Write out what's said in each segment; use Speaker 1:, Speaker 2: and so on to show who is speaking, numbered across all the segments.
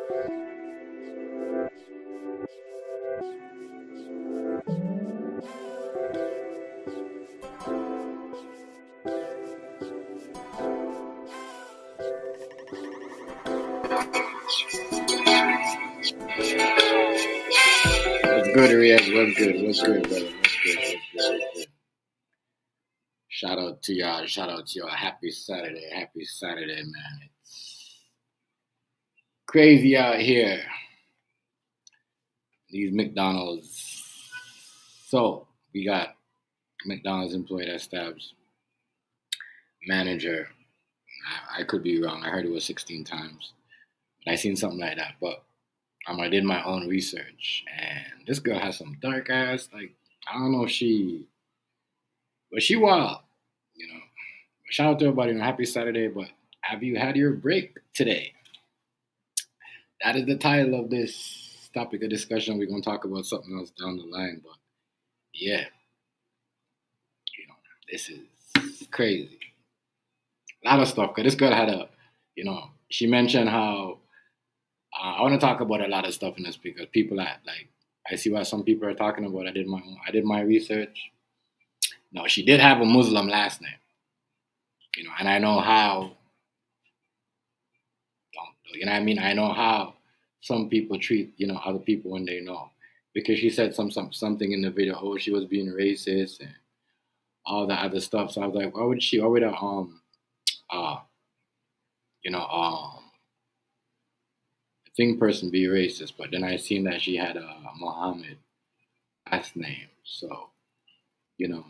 Speaker 1: What's good, Riaz? What's good? What's good, brother? What's good? What's good? What's good? Shout out to y'all. Shout out to y'all. Happy Saturday. Happy Saturday, man. It's crazy out here. These McDonald's. So, we got McDonald's employee that stabs manager. I could be wrong. I heard it was 16 times. I seen something like that. But I did my own research. And this girl has some dark ass. Like, I don't know if but she wild. You know, shout out to everybody on Happy Saturday, but have you had your break today? That is the title of this topic of discussion. We're going to talk about something else down the line, but yeah, you know, this is crazy. A lot of stuff, because this girl had she mentioned how, I want to talk about a lot of stuff in this because people I see what some people are talking about. I did my research. No, she did have a Muslim last name, and I know how. You know what I mean? I know how some people treat, other people when they know. Because she said something in the video, oh, she was being racist and all that other stuff. So I was like, why would uh, you know, a thing person be racist? But then I seen that she had a Muhammad last name. So, you know,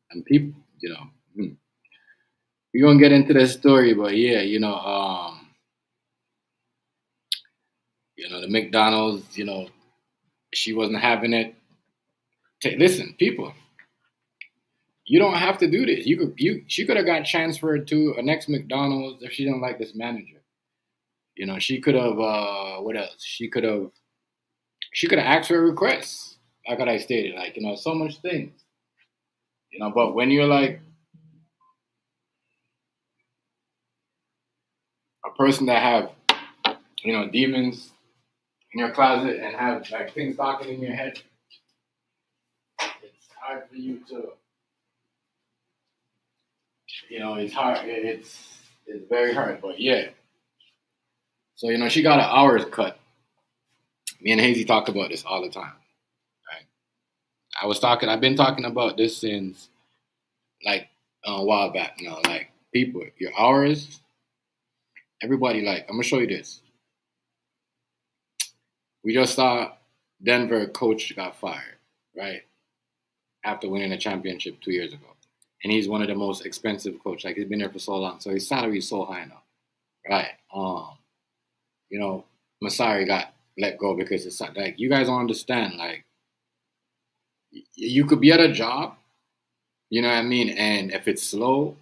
Speaker 1: and people, we're gonna get into the story, but yeah, the McDonald's, she wasn't having it. Listen, people, you don't have to do this. She could have got transferred to a next McDonald's if she didn't like this manager. She could have what else? She could have asked for a request. Like what I stated, so much things. But when you're like a person that have, demons in your closet and have like things talking in your head, it's hard for you to, it's hard. It's very hard. But yeah. So she got an hours cut. Me and Hazy talk about this all the time. Right? I've been talking about this since like a while back now. Like people, your hours, everybody I'm gonna show you this. We just saw Denver coach got fired, right? After winning a championship 2 years ago. And he's one of the most expensive coaches. Like he's been there for so long. So his salary is so high now. Right. Masari got let go because it's like you guys don't understand. Like you could be at a job, you know what I mean, and if it's slow,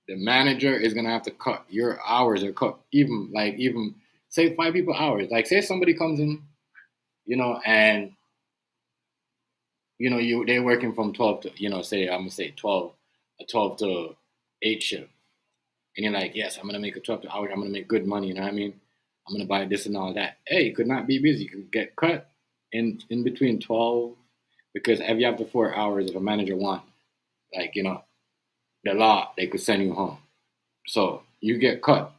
Speaker 1: the manager is gonna have to cut your hours or cut even say 5 people hours. Like say somebody comes in, and they're working from 12 to say I'm gonna say 12 to 8 shift, and you're like, yes, I'm gonna make a 12 to hour. I'm gonna make good money. You know what I mean? I'm gonna buy this and all that. Hey, you could not be busy. You could get cut in between 12 because if you have the 4 hours, if a manager want, the law, they could send you home. So you get cut.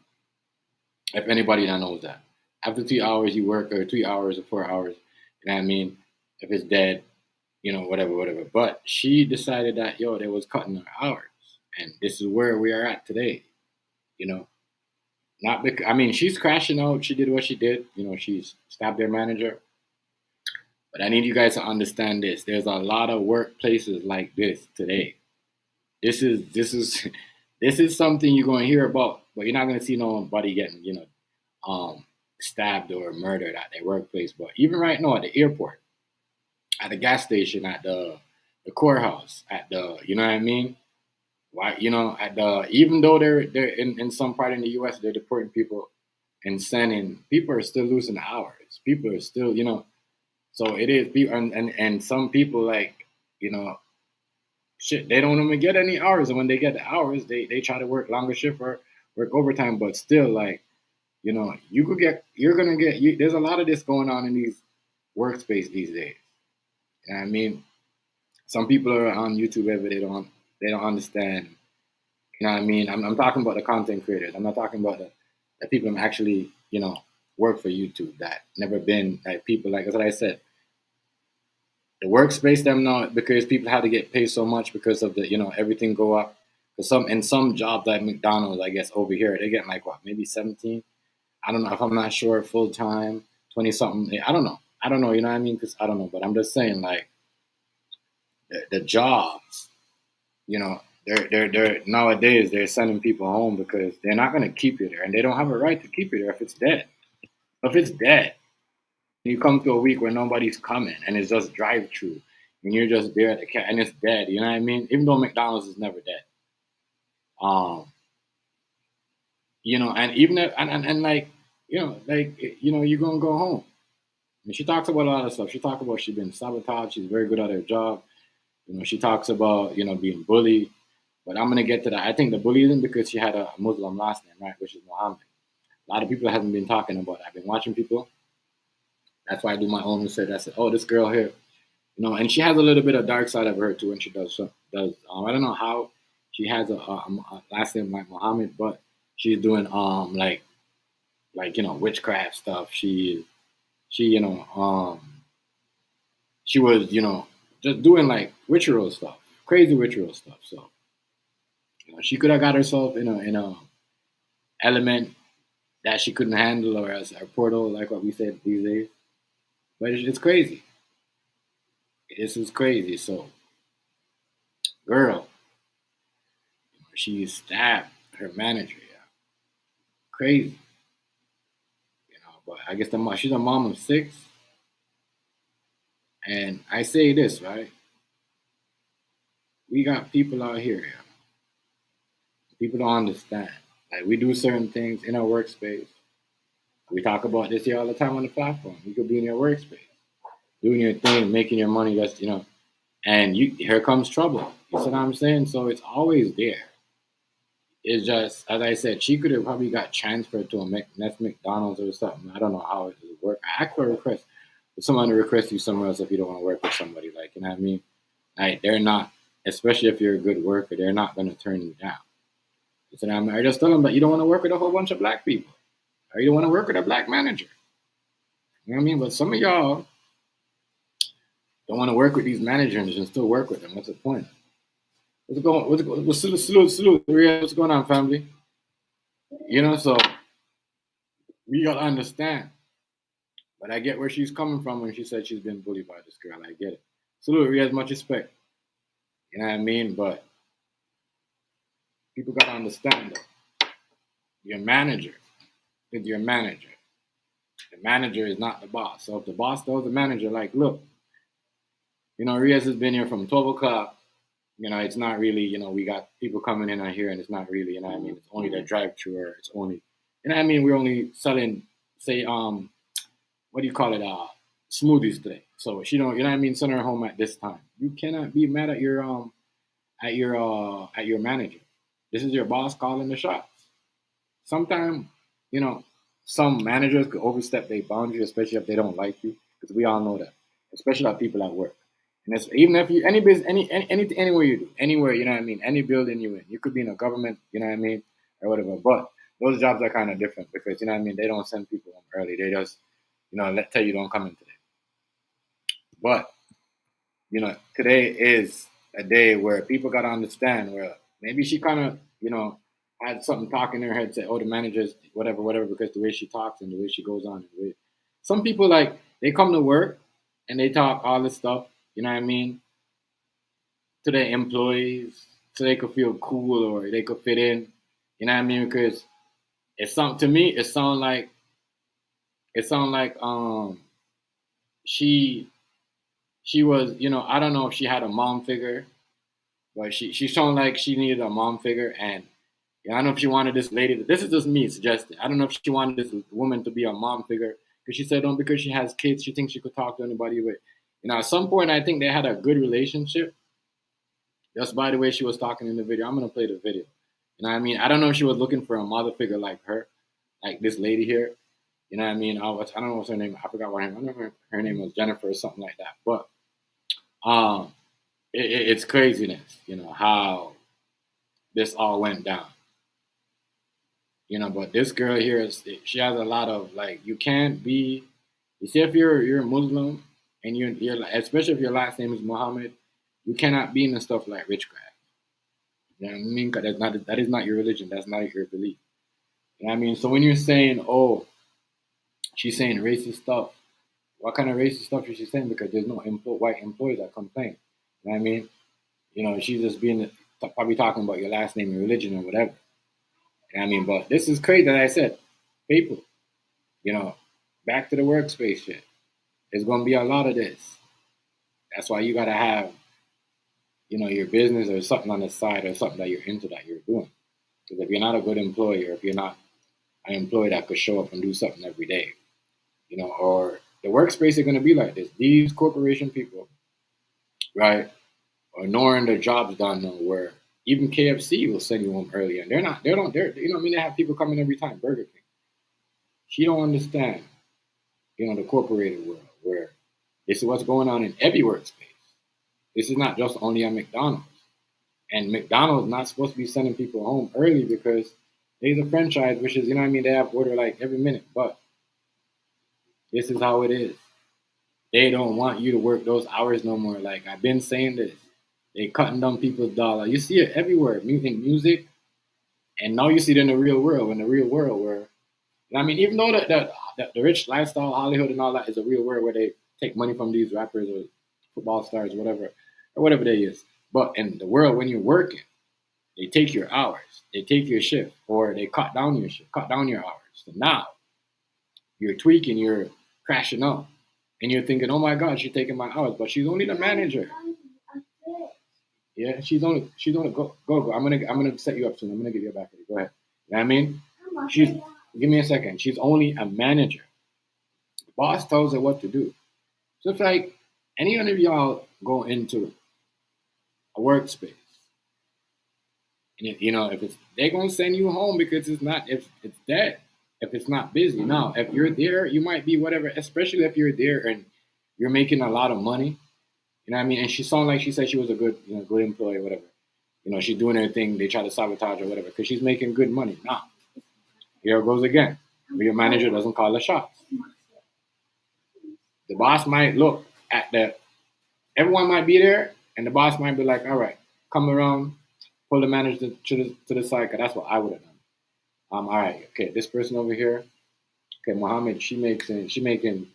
Speaker 1: If anybody that knows that, after 3 hours you work or 3 hours or 4 hours, you know what I mean? If it's dead, whatever. But she decided that they was cutting her hours, and this is where we are at today. Not because she's crashing out. She did what she did. She's stabbed their manager. But I need you guys to understand this. There's a lot of workplaces like this today. This is this is something you're going to hear about, but you're not going to see nobody getting stabbed or murdered at their workplace. But even right now at the airport, at the gas station, at the courthouse, at the you know what I mean. Why at the even though they're in some part in the U.S. they're deporting people and sending people are still losing hours. People are still so it is people and some people shit, they don't even get any hours, and when they get the hours, they try to work longer shift or work overtime, but still there's a lot of this going on in these workspace these days. You know what I mean? Some people are on YouTube every day, they don't understand. You know what I mean? I'm talking about the content creators. I'm not talking about the people who actually, work for YouTube that never been like people like, as I said, the workspace them now because people had to get paid so much because of the, everything go up. Some jobs like McDonald's, I guess over here, they get like what, maybe 17. I don't know if I'm not sure full time, 20 something. I don't know. I don't know. You know what I mean? Because I don't know. But I'm just saying like the jobs, they're nowadays they're sending people home because they're not going to keep you there, and they don't have a right to keep you there if it's dead. If it's dead, you come to a week where nobody's coming and it's just drive through, and you're just there at the cat and it's dead. You know what I mean? Even though McDonald's is never dead, um, and even if, and like you're gonna go home. And she talks about a lot of stuff. She talks about she's been sabotaged. She's very good at her job. She talks about being bullied. But I'm gonna get to that. I think the bullying because she had a Muslim last name, right, which is Muhammad. A lot of people haven't been talking about it. I've been watching people. That's why I do my own research. I said, oh, this girl here, and she has a little bit of dark side of her too when she does. I don't know how she has a last name like Muhammad, but she's doing witchcraft stuff. She she was just doing like ritual stuff, crazy ritual stuff. So she could have got herself in a element that she couldn't handle, or as a portal, like what we said these days. But it's crazy. This is crazy. So, girl, she stabbed her manager. Yeah, crazy. But I guess she's a mom of six, and I say this right. We got people out here. Yeah, people don't understand. Like we do certain things in our workspace. We talk about this here all the time on the platform. You could be in your workspace, doing your thing, making your money. That's and here comes trouble. You see what I'm saying? So it's always there. It's just as I said, she could have probably got transferred to a next McDonald's or something. I don't know how it would work. I ask for a request. If someone to request you somewhere else if you don't want to work with somebody, like you know what I mean? Like they're not, especially if you're a good worker, they're not going to turn you down. You see what I mean? I just tell them that you don't want to work with a whole bunch of black people, or you don't want to work with a black manager. You know what I mean? But some of y'all don't want to work with these managers and still work with them. What's the point? What's going? Salute. What's going on, family? So we gotta understand. But I get where she's coming from when she said she's been bullied by this girl. I get it. Salute, we has much respect. You know what I mean? But people gotta understand that your manager is your manager. The manager is not the boss. So if the boss tells the manager, like, look, Riaz has been here from 12 o'clock. It's not really, we got people coming in on here and it's not really, you know what I mean? It's only the drive through or it's only, you know what I mean? We're only selling, say, what do you call it? Smoothies today. So she don't, you know what I mean? Send her home at this time. You cannot be mad at your manager. This is your boss calling the shots. Sometimes, some managers could overstep their boundaries, especially if they don't like you, because we all know that, especially our people at work. And it's, even if you any business, anywhere you do, anywhere, you know what I mean, any building you in, you could be in a government, you know what I mean, or whatever. But those jobs are kind of different because you know what I mean. They don't send people home early. They just tell you don't come in today. But today is a day where people gotta understand where maybe she kind of had something talking in her head, say, oh, the manager's whatever, because the way she talks and the way she goes on. Some people like they come to work and they talk all this stuff. You know what I mean? To their employees, so they could feel cool or they could fit in. You know what I mean? Because to me, it sound like she was, I don't know if she had a mom figure, but she sounded like she needed a mom figure, and I don't know if she wanted this lady. This is just me suggesting. I don't know if she wanted this woman to be a mom figure because she said, because she has kids, she thinks she could talk to anybody. But at some point, I think they had a good relationship. Just by the way she was talking in the video, I'm gonna play the video. You know what I mean? I don't know if she was looking for a mother figure like her, like this lady here. You know what I mean? I don't know what's her name. I forgot what her name. I don't know if her name was Jennifer or something like that. But um, it's craziness. You know how this all went down. You know, but this girl here is she has a lot of like you can't be. You see, if you're a Muslim and you're like, especially if your last name is Muhammad, you cannot be in stuff like witchcraft. You know what I mean? 'Cause that is not your religion. That's not your belief. You know what I mean? So when you're saying, oh, she's saying racist stuff, what kind of racist stuff is she saying? Because there's no white employees that complain. You know what I mean? You know, she's just being probably talking about your last name and religion or whatever. You know what I mean? But this is crazy. Like I said, people, you know, back to the workspace shit. There's going to be a lot of this. That's why you got to have, you know, your business or something on the side or something that you're into that you're doing. Because if you're not a good employee or if you're not an employee that could show up and do something every day, you know, or the workspace is going to be like this. These corporation people, right, are ignoring their jobs done now where even KFC will send you home early and you know what I mean? They have people coming every time, Burger King. She don't understand, you know, the corporated world where this is what's going on in every workspace. This is not just only at McDonald's. And McDonald's not supposed to be sending people home early because there's a franchise, which is, you know what I mean, they have order like every minute. But this is how it is. They don't want you to work those hours no more. Like I've been saying this. They cutting down people's dollar. You see it everywhere, in music, and now you see it in the real world. In the real world, where I mean, even though the rich lifestyle, Hollywood, and all that is a real world where they take money from these rappers or football stars, or whatever they is. But in the world, when you're working, they take your hours, they take your shift, or they cut down your shift, cut down your hours. So now you're tweaking, you're crashing out, and you're thinking, "Oh my God, she's taking my hours," but she's only the manager. Yeah, she's only go. I'm gonna set you up soon. I'm gonna give you a back. Go ahead. You know what I mean? She's Give me a second. She's only a manager. The boss tells her what to do. So it's like any one of y'all go into a workspace, and you know if it's they're gonna send you home because it's not if it's dead. If it's not busy. Now, if you're there, you might be whatever. Especially if you're there and you're making a lot of money. You know what I mean? And she sounded like she said she was a good, good employee, or whatever. You know, she's doing her thing. They try to sabotage her, whatever, because she's making good money. Now, here it goes again. Your manager doesn't call the shots. The boss might look at the. Everyone might be there, and the boss might be like, "All right, come around, pull the manager to the side." 'Cause that's what I would have done. All right, okay, this person over here, okay, Mohammed, she making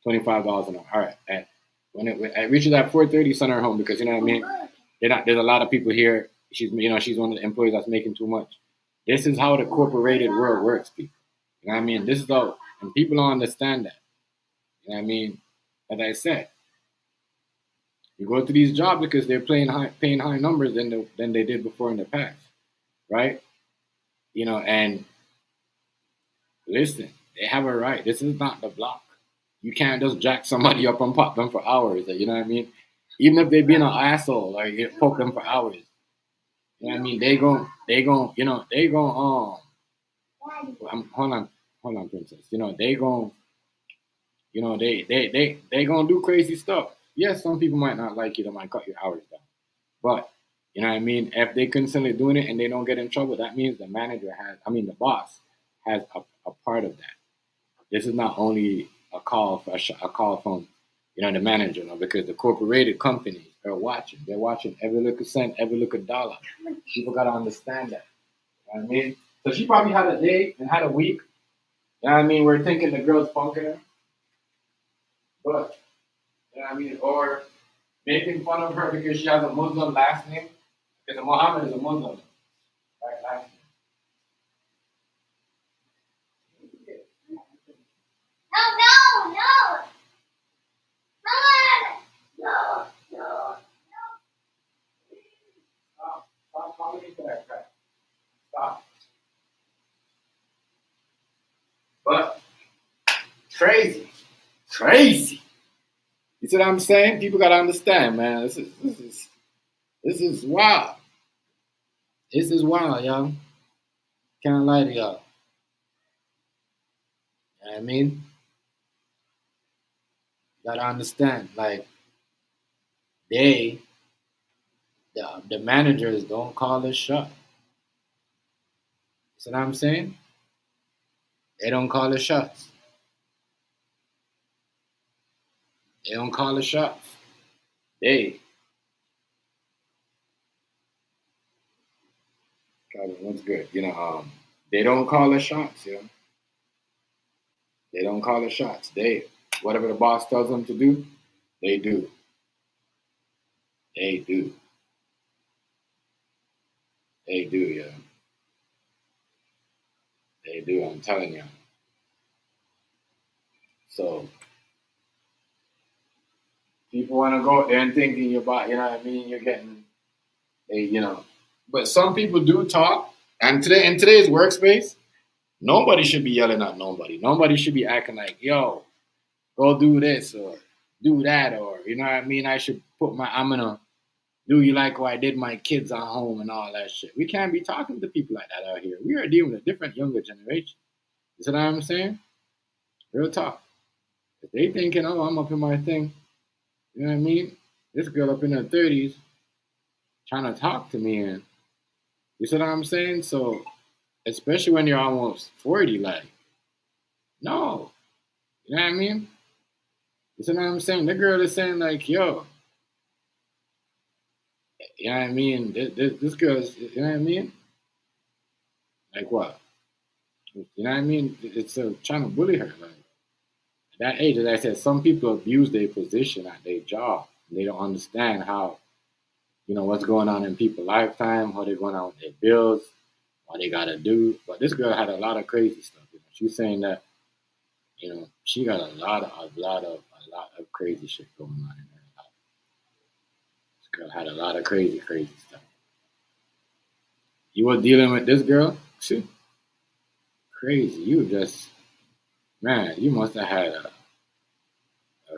Speaker 1: $25 an hour. All right, when it reaches at 4:30, send her home because you know what I mean. There's a lot of people here. She's one of the employees that's making too much. This is how the corporated world works, people. You know what I mean? This is how, and people don't understand that. You know what I mean? As I said, you go to these jobs because they're paying high numbers than they did before in the past, right? You know, and listen, they have a right. This is not the block. You can't just jack somebody up and pop them for hours. You know what I mean? Even if they being an asshole, like you poke them for hours. You know what I mean? They gon' hold on, princess. You know, they gonna do crazy stuff. Yes, some people might not like you, they might cut your hours down. But you know what I mean? If they constantly doing it and they don't get in trouble, that means the boss has a part of that. This is not only a call from, the manager, because the corporated companies are watching. They're watching every little cent, every little dollar. People gotta understand that. You know what I mean? So she probably had a day and had a week. You know what I mean? We're thinking the girl's punking her, but you know what I mean? Or making fun of her because she has a Muslim last name. Because Muhammad is a Muslim, right? Last name. No, no, no. No, no. Stop calling me for that crap. Stop. But crazy. Crazy. You see what I'm saying? People gotta understand, man. This is wild. This is wild, y'all. Can't lie to y'all. You know what I mean? You gotta understand, like they, the managers don't call the shot. See what I'm saying? They don't call the shots. They don't call the shots. They, what's good? They don't call the shots. They don't call the shots. They, whatever the boss tells them to do, they do. They do. They do, yeah. They do. I'm telling you. So people want to go out there and thinking you're about, you know what I mean? You're getting a. But some people do talk. And today, in today's workspace, nobody should be yelling at nobody. Nobody should be acting like, yo, go do this or do that, or you know what I mean? I'm gonna do you like what I did my kids at home and all that shit. We can't be talking to people like that out here. We are dealing with a different younger generation. You see what I'm saying? Real talk. If they thinking, oh, I'm up in my thing, you know what I mean? This girl up in her 30s trying to talk to me, and you see what I'm saying? So, especially when you're almost 40, like, no. You know what I mean? You see what I'm saying? The girl is saying, like, yo, you know what I mean? This girl's, you know what I mean? Like, what? You know what I mean? It's trying to bully her. Like, at that age, as I said, some people abuse their position at their job. They don't understand how, what's going on in people's lifetime, how they're going on with their bills, what they gotta do. But this girl had a lot of crazy stuff. She's saying that, she got a lot of crazy shit going on in her life. This girl had a lot of crazy stuff. You were dealing with this girl? See? Crazy. You just, man, you must have had a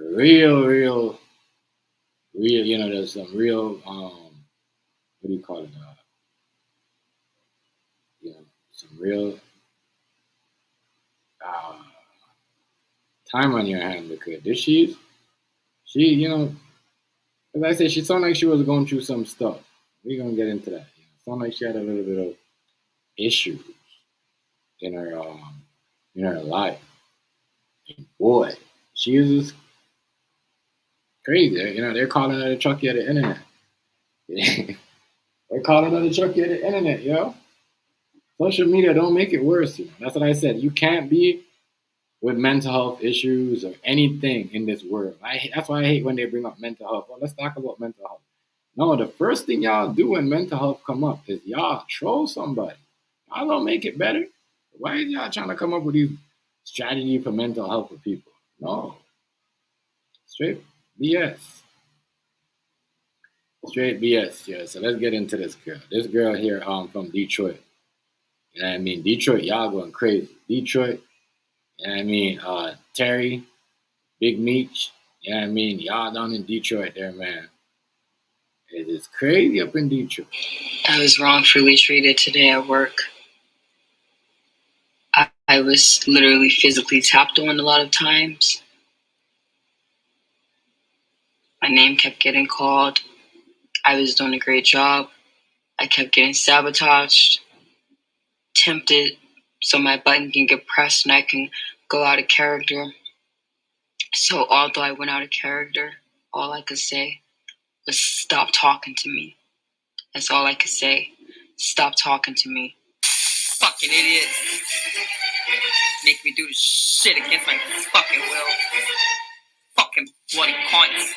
Speaker 1: real, there's some real, what do you call it? Some real uh, time on your hand because as I said, she sounded like she was going through some stuff. We're gonna get into that. Sounded like she had a little bit of issues in her life. And boy, she is just crazy. They're calling her the Chucky of the internet. They're calling her the Chucky of the internet, yo. Social media don't make it worse. That's what I said. You can't be with mental health issues or anything in this world. That's why I hate when they bring up mental health. Well, let's talk about mental health. No, the first thing y'all do when mental health come up is y'all troll somebody. Y'all don't make it better. Why is y'all trying to come up with these strategies for mental health for people? No. Straight BS. Straight BS, yeah. So let's get into this girl. This girl here from Detroit. You know what I mean? Detroit, y'all going crazy. Detroit, you know what I mean? Terry, Big Meech, you know what I mean? Y'all down in Detroit there, man. It is crazy up in Detroit.
Speaker 2: I was wrongfully treated today at work. I was literally physically tapped on a lot of times. My name kept getting called. I was doing a great job. I kept getting sabotaged, tempted, so my button can get pressed and I can go out of character. So although I went out of character, all I could say was stop talking to me. That's all I could say. Stop talking to me. Fucking idiot. Make me do this shit against my fucking will. Fucking bloody cunts.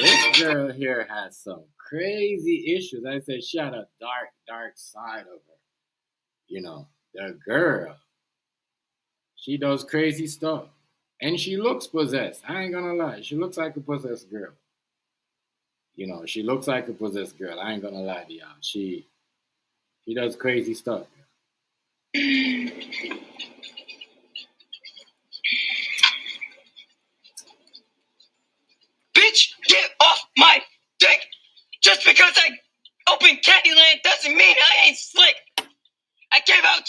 Speaker 1: This girl here has some crazy issues. I said she had a dark side of her. The girl. She does crazy stuff. And she looks possessed. I ain't gonna lie. She looks like a possessed girl. She looks like a possessed girl. I ain't gonna lie to y'all. She does crazy stuff.
Speaker 2: Bitch, get off my dick! Just because I opened Candyland doesn't mean I ain't slick! I gave out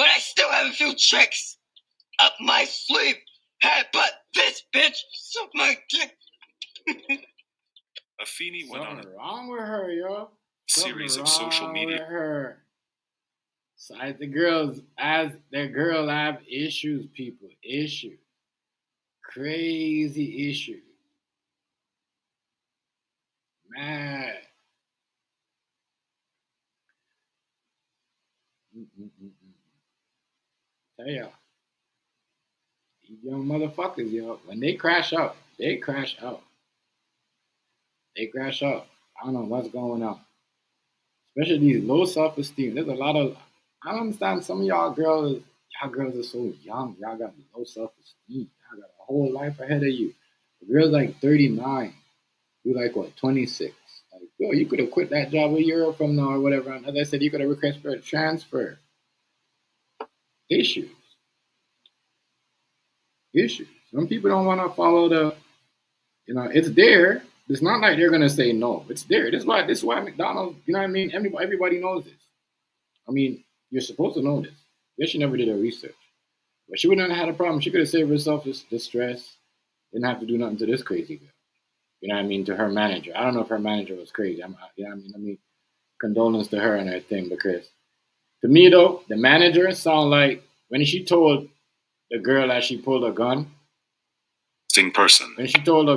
Speaker 2: but I still have a few tricks up my sleeve. Hey, but this bitch suck my dick.
Speaker 3: Afeni went on
Speaker 1: Something wrong with her, yo.
Speaker 3: series of social media.
Speaker 1: With her. So the girl have issues, people. Issues. Crazy issues. Man. Tell y'all. These young motherfuckers, yo. When they crash out, they crash out. They crash out. I don't know what's going on. Especially these low self esteem. There's a lot of I don't understand some of y'all girls are so young. Y'all got low self esteem. Y'all got a whole life ahead of you. The girl's like 39. You like what, 26? Like, yo, you could have quit that job a year from now or whatever. And as I said, you could have requested for a transfer. Issues. Issues. Some people don't want to follow it's there. It's not like they're gonna say no. It's there. This is why McDonald's, you know what I mean? Everybody knows this. I mean, you're supposed to know this. Yes, she never did her research. But she wouldn't have had a problem. She could have saved herself the stress. Didn't have to do nothing to this crazy girl. You know what I mean? To her manager. I don't know if her manager was crazy. You know what I mean? I mean, condolence to her and her thing because to me though, the manager sound like when she told the girl that she pulled a gun.
Speaker 3: Sing person.
Speaker 1: When she told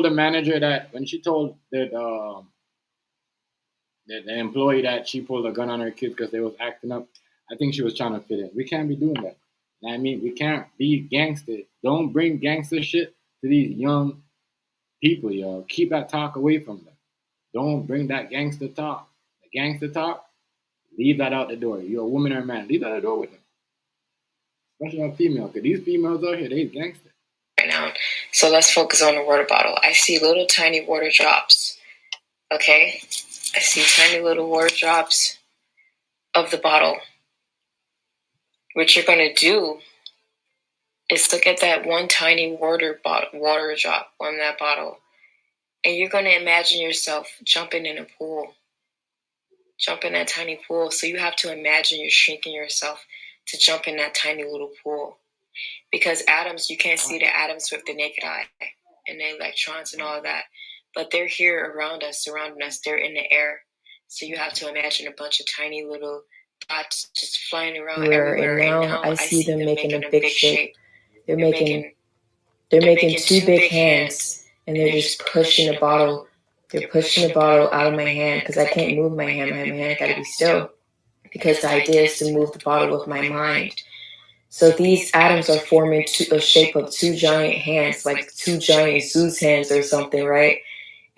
Speaker 1: the manager that when she told the employee that she pulled a gun on her kids because they was acting up, I think she was trying to fit in. We can't be doing that. You know what I mean? We can't be gangster. Don't bring gangster shit to these young people, yo. Keep that talk away from them. Don't bring that gangster talk. The gangster talk, leave that out the door. You're a woman or a man. Leave that out the door with them. Especially a female, because these females out here, they gangster.
Speaker 2: Right now. So let's focus on the water bottle. I see little tiny water drops. Okay? I see tiny little water drops of the bottle. What you're going to do is look at that one tiny water drop on that bottle. And you're going to imagine yourself jumping in a pool. Jump in that tiny pool. So you have to imagine you're shrinking yourself to jump in that tiny little pool. Because atoms, you can't see the atoms with the naked eye and the electrons and all that. But they're here around us, surrounding us. They're in the air. So you have to imagine a bunch of tiny little dots just flying around everywhere. And now I see them making a big shape. They're making two big hands, and they're just pushing the bottle. They're pushing the bottle out of my hand because I can't move my hand. My hand got to be still because the idea is to move the bottle with my mind. So these atoms are forming a shape of two giant hands, like two giant Zeus hands or something, right?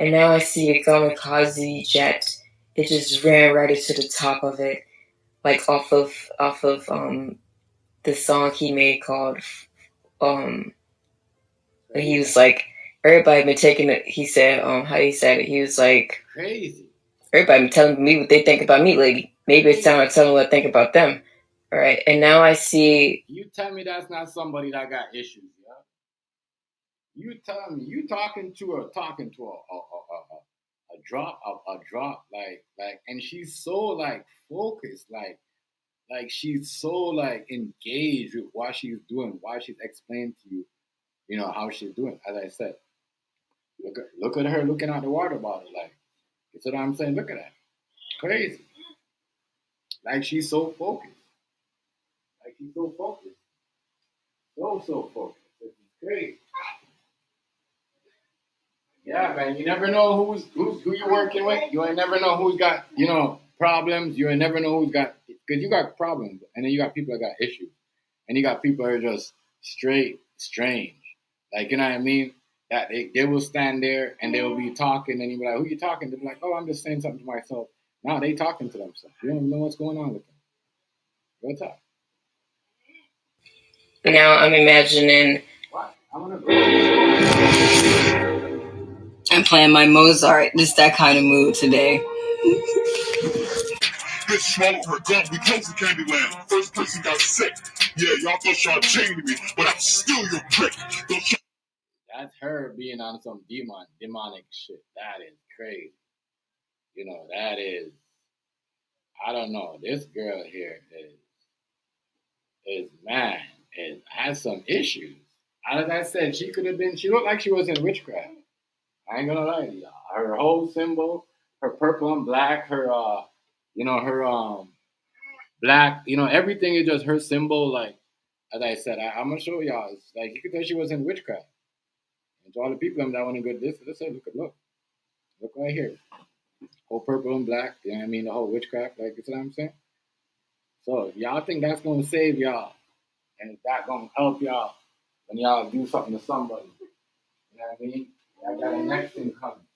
Speaker 2: And now I see a kamikaze jet. It just ran right into the top of it, like off of the song he made called and he was like, everybody been taking it. He said, how he said it. He was like,
Speaker 1: crazy.
Speaker 2: Everybody been telling me what they think about me lately. Maybe it's time I tell them what I think about them. All right, and now I see.
Speaker 1: You tell me that's not somebody that got issues, yeah? You tell me you talking to a drop like, and she's so like focused, like she's so like engaged with what she's doing, why she's explaining to you, you know how she's doing. As I said, look at her looking at the water bottle, like you see what I'm saying? Look at that, crazy. Like she's so focused. Like she's so focused. So focused. It's crazy. Yeah, man. You never know who you're working with. You ain't never know who's got problems. You ain't never know who's got because you got problems, and then you got people that got issues, and you got people that are just straight strange. Like you know what I mean? That they will stand there and they will be talking, and you be like, "Who you talking?" They'll be like, "Oh, I'm just saying something to myself." Now they talking to themselves. You don't even know what's going on with them. Go talk.
Speaker 2: Now I'm imagining.
Speaker 1: What? I'm gonna go.
Speaker 2: I'm playing my Mozart. Just that kind of mood today.
Speaker 3: Bitch swallowed her gum. We close to Candyland. First person got sick. Yeah, y'all thought y'all chained me, but I'm still your prick.
Speaker 1: That's her being on some demonic shit. That is crazy. You know, that is. I don't know. This girl here is man, and has some issues. As I said, she could have been. She looked like she was in witchcraft. I ain't gonna lie to y'all. Her whole symbol, her purple and black, her her black, everything is just her symbol. Like as I said, I'm gonna show y'all. It's like you could tell she was in witchcraft. And to all the people that want to go this say, look right here, whole purple and black. You know what I mean? The whole witchcraft. Like you see what I'm saying? So if y'all think that's gonna save y'all, and if that gonna help y'all when y'all do something to somebody, you know what I mean? Y'all got a next thing coming.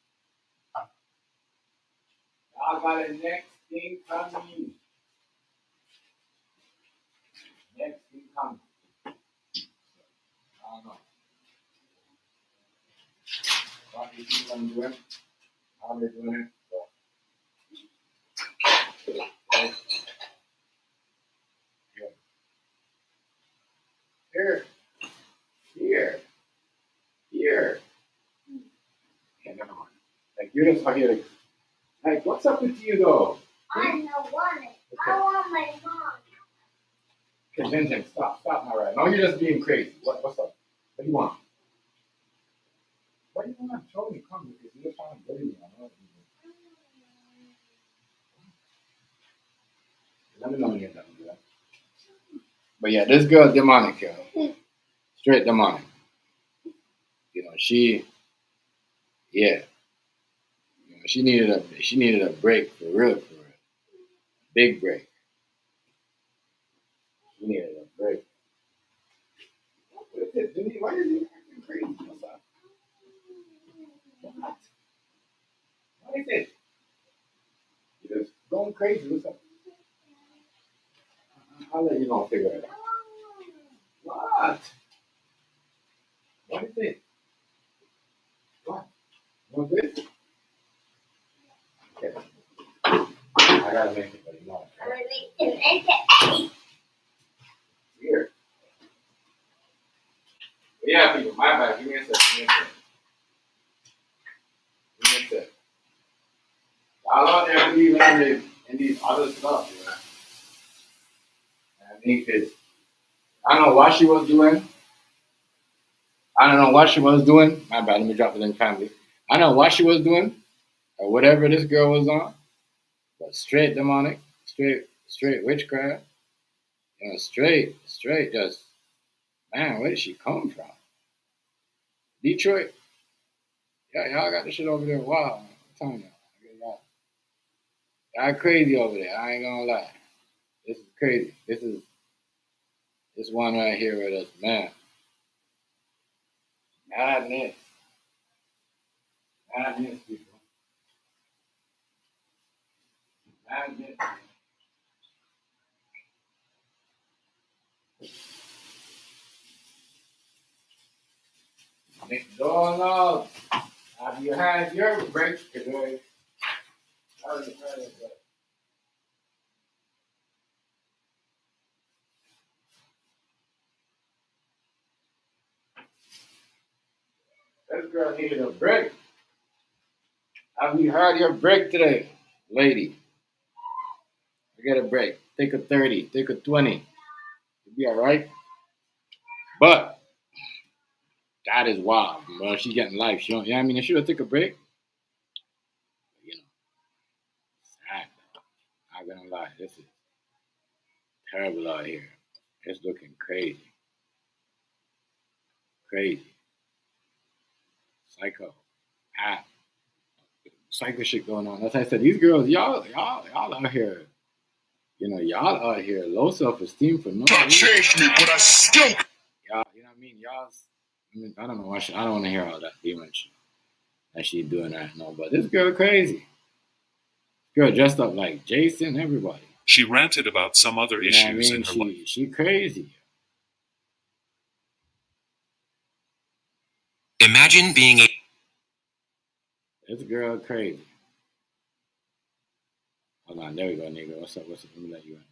Speaker 1: Y'all got a next thing coming. Next thing coming. I don't know. What these people are doing, how they're doing it. But, here, here, here. Yeah, never mind. Like you're just out here. Like, what's up with you though?
Speaker 3: I don't want it. Okay. I want my mom.
Speaker 1: Convention, stop, my right. No, you're just being crazy. What's up? What do you want? What do you want? Show me, come, because you're just trying to bully me. I know. Let me know when you're done with that. But yeah, this girl's demonic, yo. Straight demonic. Yeah. She needed a break for real. Big break. She needed a break. What is it, Jimmy? Why are you acting crazy? What's up? What? What is it? You're just going crazy. What's up? I'll let you know figure it out. What? What is it? What? What's this? Okay. I gotta make it, but you know. I'm gonna make it. Weird. But yeah, people, my bad. Give me a second. Y'all out there believe in these other stuff, you know. I think it's, I don't know what she was doing. I don't know what she was doing. My bad, let me drop it in family. I don't know what she was doing or whatever this girl was on, but straight demonic, straight witchcraft, straight just, man, where did she come from? Detroit? Yeah, y'all got this shit over there. Wow, I'm telling y'all crazy over there. I ain't gonna lie. This is crazy. This one right here with us, man. Madness, people. Madness. McDonald's. Have you had your break today? This girl needed a break. Have you had your break today, lady? You get a break. Take a 30. Take a 20. You'll be all right. But that is wild. Well, she's getting life. She don't. Yeah, I mean, if she would take a break, you know, sad. I'm not gonna lie. This is terrible out here. It's looking crazy. Crazy. Psycho. Ah, psycho shit going on. As I said, these girls, y'all out here. Y'all out here low self-esteem for no reason.
Speaker 3: Change me, but I still.
Speaker 1: Y'all, you know what I mean? I don't know why I don't want to hear all that demon shit that she doing that. No, but this girl crazy. Girl dressed up like Jason, everybody.
Speaker 4: She ranted about some other issues in her life.
Speaker 1: She crazy.
Speaker 5: Imagine being a...
Speaker 1: This girl crazy. Hold on, there we go, nigga. What's up? Let me let you in.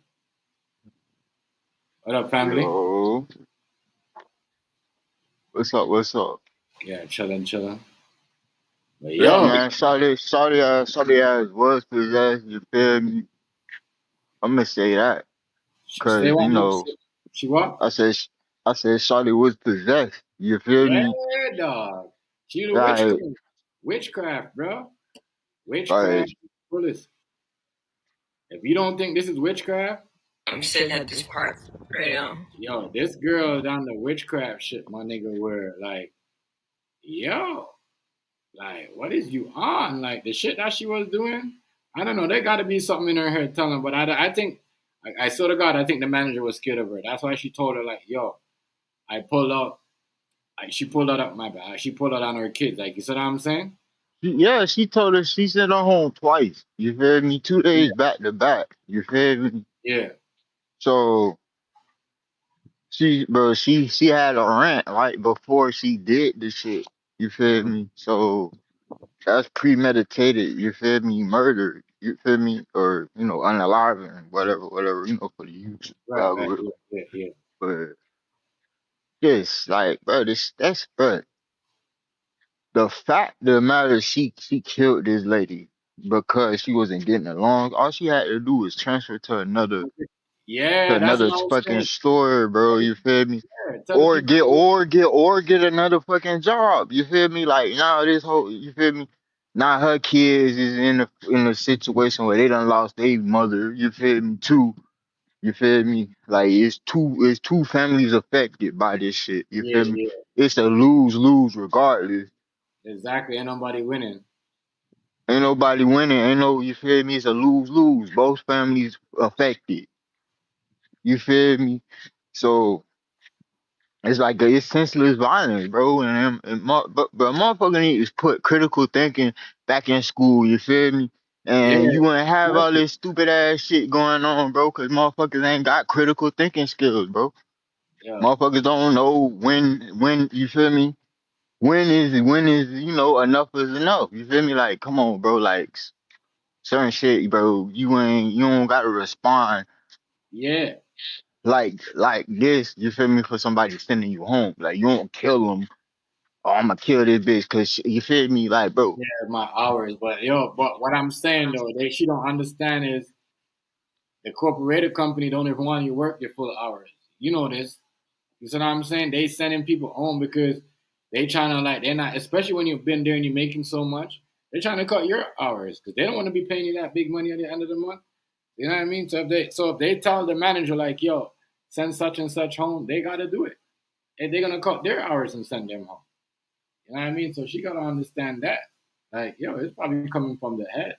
Speaker 1: What up, family?
Speaker 6: Yo. What's up?
Speaker 1: Yeah, chilling. But
Speaker 6: Yeah,
Speaker 1: yo,
Speaker 6: man, sorry ass was possessed, you feel me?
Speaker 5: I'm gonna say that
Speaker 1: Say
Speaker 5: because
Speaker 1: what now? She what?
Speaker 5: I said I said Shawty was possessed. You feel
Speaker 1: Yeah,
Speaker 5: me?
Speaker 1: dog. She the
Speaker 5: Like
Speaker 1: witchcraft. Witchcraft, bro.
Speaker 5: like
Speaker 1: Witchcraft. Fullest. If you don't think this is witchcraft,
Speaker 2: I'm sitting at this park right now.
Speaker 1: yo, this girl down the witchcraft shit, my nigga, were like, yo, like, what is you on? Like, the shit that she was doing, I don't know. There got to be something in her head telling, but I think, I swear to God, I think the manager was scared of her. That's why she told her, like, yo, I pulled out, she pulled out up my back. She pulled out on her kids. Like, you see what I'm saying?
Speaker 5: yeah, she told us she sent her home twice. You feel me? 2 days
Speaker 1: Yeah,
Speaker 5: back to back. You feel me?
Speaker 1: yeah,
Speaker 5: So she had a rant right before she did the shit. You feel
Speaker 1: mhm,
Speaker 5: me? So that's premeditated. You feel me? Murder. You feel me? Or unaliving, whatever. For the youth
Speaker 1: right, right,
Speaker 5: algorithm.
Speaker 1: yeah, yeah, yeah,
Speaker 5: But this, like, bro, that's, bro. The fact of the matter, she killed this lady because she wasn't getting along. All she had to do was transfer to another to
Speaker 1: yeah. That's
Speaker 5: another
Speaker 1: what I was
Speaker 5: fucking
Speaker 1: saying.
Speaker 5: store, bro. You feel me?
Speaker 1: Yeah, tell the
Speaker 5: Or
Speaker 1: people,
Speaker 5: get another fucking job. You feel me? Like now this whole you feel me? Now her kids is in a situation where they done lost their mother. You feel me? Too. You feel me? Like it's two families affected by this shit. You
Speaker 1: yeah,
Speaker 5: feel me?
Speaker 1: yeah,
Speaker 5: It's a lose lose regardless.
Speaker 1: exactly. Ain't nobody winning.
Speaker 5: Ain't nobody winning. Ain't no, you feel me? It's a lose lose. Both families affected. You feel me? So it's like it's senseless violence, bro. But motherfucker need to put critical thinking back in school. You feel me?
Speaker 1: Yeah,
Speaker 5: And you wouldn't have all
Speaker 1: exactly.
Speaker 5: this stupid ass shit going on, bro, because motherfuckers ain't got critical thinking skills, bro.
Speaker 1: Yeah,
Speaker 5: Motherfuckers don't know when you feel me? When is enough is enough? You feel me? Like, come on, bro. Like certain shit, bro. You don't gotta respond
Speaker 1: yeah,
Speaker 5: like this. You feel me? For somebody sending you home, like you don't kill them. Oh, I'm gonna kill this bitch because you feel me, like bro.
Speaker 1: yeah. My hours, but yo, but what I'm saying though, she don't understand is the corporate company don't even want you to work your full hours. You know this. You see what I'm saying? They sending people home because they trying to like they're not, especially when you've been there and you're making so much. They're trying to cut your hours because they don't want to be paying you that big money at the end of the month. You know what I mean? So if they tell the manager like, yo, send such and such home, they gotta do it. And they're gonna cut their hours and send them home. You know what I mean? So she gotta understand that. Like, yo, it's probably coming from the head.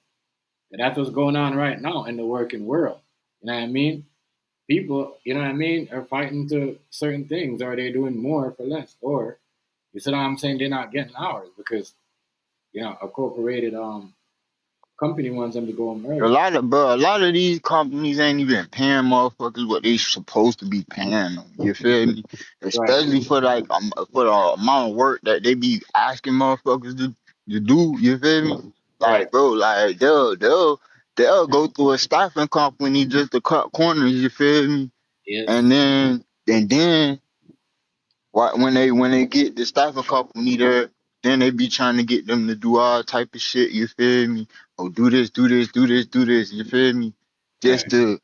Speaker 1: And that's what's going on right now in the working world. You know what I mean? People, you know what I mean, are fighting to certain things, or they're doing more for less, or you see what I'm saying, they're not getting hours because a corporated company wants them to go and merge.
Speaker 5: A lot of these companies ain't even paying motherfuckers what they supposed to be paying them. You feel me?
Speaker 1: Right.
Speaker 5: Especially for the amount of work that they be asking motherfuckers to do. You feel me?
Speaker 1: Right.
Speaker 5: Like bro, like they'll go through a staffing company just to cut corners. You feel me? And
Speaker 1: Yes.
Speaker 5: then when they get the staffing company there, then they be trying to get them to do all type of shit. You feel me? Oh, do this, do this, do this, do this. You feel me? Just
Speaker 1: Right.
Speaker 5: to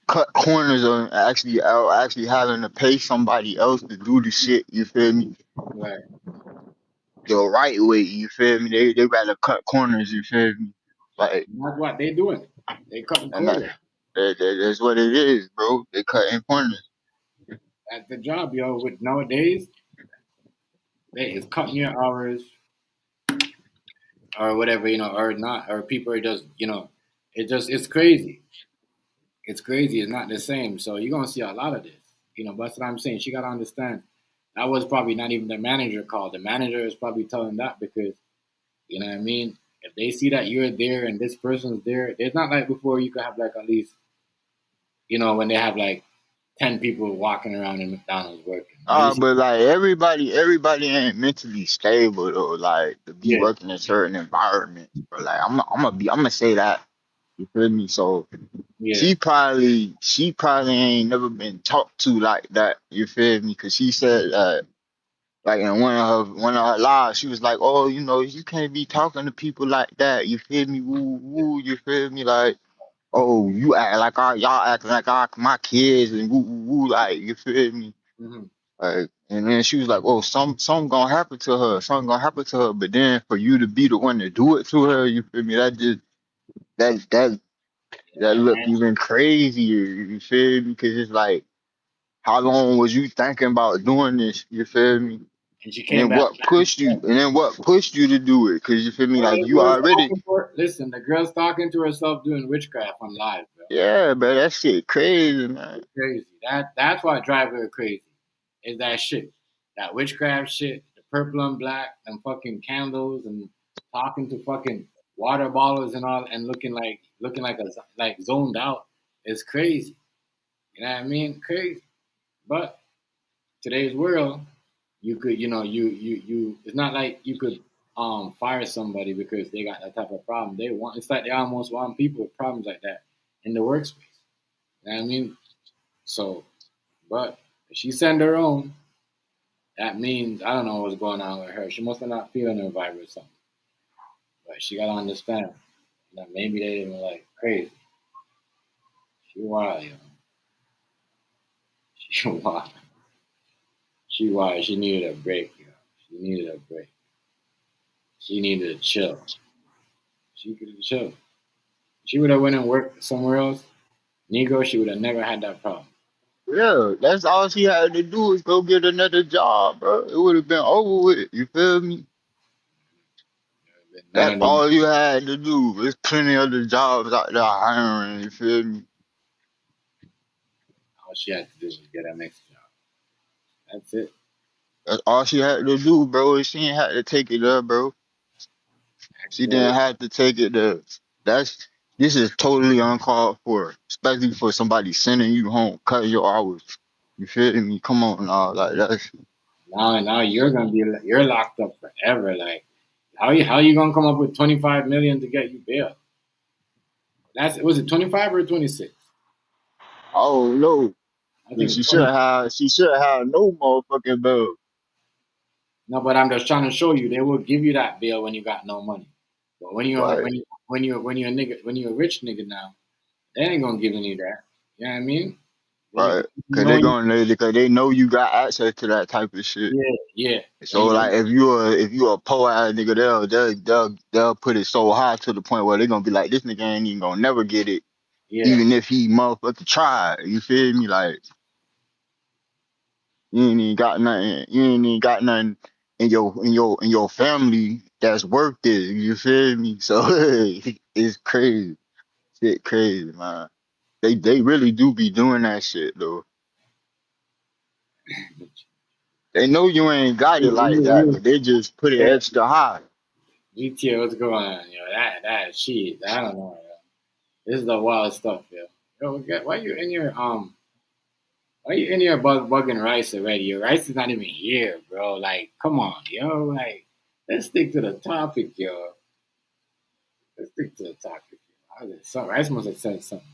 Speaker 5: cut corners on actually having to pay somebody else to do the shit. You feel me?
Speaker 1: Right.
Speaker 5: The right way. You feel me? They rather cut corners. You feel me? Like
Speaker 1: And that's what they doing. They cutting
Speaker 5: and that,
Speaker 1: corners
Speaker 5: that's what it is, bro. They cutting corners.
Speaker 1: at the job, yo. With nowadays, they is cutting your hours or whatever, or not, or people are just, it's crazy. It's crazy. It's not the same. So you're gonna see a lot of this. But that's what I'm saying. She gotta understand. That was probably not even the manager call. The manager is probably telling that because you know what I mean. If they see that you're there and this person's there, it's not like before you could have like at least when they have like 10 people walking around in McDonald's working. Now you see,
Speaker 5: But like everybody ain't mentally stable though, like to be
Speaker 1: yeah,
Speaker 5: working in certain environments. But like I'm gonna say that. You feel me? So
Speaker 1: yeah,
Speaker 5: she probably ain't never been talked to like that. You feel me? Cause she said like in one of her lives, she was like, oh, you can't be talking to people like that. You feel me? Woo woo. You feel me? Like oh, you act like y'all acting like my kids and woo woo woo, like, you feel me?
Speaker 1: Hmm.
Speaker 5: Like, and then she was like, oh, some gonna happen to her, something gonna happen to her. But then for you to be the one to do it to her, you feel me? That just that that that look
Speaker 1: And,
Speaker 5: even crazier. You feel me? Because it's like, how long was you thinking about doing this? You feel me?
Speaker 1: and she
Speaker 5: And
Speaker 1: came
Speaker 5: then
Speaker 1: back.
Speaker 5: what pushed you? And then what pushed you to do it? Because you feel me?
Speaker 1: Well,
Speaker 5: Like
Speaker 1: the
Speaker 5: you
Speaker 1: girl's
Speaker 5: already,
Speaker 1: talking to her. Listen, the girl's talking to herself doing witchcraft on live, bro.
Speaker 5: yeah, but that shit crazy, man.
Speaker 1: It's crazy. That's what drive her crazy. Is that shit. That witchcraft shit, the purple and black, and fucking candles and talking to fucking water bottles and all and looking like like zoned out. It's crazy. You know what I mean? Crazy. But today's world, you could, you it's not like you could fire somebody because they got that type of problem. It's like they almost want people with problems like that in the workspace. You know what I mean? So, but if she send her own, that means I don't know what's going on with her. She must have not feeling her vibe or something. But she gotta understand that maybe they didn't like crazy. She wild, yo. She wild. She wild. She needed a break, yo. She needed a break. She needed to chill. She could have chilled. She would have went and worked somewhere else. Nego, she would have never had that problem.
Speaker 5: Yeah, that's all she had to do is go get another job, bro. It would have been over with. You feel me?
Speaker 1: None
Speaker 5: That's
Speaker 1: of them.
Speaker 5: all you had to do. There's plenty of other jobs out there hiring. You feel me?
Speaker 1: All she had to do was get her next job. That's it.
Speaker 5: That's all she had to do, bro. She ain't had to take it there, bro.
Speaker 1: Ask
Speaker 5: She
Speaker 1: her.
Speaker 5: didn't have to take it there. That's this is totally uncalled for, especially for somebody sending you home, cut your hours. You feel me? Come on now, like that's
Speaker 1: Now you're locked up forever. Like how you gonna come up with 25 million to get you bail? Was it 25 or 26?
Speaker 5: oh no.
Speaker 1: I think
Speaker 5: She
Speaker 1: it's
Speaker 5: should
Speaker 1: 20.
Speaker 5: have no motherfucking bill.
Speaker 1: No, but I'm just trying to show you they will give you that bail when you got no money. But
Speaker 5: Right,
Speaker 1: when you're a nigga when you're a rich nigga now, they ain't gonna give you that. You know what I mean?
Speaker 5: right.
Speaker 1: You
Speaker 5: Cause
Speaker 1: know
Speaker 5: they
Speaker 1: you,
Speaker 5: gonna because they know you got access to that type of shit.
Speaker 1: yeah, yeah.
Speaker 5: So
Speaker 1: And you
Speaker 5: like if you a poor ass nigga, they'll put it so high to the point where they gonna be like, this nigga ain't even gonna never get it,
Speaker 1: yeah,
Speaker 5: even if he motherfucking tried. You feel me? Like you ain't even got nothing in your family that's worth it. You feel me? So it's crazy. Shit crazy, man. They really do be doing that shit though. They know you ain't got it like that, but they just put it
Speaker 1: yeah.
Speaker 5: extra high.
Speaker 1: GTA, what's going on? Yo, that shit. I don't know. Yo. This is the wild stuff, yo. Yo, why you in here bugging Rice already? Your Rice is not even here, bro. Like, come on, yo. Like, let's stick to the topic, yo. Let's stick to the topic. Rice must have said something.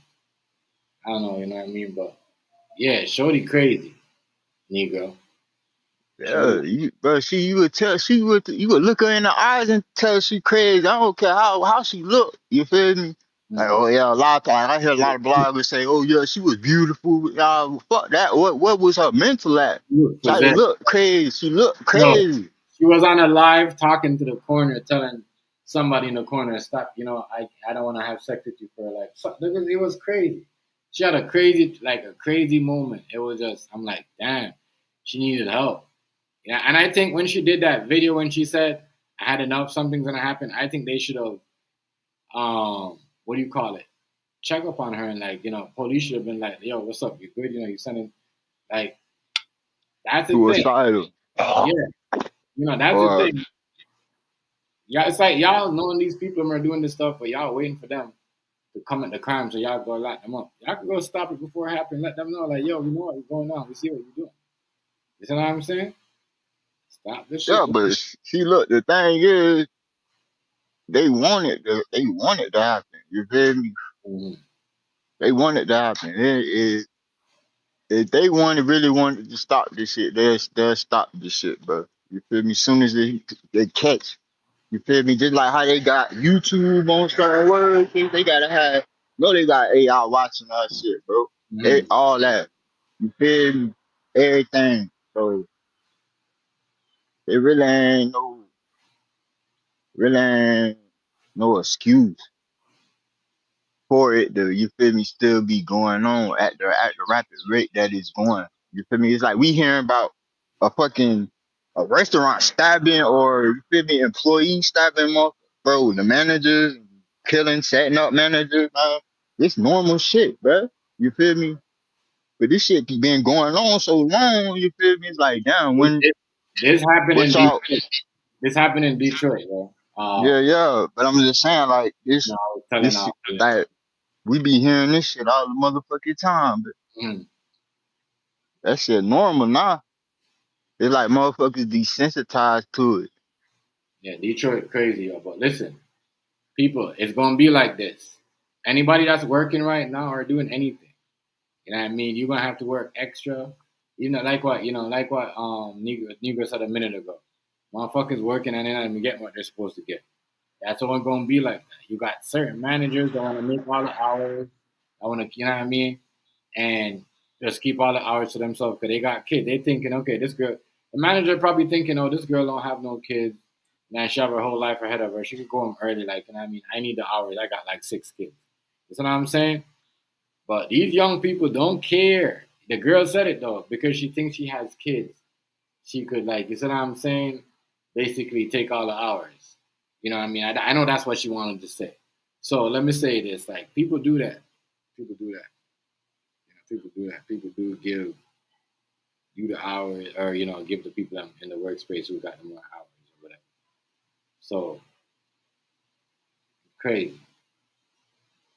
Speaker 1: I don't know, you know what I mean? But yeah, Shorty crazy, Negro. Shorty,
Speaker 5: Yeah, but you would tell you would look her in the eyes and tell she crazy. I don't care how she look. You feel me? Like,
Speaker 1: mm-hmm.
Speaker 5: oh yeah, a lot of times I hear a lot of bloggers say, oh yeah, she was beautiful. Fuck that. What was her mental at?
Speaker 1: She was
Speaker 5: She
Speaker 1: possessed.
Speaker 5: looked crazy. She looked
Speaker 1: No,
Speaker 5: crazy.
Speaker 1: she was on a live talking to the corner, telling somebody in the corner, "Stop! I don't want to have sex with you for like." It was crazy. She had a crazy moment. It was just, I'm like, damn, she needed help. Yeah, and I think when she did that video, when she said, "I had enough, something's gonna happen," I think they should have, what do you call it? Check up on her and like, police should have been like, "Yo, what's up? You good? You sending like that's the thing."
Speaker 5: Suicidal.
Speaker 1: Yeah, that's the
Speaker 5: Or
Speaker 1: thing. Yeah, it's like y'all knowing these people are doing this stuff, but y'all waiting for them to commit the crime so y'all go lock them up. Y'all can go stop it before it happens. Let them know, like, yo, we know what's going on. We see what you're doing. You see what I'm saying? Stop this shit.
Speaker 5: yeah, but she look. The thing is, they want it to happen. You feel me?
Speaker 1: Mhm.
Speaker 5: They want it to happen. If they really wanted to stop this shit, they'll stop this shit, bro. You feel me? Soon as they catch, you feel me? Just like how they got YouTube on certain words, they gotta have No, they got AI watching that shit, bro.
Speaker 1: Mm.
Speaker 5: All that. You feel me? Everything. So it really ain't no excuse for it to, you feel me, still be going on at the rapid rate that it's going. You feel me? It's like we hearing about a fucking a restaurant stabbing or, you feel me, employee stabbing up, bro. The managers killing, setting up managers, man. It's normal shit, bro. You feel me? But this shit been going on so long, you feel me? It's like, damn,
Speaker 1: This happened
Speaker 5: what
Speaker 1: in
Speaker 5: y'all,
Speaker 1: Detroit. This happened in Detroit, bro.
Speaker 5: yeah, yeah. But I'm just saying, like,
Speaker 1: No,
Speaker 5: this,
Speaker 1: I was telling
Speaker 5: this, like, we be hearing this shit all the motherfucking time, but
Speaker 1: mm,
Speaker 5: that shit normal now. It's like motherfuckers desensitized to it.
Speaker 1: yeah, Detroit crazy, yo. But listen, people, it's gonna be like this. Anybody that's working right now or doing anything, you know what I mean? You're gonna have to work extra. Like what Negro said a minute ago. Motherfuckers working and they're not even getting what they're supposed to get. That's all gonna be like that. You got certain managers that wanna make all the hours. I wanna, you know what I mean? And just keep all the hours to themselves because they got kids. They thinking, okay, this girl, the manager probably thinking, oh, this girl don't have no kids. Man, she have her whole life ahead of her. She could go home early, like, you know what I mean? I need the hours. I got like 6 kids. You know what I'm saying? But these young people don't care. The girl said it though, because she thinks she has kids. She could, like, you see what I'm saying? Basically take all the hours. You know what I mean? I know that's what she wanted to say. So let me say this: like, people do that. People do that. You know, people do that. People do give you the hours, or give the people in the workspace who got the more hours or whatever. So crazy.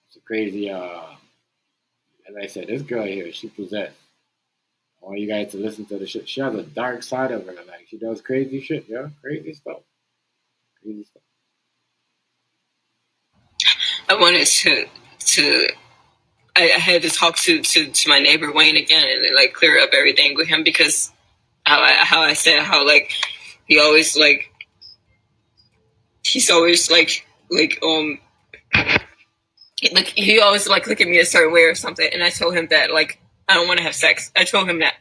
Speaker 1: It's a crazy. As I said, this girl here, she possessed. I want you guys to listen to the shit. She has a dark side of her. Like, she does crazy shit, yeah, crazy stuff, crazy stuff.
Speaker 2: I wanted to I had to talk to my neighbor Wayne again and like clear up everything with him because how I said how like he always like he's always like he always like look at me a certain way or something, and I told him that like I don't want to have sex. I told him that.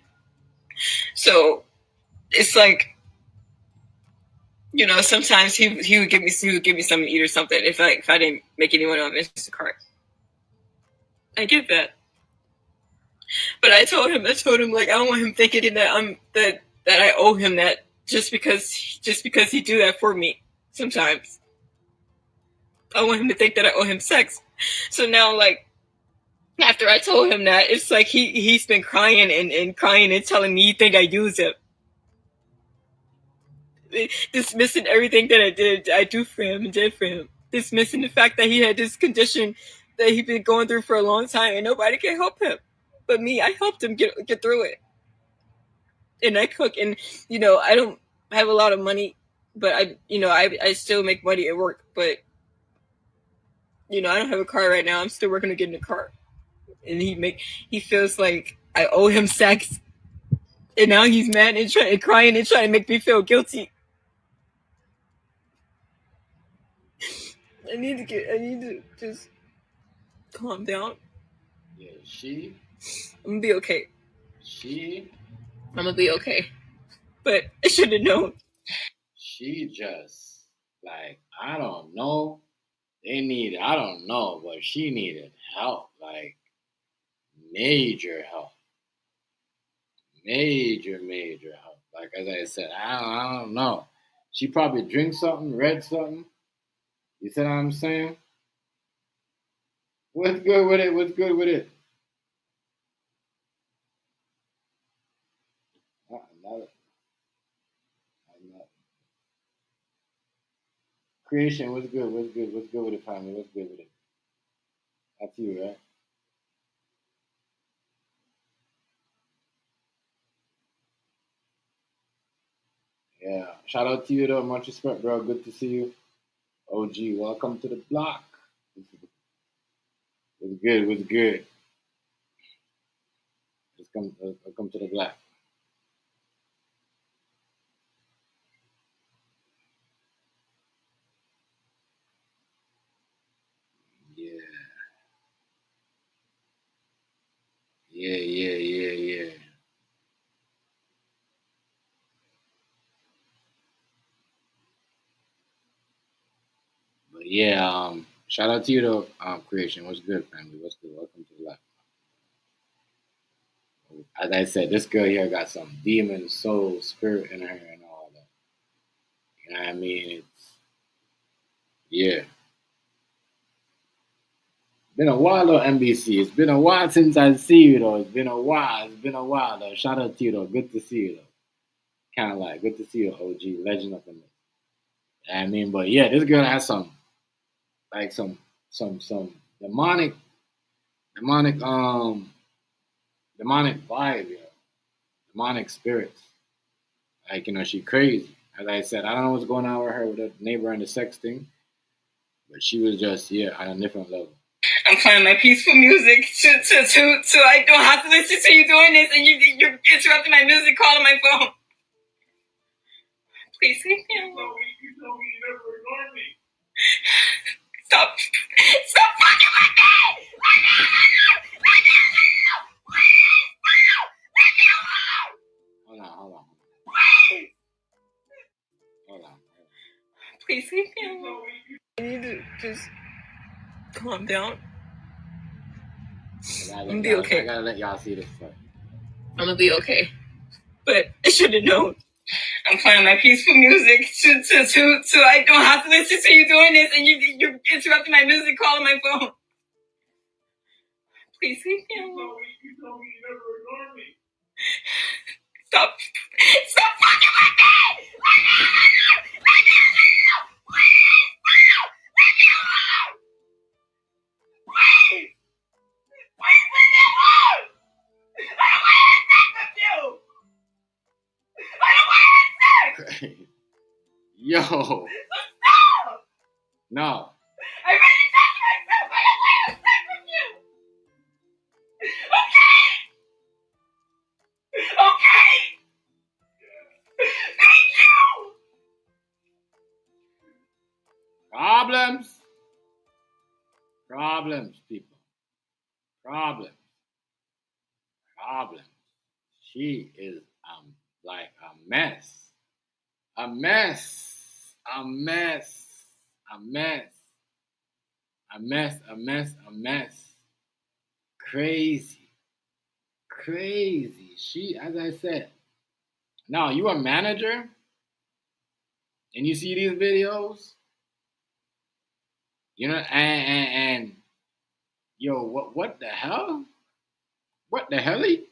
Speaker 2: So it's like, sometimes he would give me something to eat or something if I didn't make anyone on Instacart. I get that, but I told him like I don't want him thinking that I owe him that just because he do that for me. Sometimes I want him to think that I owe him sex. So now like after I told him that, it's like he's been crying and crying and telling me he think I use him, dismissing everything that I do for him and did for him, dismissing the fact that he had this condition that he'd been going through for a long time and nobody can help him but me. I helped him get through it, and I cook, and I don't have a lot of money, but I still make money at work, but I don't have a car right now. I'm still working to get in a car, and he feels like I owe him sex, and now he's mad and crying and trying to make me feel guilty. I need to just calm down.
Speaker 1: Yeah,
Speaker 2: I'm gonna be okay.
Speaker 1: she,
Speaker 2: I'm gonna be okay. But I should have known.
Speaker 1: she just, like, I don't know. I don't know, but she needed help, like major help, major help. Like, as I said, I don't know. She probably drank something, read something. You see what I'm saying? What's good with it? What's good with it? Another, another. Creation, what's good? What's good? What's good with it, family? What's good with it? That's you, right? Yeah. Shout out to you, though. Much respect, bro. Good to see you. OG, welcome to the block. What's good? What's good? Welcome to the block. Yeah. yeah. But yeah, shout out to you though, Creation. What's good, family? What's good? Welcome to the life. As I said, this girl here got some demon, soul, spirit in her and all that. You know what I mean? It's yeah. Been a while though, NBC. It's been a while since I see you though. It's been a while. It's been a while though. Shout out to you though. Good to see you though. Kind of like good to see you, OG legend up in this. I mean, but yeah, this girl has some like some demonic demonic vibe, yeah. Demonic spirits. Like, she crazy. As I said, I don't know what's going on with her with the neighbor and the sex thing, but she was just, yeah, on a different level.
Speaker 2: I'm playing my peaceful music so I don't have to listen to you doing this and you're interrupting my music, calling my phone. Please leave me alone. You told me you never ignored me. Stop fucking with me!
Speaker 1: Hold on. Hold on.
Speaker 2: Please leave me alone. I need to just calm down. I'm gonna be okay.
Speaker 1: I gotta let y'all see this first.
Speaker 2: I'm gonna be okay. But I should have known. I'm playing my peaceful music so I don't have to listen to you doing this and you're interrupting my music, calling my phone. Please leave me alone. You told me you never ignored me. Stop fucking with me!
Speaker 1: Yo. No.
Speaker 2: I really touched myself. I don't want to sex with you. Okay. Thank you.
Speaker 1: Problems, people. Problems. She is like a mess. A mess. A mess. A mess. A mess. A mess. A mess. Crazy. Crazy. She, as I said. Now you a manager and you see these videos, and yo, what the hell? What the helly?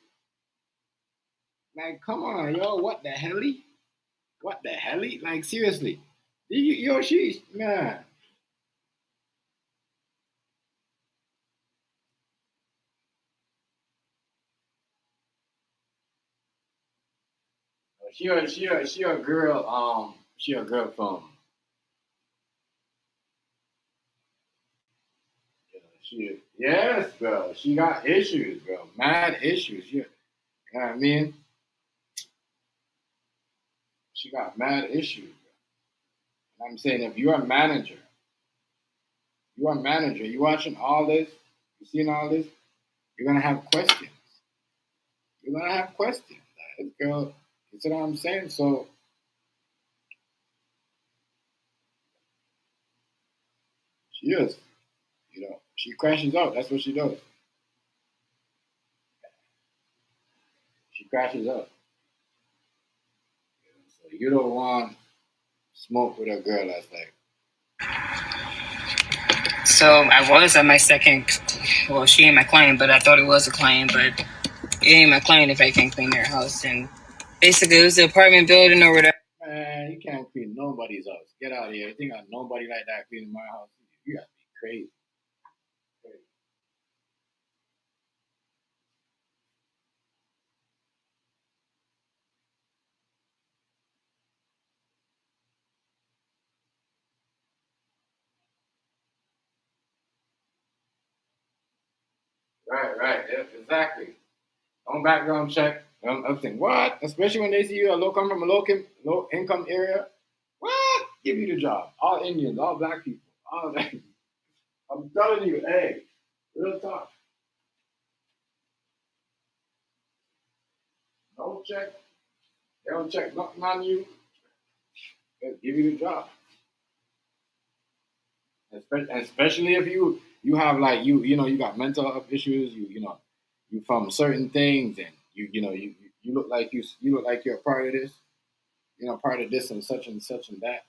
Speaker 1: Like, come on, yo, what the helly? What the helly? Like, seriously. Yo, she's, man. She a girl, she a girl from, yes, bro. She got issues, bro. Mad issues. You know what I mean? She got mad issues, bro. And I'm saying, if you're a manager, you watching all this, you seeing all this, you're gonna have questions. You're gonna have questions. Like, this girl, you see what I'm saying? So she is, she crashes out. That's what she does. She crashes out. So you don't want smoke with a girl that's like.
Speaker 2: So I was at my second. Well, she ain't my client, but I thought it was a client. But it ain't my client if I can't clean their house. And basically, it was the apartment building or whatever.
Speaker 1: Man, you can't clean nobody's house. Get out of here. You think I nobody like that cleaning my house? You gotta be crazy. Right. Yeah, exactly. Don't background check. I'm thinking, what? Especially when they see you come from a low income area. What? Give you the job. All Indians, all black people. All that. I'm telling you, hey, real talk. Don't check. They don't check nothing on you. They give you the job. Especially if you have like you know you got mental health issues. You know you from certain things and you look like you look like you're a part of this. You know, part of this and such and that.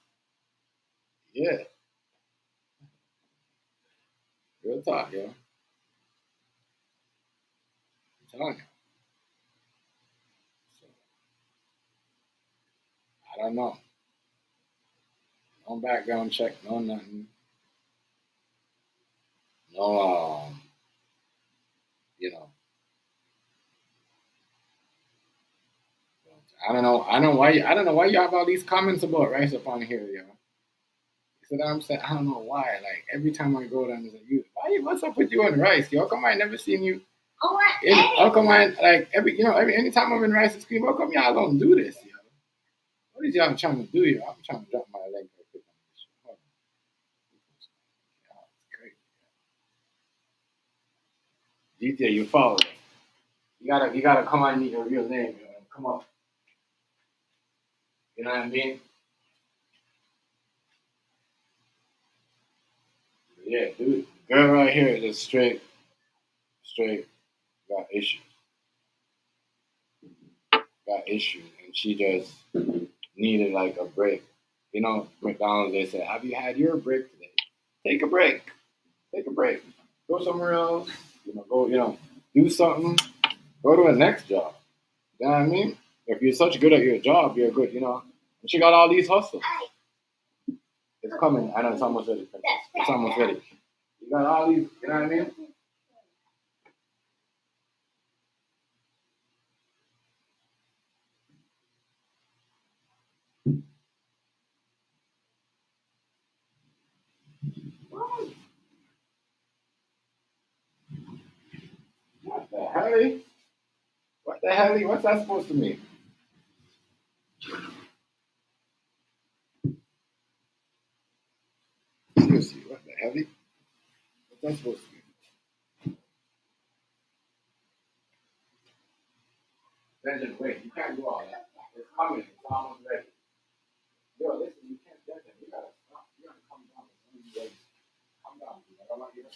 Speaker 1: Yeah, real talk, yo. I'm telling you. So, I don't know. No background check, no nothing. No, you know, I don't know. I don't know why you have all these comments about rice up on here, yo. So that I'm saying I don't know why. Like every time I go down, it's like what's up with you and rice? Yo, how come I never seen you? How come I like every anytime I'm in rice and cream, how come y'all don't do this, yo? What is y'all trying to do, yo? I'm trying to drop my leg real quick on this shit. Hold on. Oh, it's crazy. GTA, you follow. You gotta come on your real name, yo. Come on. You know what I mean? Yeah, dude. Girl right here is straight got issues. Got issues. And she just needed like a break. You know, McDonald's they said, have you had your break today? Take a break. Take a break. Go somewhere else. Do something. Go to a next job. You know what I mean? If you're such good at your job, you're good, And she got all these hustles. It's coming. I know it's almost ready. It's almost ready. You got all these, you know what I mean? What the hell? What the hell? What's that supposed to mean? Seriously, what the hell? What's that supposed to mean? Benjamin, wait, you can't do all that. It's coming. It's almost ready. Yo, listen, you can't get that. You gotta stop. You gotta come down. Come down. I don't want you to.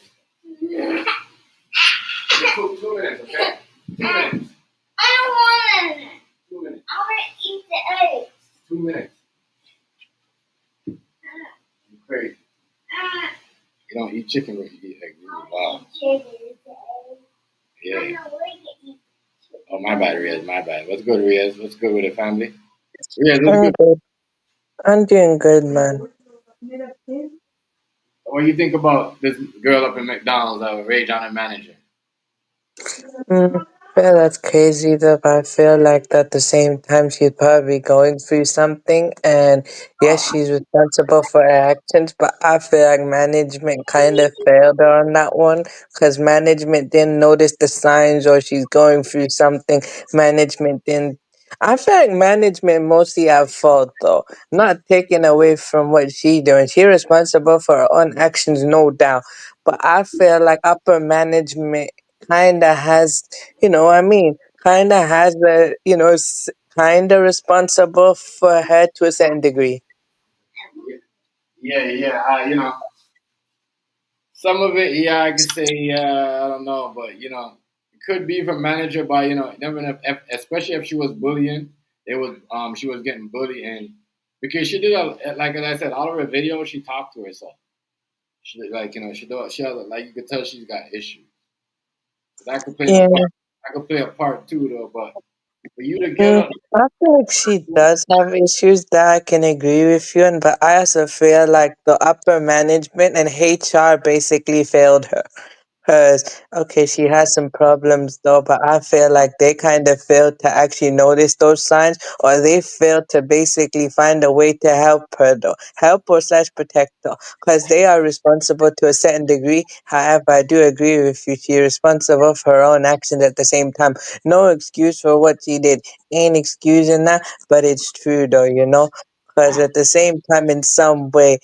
Speaker 1: 2 minutes, okay? 2 minutes. I don't want it. 2 minutes. I want to eat the eggs. 2 minutes. You crazy. You don't eat chicken when you eat eggs. Wow. Yeah. Oh, my bad, Riaz. My bad. What's good, Riaz? What's good with the family? Riaz, what's
Speaker 6: I'm
Speaker 1: good?
Speaker 6: good. I'm doing good, man.
Speaker 1: What do you think about this girl up in McDonald's, Ray John and manager?
Speaker 6: Mm, well, that's crazy though, but I feel like at the same time she's probably going through something, and yes, she's responsible for her actions, but I feel like management kind of failed her on that one because management didn't notice the signs or she's going through something. Management didn't. I feel like management mostly at fault though, not taking away from what she doing. She responsible for her own actions, no doubt. But I feel like upper management kinda has, I mean, kinda has the, kinda responsible for her to a certain degree.
Speaker 1: Yeah, yeah. Some of it, yeah, I could say, I don't know, but it could be from manager by never know, especially if she was bullying. It was she was getting bullied and because she did like as I said, all of her videos she talked to herself. She like she has like you could tell she's got issues. That could play a
Speaker 6: Yeah.
Speaker 1: part. I could play a part too though, but for you to get
Speaker 6: Mm,
Speaker 1: up,
Speaker 6: I feel like she does have issues that I can agree with you on, but I also feel like the upper management and HR basically failed her. Because, okay, she has some problems though, but I feel like they kind of failed to actually notice those signs, or they failed to basically find a way to help her though. Help or slash protect her. Because they are responsible to a certain degree. However, I do agree with you. She's responsible for her own actions at the same time. No excuse for what she did. Ain't excusing that, but it's true though. Because at the same time, in some way,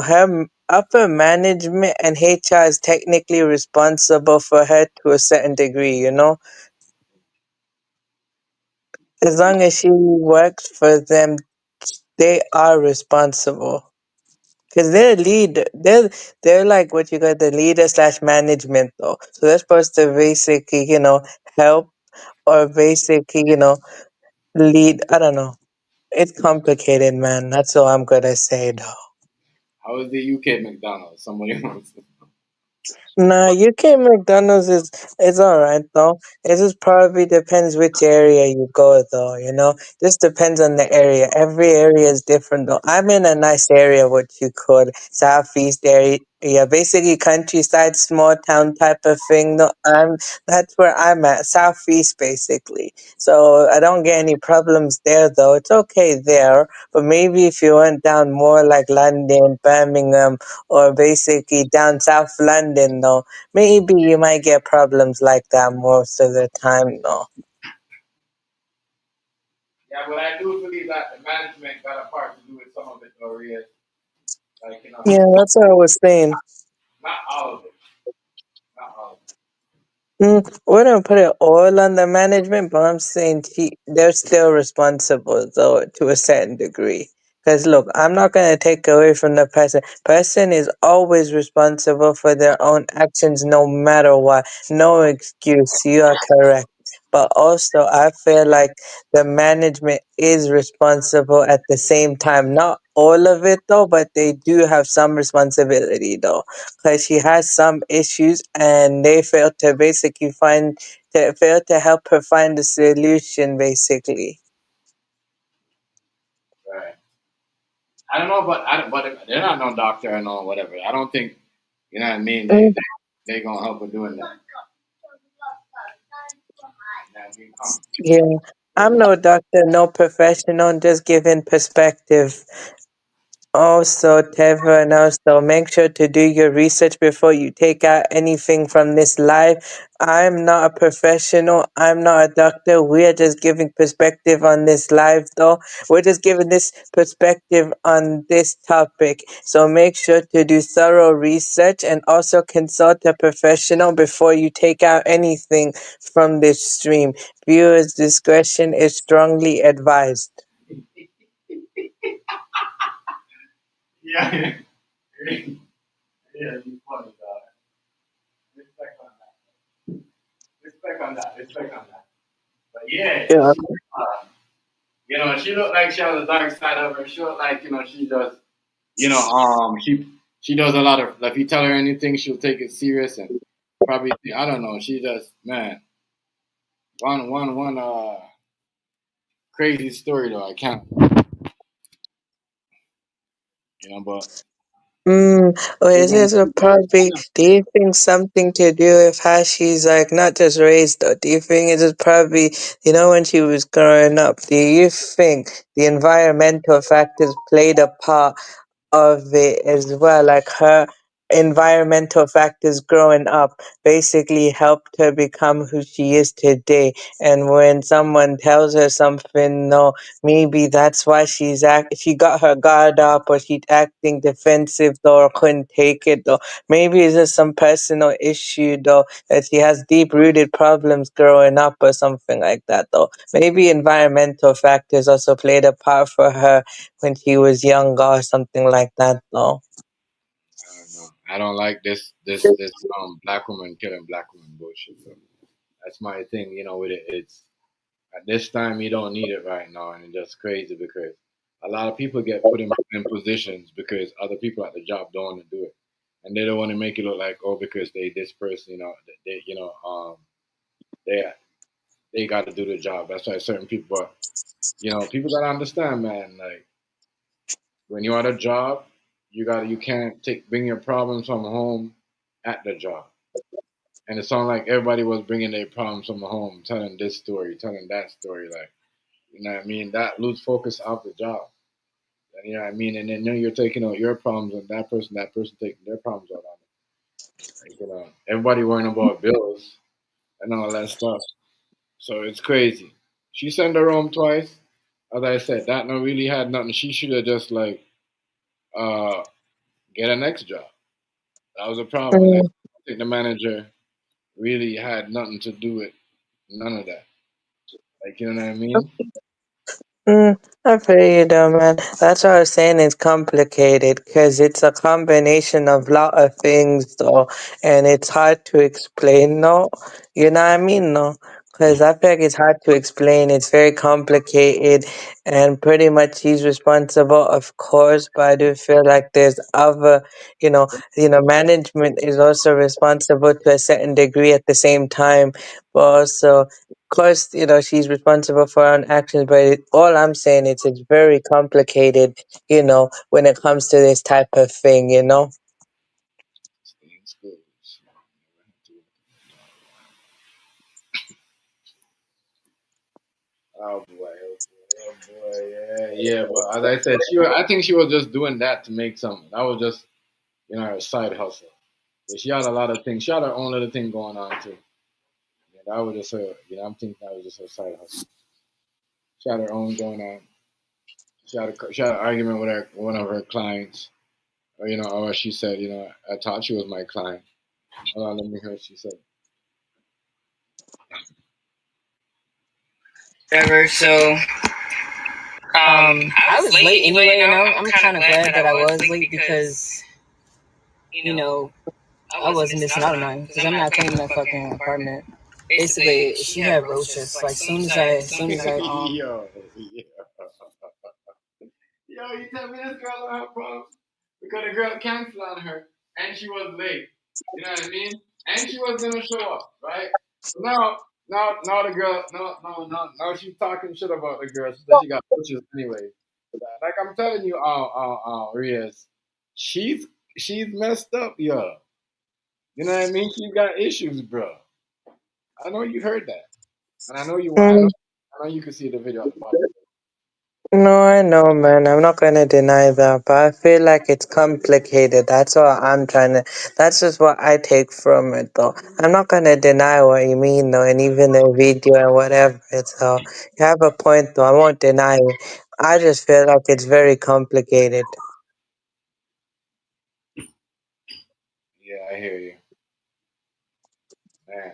Speaker 6: her upper management and HR is technically responsible for her to a certain degree. As long as she works for them, they are responsible. Cause they're lead, they're like what you got the leader slash management though. So they're supposed to basically, help or basically, lead. I don't know. It's complicated, man. That's all I'm gonna say though.
Speaker 1: How is the UK McDonald's? Somebody wants to.
Speaker 6: Nah, UK McDonald's is alright though. It just probably depends which area you go though, Just depends on the area. Every area is different though. I'm in a nice area, what you call southeast area. Yeah, basically countryside, small town type of thing. No, that's where I'm at, southeast basically. So I don't get any problems there though. It's okay there, but maybe if you went down more like London, Birmingham, or basically down South London, though, maybe you might get problems like that most of the time, though.
Speaker 1: Yeah, but I do believe that the management got a part to do with some of it, though, Rhea. Like,
Speaker 6: Yeah, that's what I was saying.
Speaker 1: not all of it. Not all of
Speaker 6: Wouldn't put it all on the management, but I'm saying they're still responsible, though, to a certain degree. Because look, I'm not going to take away from the person. Person is always responsible for their own actions, no matter what. No excuse. You are correct. But also, I feel like the management is responsible at the same time. Not all of it, though, but they do have some responsibility, though, because she has some issues and they failed to basically failed to help her find a solution basically.
Speaker 1: it. Right. I don't know, but they're not no doctor or no whatever. I don't think, you know what I mean?
Speaker 6: Mm,
Speaker 1: They gonna help with doing that. You know what I mean? Come.
Speaker 6: yeah, I'm no doctor, no professional, just giving perspective. Also, Teva, and also make sure to do your research before you take out anything from this live. I'm not a professional. I'm not a doctor. We are just giving perspective on this live, though. We're just giving this perspective on this topic. So make sure to do thorough research and also consult a professional before you take out anything from this stream. Viewers' discretion is strongly advised.
Speaker 1: Yeah. Yeah, you funny, dog. Respect on that. Respect on that. Respect on that. But yeah,
Speaker 6: Yeah.
Speaker 1: uh, she looked like she has a dark side of her. She looked like, she does, she does a lot of, like, if you tell her anything, she'll take it serious and probably, I don't know, she does, man, one, crazy story though, I can't, but
Speaker 6: Well,
Speaker 1: we're
Speaker 6: is
Speaker 1: going
Speaker 6: this a probably, do you think something to do with how she's like not just raised though? Do you think it is probably, when she was growing up, do you think the environmental factors played a part of it as well? Like her environmental factors growing up basically helped her become who she is today. And when someone tells her something, no, maybe that's why she got her guard up or she's acting defensive though or couldn't take it though. Maybe it's just some personal issue though that she has deep rooted problems growing up or something like that though. Maybe environmental factors also played a part for her when she was younger or something like that though.
Speaker 1: I don't know. I don't like this black woman killing black woman bullshit. So that's my thing, with it. It's at this time you don't need it right now, and it's just crazy because a lot of people get put in positions because other people at the job don't want to do it, and they don't want to make it look like, oh, because they this person, they they got to do the job. That's why certain people, but people gotta understand, man. Like when you're at a job, you can't bring your problems from home at the job. And it sounded like everybody was bringing their problems from home, telling this story, telling that story, like, you know what I mean? That lose focus off the job. And, you know what I mean? And then you're taking out your problems and that person taking their problems out on it. Like, everybody worrying about bills and all that stuff. So it's crazy. She sent her home twice. As I said, that no really had nothing. She should have just like uh get a next job. That was a problem. And I
Speaker 6: Mm,
Speaker 1: think the manager really had nothing to do with none of that. Like, you know what I mean?
Speaker 6: I feel you though, man. That's why I was saying it's complicated because it's a combination of lot of things, though, and it's hard to explain, no? You know what I mean, no? Because I feel like it's hard to explain. It's very complicated, and pretty much he's responsible, of course. But I do feel like there's other, management is also responsible to a certain degree at the same time, but also course, she's responsible for her own actions, but all I'm saying is it's very complicated, when it comes to this type of thing.
Speaker 1: Stay in schools. Oh boy, oh boy, yeah, yeah. But as I said, I think she was just doing that to make something. That was just, her side hustle. But she had a lot of things. She had her own little thing going on too. Yeah, that was just her. I'm thinking that was just her side hustle. She had her own going on. She had an argument with one of her clients, or she said, I thought she was my client. Hold on, let me hear what she said.
Speaker 2: Whatever. So, I was late anyway, and I'm kind of glad that I was late because, I wasn't missing out on nothing because I'm not paying that fucking apartment. Basically, she had roaches. Like, soon as I
Speaker 1: Yo, yeah. Yo, you tell me this girl don't have problems because the girl canceled on her and she was late. You know what I mean? And she was gonna show up, right? So now the girl, no, now she's talking shit about the girl. She said she got pictures anyway. Like I'm telling you, Riaz, she's she's messed up, yo. You know what I mean? She's got issues, bro. I know you heard that, and I know you want.
Speaker 6: Mm,
Speaker 1: I know you can see the video at the bottom.
Speaker 6: no, I know, man. I'm not gonna deny that, but I feel like it's complicated. That's what I'm trying to. That's just what I take from it, though. I'm not gonna deny what you mean, though, and even the video and whatever. So you have a point, though. I won't deny it. I just feel like it's very complicated.
Speaker 1: Yeah, I hear you, man.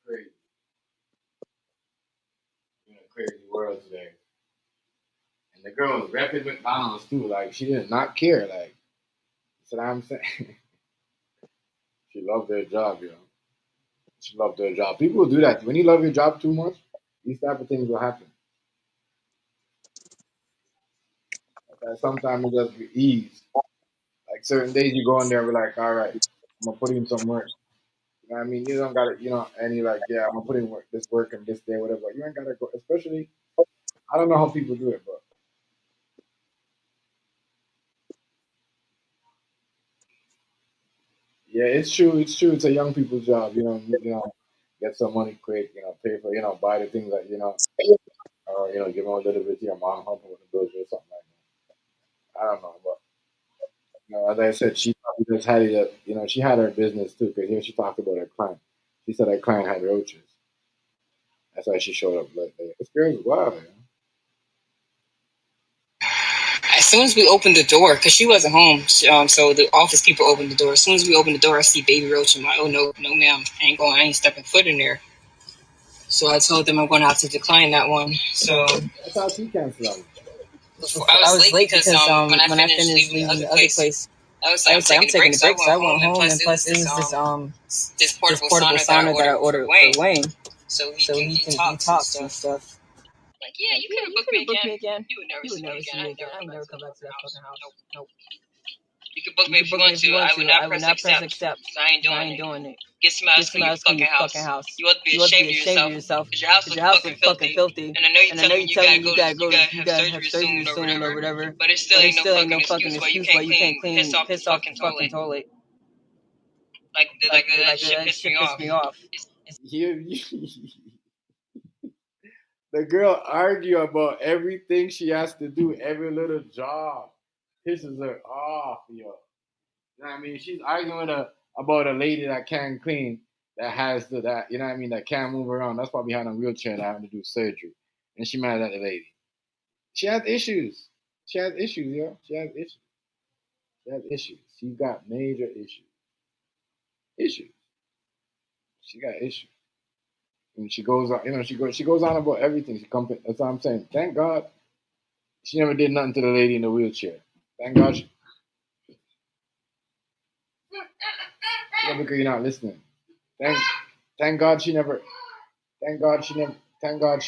Speaker 1: Crazy, crazy world today. And the girl was repping McDonald's too. Like she did not care. Like that's what I'm saying. She loved their job, She loved their job. People do that. When you love your job too much, these type of things will happen. Like, sometimes it just be ease. Like certain days you go in there and be like, all right, I'm gonna put in some work. You know what I mean? You don't gotta, and you like, yeah, I'm gonna put in work and this day, whatever. You ain't gotta go. Especially, I don't know how people do it, but yeah, it's true. It's true. It's a young people's job. Get some money quick. Pay for, buy the things that or give them a little bit to your mom, help them with the bills or something like that. I don't know, but as I said, she probably just had it. She had her business too because here she talked about her client. She said her client had roaches. That's why she showed up late. This girl's wild, man.
Speaker 2: as soon as we opened the door, because she wasn't home, so the office people opened the door. As soon as we opened the door, I see Baby Roach. I'm like, oh no, no, ma'am, I ain't stepping foot in there. So I told them I'm going to have to decline that one. So
Speaker 1: I thought she canceled on me.
Speaker 2: I was late because when I finished leaving the other place, I was like, I'm taking the break, so I went home. And plus, this portable sauna that I ordered for Wayne, so he can detox and stuff. Like, yeah, you could have booked me again. You would never see me again. I would never come back to that fucking house. Nope. You can book me if you want to. I would not press accept because I ain't doing it. Get somebody else clean your fucking house. You ought to be ashamed of yourself because your house looks fucking filthy. And I know you're telling me you gotta have surgery soon or whatever. But it still ain't no fucking excuse why you can't clean piss off the fucking toilet. Like that shit pissed me off.
Speaker 1: The girl argue about everything she has to do, every little job. Pisses her off, yo. You know what I mean? She's arguing about a lady that can't clean, that has that, you know what I mean, that can't move around. That's probably behind a wheelchair that having to do surgery. And she mad at the lady. She has issues. She has issues, yo. She has issues. She has issues. She got major issues. Issues. She got issues. And she goes on, she goes on about everything. That's what I'm saying. Thank God she never did nothing to the lady in the wheelchair. Thank God yeah, because you're not listening. Thank God she never thank God she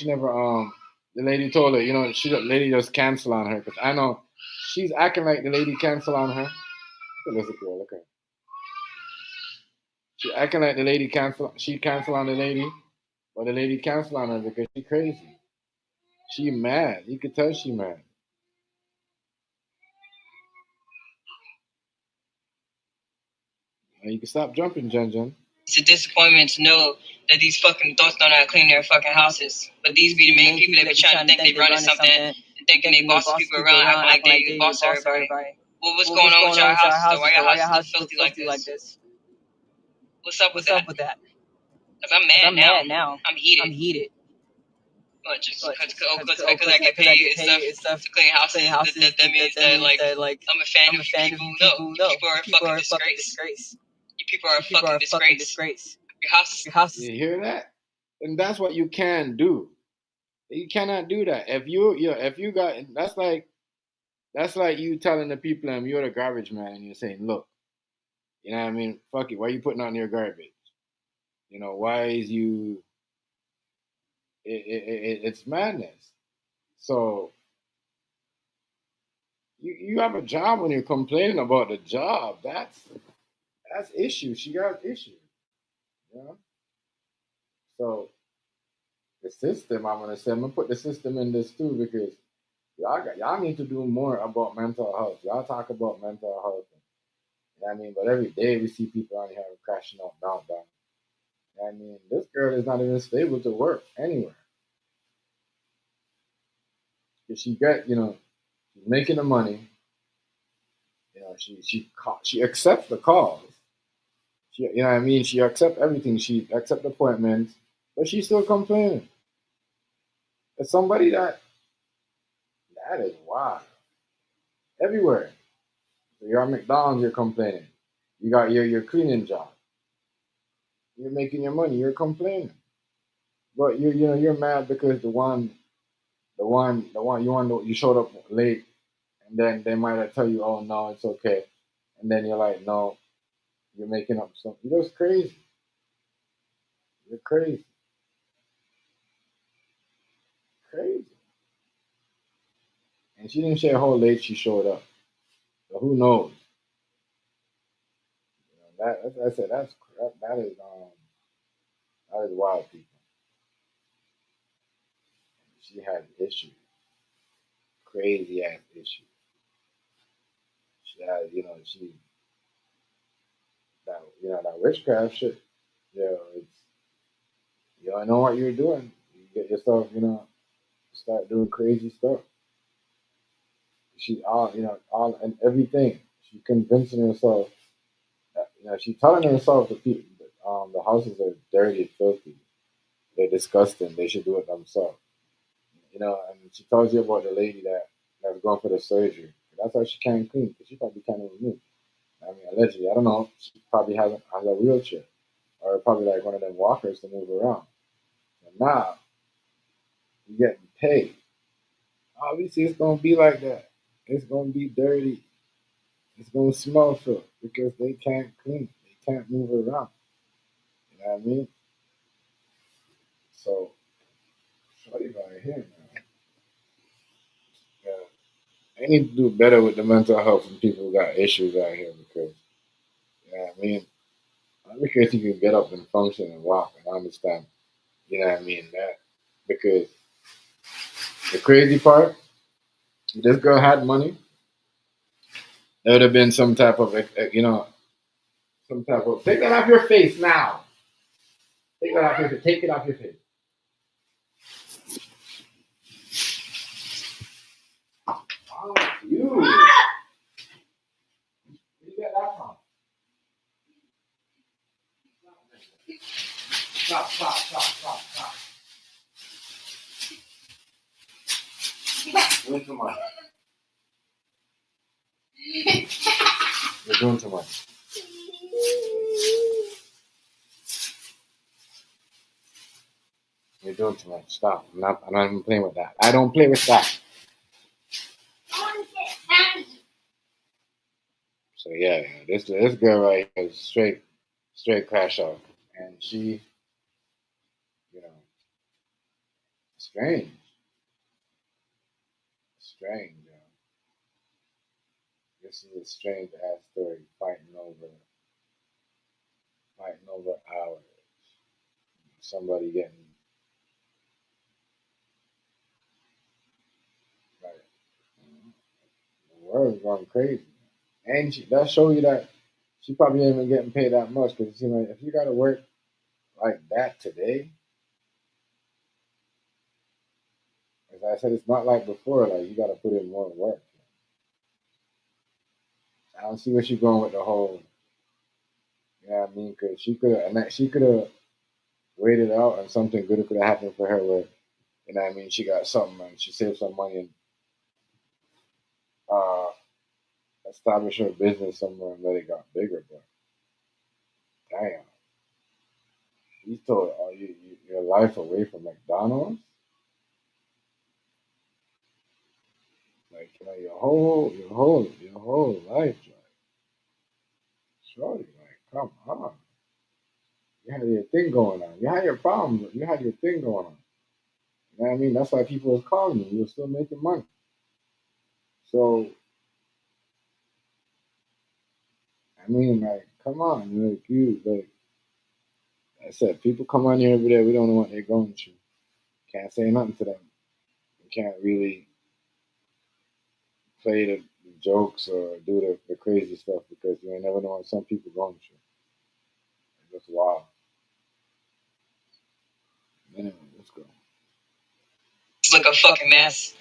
Speaker 1: never the lady told her, the lady just cancel on her because I know she's acting like the lady cancel on her. Listen, girl, look at her. She acting like the lady cancel on the lady, but the lady cancel on her because she crazy. She mad. You could tell she mad. And you can stop jumping, Jen.
Speaker 2: It's a disappointment to know that these fucking adults don't know how to clean their fucking houses. But these be the main people that be trying to think they running something and thinking they bossing people around, acting like they boss everybody. Well, what's going on with y'all houses though? Why y'all houses look filthy like this? What's up with that? Because I'm mad now. I'm heated. But just because I get paid and stuff to clean houses, that means that like I'm a fan of you people. No, you people are a fucking disgrace. You people are a fucking disgrace. Your house.
Speaker 1: You hear that? And that's what you can do. You cannot do that. If you got that's like you telling the people you're the garbage man and you're saying, look, you know what I mean? Fuck it. Why are you putting on your garbage? Why is you? It's madness. So you have a job when you're complaining about the job. That's issue. She got issues. So the system, I'm gonna put the system in this too because y'all need to do more about mental health. Y'all talk about mental health. You know what I mean? But every day we see people on here crashing out, meltdown. You know what I mean? This girl is not even stable to work anywhere. Because she's making the money. She accepts the calls. You know what I mean? She accepts everything. She accepts appointments, but she's still complaining. It's somebody that is wild. Everywhere. So you're at McDonald's, you're complaining. You got your cleaning job. You're making your money, you're complaining. But you're mad because the one you showed up late and then they might tell you, oh no, it's okay. And then you're like, no, you're making up something. You're just crazy. You're crazy. Crazy. And she didn't share how late she showed up. So who knows? That I said that is wild, people. She had issues, crazy ass issues. She had, that witchcraft shit. It's you don't know what you're doing. You get yourself, start doing crazy stuff. She all and everything. She convincing herself that, she's telling herself the people the houses are dirty, filthy, they're disgusting. They should do it themselves. And she tells you about the lady that's going for the surgery. That's why she can't clean because she probably can't even move. I mean, allegedly, I don't know. She probably has a wheelchair or probably like one of them walkers to move around. And now you're getting paid. Obviously, it's gonna be like that. It's gonna be dirty. It's gonna smell filth because they can't clean. They can't move around. You know what I mean? So, shorty right here, man. Yeah. They need to do better with the mental health and people who got issues out here because, you know what I mean? Because you can get up and function and walk and understand, you know what I mean? That because the crazy part, if this girl had money, there would have been some type of, take that off your face now. Take that off your face. Take it off your face. Oh, you. Where you get that from? Stop. Where's the money? You're doing too much. You're doing too much. Stop. I'm not even playing with that. I don't play with that. So yeah, this girl right here is straight crash out, and she, you know, strange, strange. This is a strange ass story. Fighting over hours. Somebody getting like the world's going crazy, and that show you that she probably ain't even getting paid that much because it seems like if you got to work like that today, as I said, it's not like before. Like you got to put in more work. I don't see where she's going with the whole. You know what I mean? Because she could have waited out and something good could have happened for her. Where you know what I mean? She got something and she saved some money and uh, established her business somewhere and let it got bigger. But damn, you told your life away from McDonald's. Like your whole life, like shorty, like come on. You had your thing going on. You had your problems, but you had your thing going on. You know what I mean? That's why people was calling you. You were still making money. So I mean, like, come on, like I said, people come on here every day. We don't know what they're going through. Can't say nothing to them. You can't really play the jokes or do the crazy stuff because you ain't never know what some people going through. It's just wild. Anyway, let's go.
Speaker 2: It's like a fucking mess.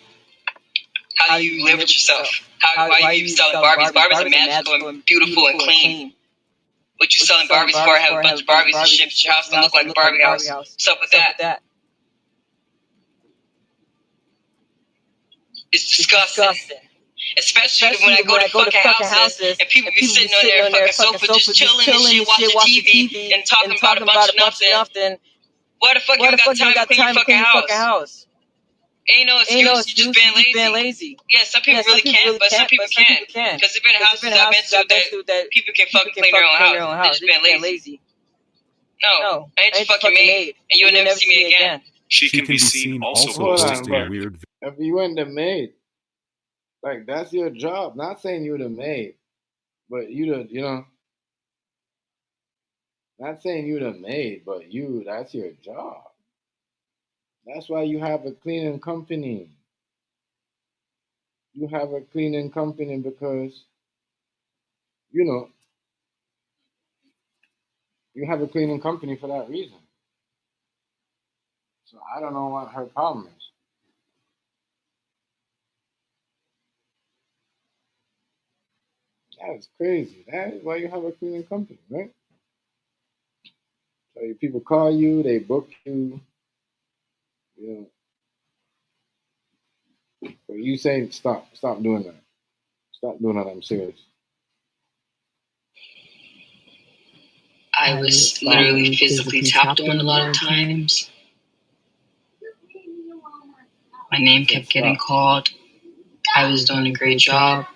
Speaker 2: How do you live with yourself? Why are you selling Barbies? Barbies are magical and beautiful and clean. What you selling Barbies for? Have a bunch of Barbies and shit, but your house don't look like a Barbie house. What's up with that? It's disgusting. Especially when I go to fucking houses and people be sitting on their fucking sofa just chilling and shit, watching TV and talking about a bunch of nothing. Why the fuck you got time to clean your fucking house? Ain't no excuse. You just being lazy. Yeah, some people really can't, but some people can. Because there's been houses I've been to that people can fucking clean their own house. They just been lazy. No, I ain't just fucking maid, and you'll never see me again.
Speaker 4: She can be seen also
Speaker 1: Hold on,
Speaker 4: posting
Speaker 1: but
Speaker 4: weird
Speaker 1: if you weren't the maid, like that's your job. Not saying you're the maid, but not saying you're the maid, but that's your job. That's why you have a cleaning company. You have a cleaning company because you know you have a cleaning company for that reason. So I don't know what her problem is. That is crazy. That is why you have a cleaning company, right? So people call you, they book you. You know, but you say stop doing that. Stop doing that. I'm serious.
Speaker 2: I was literally physically tapped on a lot of times. My name kept getting called. I was doing a great job.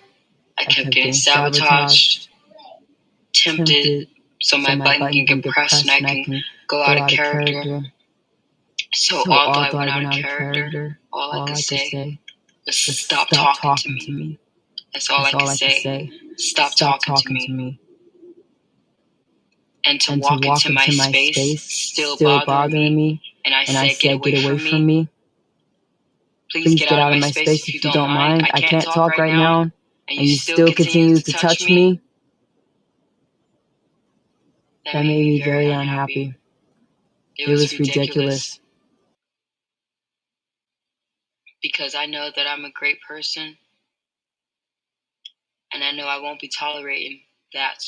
Speaker 2: I kept getting sabotaged, tempted, so my button can get pressed and I can go out of character. So although I went out of character, all I could say was stop talking to me. That's all I could say. Stop talking to me. And to walk into my space still bothering me. And I said, get away from me. Please get out of my space if you don't mind. I can't talk right now. And you still continue to touch me. That made me very unhappy. It was ridiculous. Because I know that I'm a great person. And I know I won't be tolerating that.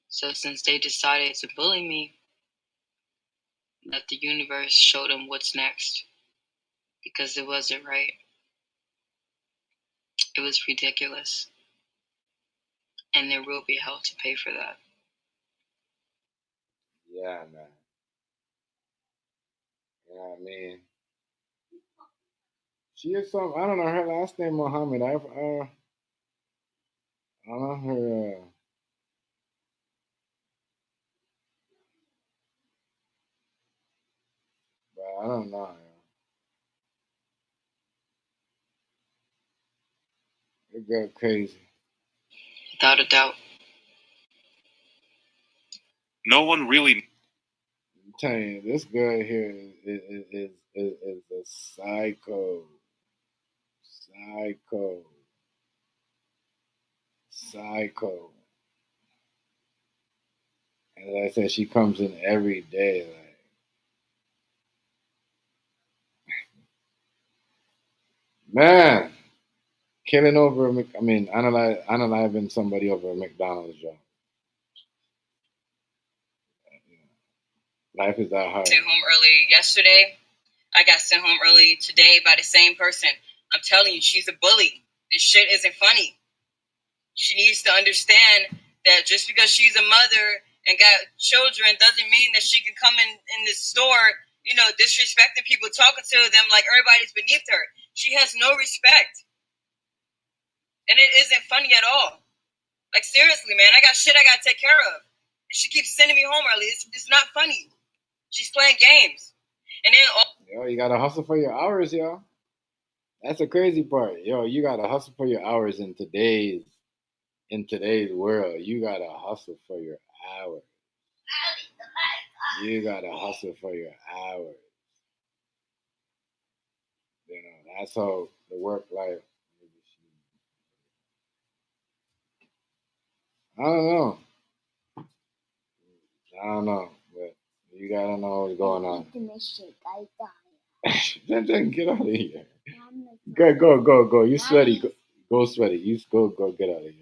Speaker 2: So since they decided to bully me, let the universe show them what's next. Because it wasn't right. It was ridiculous. And there will be hell to pay for that.
Speaker 1: Yeah, man. You know what I mean? She is some. I don't know her last name, Muhammad. I don't know her. But I don't know. It got crazy.
Speaker 2: Without a doubt.
Speaker 4: No one really.
Speaker 1: I'm telling you, this girl here is a psycho. Psycho. As I said, she comes in every day. Like, man, killing over. Analyzing somebody over a McDonald's job. Life is that hard.
Speaker 2: Sent home early yesterday. I got sent home early today by the same person. I'm telling you, she's a bully. This shit isn't funny. She needs to understand that just because she's a mother and got children doesn't mean that she can come in the store, disrespecting people, talking to them like everybody's beneath her. She has no respect. And it isn't funny at all. Like, seriously, man, I got shit I gotta take care of. And she keeps sending me home early. It's not funny. She's playing games. And then
Speaker 1: Yo, you gotta hustle for your hours, yo. That's the crazy part. Yo, you gotta hustle for your hours in today's world. You gotta hustle for your hours. You gotta hustle for your hours. That's how the work life. I don't know, but you gotta know what's going on. Then get out of here. Go. You sweaty. Go sweaty. You go get out of here.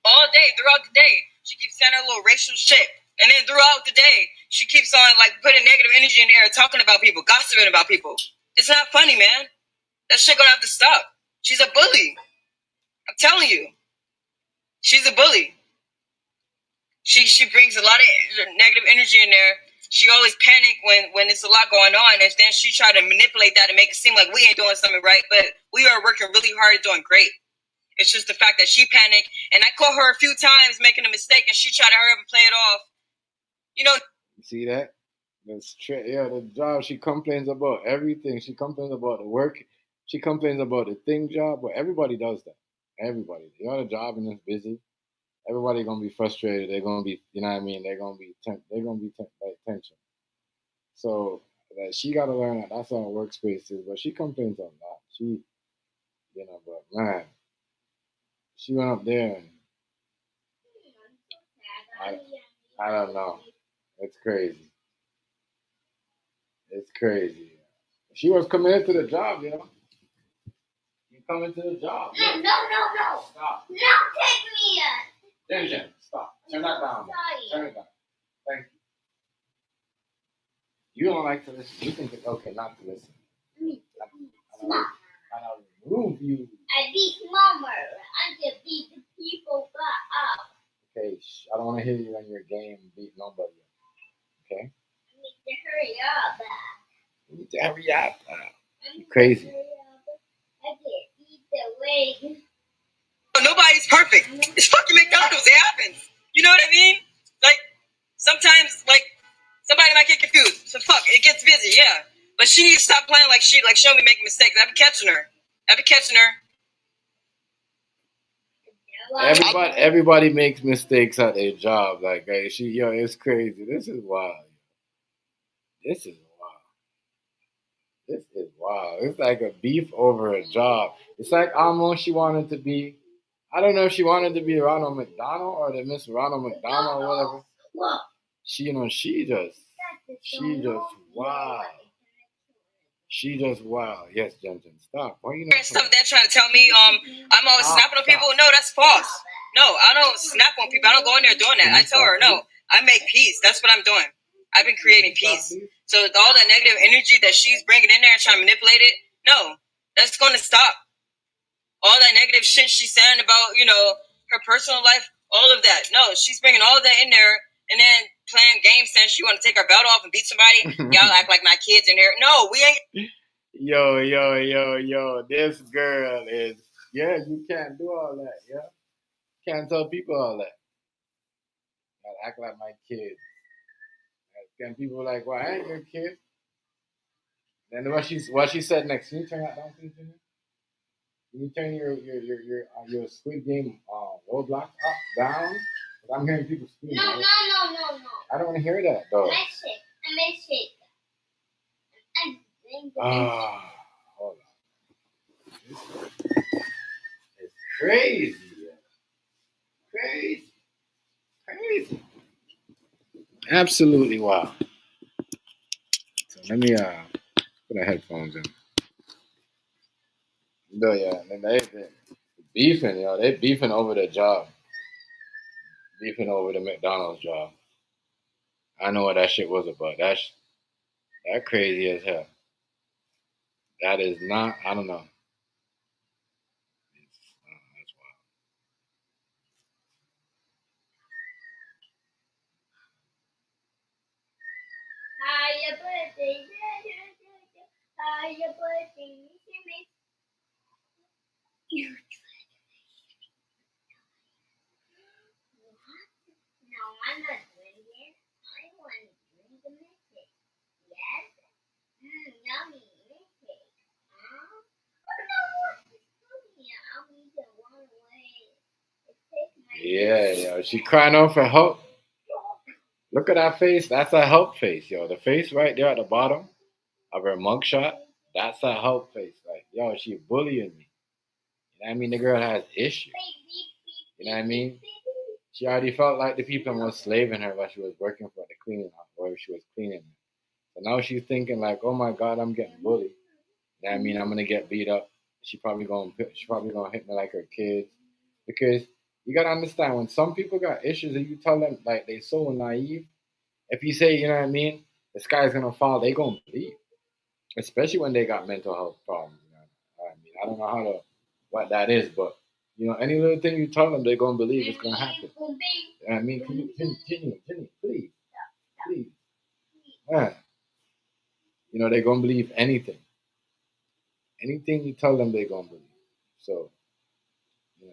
Speaker 2: All day, throughout the day, she keeps saying her little racial shit. And then throughout the day, she keeps on like putting negative energy in the air, talking about people, gossiping about people. It's not funny, man. That shit gonna have to stop. She's a bully. I'm telling you. She's a bully. She brings a lot of negative energy in there. She always panic when it's a lot going on, and then she try to manipulate that and make it seem like we ain't doing something right, but we are working really hard and doing great. It's just the fact that she panicked, and I caught her a few times making a mistake, and she tried to hurry up and play it off.
Speaker 1: You see that? The job. She complains about everything. She complains about the work. She complains about the thing job, but everybody does that. Everybody. You're on a job and it's busy. Everybody gonna be frustrated. They're gonna be, you know what I mean. They're gonna be like tension. So she got to learn that that's how a workspace is. But she complains a lot. But man, she went up there and I don't know. It's crazy. It's crazy. She was committed to the job, You coming to the job.
Speaker 3: No.
Speaker 1: Stop.
Speaker 3: No, take me
Speaker 1: Jen, stop. Turn that down. Turn it down. Thank you. You don't like to listen. You think it's okay not to listen. I'll remove you.
Speaker 3: I beat Mama. I just beat the people up.
Speaker 1: Okay, I don't want to hear you in your game beat nobody. Okay?
Speaker 3: I need to hurry up.
Speaker 1: You need to hurry up. You're crazy.
Speaker 3: I can't eat the way.
Speaker 2: Nobody's perfect. It's fucking McDonald's. It happens. You know what I mean? Like, sometimes, like, somebody might get confused. So fuck, it gets busy, yeah. But she needs to stop playing like she'll be making mistakes. I be catching her.
Speaker 1: Everybody makes mistakes at their job. Like, hey, it's crazy. This is wild. It's like a beef over a job. It's like almost she wanted to be. I don't know if she wanted to be Ronald McDonald or the Miss Ronald McDonald or whatever. She just wow. She just wow. Yes, Jensen, stop. Why you not?
Speaker 2: Stuff they're trying to tell me, I'm always snapping on people. No, that's false. No, I don't snap on people. I don't go in there doing that. I tell her, no, I make peace. That's what I'm doing. I've been creating peace. So all that negative energy that she's bringing in there and trying to manipulate it, no, that's going to stop. all that negative shit she's saying about, her personal life, all of that. No, she's bringing all of that in there and then playing games saying she want to take her belt off and beat somebody. Y'all act like my kids in here. No, we ain't.
Speaker 1: Yo. This girl is, you can't do all that, yeah? Can't tell people all that. I act like my kids. And people like, well, I ain't your kid. Then what she said next, can you turn that down, please? Can you turn your Squid Game roadblocks up, down? 'Cause I'm hearing people scream. No. I don't want to hear that, though. I miss it. Hold on. It's crazy. Crazy. Absolutely wild. So let me put the headphones in. No, yeah, and they beefing, they beefing over the job. Beefing over the McDonald's job. I know what that shit was about. That crazy as hell. That is not, I don't know. That's wild. Yeah, she crying out for help. Look at that face. That's a help face, yo. The face right there at the bottom of her mugshot, that's a help face. Like, yo, she bullying me. You know what I mean? The girl has issues. You know what I mean? She already felt like the people was slaving her while she was working for the cleaning house, or she was cleaning. So now she's thinking like, oh my God, I'm getting bullied. You know what I mean? I'm gonna get beat up. She probably gonna hit me like her kids. Because you gotta understand when some people got issues and you tell them like they so naive, if you say, you know what I mean, the sky's gonna fall, they gonna believe. Especially when they got mental health problems. You know? I mean, I don't know what that is, but any little thing you tell them, they're gonna believe it's gonna happen. You know what I mean, can you, Jenny, please, man. They're gonna believe anything. Anything you tell them, they're gonna believe. So,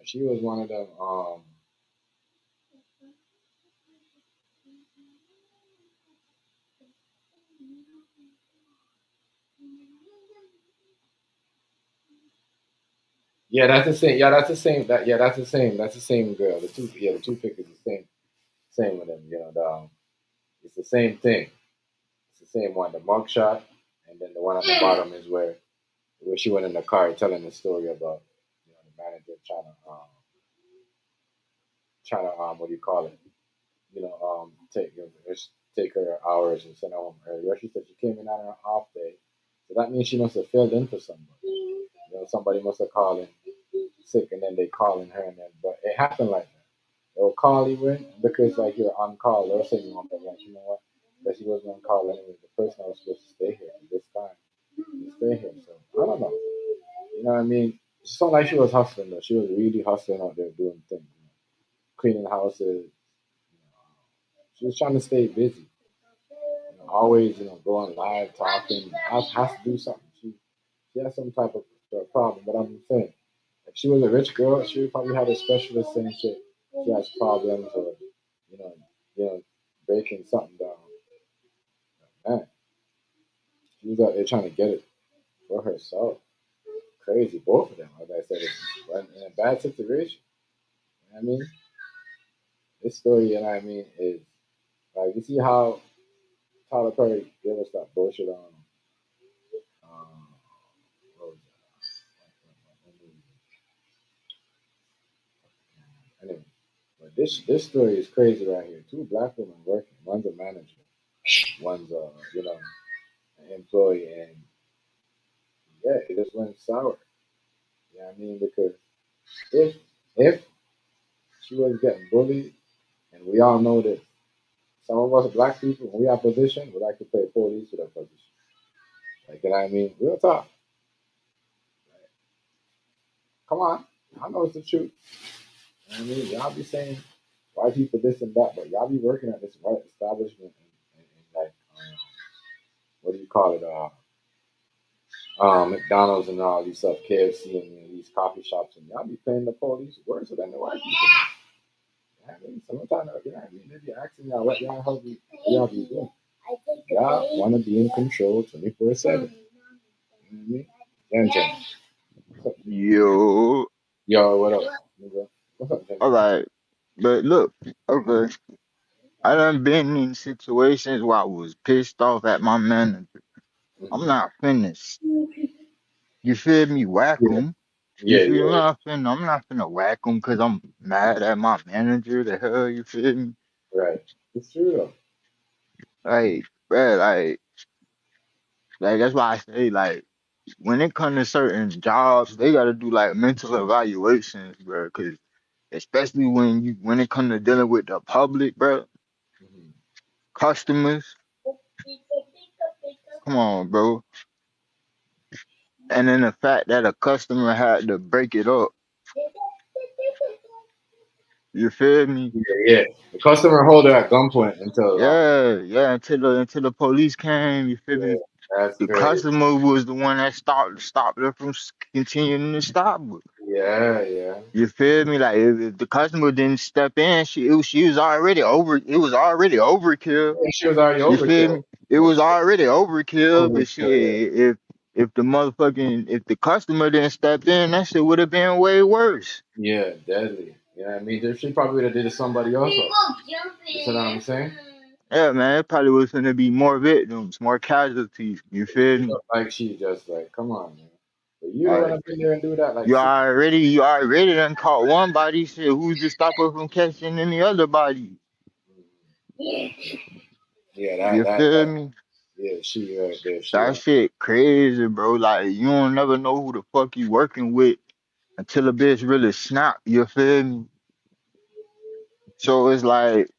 Speaker 1: she was one of them. Yeah, that's the same. Yeah, that's the same. That's the same. That's the same girl. The two pictures the same with them. It's the same thing. It's the same one. The mugshot, and then the one on the bottom is where she went in the car telling the story about the manager trying to what do you call it? Take her hours and send her home earlier. She said she came in on her off day, so that means she must have filled in for somebody. Somebody must have called in sick, and then they calling her, and then but it happened like that. They'll call you in because like you're on call. They'll say you want that lunch. You know what? Because she wasn't on call anyway. The person was supposed to stay here at this time. To stay here, so I don't know. You know what I mean? It's not like she was hustling though. She was really hustling out there doing things, cleaning houses. She was trying to stay busy. Always, going live, talking. Has to do something. She has some type of problem. But I'm saying, if she was a rich girl, she would probably have a specialist saying she has problems or, you know, breaking something down. Man, she was out there trying to get it for herself. Crazy, both of them. Like I said, it's in a bad situation. You know what I mean? This story, you know what I mean, is like you see how Tyler Perry gave us that bullshit on what was that? Anyway, but this story is crazy right here. Two black women working. One's a manager. One's an employee, and yeah, it just went sour. You know what I mean? Because if she was getting bullied, and we all know this, some of us black people, when we are position, we like to play police with our position. Like, you know what I mean? Real talk. come on, I know it's the truth. You know what I mean, y'all be saying white people this and that, but y'all be working at this white establishment and like what do you call it? McDonald's and all these stuff, KFC and these coffee shops, and y'all be paying the police worse than the white people. You know what I mean? Sometimes, you know what I mean? They be asking y'all what y'all be doing. Y'all want to be in control 24/7. You know what I mean? Jen.
Speaker 5: Yo,
Speaker 1: Yo, what up, nigga? What's up, Jen?
Speaker 5: all right. But look, okay. I done been in situations where I was pissed off at my manager. I'm
Speaker 1: Mm-hmm.
Speaker 5: not finished. You feel me? Whack
Speaker 1: Yeah,
Speaker 5: 'em. You
Speaker 1: yeah,
Speaker 5: feel me?
Speaker 1: yeah.
Speaker 5: I'm not finna whack 'em because I'm mad at my manager. The hell, you feel me?
Speaker 1: Right. It's true though.
Speaker 5: Like, bruh, like that's why I say, like, when it comes to certain jobs, they gotta do like mental evaluations, bro. Cause especially when it comes to dealing with the public, bro,
Speaker 1: Mm-hmm.
Speaker 5: customers, come on, bro. And then the fact that a customer had to break it up, you feel me?
Speaker 1: Yeah, yeah. The customer hold her at gunpoint until
Speaker 5: Yeah, until the police came, you feel
Speaker 1: yeah,
Speaker 5: me?
Speaker 1: that's
Speaker 5: The
Speaker 1: crazy.
Speaker 5: customer was the one that stopped her from continuing to stop her.
Speaker 1: Yeah, yeah.
Speaker 5: You feel me? Like if the customer didn't step in, she was already over. It was already overkill.
Speaker 1: Yeah, she was already
Speaker 5: You feel
Speaker 1: overkill.
Speaker 5: me? It
Speaker 1: Yeah,
Speaker 5: was
Speaker 1: she was
Speaker 5: already overkill. But
Speaker 1: overkill. Yeah,
Speaker 5: shit, if the customer didn't step in, that shit would have been way worse.
Speaker 1: yeah, deadly. You know what I mean? She probably would have did it to somebody else. You know what I'm saying?
Speaker 5: Yeah, man, it probably was gonna be more victims, more casualties. You feel
Speaker 1: She
Speaker 5: me?
Speaker 1: looked like she just like, come on, man. But you don't
Speaker 5: Like
Speaker 1: want to be there and do that like six.
Speaker 5: you already done caught one body. Shit, who's to stop her from catching any other body?
Speaker 1: Yeah,
Speaker 5: You feel me?
Speaker 1: yeah, she right there. She
Speaker 5: That
Speaker 1: right.
Speaker 5: shit crazy, bro. Like you don't never know who the fuck you working with until a bitch really snap. You feel me? So it's like,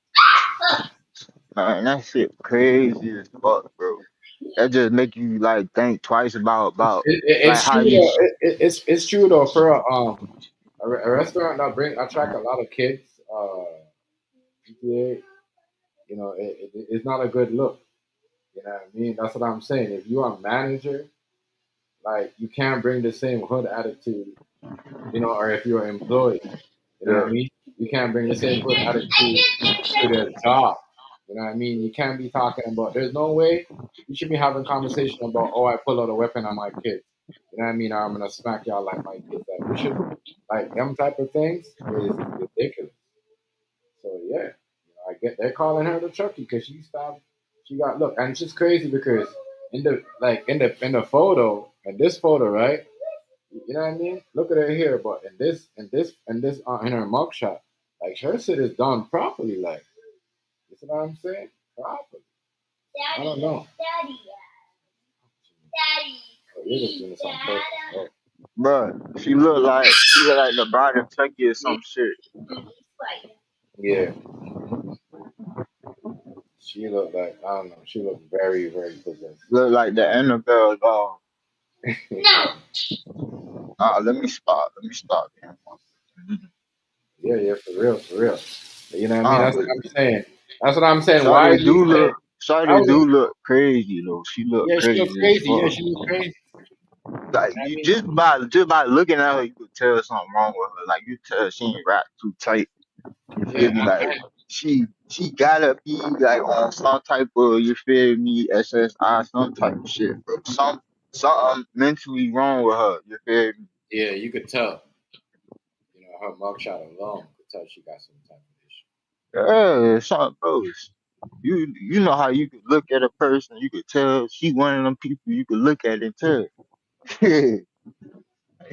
Speaker 5: man, that shit crazy as fuck, bro. That just make you like think twice about like
Speaker 1: It's
Speaker 5: how
Speaker 1: true
Speaker 5: you.
Speaker 1: though. It's true though. For a restaurant that bring attract a lot of kids, GTA, you know, it's not a good look. You know what I mean? That's what I'm saying. If you're a manager, like you can't bring the same hood attitude, you know, or if you're an employee, you know what I
Speaker 5: Yeah,
Speaker 1: mean? You can't bring the same hood attitude to the job. You know what I mean? You can't be talking about. There's no way you should be having conversation about. Oh, I pull out a weapon on my kids. You know what I mean? Or I'm gonna smack y'all like my kids. Like you should, like them type of things is ridiculous. So yeah, you know, I get they're calling her the Chucky because she stopped. She got look, and it's just crazy because in the photo, in this photo, right? You know what I mean? Look at her here, but in her mugshot, like her shit is done properly. Like, you see what I'm saying? Properly. I don't know. Oh, you're just doing this on purpose. Oh,
Speaker 5: bro. She look like the bride of Chucky or some shit.
Speaker 1: yeah. She looked like I don't know. She looked very, very possessed.
Speaker 5: Look like the Annabelle doll. Let me stop. Man.
Speaker 1: Yeah, yeah, for real, for real. You know what I mean? That's what
Speaker 5: But
Speaker 1: I'm saying. That's what I'm saying. Why
Speaker 5: Shawty
Speaker 1: do you
Speaker 5: do
Speaker 1: say?
Speaker 5: look,
Speaker 1: I
Speaker 5: Shawty
Speaker 1: was,
Speaker 5: do look crazy though. She look
Speaker 1: yeah, she looked
Speaker 5: crazy as
Speaker 1: crazy. Yeah,
Speaker 5: fuck.
Speaker 1: she looked crazy.
Speaker 5: Like
Speaker 1: I
Speaker 5: you
Speaker 1: mean,
Speaker 5: just by looking at her, you could tell something wrong with her. Like you tell she ain't wrapped too tight. You
Speaker 1: yeah,
Speaker 5: feel me? Like she gotta be like on some type of you feel me SSI some type of shit, bro. Something mentally wrong with her. You feel me?
Speaker 1: yeah, you could tell. You know, her mugshot alone could tell she got some type of issue.
Speaker 5: Yeah, something, bro. You know how you could look at a person, you could tell she one of them people you could look at and tell.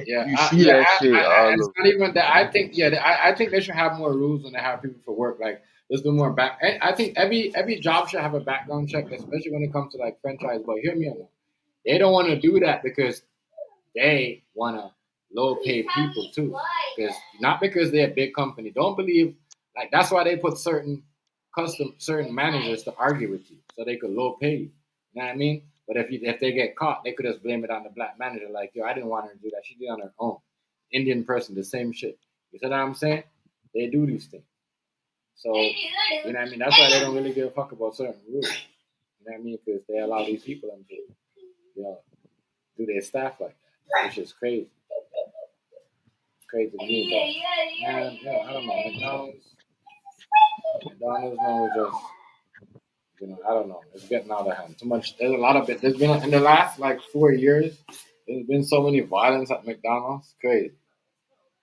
Speaker 1: Yeah,
Speaker 5: You see that shit all
Speaker 1: it's
Speaker 5: over.
Speaker 1: not even that. I think, yeah, I think they should have more rules when they have people for work. Like, let's do more back. I think every job should have a background check, especially when it comes to like franchise. But hear me out. They don't want to do that because they want to low pay people too. Because not because they're a big company. Don't believe like that's why they put certain managers to argue with you so they could low pay you. You know what I mean? But if they get caught, they could just blame it on the black manager. Like, yo, I didn't want her to do that. She did it on her own. Indian person, the same shit. You see what I'm saying? They do these things. So, you know what I mean? That's why they don't really give a fuck about certain rules. You know what I mean? Because they allow these people to, you know, do their stuff like that, which is crazy. Crazy to me, but man, yeah, I don't know. McDonald's now is just, I don't know. It's getting out of hand. Too much. There's a lot of it. There's been in the last like 4 years. There's been so many violence at McDonald's. Crazy.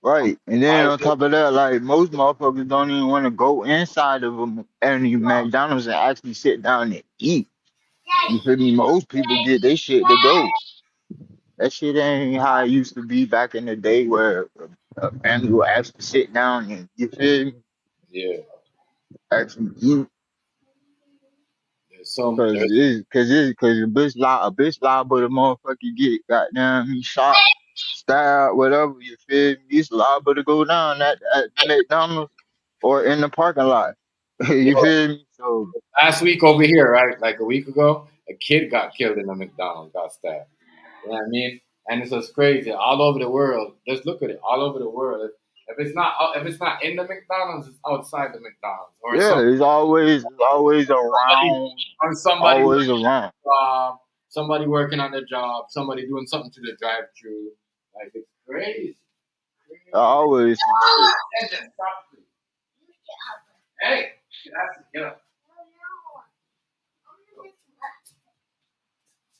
Speaker 5: Right. And then on top of that, like most motherfuckers don't even want to go inside of any McDonald's and actually sit down and eat. You feel me? Most people get they shit to go. That shit ain't how it used to be back in the day where a family would actually sit down and you feel me?
Speaker 1: Yeah.
Speaker 5: Actually eat.
Speaker 1: There's some.
Speaker 5: Cause
Speaker 1: There's
Speaker 5: a bitch liable to motherfucker get goddamn he shot, stabbed, whatever, you feel me? It's liable to go down at McDonald's or in the parking lot. You
Speaker 1: yo,
Speaker 5: feel me? So
Speaker 1: last week over here, right? Like a week ago, a kid got killed in a McDonald's, got stabbed. You know what I mean? And it's just crazy. All over the world. Just look at it. All over the world. If it's not in the McDonald's, it's outside the McDonald's or
Speaker 5: yeah, it's always
Speaker 1: somebody
Speaker 5: around,
Speaker 1: or somebody
Speaker 5: always
Speaker 1: working
Speaker 5: around.
Speaker 1: job, somebody working on the job, somebody doing something to the drive-through. Like it's crazy. Crazy.
Speaker 5: Always
Speaker 1: Attention, stop, please. Hey, get up.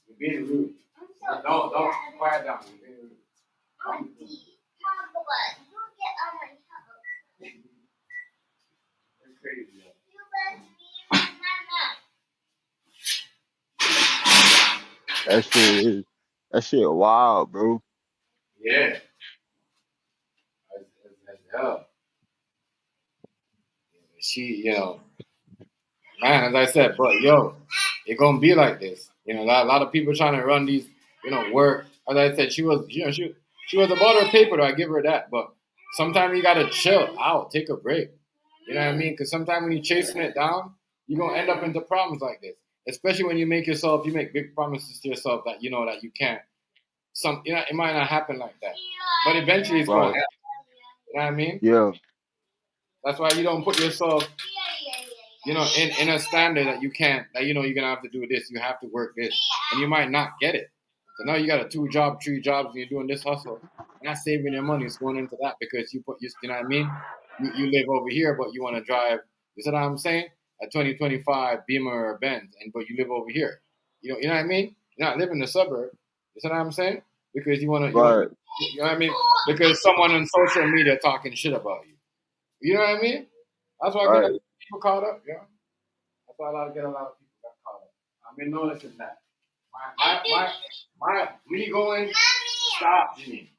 Speaker 1: You're being rude. Don't quiet down. You're being rude. You're crazy.
Speaker 5: that shit wild, bro.
Speaker 1: Yeah, as hell. She, man, as I said, but yo, it gonna be like this. A lot of people trying to run these, work. As I said, she was about her paper. Though, I give her that. But sometimes you gotta chill out, take a break. You know what I mean? Because sometimes when you're chasing it down, you're gonna end up into problems like this. Especially when you make big promises to yourself that you know that you can't. It might not happen like that, but eventually it's gonna
Speaker 5: Right.
Speaker 1: happen. You know what I mean?
Speaker 5: Yeah.
Speaker 1: That's why you don't put yourself in a standard that you can't, that you're gonna have to do this, you have to work this, and you might not get it. So now you got a 2 job, 3 jobs, and you're doing this hustle. You're not saving your money, it's going into that because you know what I mean? You live over here, but you want to drive, you see what I'm saying? A 2025 Beamer or Benz, but you live over here. You know what I mean? You're not living in the suburb. You see what I'm saying? Because
Speaker 5: Right.
Speaker 1: you know what I mean? Because someone on social media talking shit about you. You know what I mean? That's why I get a lot
Speaker 5: Right.
Speaker 1: of people caught up, yeah. That's why I get a lot of people got caught up. I've been noticing that. Me going, stop, Jimmy.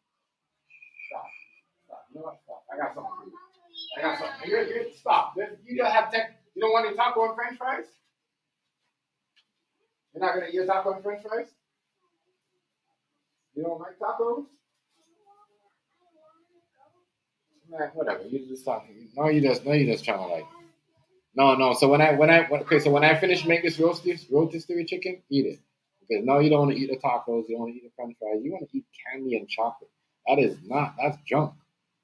Speaker 1: Stop. Stop. You know what? Stop. I got something for you. I got something. Stop. You don't have you don't want any taco and french fries? You're not going to eat a taco and french fries? You don't like tacos? Man, whatever. You just talking. No, you just trying to like. No. So when I finish making this rotisserie chicken, eat it. Because no, you don't want to eat the tacos. You don't want to eat the French fries. You want to eat candy and chocolate. That's junk.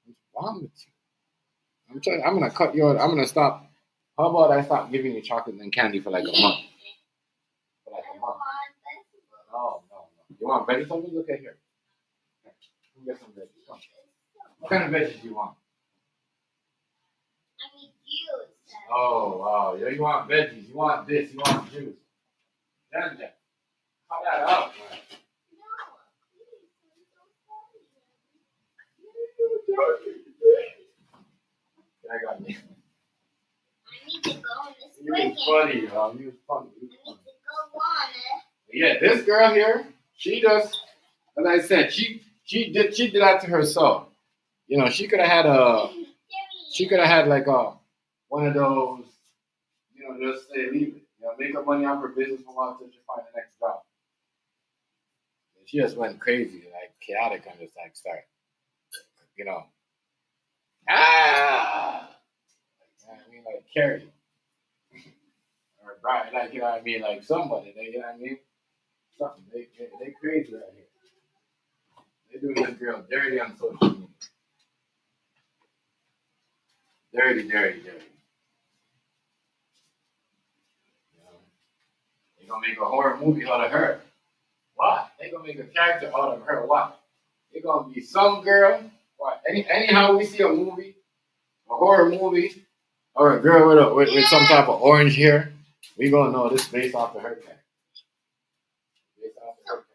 Speaker 1: What's wrong with you? I'm telling you, I'm gonna cut your. I'm gonna stop. How about I stop giving you chocolate and candy for like a month? For like a month. No. You want vegetables? Okay, here. Go get some veggies. Come. What kind of veggies do you want? Oh wow, you want veggies? You want this? You want juice? Cut that out, man. I got me. You're funny, yo. You're funny. Yeah, this girl here, she does. As I said, she did that to herself. She could have had like one of those. Just say leave it. Make her money off her business for a while until she find the next job. And she just went crazy, like chaotic, and just like start, you know, ah, I mean, like Carrie or Brian, like you know what I mean, like somebody, you know what I mean, something. They crazy right here. They doing this girl dirty on social media. Dirty. You know, they gonna make a horror movie out of her. What? They gonna make a character out of her. What? They gonna be some girl. What? Anyhow, we see a movie, a horror movie, or a girl with some type of orange hair, we gonna know this is based off of her character. Based off of her character.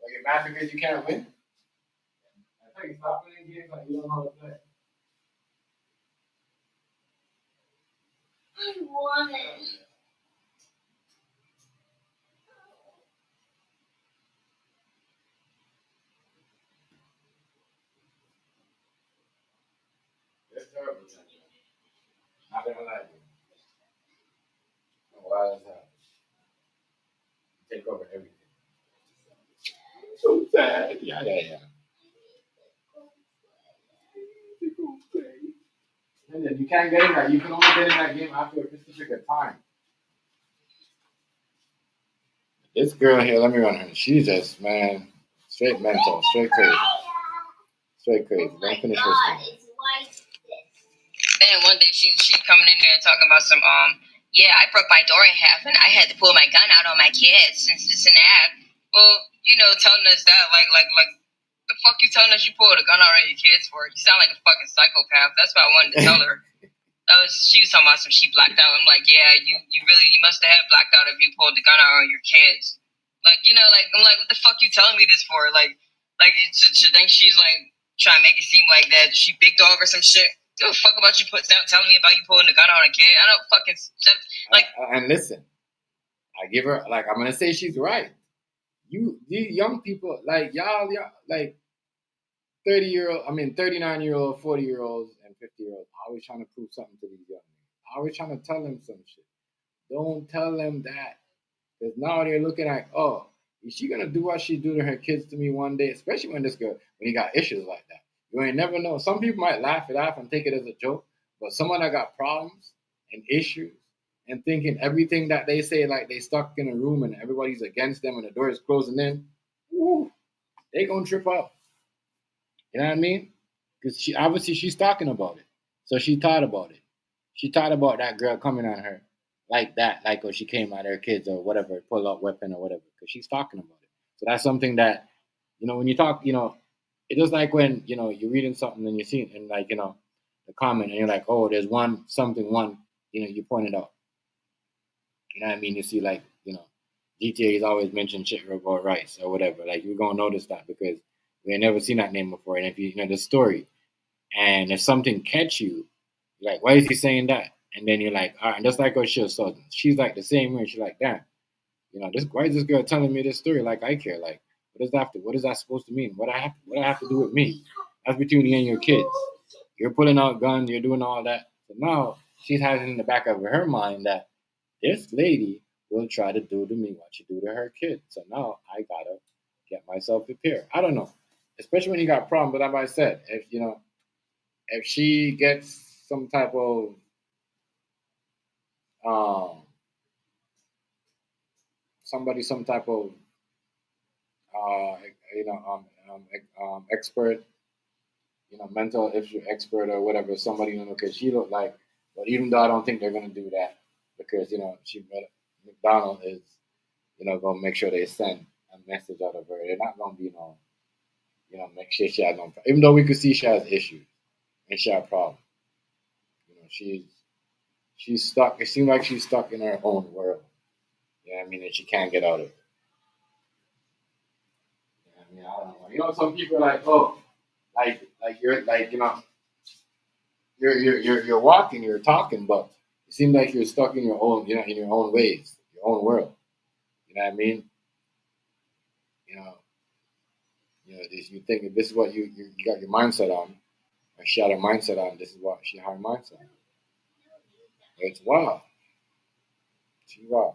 Speaker 1: Like, you're mad because you can't win? I think stop playing games like you don't know how to play.
Speaker 3: I want it.
Speaker 1: It's terrible, Central. Not gonna lie to you. Why is that? Take over everything. So sad. Yeah. And then you can't get in that. You can only get in that game after a specific time. This girl here, let me run her. She's just, man, straight mental, straight crazy. Straight crazy. Don't finish her story.
Speaker 2: Then one day she coming in there talking about some yeah, I broke my door in half and I had to pull my gun out on my kids since this and that. Well, telling us that like the fuck you telling us you pulled a gun out on your kids for? You sound like a fucking psychopath. That's what I wanted to tell her. She was talking about some she blacked out. I'm like, yeah, you must have had blacked out if you pulled the gun out on your kids. Like, I'm like, what the fuck you telling me this for? Like she think she's like trying to make it seem like that she big dog or some shit. Give a fuck about you telling me about you pulling the gun out on a kid. I don't fucking like.
Speaker 1: And listen, I give her like I'm gonna say she's right. You young people like y'all like 39-year-old, 40-year-olds, and 50-year-olds always trying to prove something to these young men. Always trying to tell them some shit. Don't tell them that. Because now they're looking like, oh, is she gonna do what she do to her kids to me one day? Especially when he got issues like that. You ain't never know. Some people might laugh it off and take it as a joke, but someone that got problems and issues and thinking everything that they say like they stuck in a room and everybody's against them and the door is closing in, woo, they gonna trip up. You know what I mean? Because she's talking about it. So she thought about it. She thought about that girl coming on her like that, like when she came at her kids or whatever, pull out weapon or whatever, because she's talking about it. So that's something that, when you talk, it is like when, you're reading something and you see it in like, the comment and you're like, oh, there's you pointed out. You know what I mean? You see like, GTA is always mentioned shit about rice or whatever. Like, you're going to notice that because we ain't never seen that name before. And if you know the story, and if something catch you, you're like, why is he saying that? And then you're like, all right, and just like her shit, so she's like the same way. She's like, damn, why is this girl telling me this story? Like, I care. Like, what is that supposed to mean? What I have to do with me? That's between you and your kids. You're pulling out guns, you're doing all that. So now she's having in the back of her mind that this lady will try to do to me what she do to her kids. So now I gotta get myself prepared. I don't know. Especially when you got problems, but like I said, if she gets some type of some type of uh, expert, mental issue expert or whatever, somebody, because she looked like, but even though I don't think they're gonna do that because McDonald's is, gonna make sure they send a message out of her. They're not gonna be make sure she has no problem. Even though we could see she has issues and she has problems, she's stuck. It seems like she's stuck in her own world. You know what I mean? And she can't get out of it. You know what I mean? I don't know. Some people are like, oh, like you're like, you're walking, you're talking, but it seems like you're stuck in your own, in your own ways, your own world. You know what I mean? You think this is what you got your mindset on, or she had her mindset on. This is what she had her mindset on. It's wild. She's wild.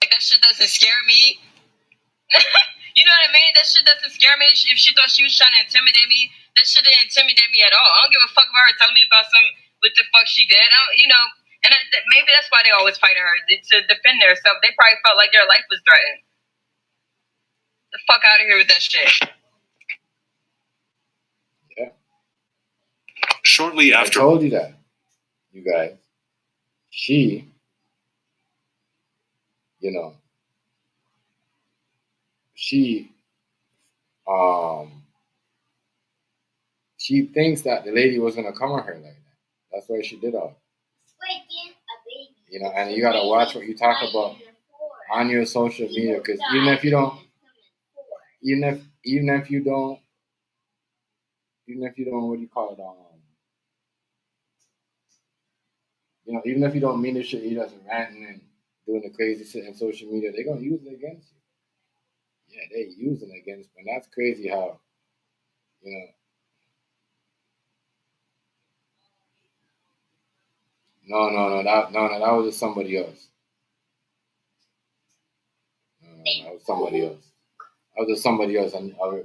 Speaker 2: Like, that shit doesn't scare me. You know what I mean? That shit doesn't scare me. If she thought she was trying to intimidate me, that shit didn't intimidate me at all. I don't give a fuck about her telling me about what the fuck she did. Maybe that's why they always fighting her, to defend themselves. They probably felt like their life was threatened. The fuck out of here with that shit.
Speaker 4: Shortly
Speaker 1: I
Speaker 4: after,
Speaker 1: told you that, you guys. She, you know, she um she thinks that the lady was gonna come at her like that. That's why she did all. You know, and you gotta watch what you talk about on your social media, because even if you don't, even if you don't, what do you call it? You know, even if you don't mean the shit, you just ranting and doing the crazy shit in social media, they're gonna use it against you. Yeah, they using it against me, and that's crazy how you know. That was just somebody else. That was somebody else. That was just somebody else, and other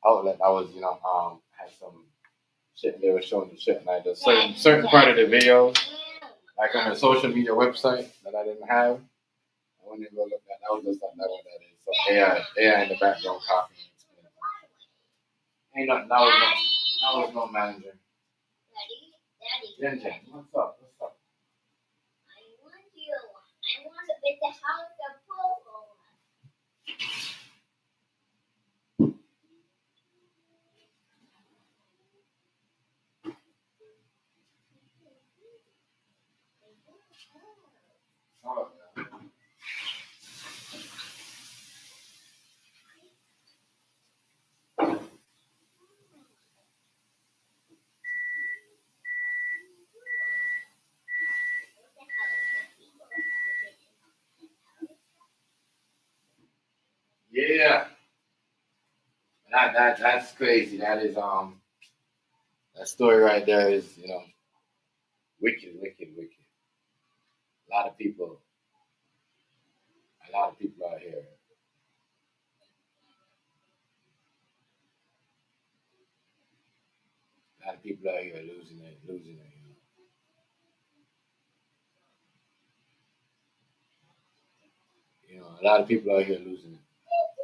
Speaker 1: outlet. I was, had some shit, and they were showing the shit, and I just certain part of the video, like on her social media website that I didn't have. I went to go look at. That was just like that. What that is? So AI in the background copying. Ain't nothing. That was no manager. Jen, what's up? What's up? Oh, yeah. That's crazy. That is that story right there is wicked, wicked, wicked. A lot of people, a lot of people out here. A lot of people out here losing it, losing it. A lot of people out here losing it.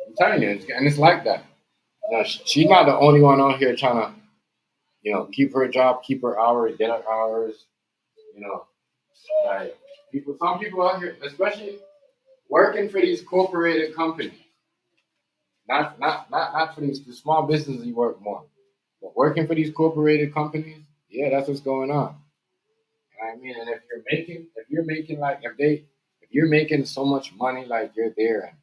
Speaker 1: I'm telling you, and it's like that. She's not the only one out here trying to, keep her job, keep her hours, get her hours. You know, like some people out here, especially working for these corporated companies, not for the small businesses. You work more, but working for these corporated companies, yeah, that's what's going on. You know what I mean? And if you're making like if you're making so much money, like you're there,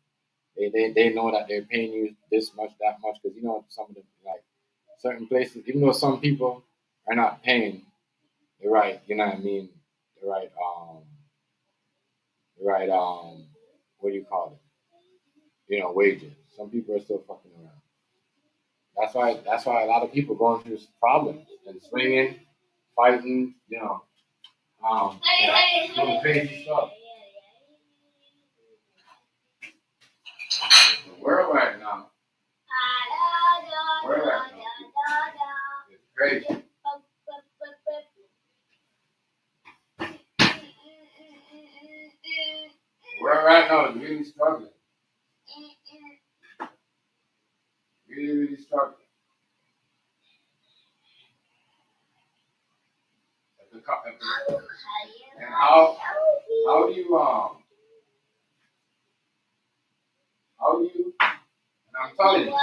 Speaker 1: and they know that they're paying you this much, that much, because some of the like certain places, even though some people are not paying the right, you know what I mean, the right what do you call it? Wages. Some people are still fucking around. That's why a lot of people going through problems and swinging, fighting, doing crazy stuff. The world right now, is crazy. The world right now is really struggling. Really, really struggling. And how do you and I'm telling you,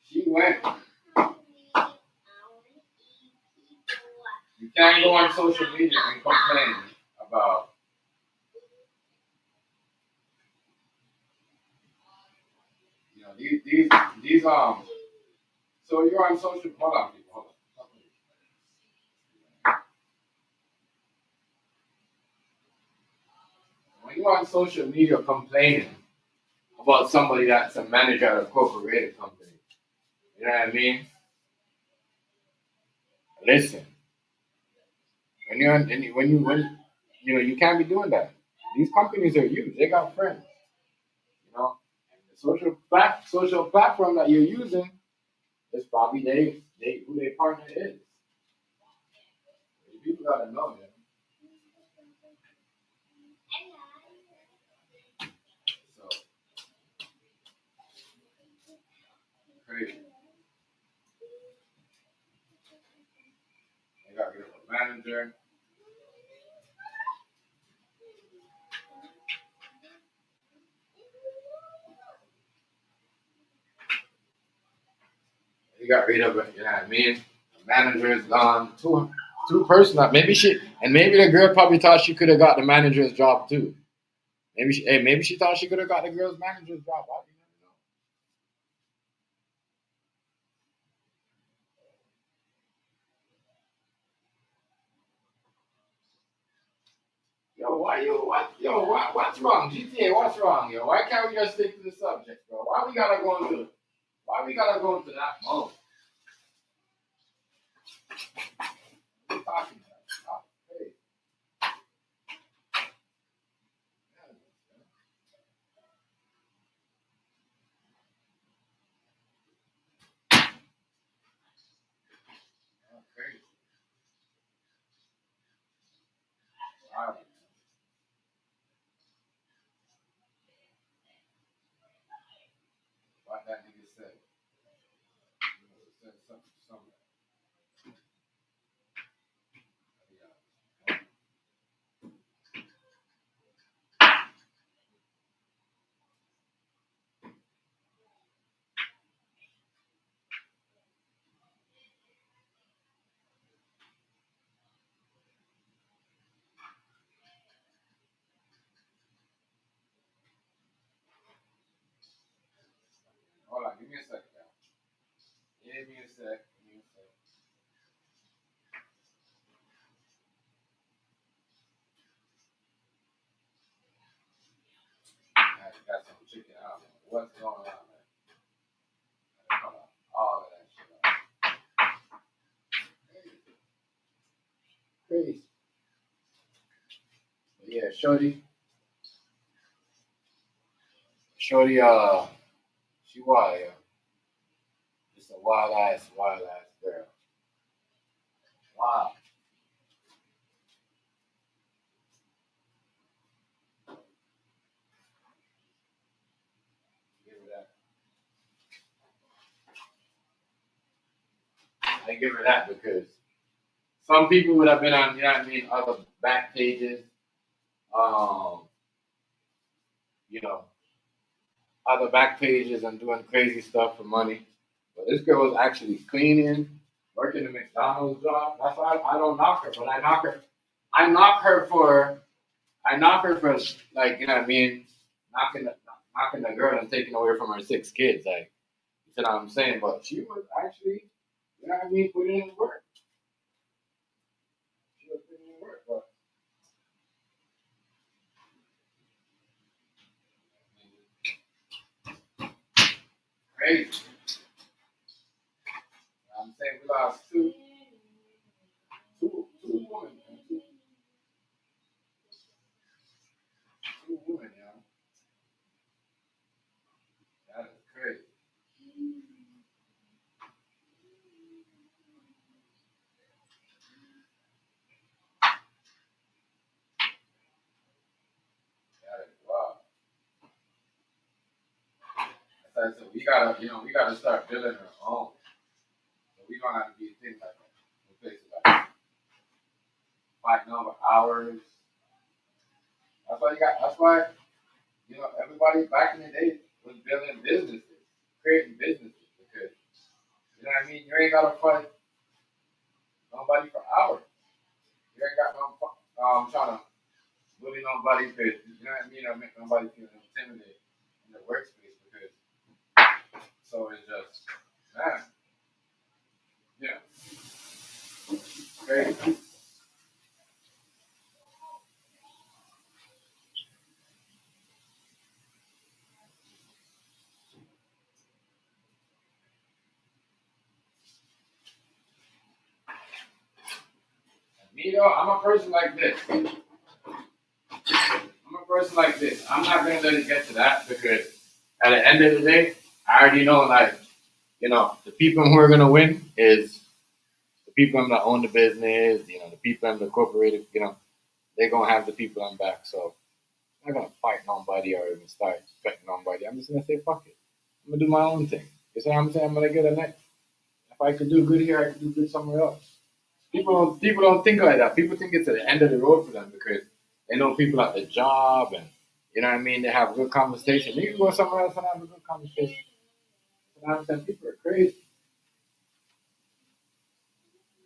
Speaker 1: she went. You can't go on social media and complain about these so you're on social. Hold on, people. Hold on. When you're on social media complaining about somebody that's a manager at a corporate company, you know what I mean? Listen, when you can't be doing that. These companies are huge. They got friends, you know. And the social platform that you're using is probably they who their partner is. People gotta know that. So manager. He got rid of it. You know what I mean? The manager is gone. Two person. Maybe the girl probably thought she could have got the manager's job too. Maybe she thought she could have got the girl's manager's job. I don't know. Yo, what's wrong? GTA, what's wrong, yo? Why can't we just stick to the subject, bro? Why we gotta go into that mode? What are you talking about? Hey. Crazy. All right. What that nigga said. Said something somewhere. Yeah. Hold on, give me a sec, y'all. Give me a sec. I got some chicken out. What's going on, man? Hold on. All of that shit out. Crazy. But yeah, Shorty, she wild, yeah. Just a wild ass girl. Wow. Give her that. I give her that because some people would have been on, you know what I mean, other back pages, um, you know, other back pages and doing crazy stuff for money. But this girl was actually cleaning, working a McDonald's job. That's why I don't knock her, but I knock her. I knock her for like, you know what I mean, knocking the girl and taking away from her 6 kids. Like, you know what I'm saying? But she was actually, you know what I mean, putting in work. She was putting in work, but crazy. I'm saying we lost two women, two women, you know. That is crazy. That is wild. That's why I said we gotta start building our own. So we gonna have to be things like that. Places like fighting over hours. That's why, you know, everybody back in the day was building businesses, creating businesses because you know what I mean, you ain't gotta fight nobody for hours. You ain't got no trying to bully nobody because you know what I mean, or make nobody feel intimidated in the workspace because so it's just man, yeah, crazy. Me though, I'm a person like this. I'm not gonna let it get to that because at the end of the day, I already know like, you know, the people who are gonna win is the people that own the business, you know, the people that the corporated, you know, they're gonna have the people on back. So I'm not gonna fight nobody or even start threatening nobody. I'm just gonna say fuck it. I'm gonna do my own thing. You see what I'm saying? I'm gonna get a next. If I could do good here, I could do good somewhere else. People don't think like that. People think it's at the end of the road for them because they know people at the job and you know what I mean. They have good conversation. You can go somewhere else and have a good conversation. You know what I'm saying? People are crazy,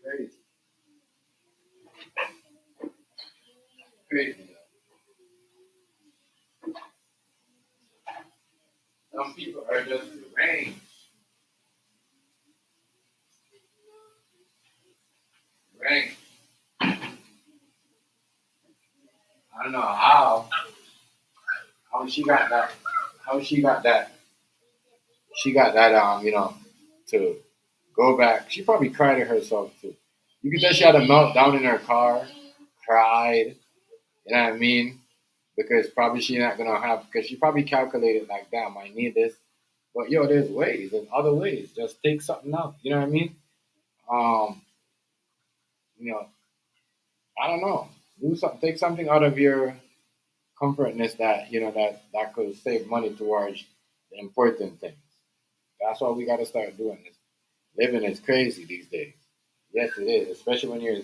Speaker 1: crazy, crazy. Some people are just deranged, deranged. I don't know how she got that, how she got that to go back. She probably cried to herself too. You could tell she had a meltdown in her car, cried. You know what I mean? Because probably she not gonna have because she probably calculated like, damn, I need this. But yo, there's ways, there's other ways. Just take something out. You know what I mean? Um, you know, I don't know. Do something. Take something out of your comfortness that that could save money towards the important things. That's what we got to start doing. Living is crazy these days. Yes, it is, especially when you're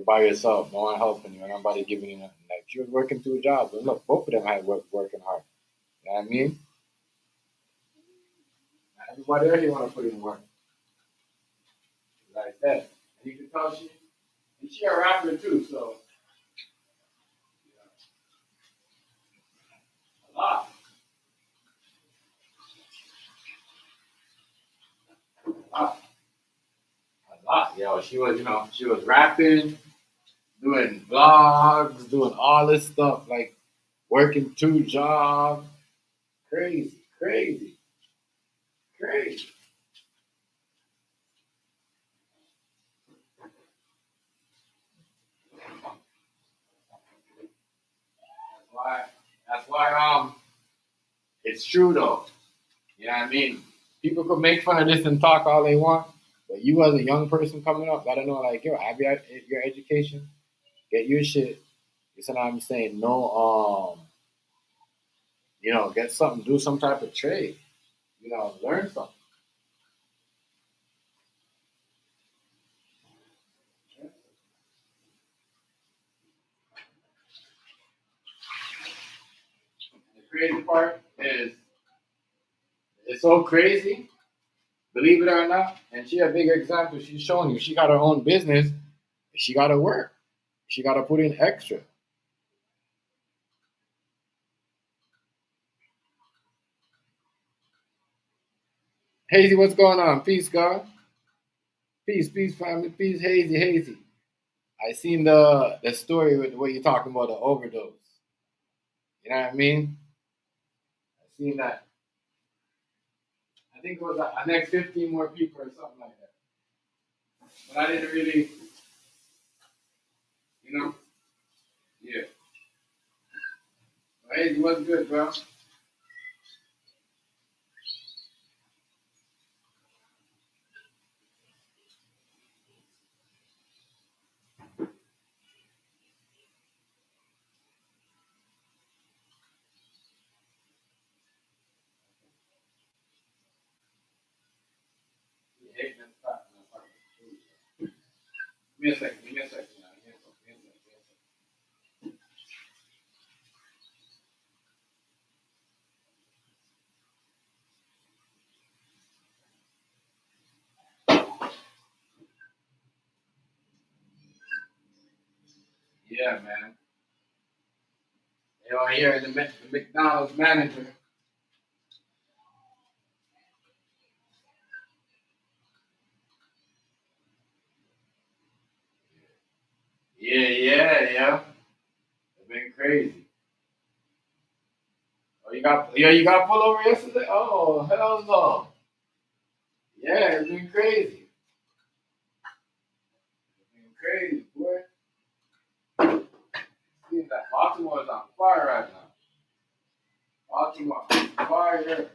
Speaker 1: by yourself, no one helping you, nobody giving you nothing. Like she was working two jobs, and look, both of them had working hard. You know what I mean? Everybody else want to put in work, like that. And you can tell she a rapper too, so a lot, a lot, a lot. Yo, she was rapping, doing vlogs, doing all this stuff, like working two jobs. Crazy, crazy, crazy. Why? That's why it's true though. You know what I mean? People could make fun of this and talk all they want, but you as a young person coming up gotta know like, yo, have your education, get your shit. You see what I'm saying? No, get something, do some type of trade. Learn something. The crazy part is it's so crazy, believe it or not. And she a big example. She's showing you she got her own business. She got to work. She got to put in extra. Hazy, what's going on? Peace, God. Peace, peace, family. Peace, Hazy, Hazy. I seen the story with what you're talking about the overdose. You know what I mean? I seen that. I think it was a next 15 more people or something like that. But I didn't really, you know. Yeah. But Hazy, what's good, bro? You hate them fat, man. Give me a second. Give me a second. Now. Give me a second. Give me a second. Yeah, man. You know, here the McDonald's manager. Yeah, yeah, yeah. It's been crazy. Oh, you got pulled over yesterday? Oh, hell no. Yeah, it's been crazy. It's been crazy, boy. See that Baltimore's on fire right now. Baltimore on fire.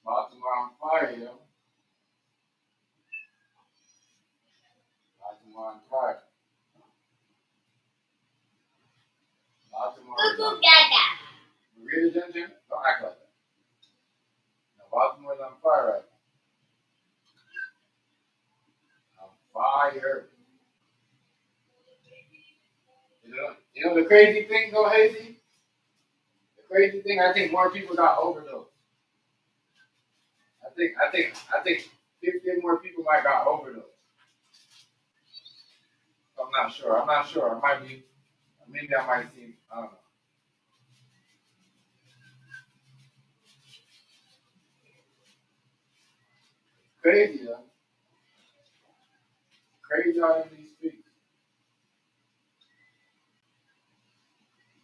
Speaker 1: Baltimore on fire, yo. Baltimore on fire. Baltimore is on fire. You read it, Ginger? Don't act like that. No, Baltimore's on fire right now. why you hurt. You know the crazy thing though, Hazy? The crazy thing, I think more people got overdosed. I think 50 more people might got overdosed. I'm not sure. I'm not sure. It might be, maybe I might seem, I don't know. Crazy, though. Crazy out in these streets.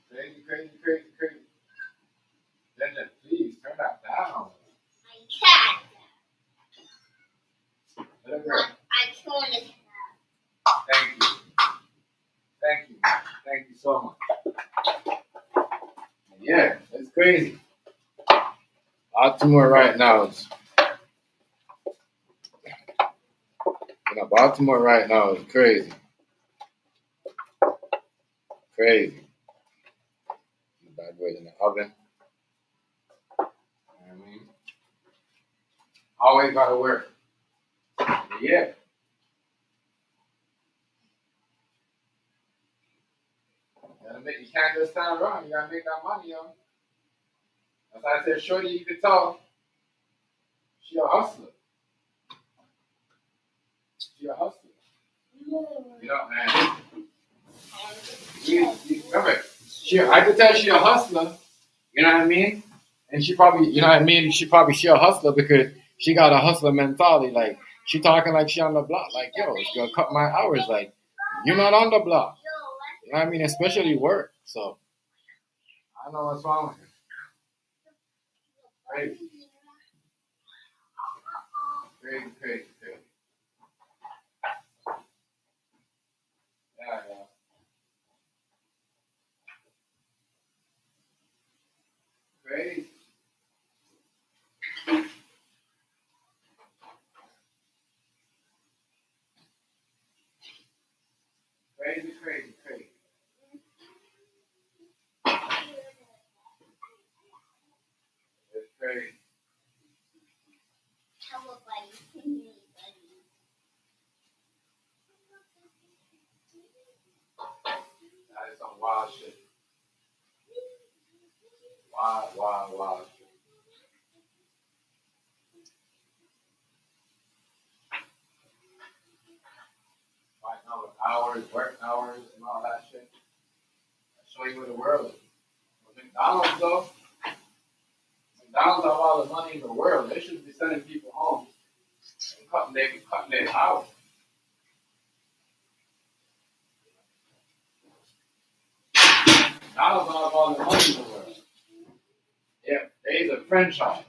Speaker 1: Crazy, crazy, crazy, crazy. Then please turn that down. Let it go. Thank you. Thank you. Thank you so much. Yeah, it's crazy. Baltimore right now is, Baltimore right now is crazy. Crazy. The bad boys in the oven. You know what I mean? Always gotta work. But yeah. You can't just stand around. You gotta make that money, yo. As I said, Shorty, you can tell she a hustler. She a hustler. You know, man. Remember, I could tell she a hustler. You know what I mean? And she probably, you know what I mean? She a hustler because she got a hustler mentality. Like, she talking like she on the block. Like, yo, it's gonna cut my hours. Like, you're not on the block. You know what I mean? Especially work. So, I don't know what's wrong with her. Crazy. Crazy, crazy, crazy. Yeah, yeah. Crazy. Crazy, crazy, crazy. It's crazy. That is some wild shit. Wild, wild, wild shit. Right now with hours, work hours, and all that shit. I show you where the world is. But McDonald's though, McDonald's have all the money in the world. They should be sending people home and cutting their hours. McDonald's have all the money in the world. Yeah, they's a franchise.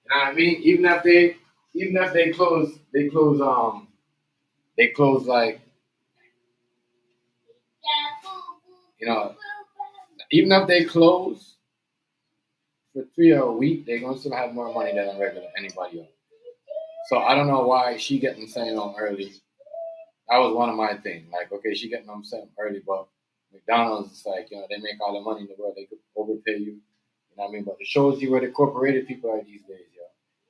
Speaker 1: You know what I mean? Even if they close like, you know, even if they close for 3 a week, they're gonna still have more money than a regular anybody else. So I don't know why she getting sent home early. That was one of my things. Like, okay, she getting them sent home early, but McDonald's is like, they make all the money in the world. They could overpay you. You know what I mean? But it shows you where the corporated people are these days, yo.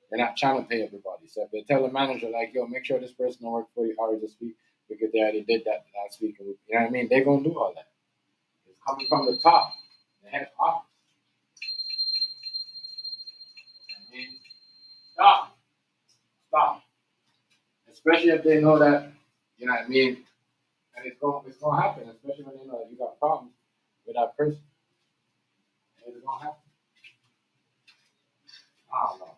Speaker 1: They're not trying to pay everybody. So if they tell the manager, like, yo, make sure this person don't work 40 hours this week because they already did that last week. You know what I mean? They're going to do all that. It's coming from the top, the head office. I mean, stop. Stop. Especially if they know that, you know what I mean? And it's going to happen, especially when they know that you got problems with that person. It's going to happen. I don't know.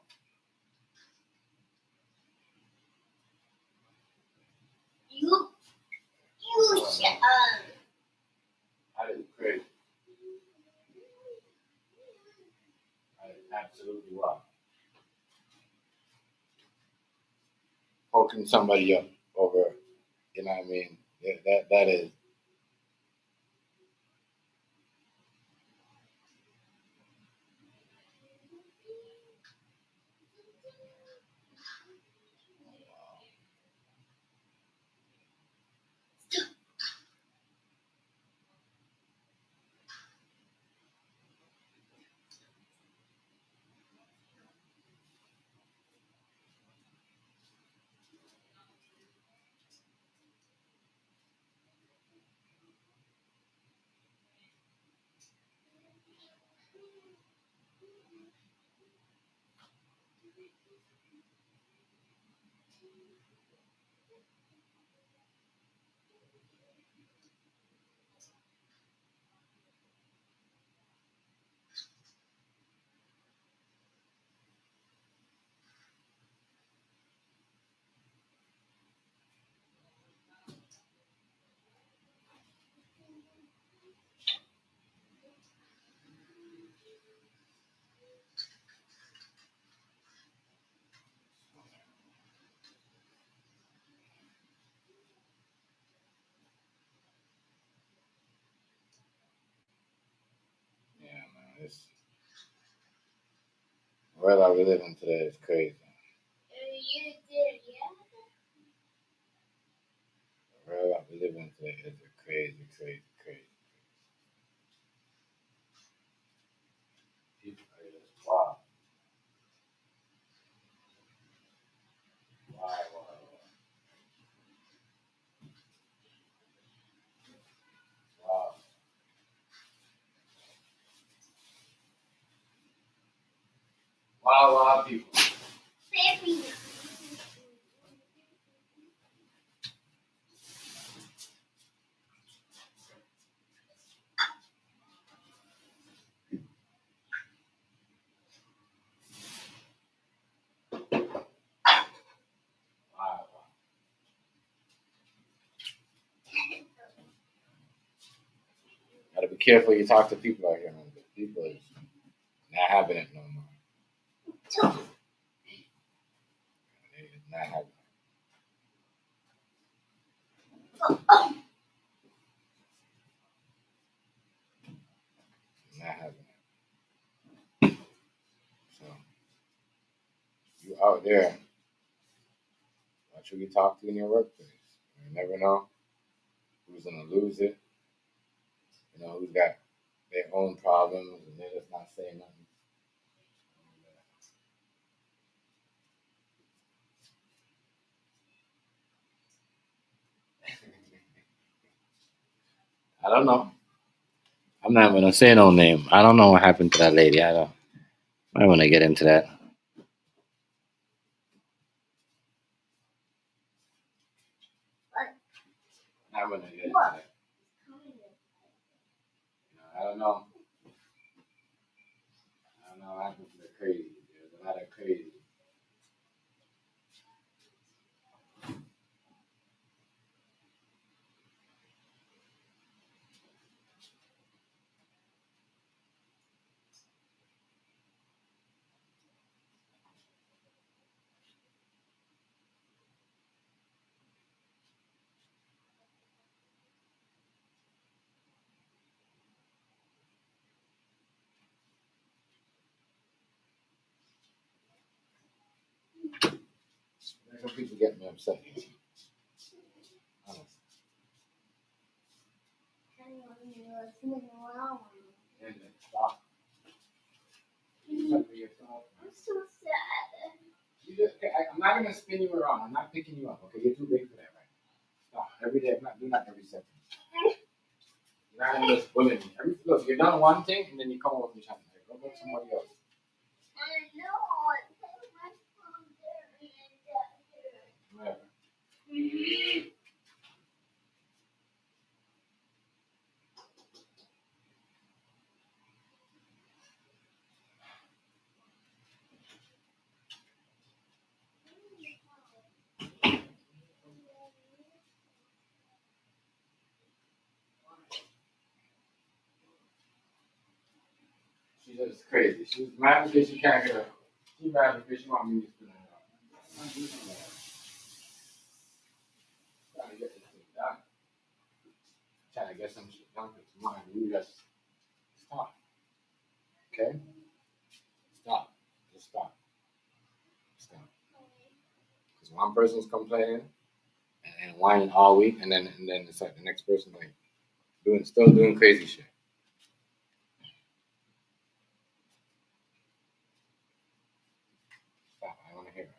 Speaker 1: That is crazy. That is absolutely wild. Poking somebody up over, you know what I mean? Yeah, that is. Yeah, man. The world that we live in today is crazy. The world that we live in today is a crazy, crazy, crazy. People are just wow, wow, wow, wow, wow, wow, people. Wow, wow. Gotta be careful you talk to people out here, man. People is not having it no more. It's not having it. Not having it. So you out there, watch who you talk to in your workplace. You never know who's gonna lose it. You know who's got their own problems and they're just not saying nothing. I don't know. I'm not gonna say no name. I don't know what happened to that lady. I don't. I don't want to get into that. I'm gonna get into that. I don't know. I don't know what happened to the crazy. There's a lot of crazy. Some people get me upset. Honestly. And then stop. I'm so sad. I'm not gonna spin you around. I'm not picking you up. Okay, you're too big for that right now. Stop. Every day, I'm not doing that every second. You're not gonna just bully me. Look, you're done one thing and then you come over and try to go about somebody else. I know. Whatever. She's just crazy. She's mad because she can't get her. She's mad because she wants me to spin her out. I'm not doing that. I'm trying to get this thing done. I'm trying to get some shit done for tomorrow. You just stop. Okay? Stop. Just stop. Stop. Because one person's complaining and whining all week, and then it's like the next person like still doing crazy shit. Stop. I don't want to hear it.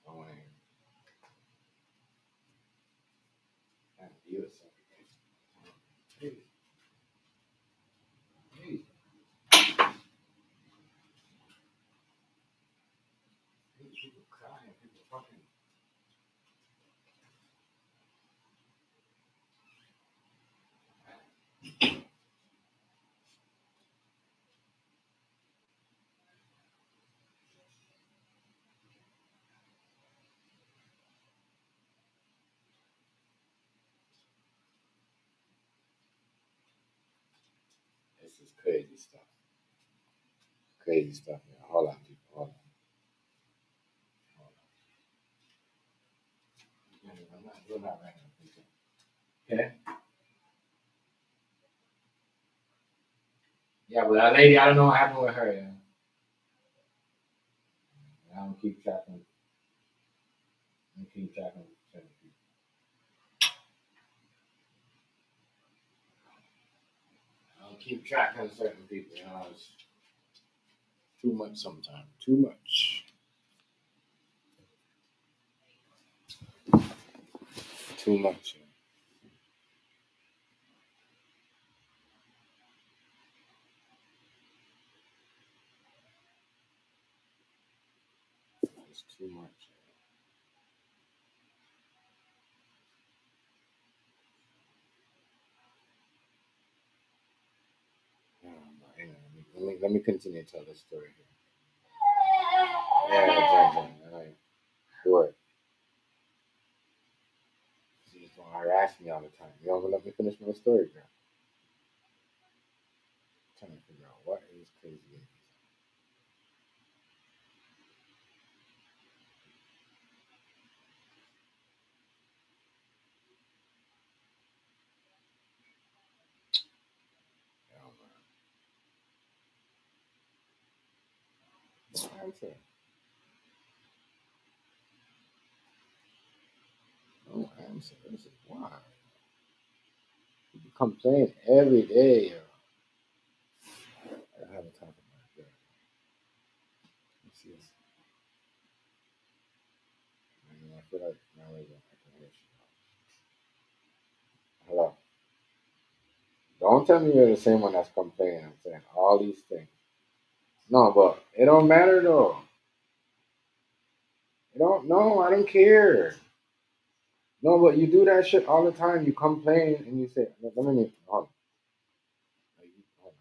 Speaker 1: I don't want to hear it. I have to deal with something. Hey, hey, hey, people crying. This is crazy stuff. Crazy stuff, man. Hold on, people. Hold on. I'm not doing that right now. Okay? Yeah, but that lady, I don't know what happened with her. Yeah. I don't keep track of. I don't keep track of certain people. I don't keep track of certain people. You know, it's too much sometimes. Too much. Too much. It's too much. Yeah, but anyway, let me continue to tell this story here. Yeah, Jen, all right. Do it. She just want to harass me all the time. You don't gonna let me finish my story, girl. I'm trying to figure out what is crazy. No answer. No answer. This is why. You complain every day. I haven't talked about that. Let's see this. I feel like now I can hear you. Hello. Don't tell me you're the same one that's complaining. I'm saying all these things. No, but it don't matter though. It don't. No, I don't care. No, but you do that shit all the time. You complain and you say, "Let me hold on." Like, hold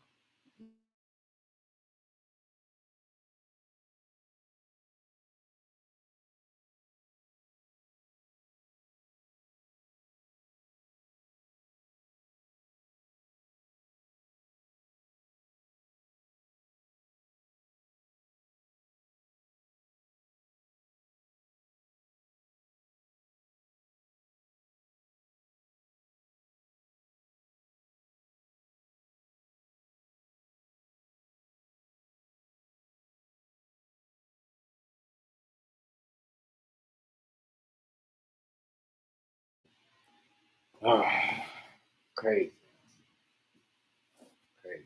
Speaker 1: on. Ah, crazy, crazy,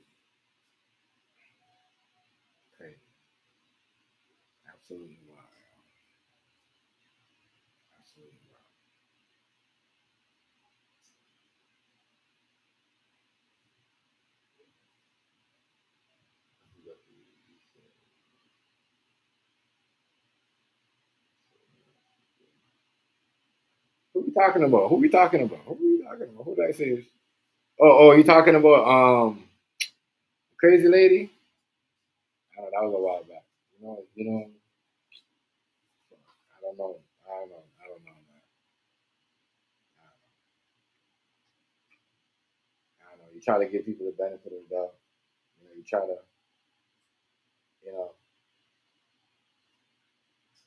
Speaker 1: crazy. Absolutely wild. Absolutely wild. Who we talking about? Who we talking about? Who we talking about? Who did I say? Oh, you talking about crazy lady? Oh, that was a while back. I don't know. I don't know, man. I don't know. You try to give people the benefit of the doubt. You try to, you know,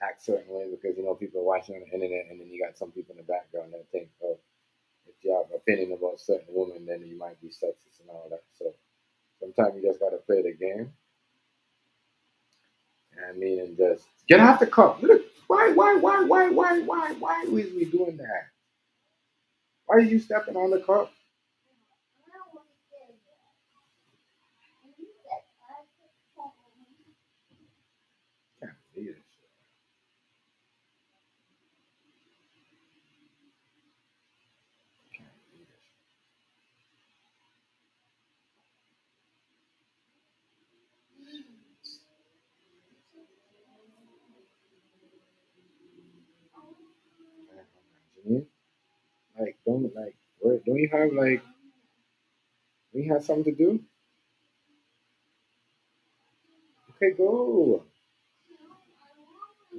Speaker 1: act certain way because people are watching on the internet, and then you got some people in the background that think, oh, if you have an opinion about certain women, then you might be sexist and all that. So sometimes you just gotta play the game. I mean, and just get off the cup. Look, why is we doing that? Why are you stepping on the cup? Can't believe this shit. Can't believe this shit. Janine, like, don't you have like We had something to do. Okay, go.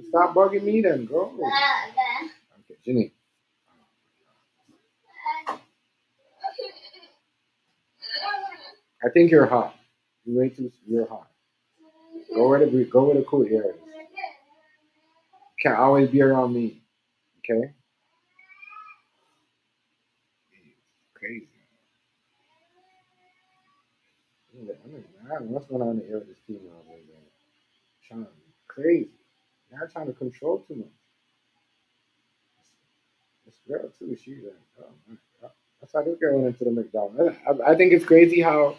Speaker 1: Stop bugging me then. Go. Okay, Ginny. I think you're hot. You're hot. Go where the cool air is. Can't always be around me. Okay? Crazy. I don't know what's going on in the air with this female over there. Trying to be crazy. Not trying to control too much. This girl too, she's like, oh my god. That's why this girl went into the McDonald's. I think it's crazy how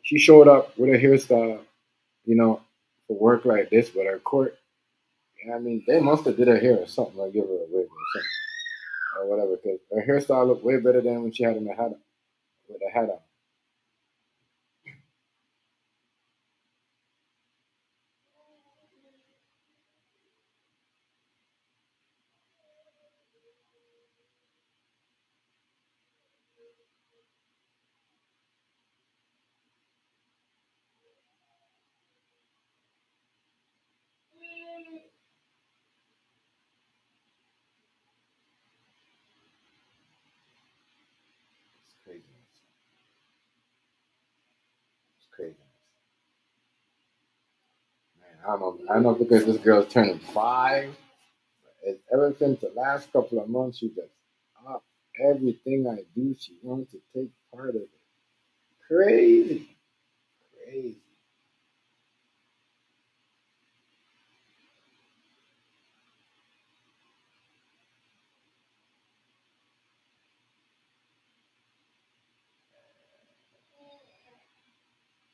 Speaker 1: she showed up with her hairstyle, you know, for work like this, but her court, I mean, they must have did her hair or something, like give her a wig or something or whatever, because her hairstyle looked way better than when she had the hat with the hat on. It's crazy. It's crazy. Man, I don't know because this girl's turning 5. Ever since the last couple of months, she just up everything I do. She wants to take part of it. Crazy, crazy.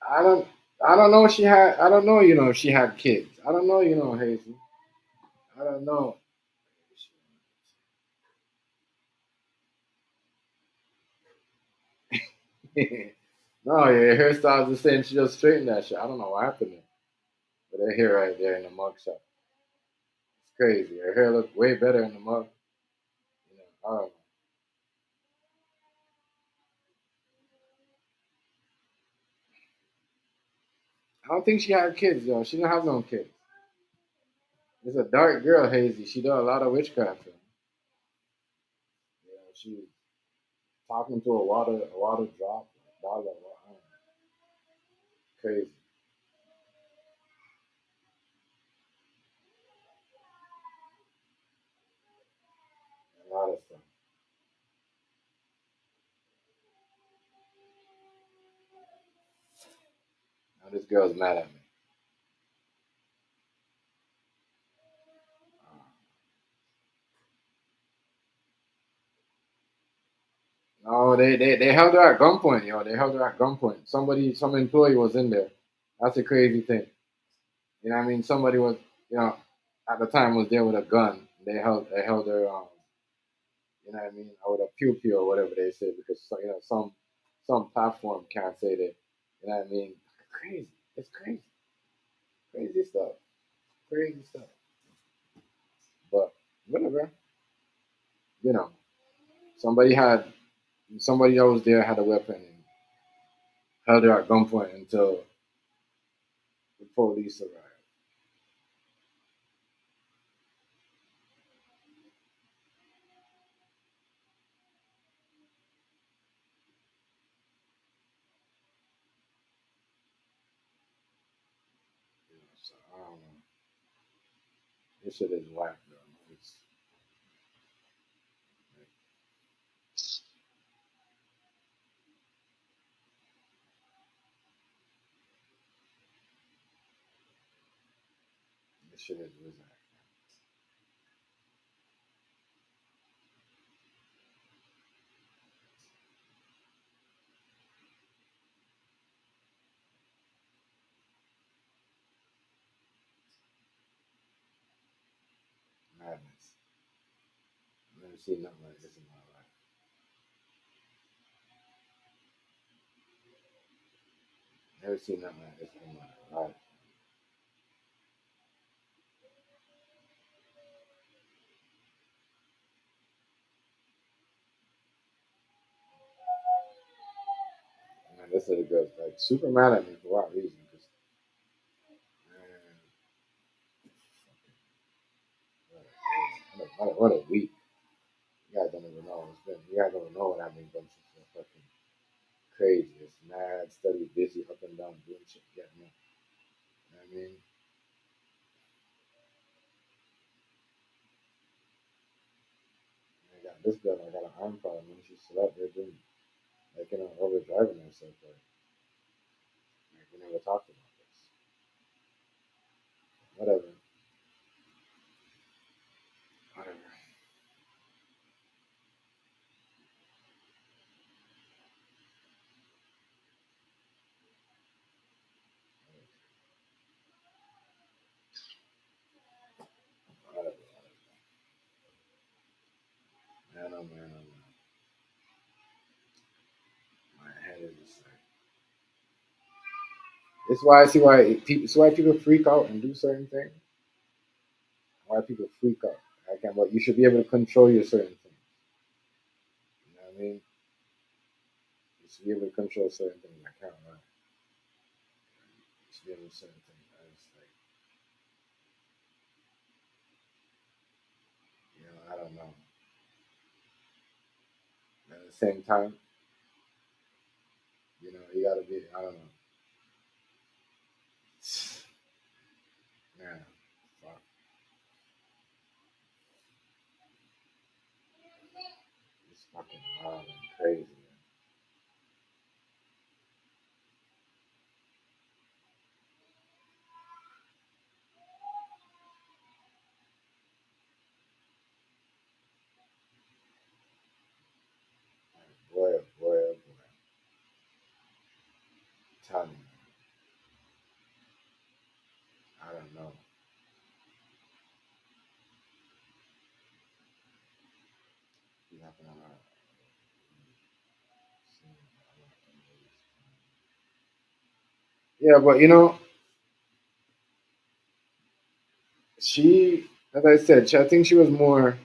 Speaker 1: I don't, I don't know. If she had, I don't know. If she had kids. I don't know. Hazy. I don't know. No, your hairstyle's the same. She just straightened that shit. I don't know what happened there. But her hair right there in the mug shot. It's crazy. Her hair looked way better in the mug. I don't know. I don't think she had kids, yo. She didn't have no kids. It's a dark girl, Hazy. She did a lot of witchcraft. She was talking to a water drop, bottle of water. Crazy. A lot of stuff. Now this girl's mad at me. No, they held her at gunpoint, yo. They held her at gunpoint. Some employee was in there. That's a crazy thing. You know what I mean? Somebody was, you know, at the time was there with a gun. They held her, you know what I mean, with a pew pew or whatever they say, because some platform can't say that. You know what I mean? Crazy. It's crazy. Crazy stuff. Crazy stuff. But whatever. You know, somebody had somebody that was there had a weapon and held her at gunpoint until the police arrived. So I don't know. This shit is whack, bro. It's, this shit is whack. Madness. I've never seen nothing like this in my life. Never seen nothing like this in my life. This little girl's like super mad at me for what reason? Because man, what a week. You guys don't even know. It's been, you guys don't know what I've been going through. So fucking crazy. It's mad, steady, busy, up and down, doing shit. Yeah, man. You know what I mean? I got this girl, I got an arm problem, and she's still out there doing, like, overdriving herself. Like, we never talked about this. Whatever. Whatever. Whatever. Man, oh man, oh man. My head is just like. It's why I see why people. It's why people freak out and do certain things. Why people freak out. I can, but you should be able to control your certain things. You know what I mean? You should be able to control certain things. I can't lie. You should be able to certain things. I just like, I don't know. At the same time, you gotta be. I don't know. Man, fuck. It's fucking wild and crazy. Man. Boy, oh boy, oh boy. Tell me, I don't know. You happen to Yeah, but she, as I said, I think she was more.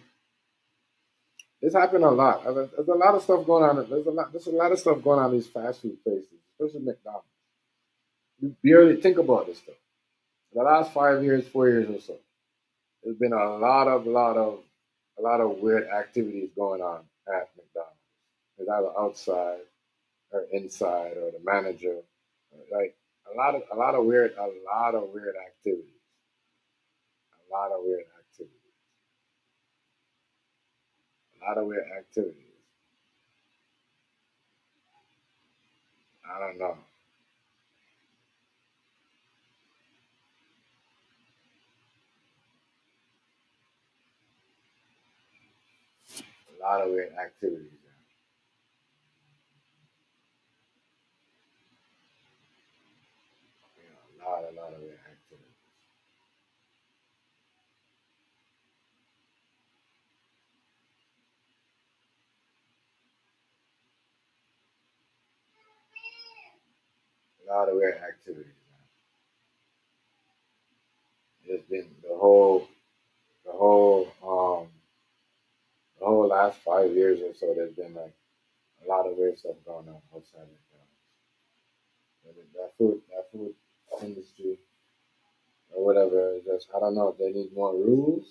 Speaker 1: This happened a lot. There's a lot of stuff going on. There's a lot of stuff going on in these fast food places, especially McDonald's. You barely think about this stuff. The last 5 years, 4 years or so, there's been a lot of weird activities going on at McDonald's. It's either outside or inside or the manager, like a lot of weird activities, a lot of weird activities, a lot of weird activities. I don't know. A lot of weird activities. A lot of weird activities. A lot of weird activities. There's been the whole, the whole last 5 years or so. There's been like a lot of weird stuff going on outside McDonald's. That food industry or whatever. Just I don't know if they need more rules.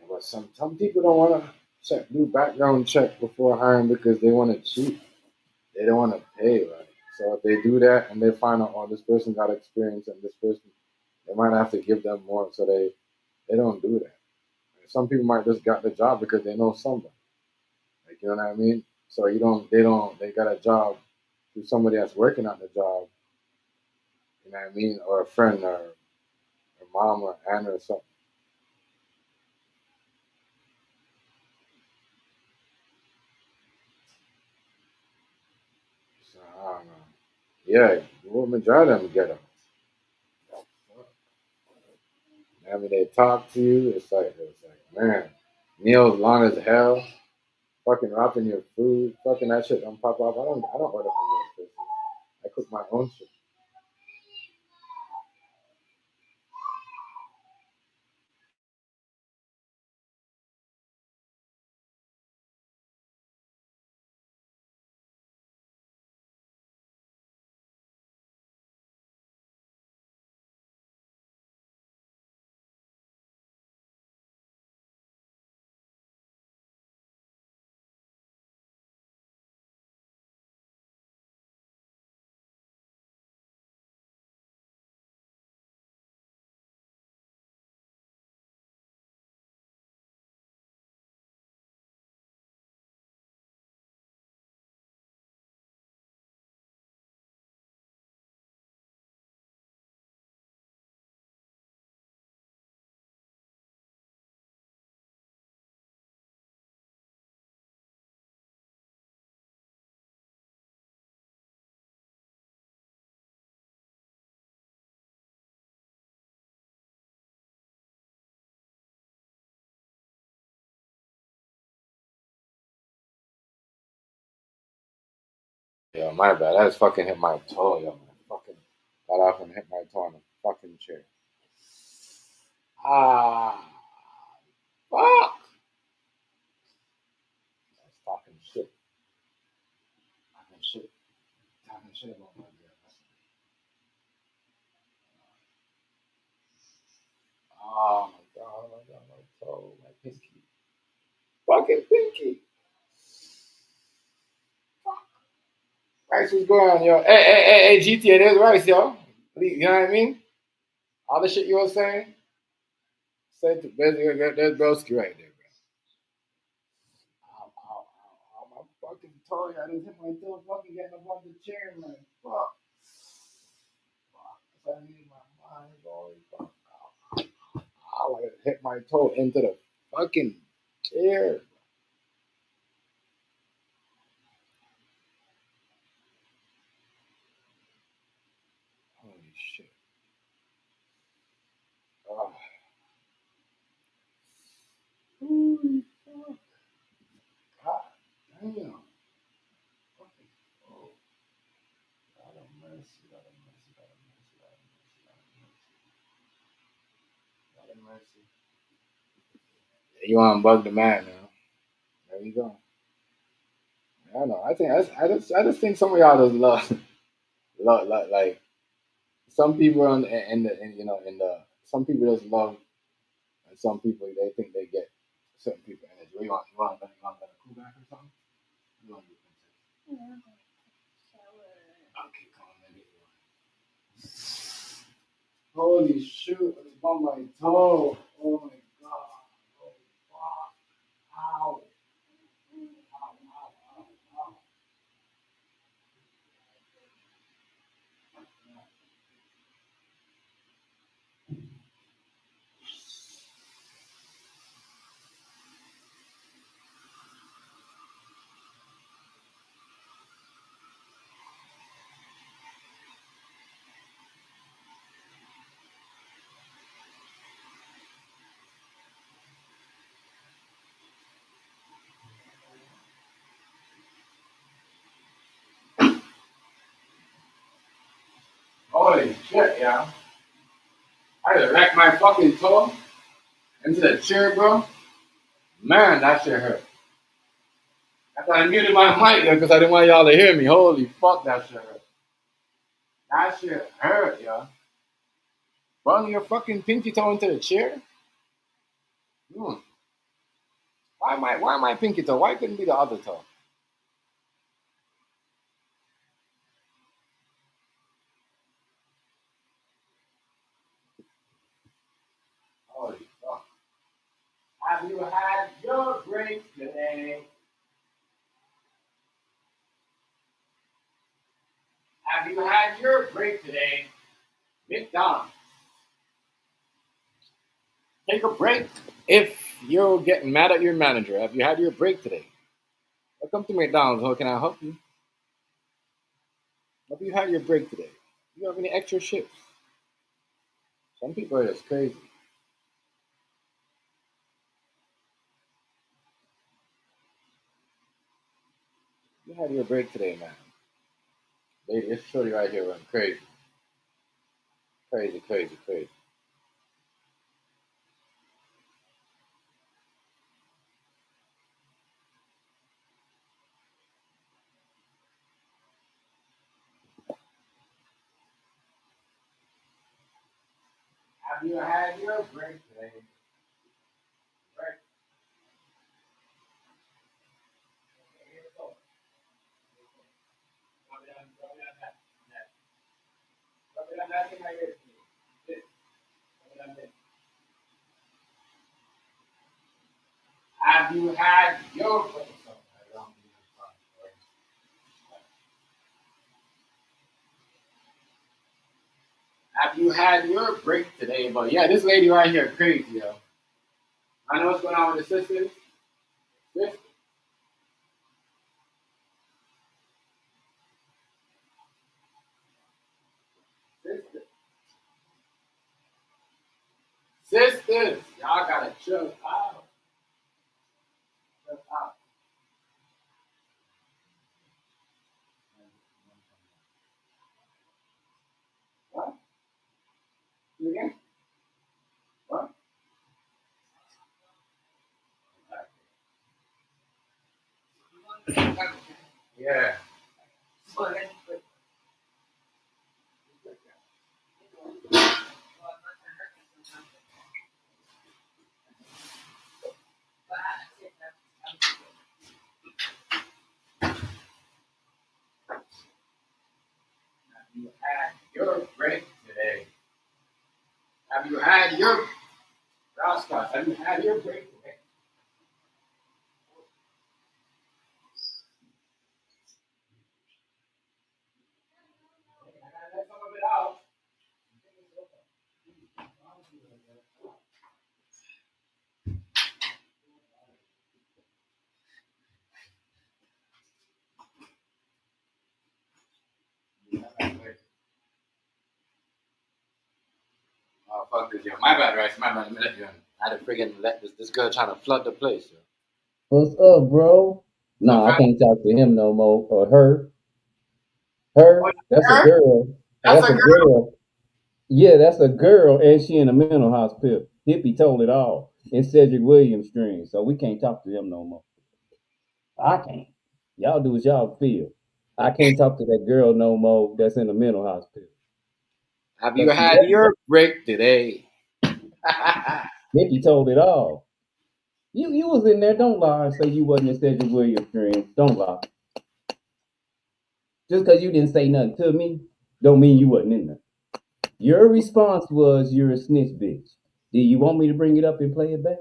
Speaker 1: But some people don't want to do background check before hiring because they want to cheat. They don't want to pay, right? So if they do that and they find out, oh, this person got experience and this person, they might have to give them more. So they don't do that. Some people might just got the job because they know somebody. Like you know what I mean? So they got a job through somebody that's working at the job. You know what I mean? Or a friend or mom or aunt or something. So I don't know. Yeah, what majority of them get them. I mean, they talk to you. It's like, man, meals long as hell. Fucking wrapping your food. Fucking that shit don't pop up. I don't order from those places. I cook my own shit. Yo, my bad. I just fucking hit my toe, yo. I fucking got off and hit my toe on the fucking chair. Ah, fuck. I was talking shit. Talking shit. Talking shit about my girl. Oh my god, my toe, my pinky. Fucking pinky. Fuck. Rice was going on, yo. Hey, GTA, there's Rice, yo. You know what I mean? All the shit you were saying. There's Broski right there, bro. Ow, my fucking toe. I didn't hit my toe fucking getting up on the chair, man. Fuck. Fuck. I need my mind, boy. Fuck. Ow, I hit my toe into the fucking chair. Holy shit. Ah. Holy fuck. God damn. Fucking. Oh. God of mercy, God of mercy, God of mercy, God of mercy, God of mercy. God of mercy. You want to bug the man now. There you go. I don't know. I just think some of y'all just love like some people in the some people just love and some people they think they get certain people energy. You want to cool back or something? You want to do okay, come on, let me get one. Holy shoot! It's on my toe. Oh my god! Oh fuck! Ow! Ow! Holy shit, yeah! I just wrecked my fucking toe into the chair, bro. Man, that shit hurt. I thought I muted my mic because I didn't want y'all to hear me. Holy fuck, that shit hurt. That shit hurt, yo. Run your fucking pinky toe into the chair? Hmm. Why my pinky toe? Why couldn't it be the other toe? Holy fuck. Have you had your break today? Have you had your break today? McDonald's. Take a break if you're getting mad at your manager. Have you had your break today? Welcome to McDonald's. How can I help you? Have you had your break today? Do you have any extra shifts? Some people are just crazy. You had your break today, man. Lady, it's shorty right here running crazy. Crazy, crazy, crazy. Have you had your break today? Break. Here it goes. Rub it on that. Rub it on that thing right here. This. Rub it on this. Have you had your break? Have you had your break today? But yeah, this lady right here crazy, yo. I know what's going on with the sisters. Sis- Sisters. Sisters. Y'all gotta chill out. Chill out. Roscoe, have you had your break? Oh, fuck this, yo. My bad, Rice. My bad. Let me let you in. I had to friggin' let this girl trying to flood the place, yo.
Speaker 7: What's up, bro?
Speaker 1: No,
Speaker 7: Nah, I can't talk to him no more. Or her. Her? That's a girl.
Speaker 1: that's
Speaker 7: That's
Speaker 1: a
Speaker 7: a
Speaker 1: girl.
Speaker 7: girl. Yeah, that's a girl, and she in a mental hospital. Hippie told it all in Cedric Williams' stream, so we can't talk to him no more. I can't. Y'all do what y'all feel. I can't talk to that girl no more that's in a mental hospital.
Speaker 1: Have you
Speaker 7: Cause she,
Speaker 1: had your break today?
Speaker 7: Hippie told it all. You was in there. Don't lie and say you wasn't in Cedric Williams' stream. Don't lie. Just because you didn't say nothing to me, don't mean you wasn't in there. Your response was you're a snitch bitch. Do you want me to bring it up and play it back?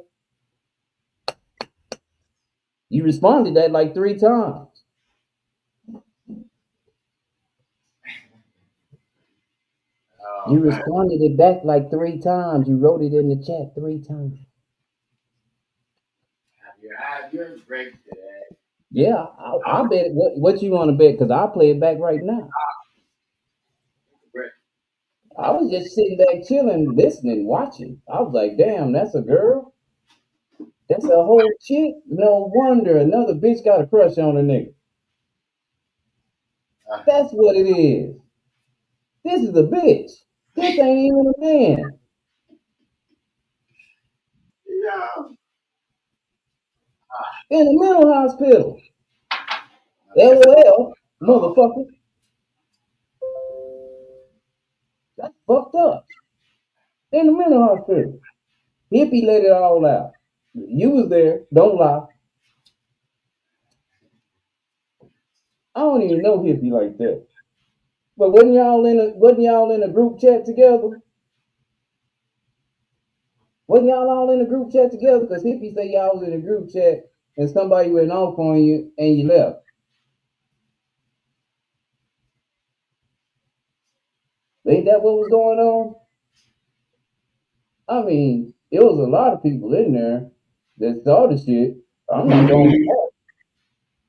Speaker 7: You responded that like 3 times.
Speaker 1: Oh,
Speaker 7: You
Speaker 1: man.
Speaker 7: responded it back like 3 times. You wrote it in the chat 3 times.
Speaker 1: Have you had your break today?
Speaker 7: Yeah, I bet it. What you want to bet? Because I'll play it back right now.
Speaker 1: Break.
Speaker 7: I was just sitting back chilling, listening, watching. I was like, damn, that's a girl? That's a whole chick? No wonder another bitch got a crush on a nigga. That's what it is. This is a bitch. This ain't even a man.
Speaker 1: Yeah.
Speaker 7: In a mental hospital. LOL, motherfucker. That's fucked up. In the mental hospital. Hippie let it all out. You was there. Don't lie. I don't even know Hippie like that. But wasn't y'all in a group chat together? Wasn't y'all all in a group chat together? Because Hippie say y'all was in a group chat and somebody went off on you and you left. Ain't that what was going on? I mean, it was a lot of people in there that saw the shit. I'm not going to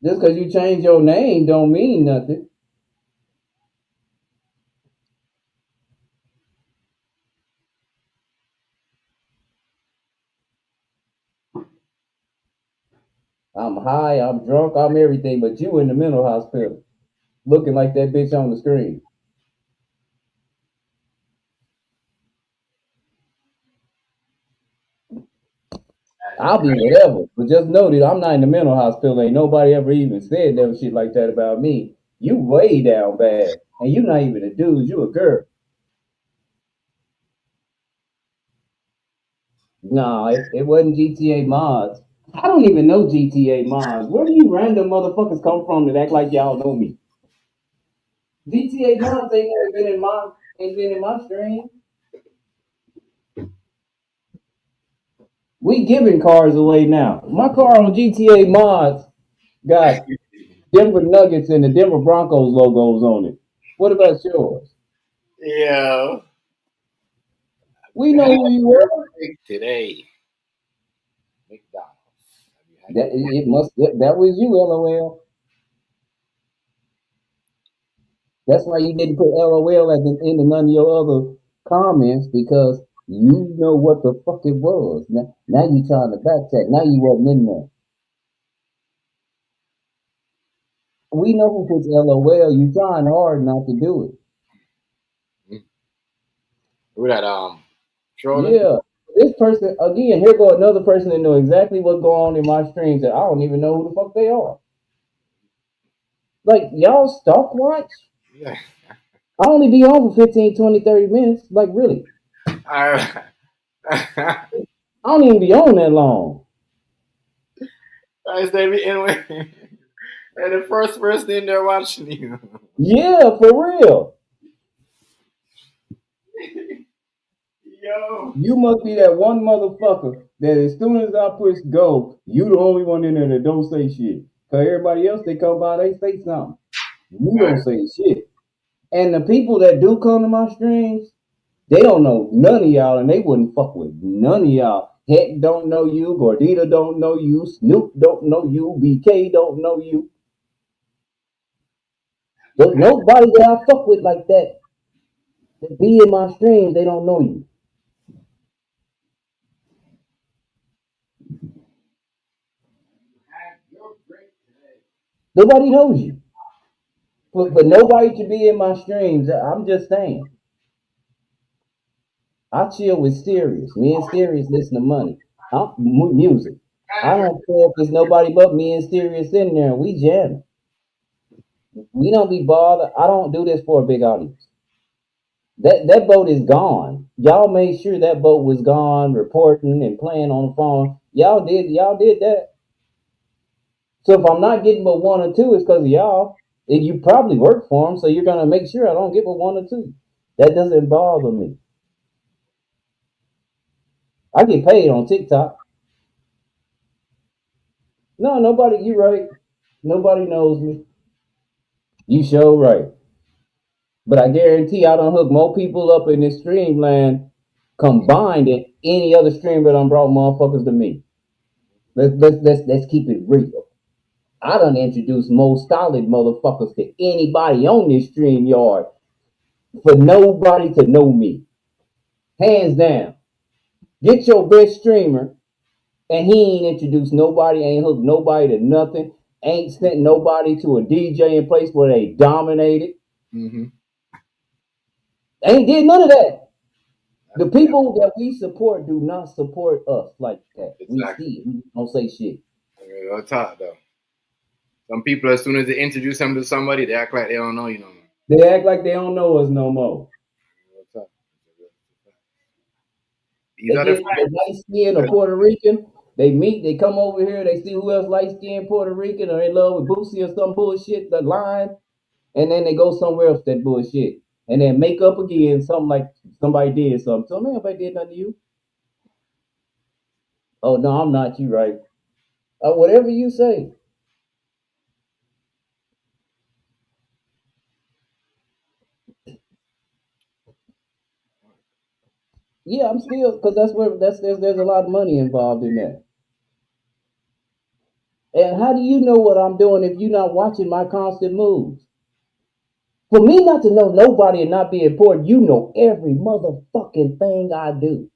Speaker 7: just because you change your name don't mean nothing. I'm high, I'm drunk, I'm everything, but you in the mental hospital, looking like that bitch on the screen. I'll be whatever, but just know that I'm not in the mental hospital. Ain't nobody ever even said that shit like that about me. You way down bad, and you not even a dude. You a girl. Nah, it wasn't GTA mods. I don't even know GTA mods. Where do you random motherfuckers come from that act like y'all know me? GTA mods ain't never been in my stream. We giving cars away now. My car on GTA mods got Denver Nuggets and the Denver Broncos logos on it. What about yours?
Speaker 1: Yeah.
Speaker 7: We know
Speaker 1: Had
Speaker 7: who you
Speaker 1: your
Speaker 7: are.
Speaker 1: break today. McDonald's. Have you had
Speaker 7: That
Speaker 1: your
Speaker 7: it must that was you, LOL. That's why you didn't put LOL at the end of none of your other comments because you know what the fuck it was. Now you trying to backtrack. Now you wasn't in there. We know who puts LOL. You trying hard not to do it.
Speaker 1: who that trolling?
Speaker 7: Yeah. This person again, here go another person that know exactly what's going on in my streams that I don't even know who the fuck they are. Like y'all stalk watch?
Speaker 1: Yeah.
Speaker 7: I only be on for 15, 20, 30 minutes. Like really.
Speaker 1: Alright.
Speaker 7: I don't even be on that long.
Speaker 1: Guys, they be anyway. And the first person in there watching you.
Speaker 7: Yeah, for real.
Speaker 1: Yo.
Speaker 7: You must be that one motherfucker that as soon as I push go, you the only one in there that don't say shit. Cause everybody else they come by, they say something. You don't say shit. And the people that do come to my streams, they don't know none of y'all, and they wouldn't fuck with none of y'all. Heck don't know you, Gordita don't know you, Snoop don't know you, BK don't know you. There's nobody that I fuck with like that that be in my streams, they don't know you. Nobody knows you. But nobody should be in my streams. I'm just saying. I chill with Sirius. Me and Sirius listen to money. Music. I don't care if there's nobody but me and Sirius in there. We jam. We don't be bothered. I don't do this for a big audience. That boat is gone. Y'all made sure that boat was gone, reporting and playing on the phone. Y'all did that. So if I'm not getting but one or two, it's because of y'all. And you probably work for them, so you're gonna make sure I don't get but one or two. That doesn't bother me. I get paid on TikTok. No, nobody. You right. Nobody knows me. You show right. But I guarantee I don't hook more people up in this streamland combined than any other streamer that brought motherfuckers to me. Let's keep it real. I done introduced more solid motherfuckers to anybody on this stream yard for nobody to know me. Hands down. Get your best streamer, and he ain't introduced nobody, ain't hooked nobody to nothing, ain't sent nobody to a DJ in place where they dominated.
Speaker 1: Mm-hmm.
Speaker 7: Ain't did none of that. The people that we support do not support us like that. We
Speaker 1: Exactly.
Speaker 7: see it. We don't say shit.
Speaker 1: Real talk though. Some people, as soon as they introduce them to somebody, they act like they don't know you no more.
Speaker 7: They act like they don't know us no more.
Speaker 1: Real talk. These
Speaker 7: They
Speaker 1: are the
Speaker 7: get the
Speaker 1: facts.
Speaker 7: light skin or Puerto Rican. They meet, they come over here, they see who else light skinned Puerto Rican or in love with Boosie or some bullshit, the line, and then they go somewhere else that bullshit. And then make up again, something like somebody did something. So man, nobody did nothing to you. Oh no, I'm not you right. Whatever you say. Yeah, I'm still because that's where there's a lot of money involved in that. And how do you know what I'm doing if you're not watching my constant moves? For me not to know nobody and not be important, you know every motherfucking thing I do.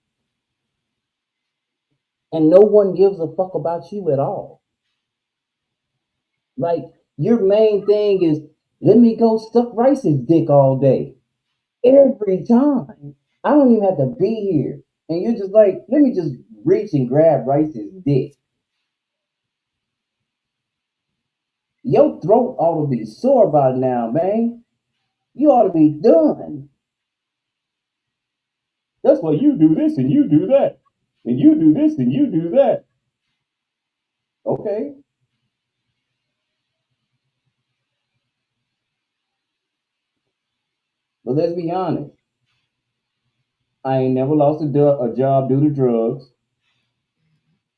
Speaker 7: And no one gives a fuck about you at all. Like, your main thing is, let me go suck Rice's dick all day. Every time. I don't even have to be here. And you're just like, let me just reach and grab Rice's dick. Your throat ought to be sore by now, man. You ought to be done. That's why you do this and you do that. And you do this and you do that. Okay. But let's be honest. I ain't never lost a job due to drugs.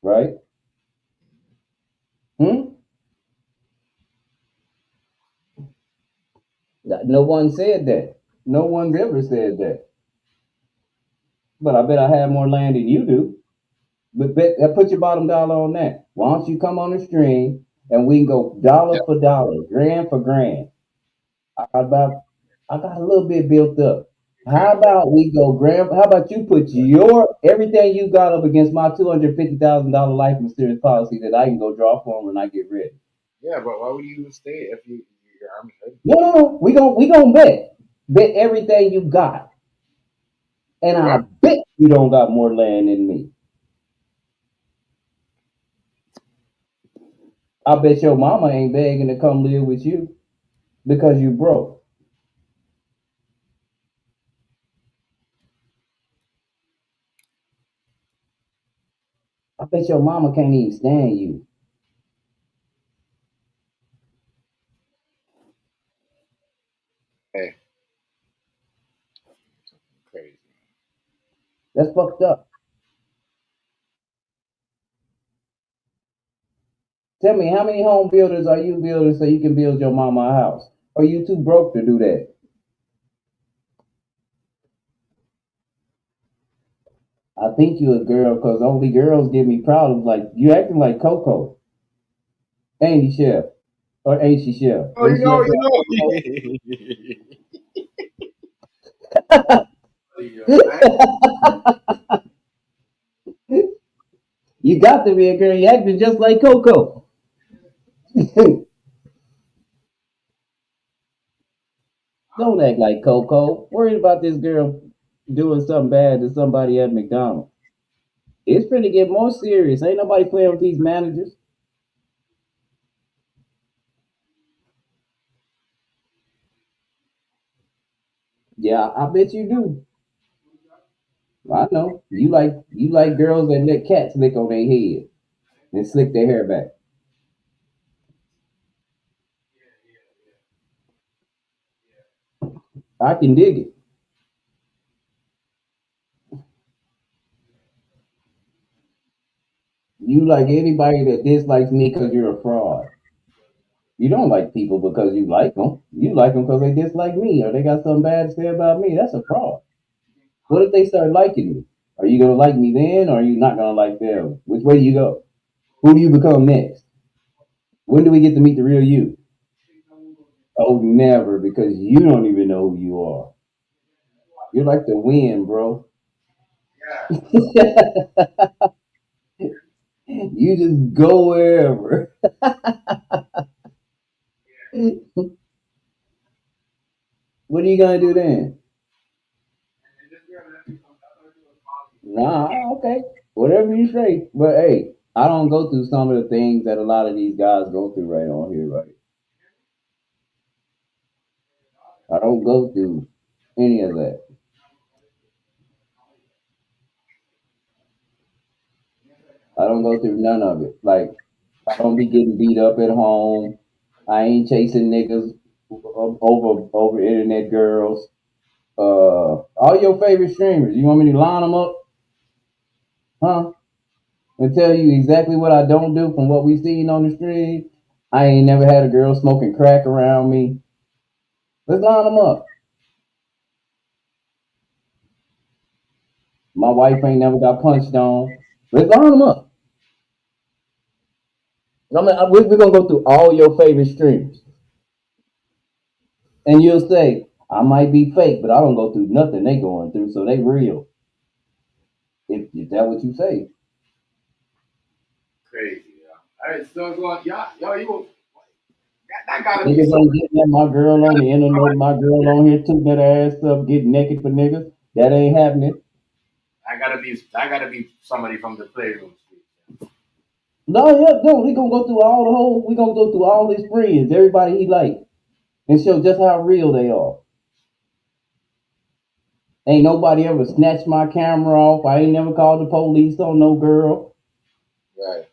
Speaker 7: Right? Hmm? No one said that. No one's ever said that. But I bet I have more land than you do. But put your bottom dollar on that. Why don't you come on the stream and we can go dollar for dollar, grand for grand. About I got a little bit built up. How about we go grand? How about you put your everything you got up against my $250,000 life insurance policy that I can go draw from when I get ready?
Speaker 1: Yeah, but why would you stay if your arm's ready?
Speaker 7: No, we gonna bet everything you got, and I
Speaker 1: What?
Speaker 7: bet you don't got more land than me. I bet your mama ain't begging to come live with you because you broke. I bet your mama can't even stand you.
Speaker 1: Hey, crazy.
Speaker 7: That's fucked up. Tell me, how many home builders are you building so you can build your mama a house? Or you too broke to do that? I think you a girl because only girls give me problems. Like you acting like Coco, ain't he, Chef? Or ain't she, Chef?
Speaker 1: Oh,
Speaker 7: When she acting like you got to be a girl. You acting just like Coco. Don't act like Coco. Worried about this girl doing something bad to somebody at McDonald's. It's finna get more serious. Ain't nobody playing with these managers. Yeah, I bet you do. I know. You like girls that let cats lick on their head and slick their hair back. I can dig it. You like anybody that dislikes me because you're a fraud. You don't like people because you like them. You like them because they dislike me or they got something bad to say about me. That's a fraud. What if they start liking me? Are you gonna like me then, or are you not gonna like them? Which way do you go? Who do you become next? When do we get to meet the real you? Oh, never, because you don't even know who you are. You're like the wind, bro. You just go wherever. What are you gonna do then? Nah, okay. Whatever you say. But hey, I don't go through some of the things that a lot of these guys go through right on here, right? I don't go through any of that. I don't go through none of it. Like, I don't be getting beat up at home. I ain't chasing niggas over internet girls. All your favorite streamers. You want me to line them up, huh? And tell you exactly what I don't do from what we seen on the stream. I ain't never had a girl smoking crack around me. Let's line them up. My wife ain't never got punched on. Let's line them up. We're gonna go through all your favorite streams, and you'll say I might be fake, but I don't go through nothing they going through, so they real. If that what you say,
Speaker 1: Crazy, yo. All right, still going. Yo, you that gotta be
Speaker 7: niggas ain't getting at my girl on the internet. My girl on here tooting that ass up, getting naked for niggas. That ain't happening.
Speaker 1: that gotta be somebody from the playroom.
Speaker 7: No, yeah, no, we gonna go through all the whole. We gonna go through all his friends, everybody he like, and show just how real they are. Ain't nobody ever snatched my camera off. I ain't never called the police on no girl.
Speaker 1: Right.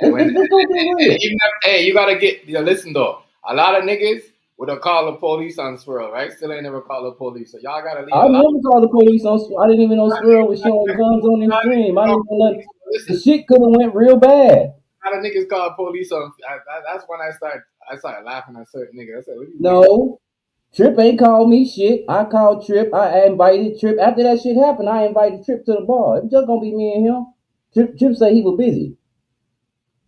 Speaker 1: And
Speaker 7: Let's,
Speaker 1: when
Speaker 7: let's, let's go get
Speaker 1: and
Speaker 7: real.
Speaker 1: even hey, you gotta get listen though. A lot of niggas would have called the police on Swirl, right? Still ain't never called the police. So y'all gotta leave
Speaker 7: I
Speaker 1: a lot.
Speaker 7: never called the police on. I didn't even know Swirl was showing guns on his stream. I didn't even know the
Speaker 1: Listen,
Speaker 7: shit could have went real bad.
Speaker 1: a lot of niggas call police on. That's when I started laughing at certain niggas. I said, "What do you mean?"
Speaker 7: No, Trip ain't called me shit. I called Trip. I invited Trip. After that shit happened, I invited Trip to the bar. It was just gonna be me and him. Trip said he was busy.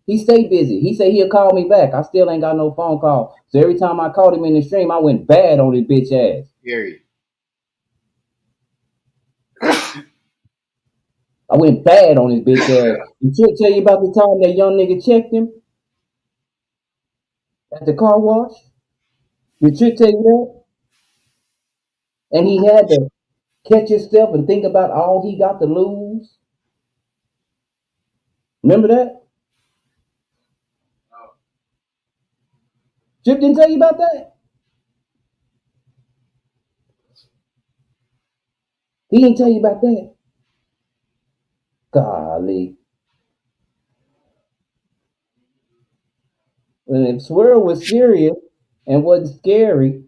Speaker 7: He stayed busy. He said he'll call me back. I still ain't got no phone call. So every time I called him in the stream, I went bad on his bitch ass.
Speaker 1: Gary.
Speaker 7: I went bad on his bitch ass. And Trip tell you about the time that young nigga checked him at the car wash? Did Trip tell you that? And he had to catch himself and think about all he got to lose. Remember that? Trip didn't tell you about that? He didn't tell you about that. Golly. And if Swirl was serious and wasn't scary,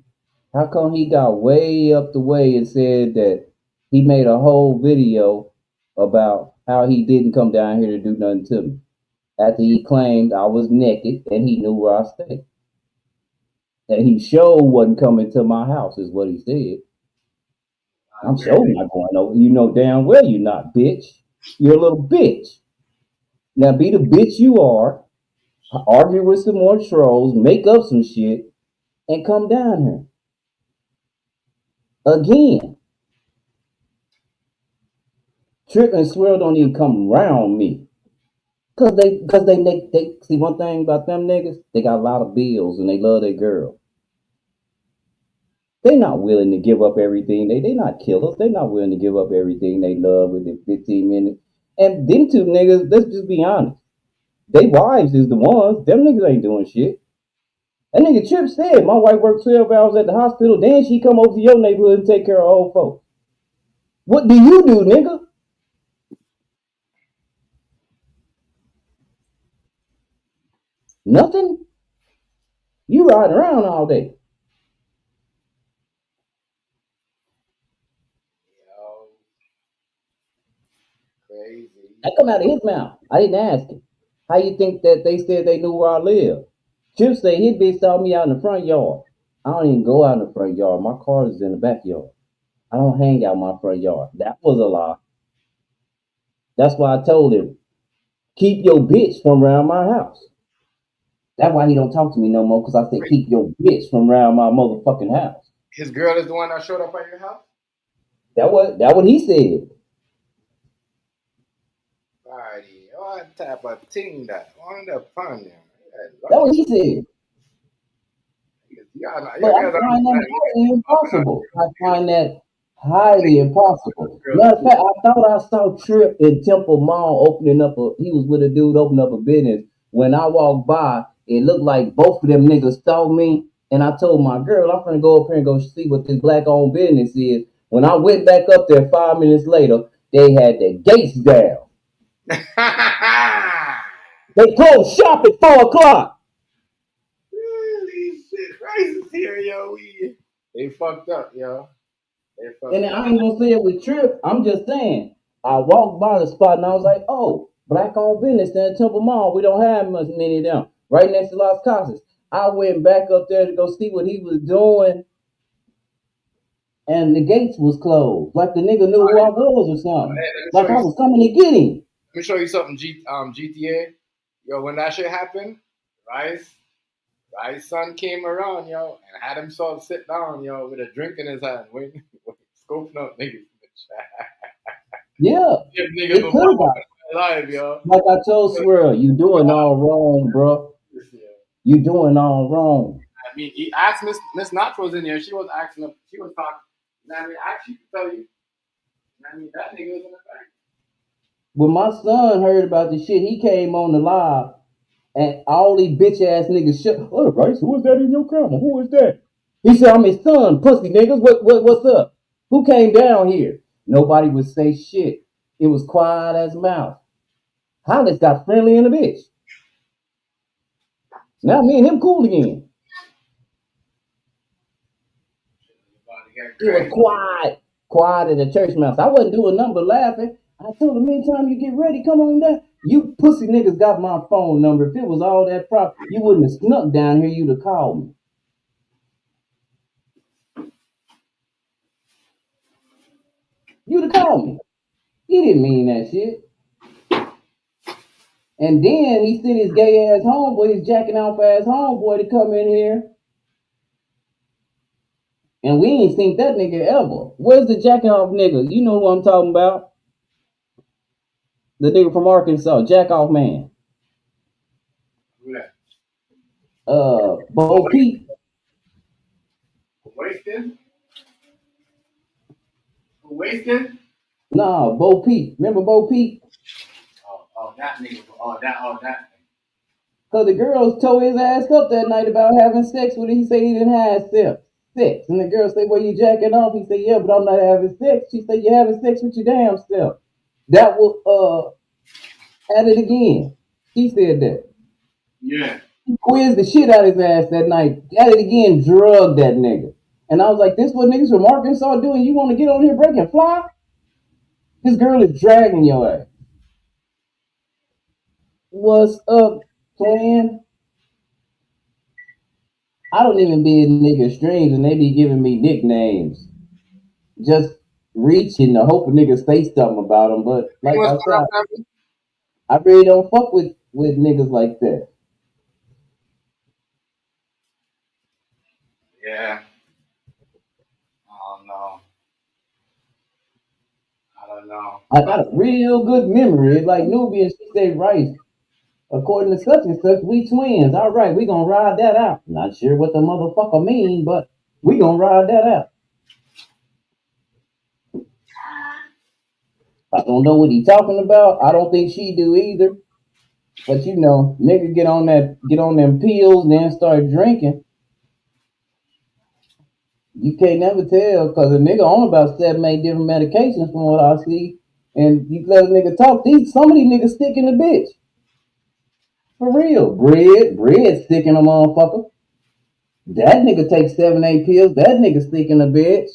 Speaker 7: how come he got way up the way and said that He made a whole video about how he didn't come down here to do nothing to me. After he claimed I was naked and he knew where I stayed. And he sure wasn't coming to my house, is what he said. I'm sure not going over. You know damn well you're not, bitch. You're a little bitch. Now be the bitch you are, argue with some more trolls, make up some shit, and come down here. Again. Trip and Swirl don't even come around me. Cause they see one thing about them niggas, they got a lot of bills and they love their girl. They not willing to give up everything. They not killers. They not willing to give up everything they love within 15 minutes. And them two niggas, let's just be honest. They wives is the ones. Them niggas ain't doing shit. That nigga Chip said, my wife worked 12 hours at the hospital, then she come over to your neighborhood and take care of old folks. What do you do, nigga? Nothing? You riding around all day.
Speaker 1: Yo, crazy.
Speaker 7: That come out of his mouth. I didn't ask him. How you think that they said they knew where I live? Chip said his bitch saw me out in the front yard. I don't even go out in the front yard. My car is in the backyard. I don't hang out in my front yard. That was a lie. That's why I told him, keep your bitch from around my house. That's why he don't talk to me no more, because I said, keep your bitch from around my motherfucking house.
Speaker 1: His girl is the one that showed up at your house?
Speaker 7: That what he said.
Speaker 1: Party. What type of thing that? On the fun,
Speaker 7: That what he said.
Speaker 1: Yeah,
Speaker 7: But I find that highly impossible. I find that highly impossible. Matter of fact, I thought I saw Trip in Temple Mall opening up he was with a dude opening up a business. When I walked by, it looked like both of them niggas saw me. And I told my girl, I'm gonna go up here and go see what this black owned business is. When I went back up there 5 minutes later, they had the gates down. They closed shop at 4 o'clock.
Speaker 1: Holy shit, Rice is here, yo. They fucked up, yo.
Speaker 7: And I ain't gonna say it with Trip. I'm just saying. I walked by the spot and I was like, oh, black owned business in Temple Mall. We don't have much many of them. Right next to Las Casas. I went back up there to go see what he was doing. And the gates was closed. Like the nigga knew who I was or something. Like I was coming to get him.
Speaker 1: Let me show you something, GTA. Yo, when that shit happened, Rice's son came around, yo, and had himself sit down, yo, with a drink in his hand, waiting, scoping out niggas.
Speaker 7: Yeah.
Speaker 1: Niggas were alive, yo.
Speaker 7: Like I told Swirl, you doing all wrong, bro. You doing all wrong.
Speaker 1: I mean, he asked Miss Nachos in there. She was asking him. She was talking. I mean, I actually tell you. I mean, that nigga was in the back.
Speaker 7: When my son heard about the shit, he came on the live, and all these bitch ass niggas shut. Oh, Rice, who is that in your camera? Who is that? He said, I'm his son, pussy niggas. What's up? Who came down here? Nobody would say shit. It was quiet as mouse. Hollis got friendly in the bitch. Now me and him cool again. It was quiet in the church mouse. I wasn't doing nothing but laughing. I told him, anytime you get ready, come on down. You pussy niggas got my phone number. If it was all that problem, you wouldn't have snuck down here. You'd have called me. You'd have called me. He didn't mean that shit. And then he sent his gay ass homeboy, his jacking off ass homeboy to come in here. And we ain't seen that nigga ever. Where's the jacking off nigga? You know who I'm talking about. The nigga from Arkansas, jack off man.
Speaker 1: Who that?
Speaker 7: Bo Peep.
Speaker 1: Wasted?
Speaker 7: Nah, Bo Peep. Remember Bo Peep?
Speaker 1: Oh, that nigga. Oh, that.
Speaker 7: Cause the girls tore his ass up that night about having sex with him. He said he didn't have sex. And the girl said, well, you jacking off? He said, yeah, but I'm not having sex. She said, you're having sex with your damn self. That was, at it again. He said that.
Speaker 1: Yeah.
Speaker 7: He quizzed the shit out of his ass that night. At it again, drugged that nigga. And I was like, this what niggas from Arkansas doing? You want to get on here breaking fly? This girl is dragging your ass. What's up, twin? I don't even be in niggas' streams and they be giving me nicknames. Just reaching to hope a nigga say something about them. But
Speaker 1: Hey,
Speaker 7: like
Speaker 1: what's
Speaker 7: I
Speaker 1: going on,
Speaker 7: said,
Speaker 1: family?
Speaker 7: I really don't fuck with niggas like that.
Speaker 1: Yeah. I don't know. I don't know.
Speaker 7: I got a real good memory. It's like Nubian, she say Rice. According to such and such, we twins. All right, we gonna ride that out. Not sure what the motherfucker mean, but we gonna ride that out. I don't know what he talking about. I don't think she do either. But you know, nigga get on them pills, then start drinking. You can't never tell because a nigga on about 7, 8 different medications from what I see. And you let a nigga talk, some of these niggas stick in the bitch. For real. Bread stick in a motherfucker. That nigga takes 7, 8 pills, that nigga stick in the bitch.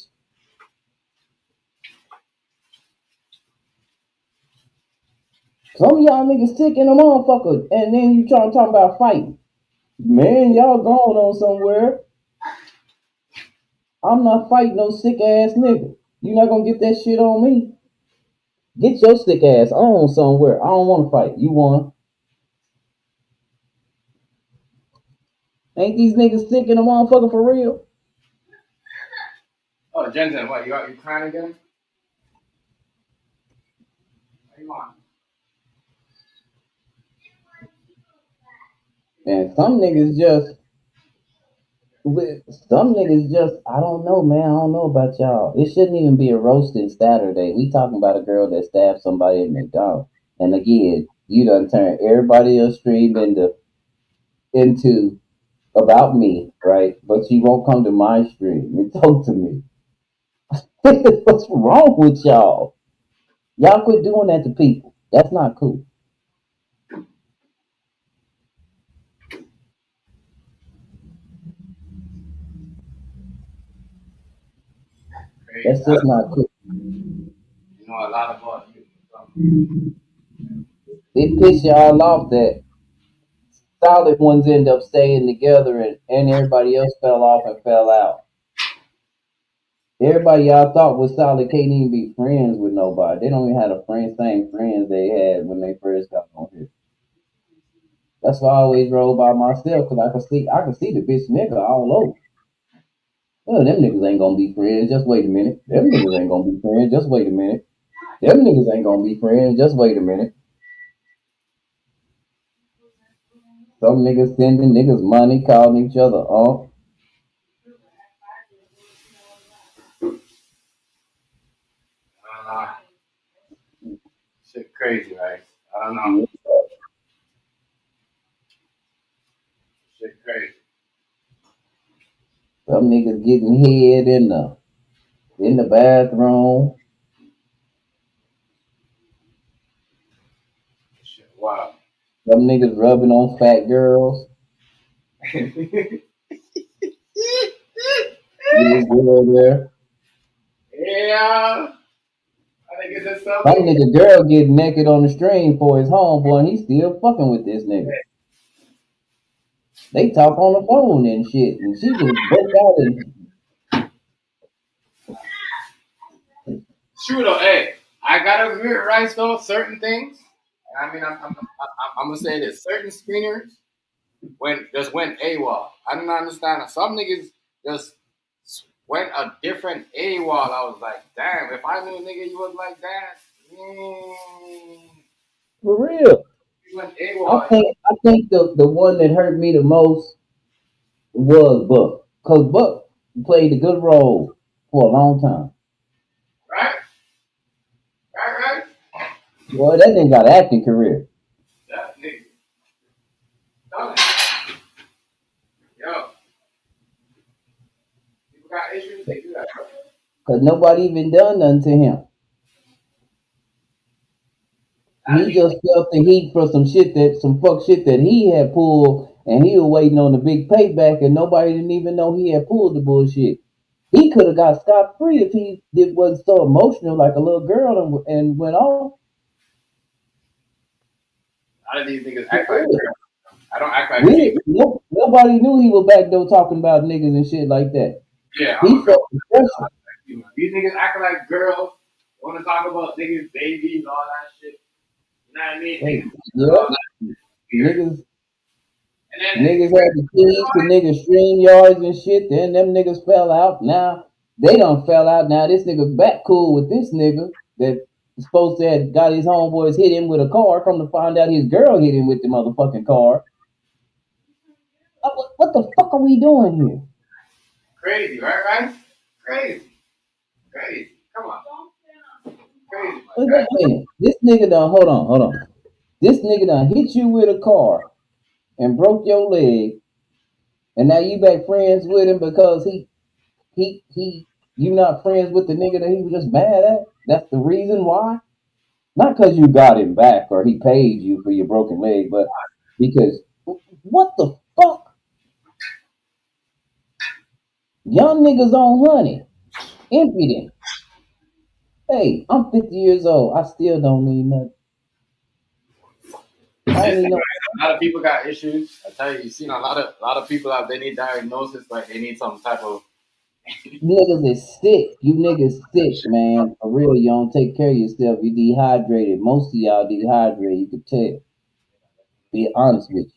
Speaker 7: Some of y'all niggas sick in a motherfucker, and then you trying to talk about fighting. Man, y'all going on somewhere. I'm not fighting no sick ass nigga. You not gonna get that shit on me. Get your sick ass on somewhere. I don't want to fight. You want? Ain't these niggas sick in a motherfucker for real?
Speaker 1: Oh, Jensen, what? You crying again? What you want?
Speaker 7: And some niggas just, I don't know, man. I don't know about y'all. It shouldn't even be a roasting Saturday. We talking about a girl that stabbed somebody at McDonald's. And again, you done turn everybody else stream into about me, right? But you won't come to my stream and talk to me. What's wrong with y'all? Y'all quit doing that to people. That's not cool.
Speaker 1: Crazy.
Speaker 7: That's just not cool.
Speaker 1: You know a lot about you.
Speaker 7: It piss y'all off that solid ones end up staying together and everybody else fell off and fell out. Everybody y'all thought was solid can't even be friends with nobody. They don't even have the same friends they had when they first got on here. That's why I always roll by myself because I can see the bitch nigga all over. Oh, them niggas ain't gonna be friends. Just wait a minute. Them niggas ain't gonna be friends. Just wait a minute. Them niggas ain't gonna be friends. Just wait a minute. Some niggas sending niggas money, calling each other up.
Speaker 1: I don't know. Shit crazy, right? I don't know. Shit crazy.
Speaker 7: Some niggas getting head in the bathroom.
Speaker 1: Shit, wow.
Speaker 7: Some niggas rubbing on fat girls. You girl there.
Speaker 1: Yeah. I think it's a
Speaker 7: Some
Speaker 1: something.
Speaker 7: nigga girl get naked on the stream for his homeboy and he still fucking with this nigga. They talk on the phone and shit, and she just broke out and
Speaker 1: True though, hey, I gotta agree with Rice though. Certain things. I mean, I'm gonna say this: certain screeners went AWOL. I didn't understand. Some niggas just went a different AWOL. I was like, damn, if I knew a nigga you was like that,
Speaker 7: for real.
Speaker 1: you went
Speaker 7: I
Speaker 1: AWOL,
Speaker 7: think I think the one that hurt me the most was Buck, cause Buck played a good role for a long time.
Speaker 1: right? Right?
Speaker 7: Boy, that nigga got an acting career.
Speaker 1: That nigga, done yo, people got issues. They do that.
Speaker 7: Cause nobody even done nothing to him. He just felt the heat for some fuck shit that he had pulled, and he was waiting on the big payback, and nobody didn't even know he had pulled the bullshit. He could have got scot free if he wasn't so emotional like a little girl and went on.
Speaker 1: A lot of these niggas act like girls. I don't act like
Speaker 7: We
Speaker 1: females.
Speaker 7: nobody knew he was back there talking about niggas and shit like that.
Speaker 1: Yeah, I'm
Speaker 7: He
Speaker 1: a girl.
Speaker 7: felt the pressure.
Speaker 1: These niggas acting like girls. Want to talk about niggas, babies, all that shit. You know what I mean?
Speaker 7: Hey,
Speaker 1: Niggas, all
Speaker 7: yeah,
Speaker 1: that weird.
Speaker 7: niggas
Speaker 1: And then
Speaker 7: niggas had the keys to niggas stream yards and shit. Then them niggas fell out. Now they done fell out. Now this nigga back cool with this nigga that supposed to have got his homeboys hit him with a car. Come to find out his girl hit him with the motherfucking car. What the fuck are we doing here?
Speaker 1: crazy, right? Crazy. Crazy. Come on. Crazy, my
Speaker 7: Wait
Speaker 1: guy.
Speaker 7: a minute. This nigga done, hold on. This nigga done hit you with a car and broke your leg, and now you back friends with him because you not friends with the nigga that he was just mad at? That's the reason why? Not because you got him back or he paid you for your broken leg, but because what the fuck? Young niggas on honey. Impudent. Hey, I'm 50 years old. I still don't need nothing. I don't need
Speaker 1: Listen,
Speaker 7: no
Speaker 1: a lot of people got issues. I tell you, you've seen a lot of people out. They need diagnosis, like they need some type of.
Speaker 7: niggas is sick. You niggas sick, man. For real, you don't take care of yourself. You dehydrated. Most of y'all dehydrated. You can tell. Be honest with you.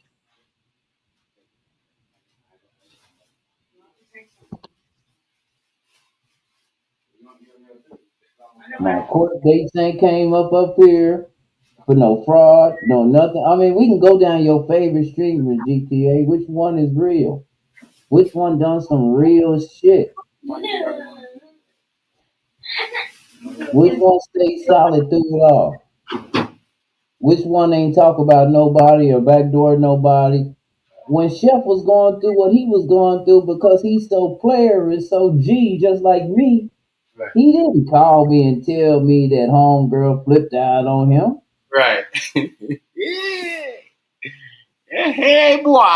Speaker 7: My court dates ain't came up here for no fraud, no nothing. I mean, we can go down your favorite streamers, GTA. Which one is real? Which one done some real shit? Which one stay solid through it all? Which one ain't talk about nobody or backdoor nobody? When Chef was going through what he was going through because he's so player and so G, just like me,
Speaker 1: Right.
Speaker 7: he didn't call me and tell me that homegirl flipped out on him.
Speaker 1: Right. Yeah. Hey, boy.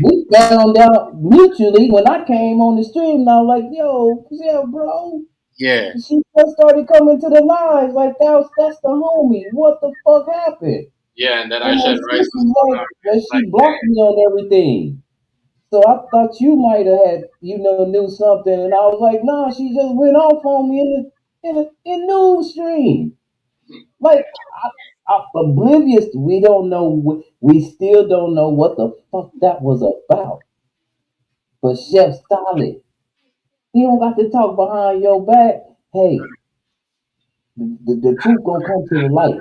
Speaker 7: We found out mutually when I came on the stream, and I was like, yo, yeah, bro.
Speaker 1: Yeah.
Speaker 7: She just started coming to the live like that's the homie. What the fuck happened?
Speaker 1: Yeah, and then I
Speaker 7: And my
Speaker 1: said Rice
Speaker 7: sister
Speaker 1: was going
Speaker 7: like,
Speaker 1: out.
Speaker 7: well,
Speaker 1: Like,
Speaker 7: she blocked me on everything. So I thought you might have had, knew something, and I was like, nah, she just went off on me in news stream. Like, I oblivious. We don't know. We still don't know what the fuck that was about. But Chef Solid, he don't got to talk behind your back. Hey, the truth gonna come to the light.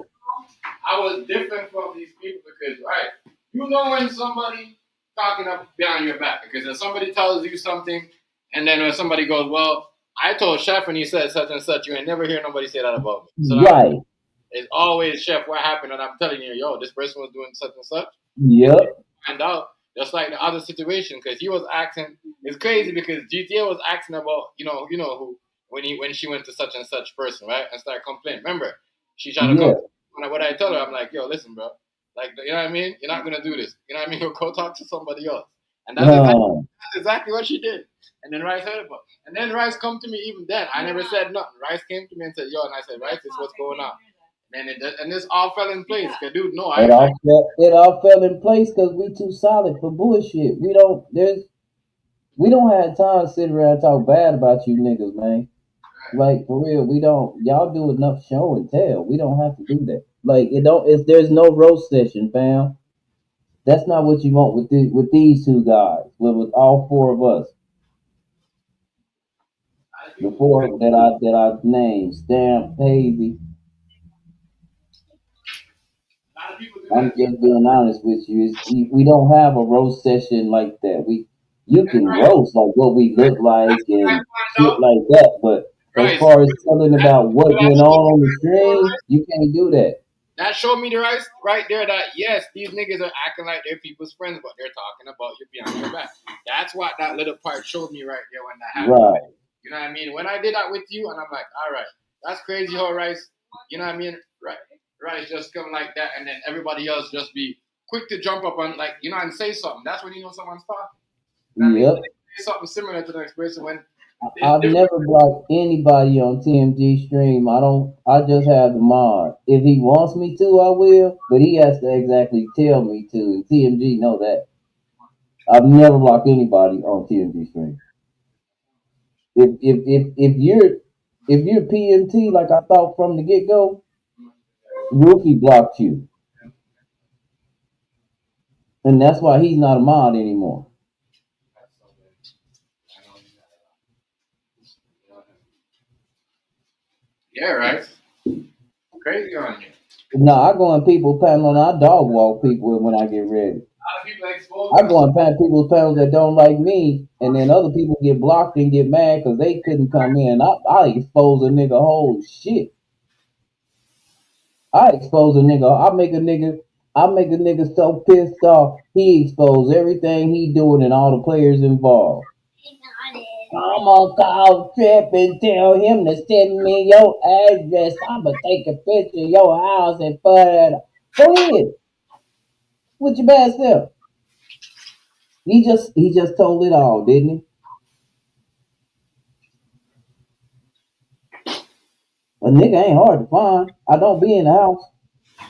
Speaker 1: I was different from these people because, right, you know when somebody talking up behind your back because if somebody tells you something and then when somebody goes, well, I told Chef and he said such and such, you ain't never hear nobody say that about me. So that
Speaker 7: Right.
Speaker 1: it's always Chef, what happened? And I'm telling you, yo, this person was doing such and such.
Speaker 7: Yep.
Speaker 1: Find out just like the other situation because he was acting. It's crazy because GTA was acting about who when she went to such and such person, right, and started complaining. Remember, she tried to
Speaker 7: Yeah.
Speaker 1: come. When what I tell her, I'm like, yo, listen, bro, like you know what I mean. You're not gonna do this. You know what I mean? Go talk to somebody else. And that's exactly what she did. And then Rice heard about it. And then Rice come to me even then. I never said nothing. Rice came to me and said, yo, and I said, Rice, this is what's going on. And this all fell in place. Cause dude, no,
Speaker 7: It all fell in place because we too solid for bullshit. We don't have time to sit around and talk bad about you niggas, man. Like for real, we don't. Y'all do enough show and tell. We don't have to do that. Like it don't. If there's no roast session, fam, that's not what you want with these two guys. With all four of us, the four that I named, Stamp, Hazy.
Speaker 1: a lot of people do
Speaker 7: I'm
Speaker 1: that.
Speaker 7: just being honest with you. We don't have a roast session like that. You
Speaker 1: And
Speaker 7: can roast like what we look like
Speaker 1: I
Speaker 7: and
Speaker 1: find
Speaker 7: shit
Speaker 1: out,
Speaker 7: like that, but as
Speaker 1: Rice,
Speaker 7: far as telling
Speaker 1: that,
Speaker 7: about what
Speaker 1: that
Speaker 7: went
Speaker 1: showed me
Speaker 7: on the stream, you can't do that.
Speaker 1: that showed me the Rice right there that yes, these niggas are acting like they're people's friends, but they're talking about you behind your back. That's what that little part showed me right there when that happened.
Speaker 7: Right.
Speaker 1: You know what I mean? When I did that with you, and I'm like, all right, that's crazy how Rice, you know what I mean? Right, Rice just come like that, and then everybody else just be quick to jump up and like, and say something. That's when you know someone's talking. You know what I mean?
Speaker 7: Yep.
Speaker 1: something similar to the expression when it's
Speaker 7: I've
Speaker 1: different.
Speaker 7: never blocked anybody on TMG stream. I don't. I just have the mod. If he wants me to, I will. But he has to exactly tell me to. And TMG know that. I've never blocked anybody on TMG stream. If you're PMT like I thought from the get go, Rookie blocked you, and that's why he's not a mod anymore.
Speaker 1: Yeah, right. Crazy on you.
Speaker 7: No, I go on people's panel and I dog walk people when I get ready.
Speaker 1: A lot of people expose
Speaker 7: I go
Speaker 1: themselves.
Speaker 7: on people's panels that don't like me, and then other people get blocked and get mad because they couldn't come in. I expose a nigga whole shit. I expose a nigga. I make a nigga so pissed off. He expose everything he doing and all the players involved. I'm gonna call Trip and tell him to send me your address. I'm gonna take a picture of your house and put it. Go ahead with your bad self. He just told it all, didn't he? A nigga ain't hard to find. I don't be in the house.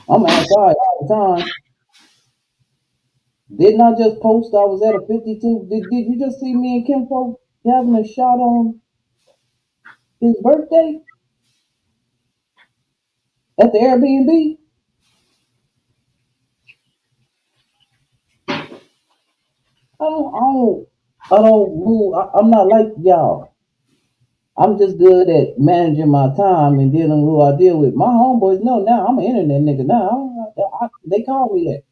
Speaker 7: I'm outside all the time. Didn't I just post I was at a 52? Did you just see me and Kim Folk having a shot on his birthday at the Airbnb? I don't move. I'm not like y'all. I'm just good at managing my time and dealing with who I deal with. My homeboys know now I'm an internet nigga now. They call me that.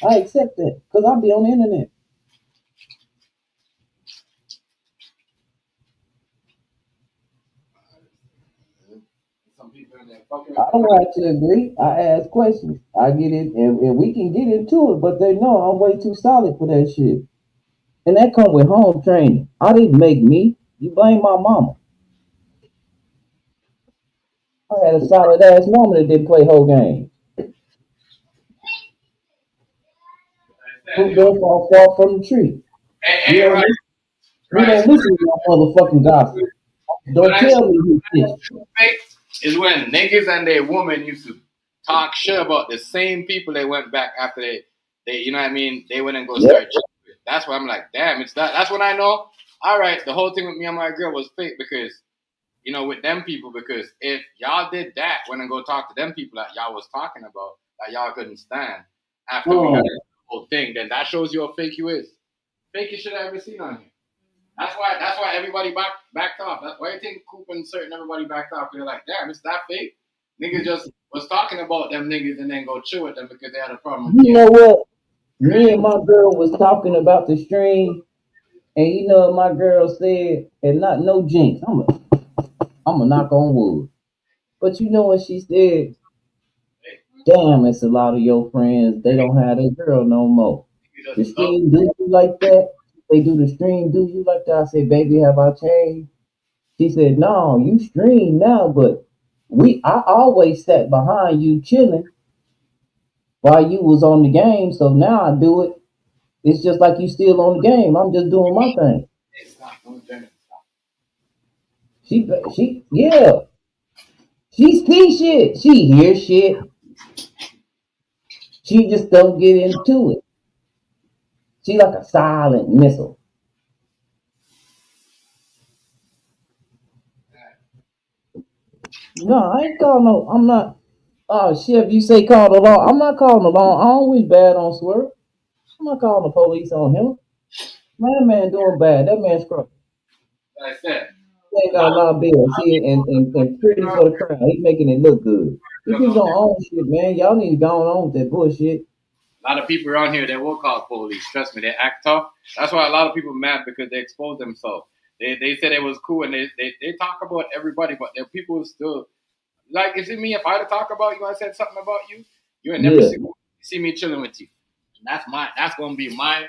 Speaker 7: I accept that because I be on the internet.
Speaker 1: Some people in there fucking
Speaker 7: I
Speaker 1: with the
Speaker 7: don't have to agree. I ask questions. I get it, and we can get into it, but they know I'm way too solid for that shit. And that come with home training. I didn't make me. You blame my mama. I had a solid ass mama that didn't play whole game. Who
Speaker 1: yo.
Speaker 7: don't fall from the tree? We
Speaker 1: Hey,
Speaker 7: don't
Speaker 1: right,
Speaker 7: listen, we
Speaker 1: right.
Speaker 7: don't listen to my motherfucking gospel.
Speaker 1: When
Speaker 7: Don't
Speaker 1: I see
Speaker 7: tell me who did.
Speaker 1: fake is when niggas and their women used to talk shit about the same people they went back after they you know what I mean, they went and go
Speaker 7: Yep.
Speaker 1: start chilling with. That's why I'm like, damn, it's that's when I know, all right, the whole thing with me and my girl was fake because with them people, because if y'all did that, went and go talk to them people that y'all was talking about, that y'all couldn't stand after we got
Speaker 7: Oh,
Speaker 1: into the whole thing, then that shows you how fake you is. Fakest shit I ever seen on here. That's why everybody backed off. That's why I think Coop and certain everybody backed off. They're like, damn, it's that fake. Niggas just was talking about them niggas and then go chill with them because they had a problem with
Speaker 7: you
Speaker 1: Kim.
Speaker 7: know what? Me and my girl was talking about the stream, and you know what my girl said, and not no jinx. I'm a knock on wood. But you know what she said? Damn, it's a lot of your friends. They don't have their girl no more.
Speaker 1: Niggas
Speaker 7: The
Speaker 1: just love.
Speaker 7: stream do you like that? They do the stream do you like that? I said, baby, have I changed? She said, no, you stream now, but I always sat behind you chilling while you was on the game. So now I do it. It's just like you still on the game. I'm just doing my thing.
Speaker 1: It's not no genuine stuff.
Speaker 7: Yeah. She see shit. She hear shit. She just don't get into it. She like a silent missile. No, I ain't calling no. I'm not. Oh shit! If you say call the law, I'm not calling the law. I always bad on Swerve. I'm not calling the police on him. Man doing bad. That man's crook.
Speaker 1: Like I said,
Speaker 7: He ain't
Speaker 1: a
Speaker 7: got a
Speaker 1: lot
Speaker 7: lot of bills. He and
Speaker 1: of
Speaker 7: pretty
Speaker 1: people
Speaker 7: for the crowd. He making it look good. These people
Speaker 1: because
Speaker 7: don't own shit, man. Y'all need to go on with that bullshit.
Speaker 1: a lot of people around here they will call police. Trust me, they act tough. That's why a lot of people mad because they expose themselves. They said it was cool and they talk about everybody, but there are people who still like. Is it me if I had to talk about you? I said something about you. You ain't never
Speaker 7: Yeah,
Speaker 1: see me chilling with you. And that's my. That's gonna be my.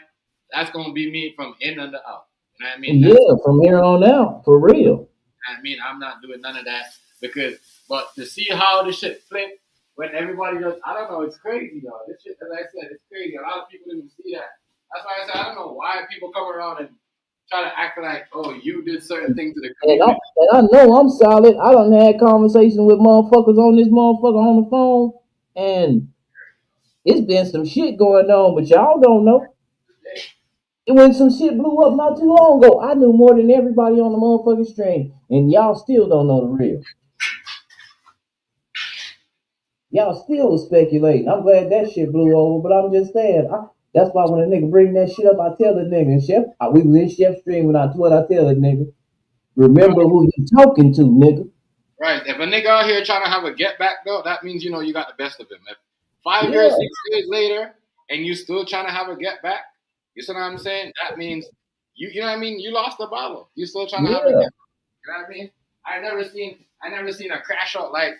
Speaker 1: That's gonna be me from in and out. You know what I mean? That's
Speaker 7: yeah. From here on out, for real.
Speaker 1: I mean, I'm not doing none of that because, but to see how this shit flip when everybody does, I don't know, it's crazy, though. This shit, as I said, it's crazy. A lot of people didn't see that. That's why I said I don't know why people come around and try to act like, oh, you did certain things to the
Speaker 7: And
Speaker 1: community.
Speaker 7: I know I'm solid. I done had conversations with motherfuckers on this motherfucker on the phone, and it's been some shit going on, but y'all don't know. And when some shit blew up not too long ago, I knew more than everybody on the motherfucking stream, and y'all still don't know the real. Y'all still was speculating. I'm glad that shit blew over, but I'm just saying. That's why when a nigga bring that shit up, I tell the nigga, Chef, we was in Chef stream when I tell the nigga, remember who you talking to, nigga.
Speaker 1: Right. If a nigga out here trying to have a get back though, that means you know you got the best of him. If 5 years, 6 years later, and you still trying to have a get back, you see what I'm saying? That means you know what I mean. You lost the battle. You still trying to have a get back. You know what I mean? I never seen a crash out like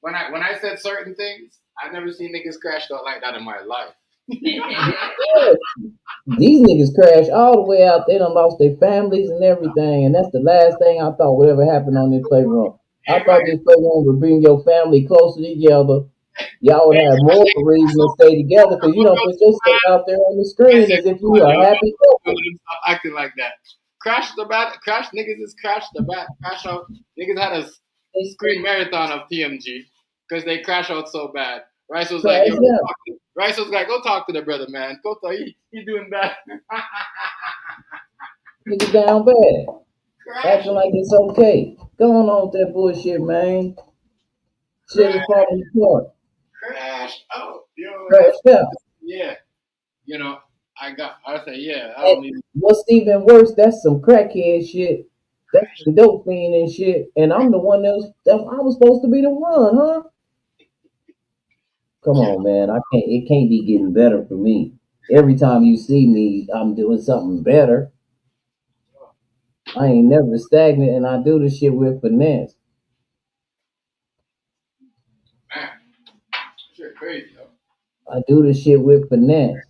Speaker 1: when I said certain things. I never seen niggas crashed out like that in my life.
Speaker 7: These niggas crashed all the way out. They done lost their families and everything, and that's the last thing I thought would ever happen on this playground. I thought this playground would bring your family closer together. Y'all would have more of a reason to stay together because you don't put yourself out there on the screen as if you are a happy couple.
Speaker 1: Stop acting like that. Crash the bat. Crash niggas is crash the bat. Crash out. Niggas had a screen marathon of TMG because they crash out so bad. Rice was like, go talk to the brother, man. Go talk. He doing bad.
Speaker 7: Niggas down bad. Acting like it's okay. Going on with that bullshit, man. Shit is falling apart.
Speaker 1: Crash out. Yo.
Speaker 7: Crashed out.
Speaker 1: Yeah. You know, I say, yeah.
Speaker 7: What's even worse, that's some crackhead shit. That's some dope fiend and shit. And I'm the one I was supposed to be the one, huh? Come on, man. It can't be getting better for me. Every time you see me, I'm doing something better. I ain't never stagnant and I do the shit with finesse.
Speaker 1: Man, shit crazy, yo.
Speaker 7: I do the shit with finesse.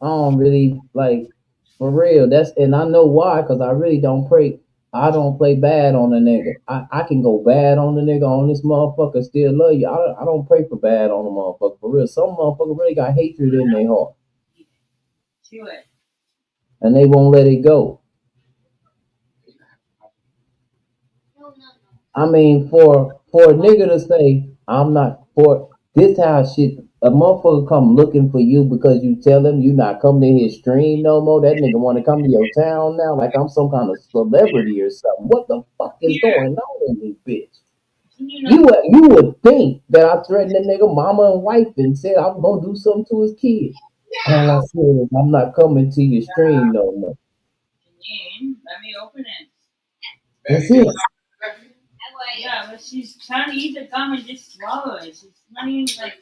Speaker 7: I don't really like for real. And I know why, because I really don't pray. I don't play bad on a nigga. I can go bad on the nigga on this motherfucker, still love you. I don't pray for bad on a motherfucker for real. Some motherfucker really got hatred in their heart. And they won't let it go. I mean, for a nigga to say, I'm not for this how shit, a motherfucker come looking for you because you tell him you not coming to his stream no more. That nigga want to come to your town now like I'm some kind of celebrity or something. What the fuck is going on in this bitch? You would think that I threatened the nigga mama and wife and said I'm gonna do something to his kid. All I said is I'm not coming to your stream no more.
Speaker 8: Let me open it.
Speaker 7: That's it.
Speaker 8: Yeah, but she's trying to eat the gum and just swallow it. She's not even like.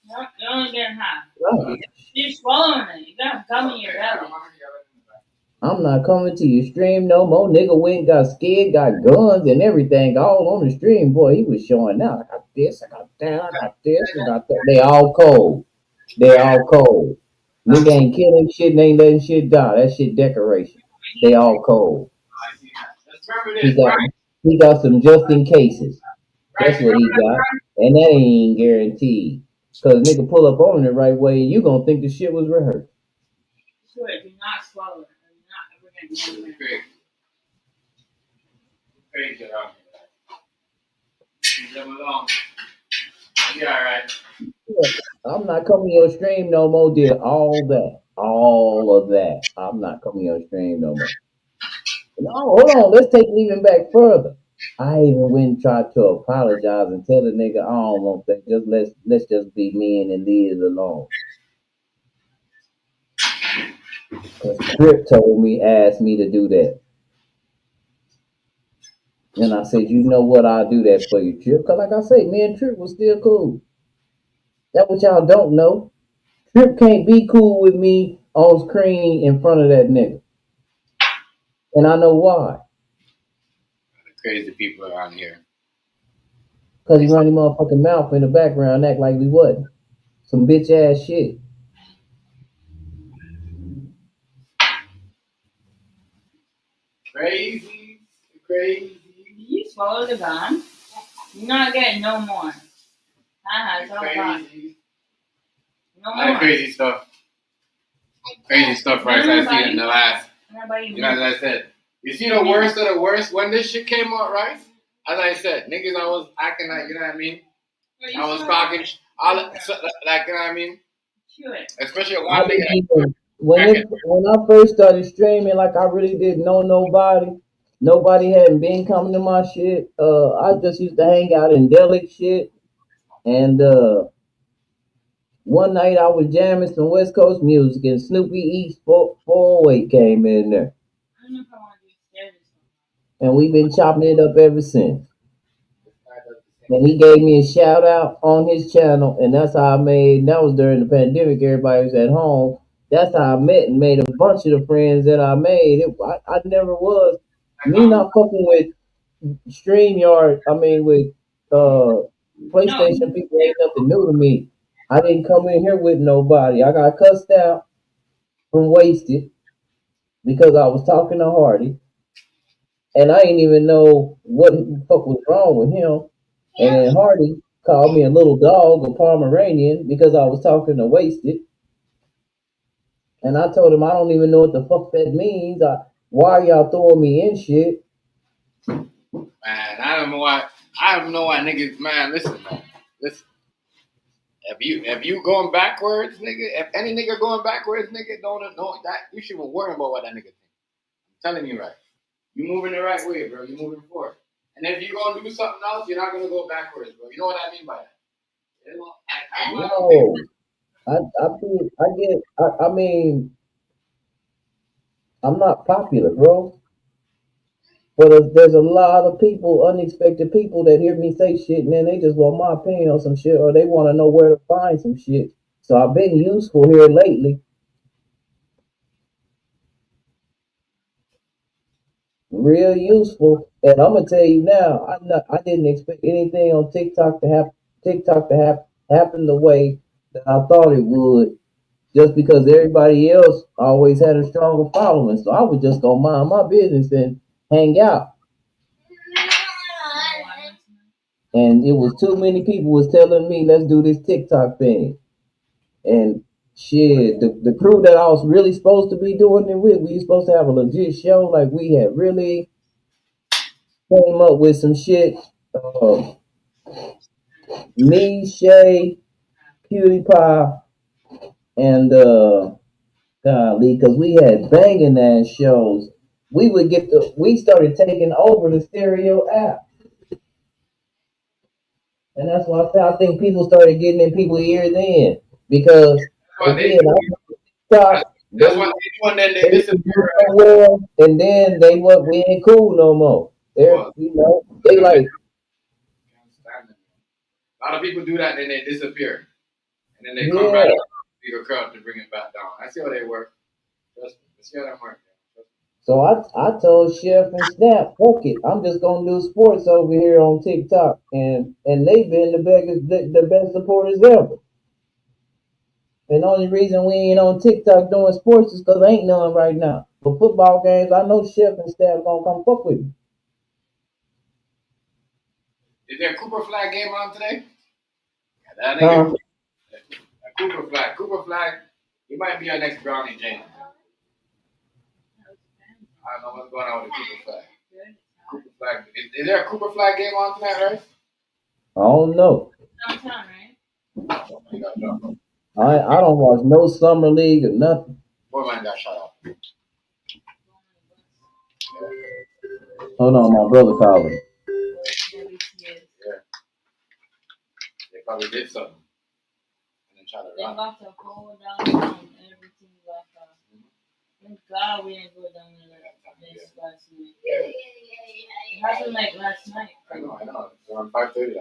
Speaker 8: No, you're only getting half.
Speaker 7: Right.
Speaker 8: You're swallowing it. You got gum in your belly.
Speaker 7: I'm not coming to your stream no more. Nigga went, got scared, got guns and everything all on the stream. Boy, he was showing out. I got this, I got that, I got this, I got that. They all cold. They all cold. Nigga ain't killing shit and ain't letting shit die. That shit decoration. They all cold. He got some just in cases. That's what he got. And that ain't guaranteed. Cause nigga pull up on it the right way and you gonna think the shit was rehearsed.
Speaker 8: Sure, do not swallow it. I'm not ever gonna do it.
Speaker 1: Crazy around here. Leave them alone. Yeah, all right.
Speaker 7: I'm not coming to your stream no more. Did all of that. I'm not coming to your stream no more. No, hold on. Let's take it even back further. I even went and tried to apologize and tell the nigga I don't want that. Just let's just be men and leave it alone. Cause Trip asked me to do that. And I said, you know what, I'll do that for you, Trip. Cause like I say, me and Trip was still cool. That's what y'all don't know. Trip can't be cool with me on screen in front of that nigga. And I know why.
Speaker 1: Crazy people around here.
Speaker 7: Cause he run his motherfucking mouth in the background, act like we wasn't. Some bitch ass shit.
Speaker 1: Crazy.
Speaker 8: You swallow the gum. You're not getting no more. It's all gone. No more.
Speaker 1: Crazy stuff. crazy stuff, right? I see in the last.
Speaker 8: Everybody
Speaker 1: As I said, you see the worst of the worst when this shit came out, right? As I said, niggas, I was acting like, you know what I mean? I was talking, all like, you know what I mean? Especially
Speaker 7: I
Speaker 1: one
Speaker 7: didn't
Speaker 1: nigga.
Speaker 7: even when I first started streaming, like I really didn't know nobody. Nobody hadn't been coming to my shit. I just used to hang out in Delic shit. And one night I was jamming some West Coast music, and Snoopy East 408 came in there, and we've been chopping it up ever since. And he gave me a shout out on his channel, and that's how I made. That was during the pandemic; everybody was at home. That's how I met and made a bunch of the friends that I made. I never was me not fucking with StreamYard. I mean, with PlayStation people ain't nothing new to me. I didn't come in here with nobody. I got cussed out from Wasted because I was talking to Hardy, and I didn't even know what the fuck was wrong with him. And then Hardy called me a little dog, a Pomeranian, because I was talking to Wasted. And I told him I don't even know what the fuck that means. Why are y'all throwing me in shit?
Speaker 1: Man, I don't know why. I don't know why niggas. Man, listen, man. Listen. If you going backwards, nigga, if any nigga going backwards, nigga, don't know that you should be worrying about what that nigga think. I'm telling you right. You moving the right way, bro. You moving forward. And if you gonna do something else, you're not gonna go backwards, bro. You know what I mean by that?
Speaker 7: No, I mean, I'm not popular, bro. But there's a lot of people, unexpected people, that hear me say shit, and then they just want my opinion on some shit, or they want to know where to find some shit. So I've been useful here lately, real useful. And I'm gonna tell you now, I didn't expect anything on TikTok to happen the way that I thought it would, just because everybody else always had a stronger following. So I was just gonna mind my business and hang out. And it was too many people was telling me, let's do this TikTok thing. And shit, the crew that I was really supposed to be doing it with, we were supposed to have a legit show. Like we had really came up with some shit. Uh, Me, Shay, PewDiePie, and golly, because we had banging ass shows. We started taking over the stereo app. And that's why I think people started getting in people's ears then. Because again, I thought
Speaker 1: That's what they do, and then they
Speaker 7: they could do
Speaker 1: disappear.
Speaker 7: so well, and then we ain't cool no more. They like
Speaker 1: A lot of people do that, and then they disappear, and then they come
Speaker 7: yeah.
Speaker 1: back bigger crowd to bring it back down. I see how they work. Trust me. I see how that works.
Speaker 7: So I told Chef and Snap, fuck it, I'm just gonna do sports over here on TikTok, and they've been the best supporters ever. And the only reason we ain't on TikTok doing sports is because ain't none right now. For football games, I know Chef and Snap gonna come fuck with me.
Speaker 1: Is there a Cooper Flag game on today? Yeah, that
Speaker 7: Huh?
Speaker 1: nigga. Cooper Flag. Cooper Flag. He might be our next Brownie James. I don't know what's going on with the Cooper Flag. Cooper Flag. Is there a Cooper Flag game on tonight, right?
Speaker 7: I don't know.
Speaker 8: Downtown, right?
Speaker 7: I don't watch no summer league or nothing.
Speaker 1: Poor man got shot up.
Speaker 7: Hold on, my brother calling.
Speaker 1: Yeah. They probably did something. And then try to
Speaker 8: They
Speaker 1: run.
Speaker 8: locked the whole downtown. Everything locked up. Thank God we didn't go down there this last night. It happened like last night.
Speaker 1: I know. It's around 5:30.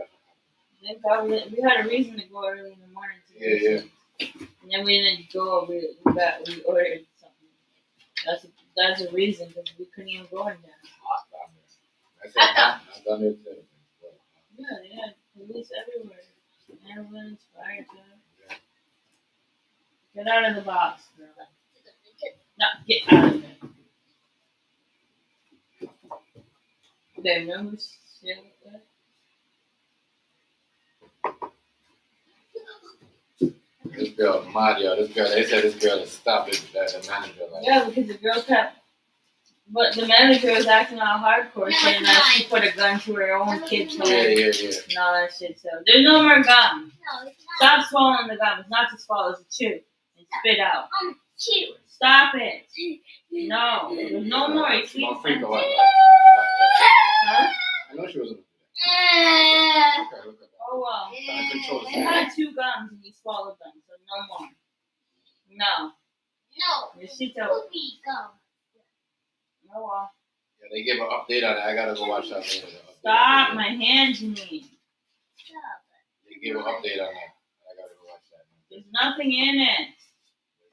Speaker 8: Thank God we had a reason to go early in the morning to do something. And then we didn't go. We ordered something. That's a reason because we couldn't even go in there.
Speaker 1: I've done it too.
Speaker 8: Yeah, they had police everywhere. Ambulance, fire truck. Get out of the box, girl. No, get out of there. Okay, remember shit like that?
Speaker 1: It's girl, Mario, this girl, they said this girl has stopped it, the manager. Like,
Speaker 8: Yeah, because the girl kept. But the manager was acting all hardcore, saying that she put a gun to her own kid's head and all that shit. So there's no more gum. Stop swallowing the gum. It's not to swallow, it's to chew and spit out. Stop it. No, there's no more. It's
Speaker 1: don't freak out.
Speaker 8: Huh?
Speaker 1: I know she wasn't.
Speaker 8: Oh well. You had 2 gums and you swallowed them, so no more. No. Your shit's out. Oh well.
Speaker 1: Yeah, they gave an update on it. I gotta go watch that later.
Speaker 8: Stop my hand, Janine.
Speaker 1: They gave an update on that. I gotta go watch that.
Speaker 8: There's nothing in it.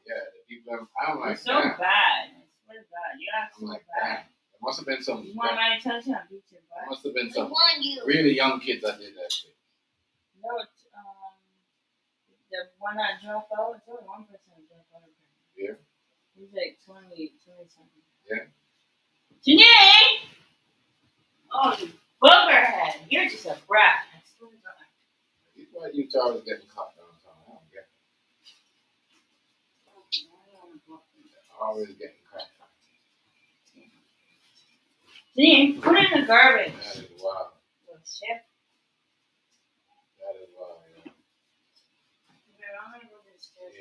Speaker 1: Yeah, the people. I'm like,
Speaker 8: It's so
Speaker 1: damn.
Speaker 8: bad. I swear to God, you act
Speaker 1: I'm
Speaker 8: so
Speaker 1: like,
Speaker 8: bad.
Speaker 1: damn. There must have been some.
Speaker 8: You want my attention? I'll beat your
Speaker 1: There
Speaker 8: butt.
Speaker 1: must have been some really young kids that did that shit.
Speaker 8: No, it's, the one that dropped out, it's only one person that dropped out.
Speaker 1: Yeah.
Speaker 8: He's like 20 something.
Speaker 1: Yeah.
Speaker 8: Janine! Oh, you booger head. You're just a brat. I swear to God.
Speaker 1: Why you always getting caught downtown? I don't get it. Always getting caught.
Speaker 8: Janine, put it in the garbage.
Speaker 1: That is wild.
Speaker 8: Oh, shit.
Speaker 1: That is wild, yeah.
Speaker 8: I'm gonna go downstairs.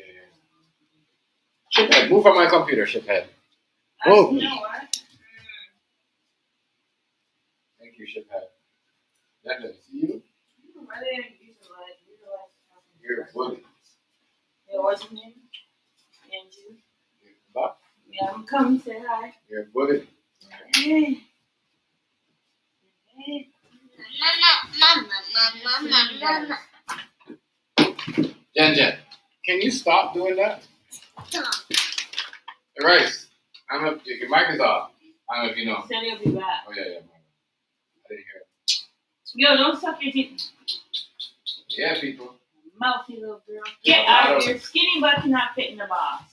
Speaker 1: Yeah. Shiphead, move from my computer, shiphead.
Speaker 8: Oh. You know what?
Speaker 1: Thank you, shiphead. That doesn't see you.
Speaker 8: I didn't use the light.
Speaker 1: You're a bully.
Speaker 8: Yeah, what's your name? Andrew.
Speaker 1: Buck.
Speaker 8: Yeah, I'm coming to say hi.
Speaker 1: You're a bully.
Speaker 8: Hey. Hey.
Speaker 1: Jen, can you stop doing that? Rice, your mic is off. I don't know if you know.
Speaker 8: Said he'll be back.
Speaker 1: Oh, yeah. I didn't hear it.
Speaker 8: Yo, don't suck your teeth.
Speaker 1: Yeah, people.
Speaker 8: Mouthy little girl. Get out of here. Skinny butt cannot fit in the box.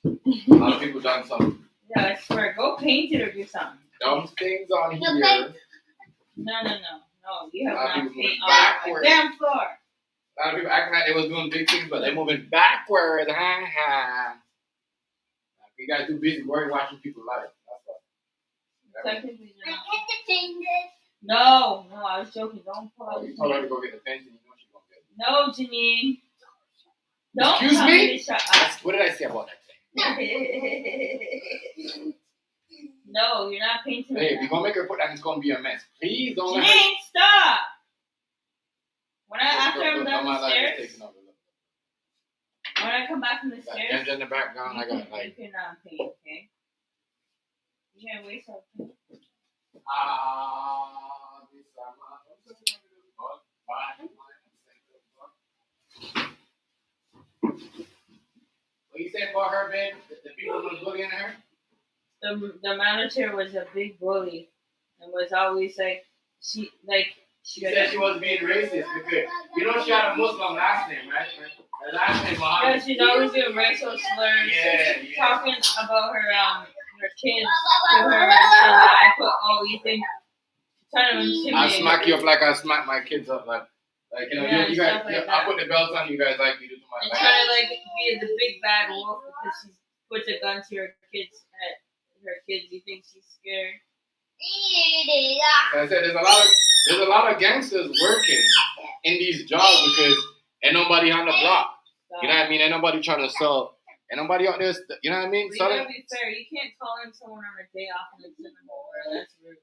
Speaker 1: A lot of people done some
Speaker 8: Yeah, I swear. Go paint it or do something.
Speaker 1: dumb things on here.
Speaker 8: No. You have
Speaker 1: A lot of
Speaker 8: not
Speaker 1: people
Speaker 8: paint
Speaker 1: moving
Speaker 8: on the
Speaker 1: backwards.
Speaker 8: damn floor.
Speaker 1: A lot of people acting like they was doing big things, but they're moving backwards. You guys too busy worrying watching people live. That's why.
Speaker 8: Technically, you're not. No, I was joking. Don't pull out
Speaker 1: You
Speaker 8: your
Speaker 1: told her to
Speaker 8: hand.
Speaker 1: go get the pension. You know she's gonna get it.
Speaker 8: No, Janine. Don't
Speaker 1: Excuse
Speaker 8: tell
Speaker 1: me?
Speaker 8: me to shut up.
Speaker 1: What did I say about that
Speaker 8: No, you're not painting
Speaker 1: thing? Hey,
Speaker 8: it.
Speaker 1: we're gonna make her put that. It's gonna be a mess. Please don't let her.
Speaker 8: Janine, stop! After I'm done the stairs, when I come back from the stairs,
Speaker 1: in the background, I got
Speaker 8: you
Speaker 1: like.
Speaker 8: can paint, okay? You can't waste all the time.
Speaker 1: What you saying about her, babe? The people was bullying her?
Speaker 8: The manager was a big bully and was always like, she
Speaker 1: said she was being racist because you know she had a Muslim last name, right? Her last name Muhammad.
Speaker 8: yeah, she's always doing racial slurs.
Speaker 1: Yeah.
Speaker 8: Talking about her kids to her. And I put, you think, trying to intimidate.
Speaker 1: I smack you up like I smack my kids up, like you know,
Speaker 8: Yeah,
Speaker 1: you guys.
Speaker 8: stuff like
Speaker 1: I
Speaker 8: that.
Speaker 1: put the belt on you guys like you do to my.
Speaker 8: And trying to be the big bad wolf because she puts a gun to her kids. You think she's scared?
Speaker 1: Like I said there's a lot of gangsters working in these jobs because ain't nobody on the block. You know what I mean? Ain't nobody trying to sell. Ain't nobody out there. You know what I mean?
Speaker 8: You gotta be fair. You can't call in someone on a day off and send them over. That's rude.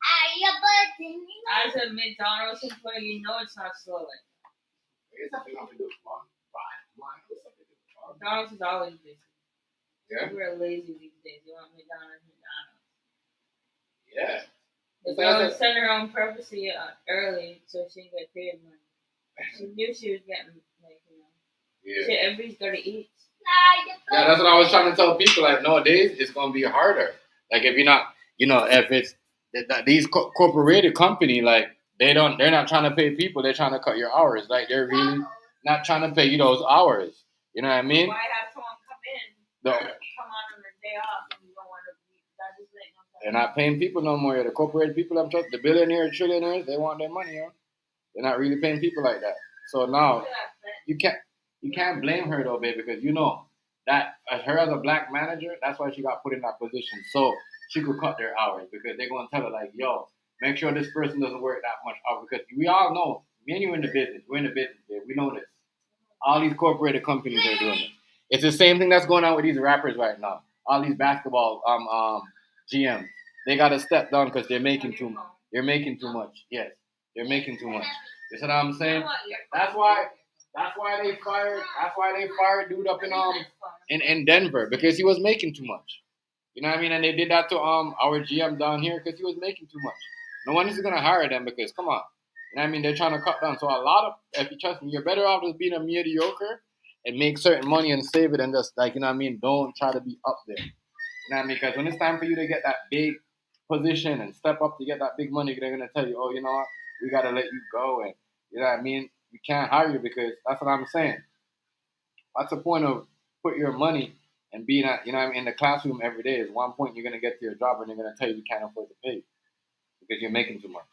Speaker 8: As a McDonald's employee, you know it's not slow like that. McDonald's is always busy.
Speaker 1: Yeah.
Speaker 8: We're lazy these days. You want McDonald's.
Speaker 1: Yeah.
Speaker 8: The girl sent her own purposely early so she can get paid money. She knew she was getting shit, everybody's gotta eat.
Speaker 1: Yeah, that's what I was trying to tell people. Like nowadays, it's gonna be harder. Like if you're not, if it's these corporated company, like they're not trying to pay people. They're trying to cut your hours. Like they're really not trying to pay you those hours. You know what I mean?
Speaker 8: Why have someone come in? Come on their day off and you don't want to be. That just ain't no sense.
Speaker 1: They're not paying people no more. The corporate people, the billionaires, trillionaires, they want their money. They're not really paying people like that. So now you You can't blame her though, babe, because you know that as her as a black manager, that's why she got put in that position. So she could cut their hours because they're gonna tell her like, yo, make sure this person doesn't work that much hours because we all know, me and you in the business, we're in the business, babe. We know this. All these corporate companies are doing it. It's the same thing that's going on with these rappers right now. All these basketball GMs, they got to step down because they're making too. They're making too much. Yes, they're making too much. You see what I'm saying? That's why. That's why they fired. That's why they fired dude up in Denver because he was making too much. You know what I mean? And they did that to our GM down here because he was making too much. No one is gonna hire them because come on. You know what I mean? They're trying to cut down. So a lot of, if you trust me, you're better off just being a mediocre and make certain money and save it and just like, you know what I mean? Don't try to be up there. You know what I mean? Because when it's time for you to get that big position and step up to get that big money, they're gonna tell you, oh, you know what? We gotta let you go, and you know what I mean? We can't hire you because that's what I'm saying. What's the point of put your money and being at, you know what I mean, in the classroom every day? Is one point you're gonna get to your job and they're gonna tell you can't afford to pay you because you're making too much.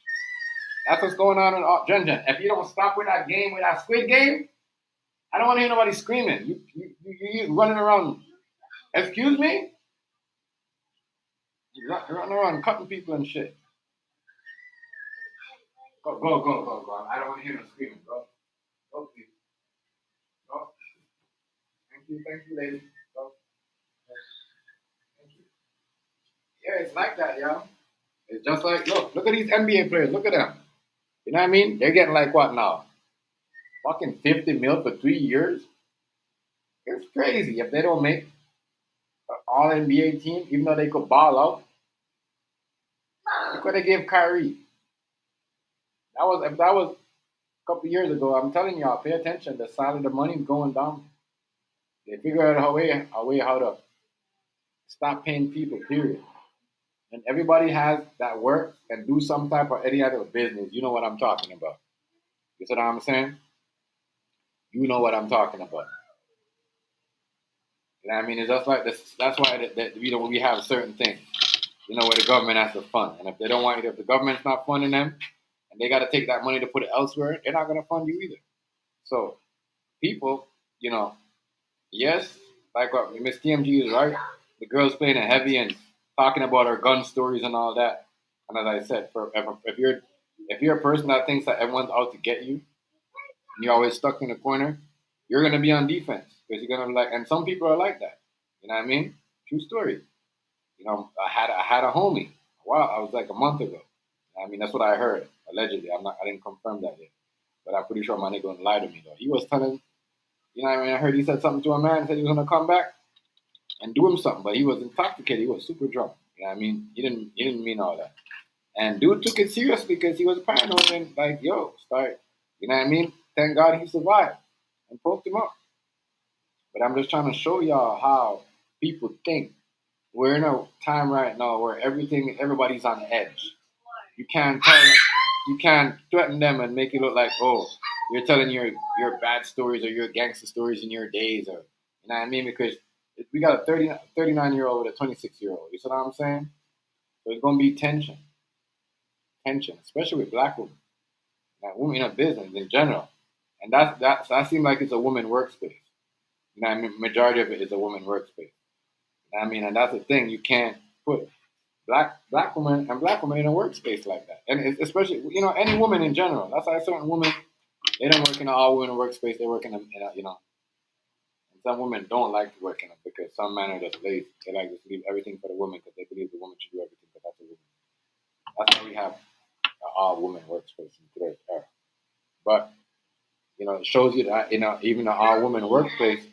Speaker 1: That's what's going on in Jen Jen. If you don't stop with that game, with that squid game, I don't want to hear nobody screaming. You running around. Excuse me? You're running around cutting people and shit. Go. I don't want to hear no screaming, bro. Go, please. Go. Thank you, lady. Go. Thank you. Yeah, it's like that, y'all. It's just like, look at these NBA players. Look at them. You know what I mean? They're getting like what now? Fucking 50 mil for 3 years? It's crazy if they don't make an all NBA team, even though they could ball out. Look what they gave Kyrie. That was a couple years ago. I'm telling y'all, pay attention. The side of the money's going down. They figure out a way how to stop paying people, period. And everybody has that work and do some type of any other business. You know what I'm talking about. You see what I'm saying? You know what I'm talking about. You know what I mean? It's just like this. That's why we have certain things. You know, where the government has to fund. And if they don't want you, if the government's not funding them, and they got to take that money to put it elsewhere, they're not going to fund you either. So people, you know, yes, like what Miss TMG is right. The girl's playing it heavy and talking about her gun stories and all that. And as I said, if you're a person that thinks that everyone's out to get you, and you're always stuck in the corner, you're going to be on defense because you're going to like. And some people are like that. You know what I mean? True story. You know, I had a homie. Wow, I was like a month ago. I mean, that's what I heard allegedly. I didn't confirm that yet, but I'm pretty sure my nigga wouldn't lie to me though. He was telling, you know what I mean? I heard he said something to a man, said he was gonna come back and do him something, but he was intoxicated. He was super drunk. You know what I mean? He didn't mean all that. And dude took it seriously because he was paranoid and like, yo, start. You know what I mean? Thank God he survived and poked him up. But I'm just trying to show y'all how people think. We're in a time right now where everybody's on edge. You can't you can't threaten them and make it look like, oh, you're telling your bad stories or your gangster stories in your days, or you know what I mean? Because we got a 39-year-old with a 26-year-old. You see what I'm saying? So it's gonna be tension, especially with black women, like women in business in general, and that seems like it's a woman workspace. You know what I mean? Majority of it is a woman workspace. I mean, and that's the thing. You can't put black women and black women in a workspace like that, and it's especially any woman in general. That's why certain women they don't work in an all women workspace. They work in a. And some women don't like to work in them because some men are just lazy. They like to leave everything for the woman because they believe the woman should do everything. But that's a woman. That's why we have an all women workspace in today's era. But it shows you that even an all women workplace.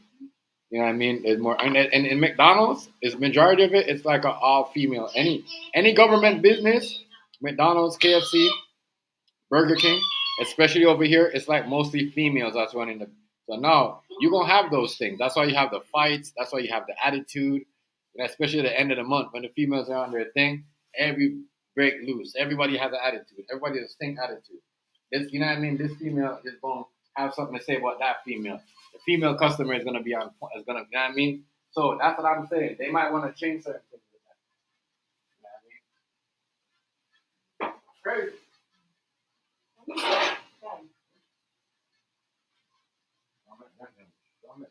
Speaker 1: You know what I mean? There's more, and in McDonald's, is majority of it. It's like an all female. Any government business, McDonald's, KFC, Burger King, especially over here, it's like mostly females that's running the. So now you're gonna have those things. That's why you have the fights. That's why you have the attitude. And especially at the end of the month when the females are on their thing, every break loose. Everybody has an attitude. Everybody has a same attitude. This, you know what I mean? This female is gonna have something to say about that female. The female customer is gonna be on point. Is gonna, you know what I mean? So that's what I'm saying. They might want to change certain things with that. You know what I mean? Crazy. I'm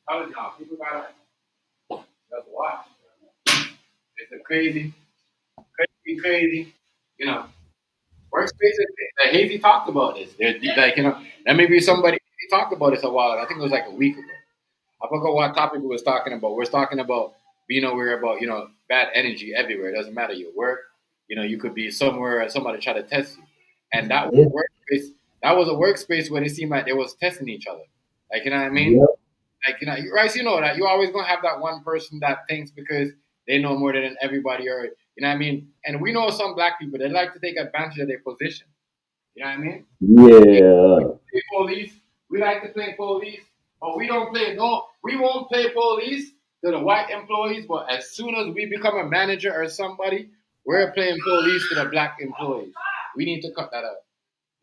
Speaker 1: telling y'all, people gotta just watch. It's a crazy, crazy. You know, workspaces. Like Hazy talked about this. They're like, that may be somebody. He talked about this a while. I think it was like a week ago. I forgot what topic we was talking about. We're talking about being aware about bad energy everywhere. It doesn't matter your work. You could be somewhere and somebody try to test you, and that was
Speaker 7: Yeah.
Speaker 1: a workspace. That was a workspace where it seemed like they was testing each other. Like you know what I mean?
Speaker 7: Yep.
Speaker 1: Like Rice, you know that you always gonna have that one person that thinks because they know more than everybody, or you know what I mean. And we know some black people that like to take advantage of their position. You know what I mean?
Speaker 7: Yeah.
Speaker 1: Play police. We like to play police, but we don't play. No, we won't play police to the white employees. But as soon as we become a manager or somebody, we're playing police to the black employees. We need to cut that out.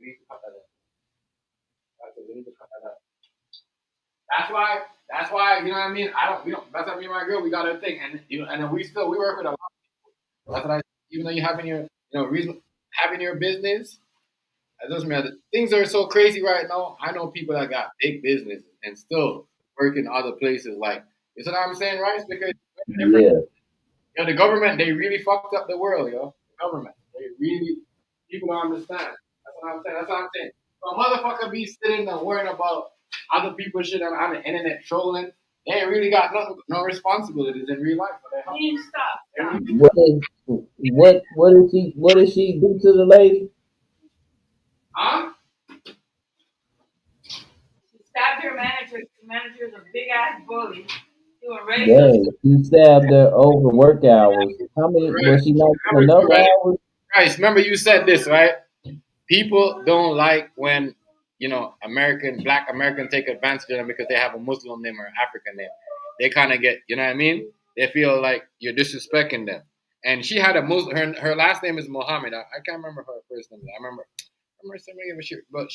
Speaker 1: We need to cut that out. We need to cut that out. That's why. That's why. You know what I mean. I don't. We don't. That's why me and my girl. We got our thing, and and then we work with a lot. That's what I. Even though you having your reason having your business. It doesn't matter. Things are so crazy right now. I know people that got big business and still work in other places. Like, you know what I'm saying, right? Because different.
Speaker 7: Yeah.
Speaker 1: The government, they really fucked up the world, yo. The government, they really, people don't understand. That's what I'm saying. That's what I'm saying. So a motherfucker be sitting and worrying about other people shit on the internet trolling. They ain't really got no responsibilities in real life.
Speaker 8: Stop.
Speaker 7: What did she do to the lady?
Speaker 1: Huh?
Speaker 8: She stabbed her manager. The manager is a big ass bully. Doing racist.
Speaker 7: Dang, she stabbed her over work hours. How many
Speaker 1: Right.
Speaker 7: was she not doing enough
Speaker 1: Right.
Speaker 7: hours?
Speaker 1: Right. Remember you said this, right? People don't like when Black American take advantage of them because they have a Muslim name or an African name. They kind of get, you know what I mean? They feel like you're disrespecting them. And she had a Muslim. Her last name is Muhammad. I can't remember her first name. I remember somebody of a shit, but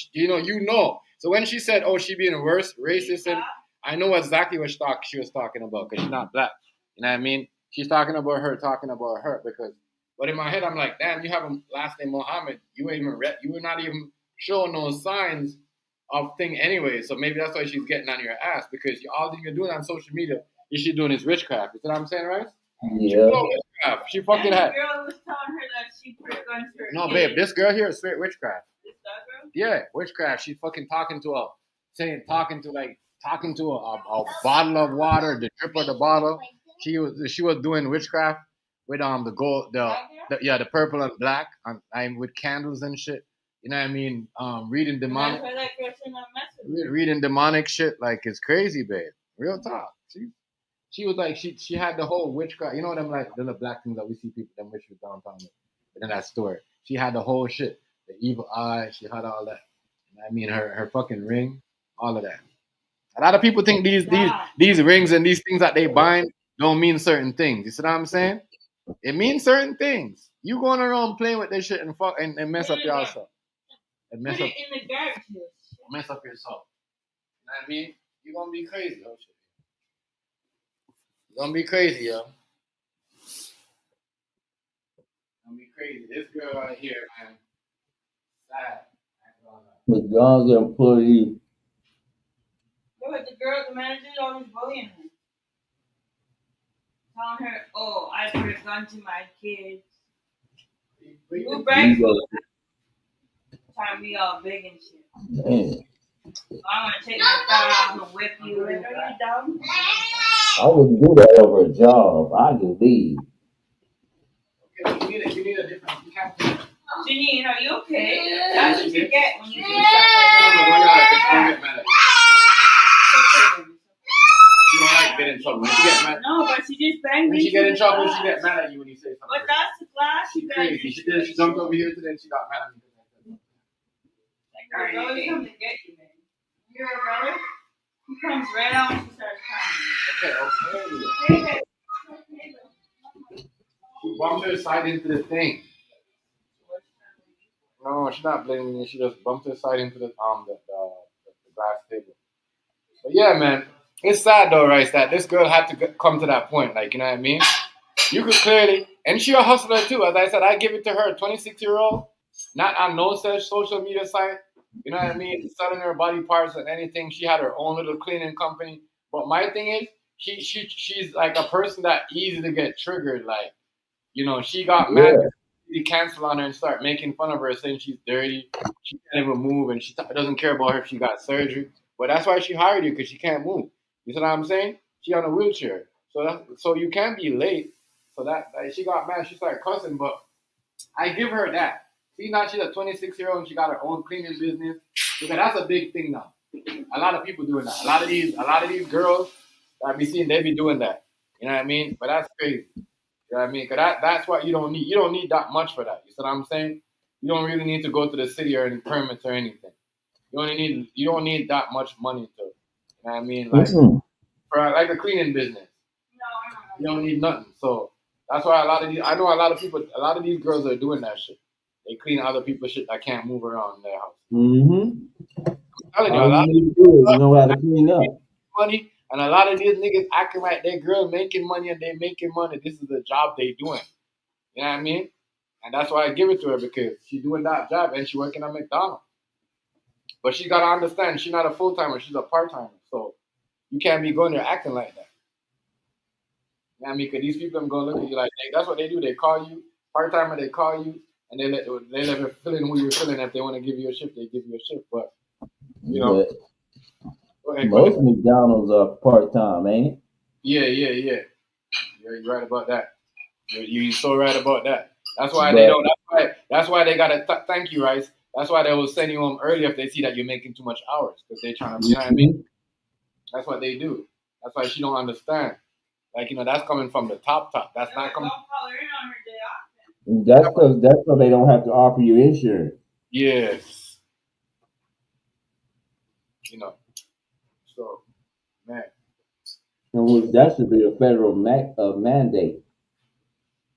Speaker 1: So when she said, "Oh, she being worse, racist," and I know exactly what she was talking about because she's not black. You know what I mean? She's talking about her because. But in my head, I'm like, damn, you have a last name Mohammed. You ain't even you were not even showing no signs of thing anyway. So maybe that's why she's getting on your ass because all you're doing on social media is she doing is witchcraft. You know what I'm saying, right? She
Speaker 7: Yeah.
Speaker 1: witchcraft. She fucking had.
Speaker 8: The girl was telling her that she put a gun to her
Speaker 1: No,
Speaker 8: head.
Speaker 1: babe, this girl here is straight witchcraft.
Speaker 8: This girl?
Speaker 1: Yeah, witchcraft. She's fucking talking to a bottle of water, the drip of the bottle. She was doing witchcraft with the gold, the purple and black, and with candles and shit. You know what I mean? Reading demonic, reading demonic shit. Like it's crazy, babe. Real talk. She was like she had the whole witchcraft. You know them like the black things that we see people them witches downtown in that store. She had the whole shit, the evil eye. She had all that. I mean, her fucking ring, all of that. A lot of people think these rings and these things that they bind don't mean certain things. You see what I'm saying? It means certain things. You going around playing with this shit and fuck and mess up yourself. And
Speaker 8: Put it in the garbage.
Speaker 1: mess up yourself. You know what I mean? You're gonna be crazy, yo. You're gonna be crazy, yo. You're gonna be crazy. This girl right here, man. Sad.
Speaker 7: McDonald's employee.
Speaker 8: There was the girl, the manager, always bullying her. Telling her, "Oh, I put a gun to my kids." You break trying to be all big and shit.
Speaker 7: Man,
Speaker 8: I'm gonna take my thumb off and whip you. Like, are you dumb?
Speaker 7: I wouldn't do that over a job. I just leave.
Speaker 1: Okay, you need a different. You can't.
Speaker 8: Janine, are you okay? That's what you get when you do stuff like that.
Speaker 1: She don't like getting in trouble. When she get mad.
Speaker 8: No, but she just banged me.
Speaker 1: When she get in trouble, she get mad at you when you say something.
Speaker 8: But that's the class.
Speaker 1: She's crazy. She jumped over here today and she got mad at me.
Speaker 8: Like, always come to get you, man. You're a brother? He comes right out and she starts crying.
Speaker 1: Okay. She bumped her side into the thing. No, she's not blaming me. She just bumped her side into the glass table. But yeah, man, it's sad though, right? That this girl had to come to that point. Like, you know what I mean? You could clearly, and she a hustler too. As I said, I give it to her, 26-year-old, not on no such social media site. You know what I mean? Selling her body parts and anything. She had her own little cleaning company. But my thing is, she's like a person that easy to get triggered. Like, you know, she got mad
Speaker 7: Yeah.
Speaker 1: because he cancel on her and start making fun of her, saying she's dirty, she can't even move, and she doesn't care about her if she got surgery. But that's why she hired you, because she can't move. You see what I'm saying? She on a wheelchair, so you can't be late. So that she got mad, she started cussing. But I give her that. See, now she's a 26-year-old and she got her own cleaning business. Because that's a big thing now. A lot of people doing that. A lot of these girls that I be seeing, they be doing that. You know what I mean? But that's crazy. You know what I mean? Because that's what you don't need. You don't need that much for that. You see what I'm saying? You don't really need to go to the city or any permits or anything. You don't need that much money to. You know what I mean? Like
Speaker 7: Mm-mm.
Speaker 1: for like a cleaning business, you don't need nothing. So that's why I know a lot of people, a lot of these girls are doing that shit. They clean other people's shit that can't move around in their house.
Speaker 7: Mm-hmm.
Speaker 1: I'm telling you, a
Speaker 7: All you
Speaker 1: lot
Speaker 7: need to do is
Speaker 1: of
Speaker 7: know how to clean up.
Speaker 1: money, and a lot of these niggas acting like they girl making money and they making money. This is the job they doing. You know what I mean? And that's why I give it to her, because she doing that job and she working at McDonald's. But she gotta understand she's not a full timer, she's a part timer. So you can't be going there acting like that. You know what I mean? Because these people are gonna look at you like, hey, that's what they do. They call you part timer. They call you and they let you fill in who you're filling. If they want to give you a shift, they give you a shift. But you know,
Speaker 7: But
Speaker 1: go ahead, go ahead.
Speaker 7: most McDonald's are part time, ain't it?
Speaker 1: Yeah. You're right about that. You're so right about that. That's why they
Speaker 7: But
Speaker 1: don't. That's why they gotta thank you, Rice. That's why they will send you home early if they see that you're making too much hours, because they trying to. You know what I mean?
Speaker 7: mhm.
Speaker 1: That's what they do. That's why she don't understand. Like, that's coming from the top. That's not coming.
Speaker 7: That's because that's so they don't have to offer you insurance.
Speaker 1: Yes. You know. So, man.
Speaker 7: That should be a federal mandate.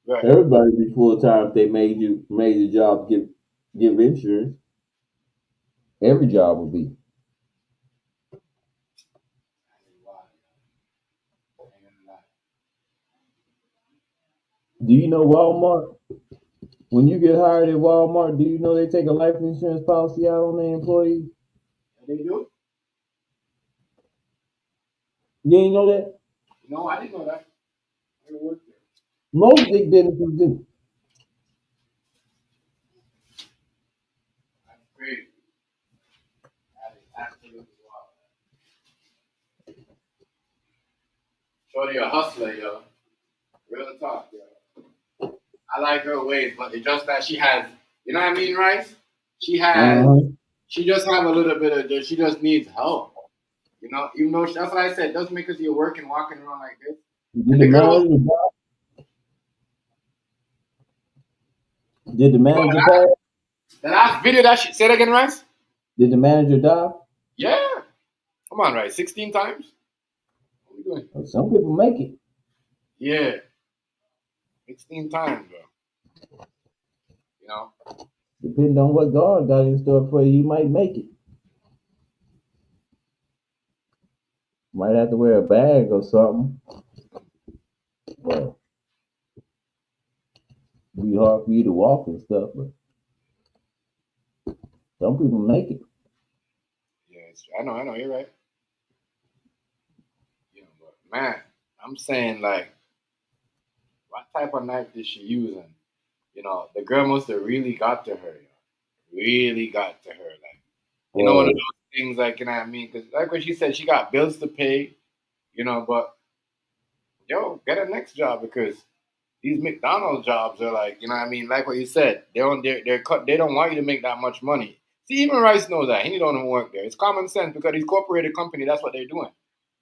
Speaker 1: Right.
Speaker 7: Everybody be full time if they made the job give insurance. Every job would be. Do you know Walmart? When you get hired at Walmart, do you know they take a life insurance policy out on their employees?
Speaker 1: They do?
Speaker 7: You ain't know that?
Speaker 1: No, I didn't know that. I never worked there.
Speaker 7: Most big businesses do.
Speaker 1: That's crazy. That is absolutely wild. Shorty a hustler, yo. Real talk, yo. I like her ways, but it's just that she has, you know what I mean, Rice? She has,
Speaker 7: Uh-huh.
Speaker 1: she just have a little bit of, she just needs help. Even though that's what I said, it doesn't make us you're working, walking around like this.
Speaker 7: Did
Speaker 1: And
Speaker 7: the
Speaker 1: the girl was,
Speaker 7: manager did the manager pass?
Speaker 1: the last video that she said again, Rice?
Speaker 7: Did the manager die?
Speaker 1: Yeah. Come on, Rice. 16 times? What are we doing?
Speaker 7: Well, some people make it.
Speaker 1: Yeah. 16 times, bro. You know?
Speaker 7: Depending on what God got in store for you, you might make it. Might have to wear a bag or something. But it'd be hard for you to walk and stuff. But some people make it.
Speaker 1: Yes, I know, you're right. But man, I'm saying, like, what type of knife did she use? And the girl must have really got to her. Really got to her. Like, one of
Speaker 7: Well,
Speaker 1: those things, like, you know what I mean? Because like what she said, she got bills to pay. But get a next job, because these McDonald's jobs are like, you know what I mean? Like what you said, they don't want you to make that much money. See, even Rice knows that. He don't even work there. It's common sense, because these corporate company, that's what they're doing.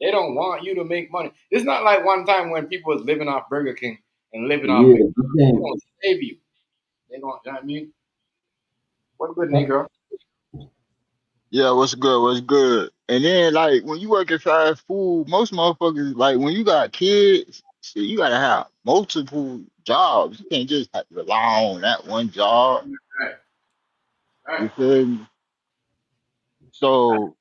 Speaker 1: They don't want you to make money. It's not like one time when people was living off Burger King and living off
Speaker 7: yeah,
Speaker 1: McDonald's.
Speaker 7: you
Speaker 1: They
Speaker 7: can't.
Speaker 1: don't save you. They don't, you know what I mean? What good, nigga?
Speaker 5: Yeah, what's good? What's good? And then like when you work at fast food, most motherfuckers like when you got kids, shit, you gotta have multiple jobs. You can't just rely on that one job.
Speaker 1: Right, right.
Speaker 5: You feel me? So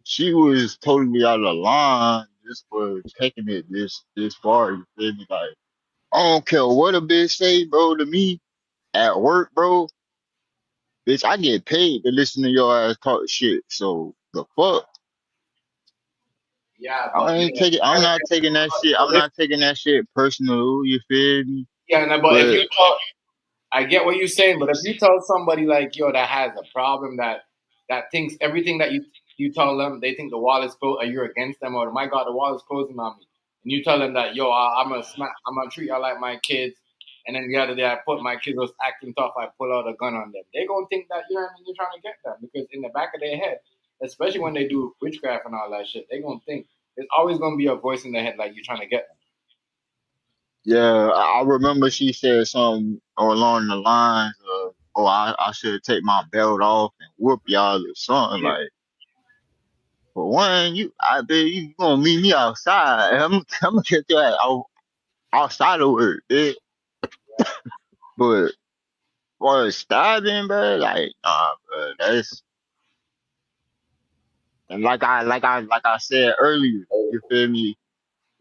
Speaker 5: she was totally out of line just for taking it this far. You feel me? Like I don't care what a bitch say, bro, to me at work, bro. Bitch, I get paid to listen to your ass talk shit. So the fuck,
Speaker 1: Yeah,
Speaker 5: I
Speaker 1: but
Speaker 5: ain't taking. I'm not taking that shit. I'm not taking that shit personal. You feel me?
Speaker 1: yeah, no, but if
Speaker 5: But
Speaker 1: you talk, I get what you're saying, but if you tell somebody like yo that has a problem that thinks everything that you tell them, they think the wall is closed, or you're against them, or my God, the wall is closing on me, and you tell them that yo, I'm gonna treat y'all like my kids, and then the other day I put my kids was acting tough, I pull out a gun on them. They gonna think that you know what I mean, you're trying to get them because in the back of their head, especially when they do witchcraft and all that shit, they gonna think there's always gonna be a voice in their head like you're trying to get them.
Speaker 5: yeah, I remember she said something along the lines of, "Oh, I should take my belt off and whoop y'all or something."
Speaker 1: Yeah,
Speaker 5: Like, for one, I bet you gonna meet me outside. I'm gonna get you outside of work, bitch. But for stabbing, bro, like, nah, bro, that's and like I said earlier, you feel me?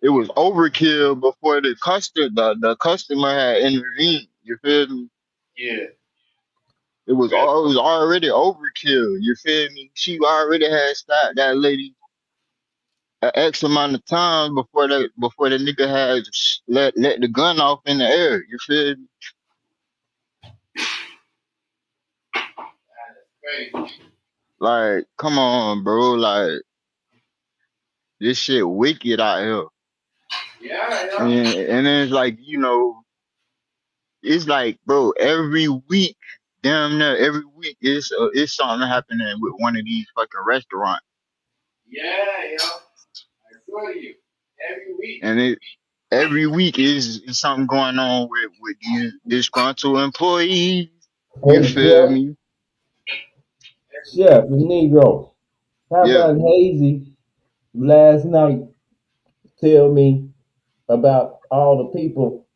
Speaker 5: It was overkill before the customer had intervened. You feel me?
Speaker 1: yeah.
Speaker 5: It was already overkill. You feel me? She already had stopped that lady an X amount of times before the nigga had let the gun off in the air. You feel me?
Speaker 1: Crazy.
Speaker 5: Like, come on, bro. Like, this shit wicked out here.
Speaker 1: Yeah,
Speaker 5: And
Speaker 1: yeah.
Speaker 5: then it's like, it's like, bro, every week, damn near every week, it's something happening with one of these fucking restaurants.
Speaker 1: Yeah, yo. I swear to you. Every week.
Speaker 5: And every week is something going on with these disgruntled employees. You
Speaker 7: Hey,
Speaker 5: feel me?
Speaker 7: Chef, the Negro. How
Speaker 5: Yeah.
Speaker 7: about Hazy last night tell me about all the people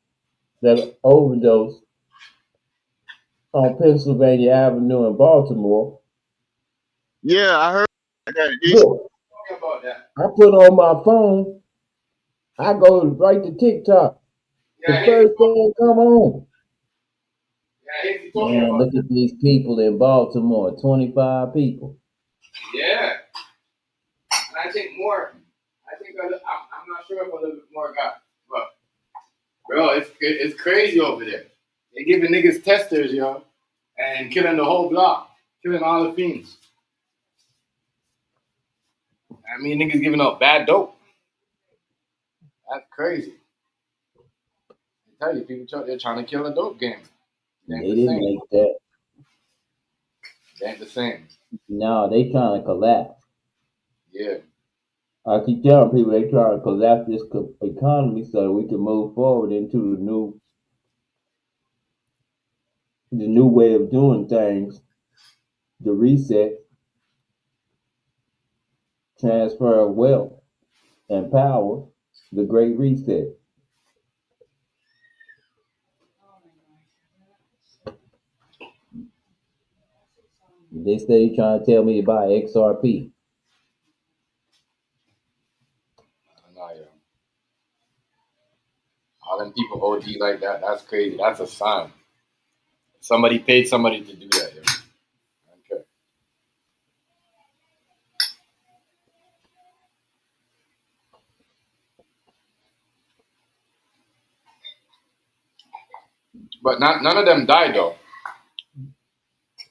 Speaker 7: that overdosed on Pennsylvania Avenue in Baltimore?
Speaker 5: Yeah, I heard that.
Speaker 7: Look,
Speaker 1: Talking about that.
Speaker 7: I put on my phone, I go right to TikTok. The
Speaker 1: Yeah,
Speaker 7: first thing come on.
Speaker 1: he's talking
Speaker 7: Man,
Speaker 1: about
Speaker 7: look at these people in Baltimore, 25 people.
Speaker 1: that. Yeah. And I think more. I'm not sure if a little bit more got. But, bro, it's crazy over there. They giving niggas testers, yo. And killing the whole block. Killing all the fiends. I mean, niggas giving up bad dope. That's crazy. I tell you, they're trying to kill the dope game. It ain't
Speaker 7: They
Speaker 1: the
Speaker 7: didn't
Speaker 1: same.
Speaker 7: make that.
Speaker 1: It ain't the same.
Speaker 7: No, they trying to collapse.
Speaker 1: Yeah.
Speaker 7: I keep telling people they trying to collapse this economy so that we can move forward into the new way of doing things, the reset, transfer of wealth and power, the great reset. They stay trying to tell me to buy XRP.
Speaker 1: I know, yo. All them people OD like that, that's crazy. That's a sign. Somebody paid somebody to do that, yo. Okay. But none of them died though.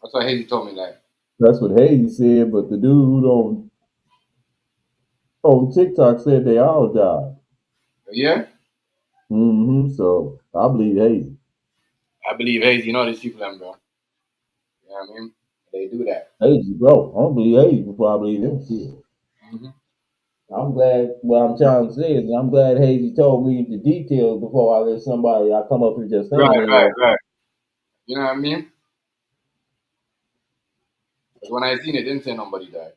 Speaker 1: That's what Hazy told me that.
Speaker 7: That's what Hayes said, but the dude on TikTok said they all died.
Speaker 1: Yeah?
Speaker 7: So I believe Hayes.
Speaker 1: I believe Hazy, you know these people them, bro. You know what I mean? They do that.
Speaker 7: Hayes, bro. I don't believe Hayes before I believe him. Shit.
Speaker 1: Mm-hmm.
Speaker 7: I'm glad. What I'm trying to say is, I'm glad Hazy told me the details before I let somebody I come up and just saying
Speaker 1: Right, right,
Speaker 7: it.
Speaker 1: right. You know what I mean? Because when I seen it, didn't say nobody died.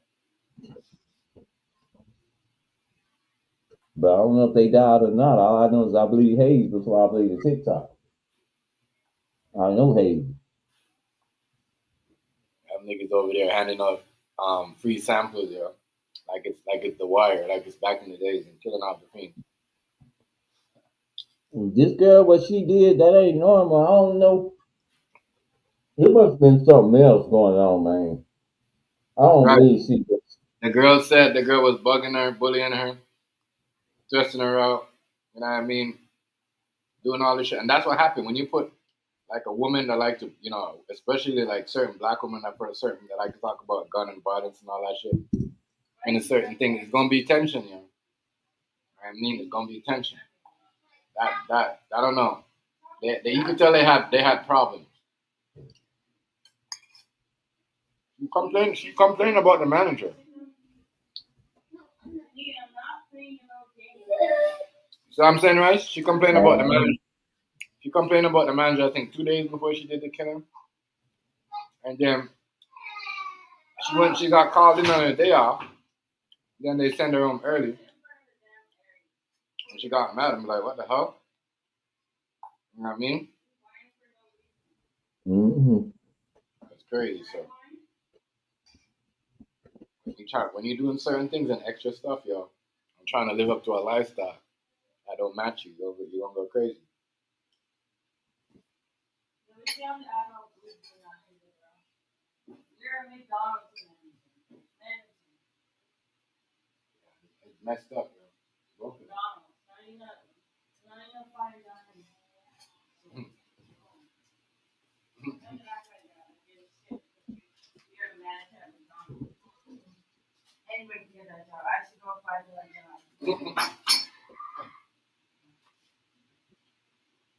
Speaker 7: But I don't know if they died or not. All I know is I believe Hayes before I believe the TikTok. I know Hayes.
Speaker 1: Them niggas over there handing out free samples, yo. like it's The Wire, like it's back in the days and killing off the fiend.
Speaker 7: This girl, what she did, that ain't normal. I don't know. It must have been something else going on, man. I don't
Speaker 1: Right.
Speaker 7: believe she was.
Speaker 1: The girl said the girl was bugging her, bullying her, stressing her out. You know what I mean? Doing all this shit, and that's what happened when you put like a woman that like to, especially like certain black women that put certain that like to talk about gun and violence and all that shit. And a certain thing, it's gonna be tension, you know. I mean, it's gonna be tension. That I don't know. You could tell they had problems. She complained about the manager. So I'm saying, right? She complained about the manager. She complained about the manager, I think 2 days before she did the killing. And then she got called in on her day off. Then they sent her home early. And she got mad. I'm like, what the hell? You know what I mean?
Speaker 7: Mm-hmm.
Speaker 1: That's crazy. So when you're doing certain things and extra stuff, yo, I'm trying to live up to a lifestyle that don't match you. You're gonna go crazy. It's messed up, yo. Broken.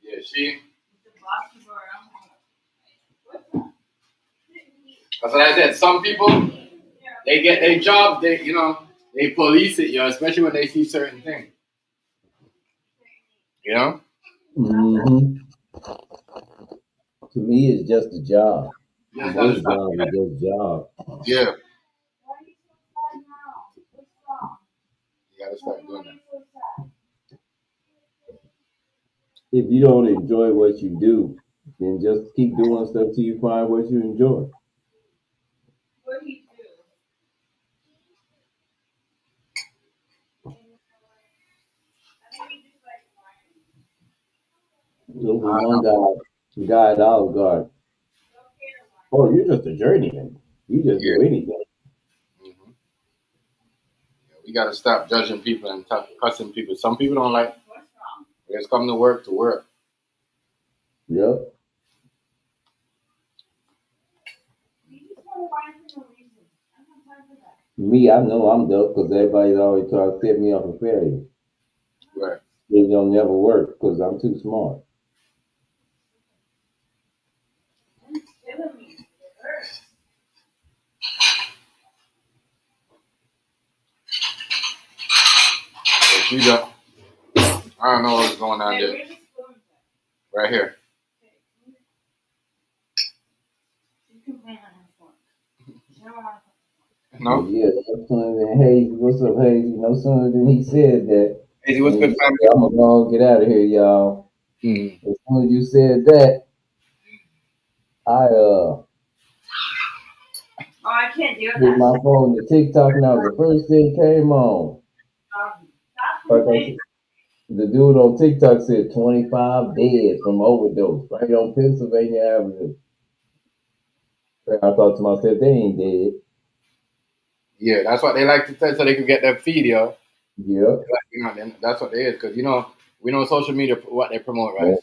Speaker 1: Yeah, she. That's what I said. Some people they get their job. They police it, yo. Especially when they see certain things. You know.
Speaker 7: Mm-hmm. To me, it's just a job.
Speaker 1: You just gotta
Speaker 7: Most
Speaker 1: stop.
Speaker 7: jobs are just jobs.
Speaker 1: Yeah. You gotta start doing that.
Speaker 7: If you don't enjoy what you do, then just keep doing stuff till you find what you enjoy. There was one guy, the guy at Olive Garden. Oh, you're just a journeyman. You just
Speaker 1: Yeah.
Speaker 7: do anything.
Speaker 1: Mm-hmm. We gotta stop judging people and cussing people. Some people don't like. They just come to work to work.
Speaker 7: Yep. Me, I know I'm dope because everybody's always trying to set me up for failure.
Speaker 1: Right.
Speaker 7: It don't never work because I'm too smart.
Speaker 1: But you don't. I don't know what's going on there. Right here.
Speaker 7: But
Speaker 1: No.
Speaker 7: yeah, no sooner than Hazy, what's up, Hazy? No sooner than he said that,
Speaker 1: Hey, what's
Speaker 7: and
Speaker 1: good,
Speaker 7: he
Speaker 1: family?
Speaker 7: said, I'm gonna go and get out of here, y'all.
Speaker 1: Mm-hmm.
Speaker 7: As soon as you said that, I
Speaker 8: I can't do
Speaker 7: hit my phone to TikTok now. The first thing came on. Like I said, the dude on TikTok said 25 dead from overdose right on Pennsylvania Avenue. I thought to myself, they ain't dead.
Speaker 1: Yeah, that's what they like to say so they can get their feed, yo.
Speaker 7: Yep.
Speaker 1: That's what they is because we know social media what they promote, right?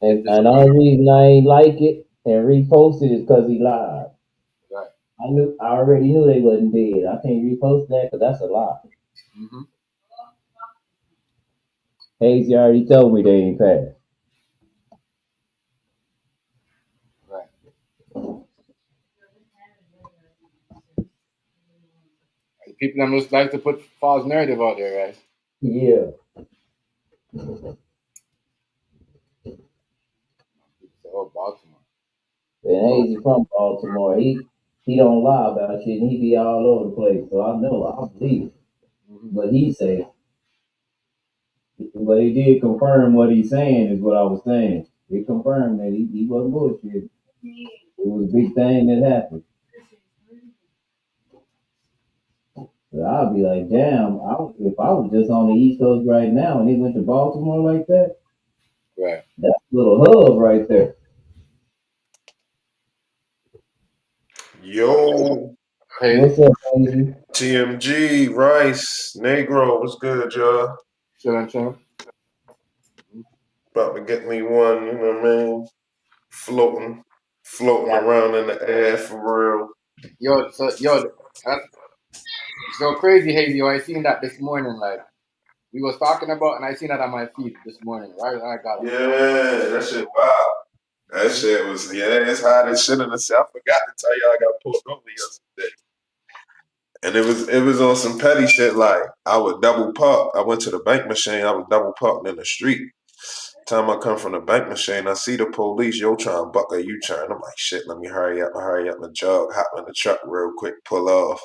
Speaker 7: And the only reason I ain't like it and repost it is because he lied.
Speaker 1: Right.
Speaker 7: I already knew they wasn't dead. I can't repost that because that's a lie.
Speaker 1: Mm-hmm.
Speaker 7: Hazy already told me they ain't passed.
Speaker 1: Right. People that just like to put false narrative out there, right?
Speaker 7: Yeah.
Speaker 1: Oh, Baltimore.
Speaker 7: And Hazy from Baltimore. He don't lie about shit and he be all over the place. So I know, I believe it.
Speaker 1: Mm-hmm.
Speaker 7: But he say, but he did confirm what he's saying is what I was saying. He confirmed that he wasn't bullshit. It was a big thing that happened. But I'd be like, damn, if I was just on the East Coast right now and they went to Baltimore like that,
Speaker 1: Right.
Speaker 7: that's a little hub right there.
Speaker 9: Yo,
Speaker 1: Crazy.
Speaker 7: What's up, Daisy?
Speaker 9: TMG, Rice, Negro, what's good, y'all?
Speaker 1: Chilling.
Speaker 9: About to get me one, you know what I mean? Floating
Speaker 1: Yeah.
Speaker 9: around in the air for real.
Speaker 1: That's so crazy, Hazy. I seen that this morning. Like we was talking about, and I seen that on my feed this morning. Right, when I got up.
Speaker 9: Yeah, that shit wow. That shit was, it's hot as shit in the south. I forgot to tell y'all I got pulled over yesterday. And it was on some petty shit like I would double park. I went to the bank machine, I was double parked in the street. Time I come from the bank machine, I see the police, yo, trying to buck a U-turn. I'm like, shit, let me hurry up and jog, hop in the truck real quick, pull off.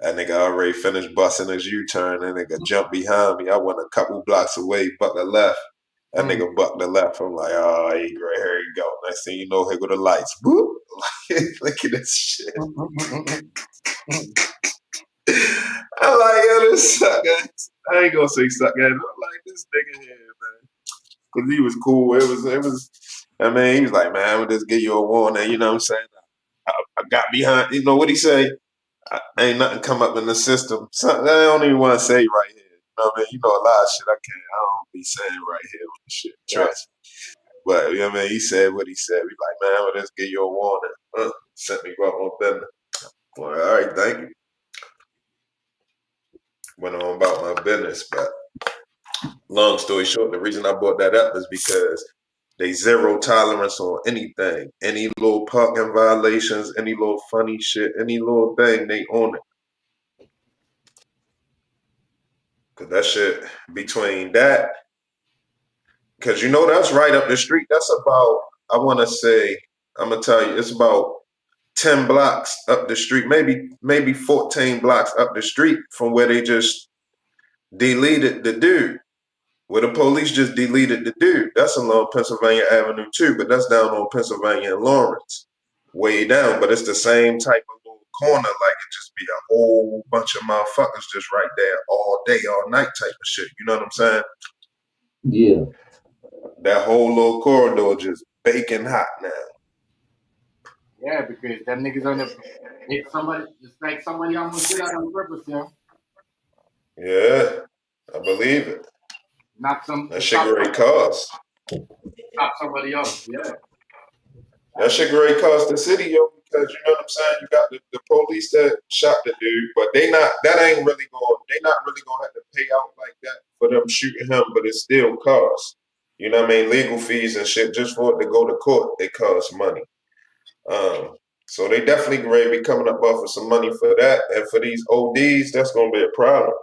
Speaker 9: That nigga already finished busting his U-turn. That nigga jumped behind me. I went a couple blocks away, bucked the left. That
Speaker 1: Mm.
Speaker 9: nigga bucked the left. I'm like, oh, right here you go. Next thing you know, here go the lights. Boop. Look at this shit. I'm like, yo, this sucker. I ain't gonna say sucker. I'm like, this nigga here, man. Cause he was cool. I mean, he was like, man, I'm gonna just give you a warning. You know what I'm saying? I got behind, you know what he say? Ain't nothing come up in the system. Something I don't even want to say right here. You know what I mean? You know a lot of shit I don't be saying right here on the shit.
Speaker 1: Yeah.
Speaker 9: Trust. But you know what I mean? He said what he said. We like, man, I'll just give you a warning. Sent me about my business. Well, all right, thank you. Went on about my business, but long story short, the reason I brought that up is because they zero tolerance on anything. Any little parking violations, any little funny shit, any little thing, they own it. Cause that shit between that, cause you know that's right up the street. That's about, I wanna say, I'm gonna tell you, it's about 10 blocks up the street, maybe 14 blocks up the street from where they just deleted the dude. Where the police just deleted the dude. That's along Pennsylvania Avenue too, but that's down on Pennsylvania and Lawrence. Way down, but it's the same type of little corner, like it just be a whole bunch of motherfuckers just right there all day, all night type of shit. You know what I'm saying?
Speaker 7: Yeah.
Speaker 9: That whole little corridor just baking hot now.
Speaker 1: Yeah, because them niggas on the hit somebody. It's like somebody almost did that on purpose, yo.
Speaker 9: Yeah, I believe it.
Speaker 1: Knock some
Speaker 9: That
Speaker 1: to
Speaker 9: shit
Speaker 1: stop
Speaker 9: great cost.
Speaker 1: somebody else. Yeah.
Speaker 9: That shit great cost the city, yo, because you know what I'm saying? You got the police that shot the dude, but they not really gonna have to pay out like that for them shooting him, but it still costs. You know what I mean? Legal fees and shit, just for it to go to court, it costs money. So they definitely ready to be coming up off of some money for that. And for these ODs, that's gonna be a problem.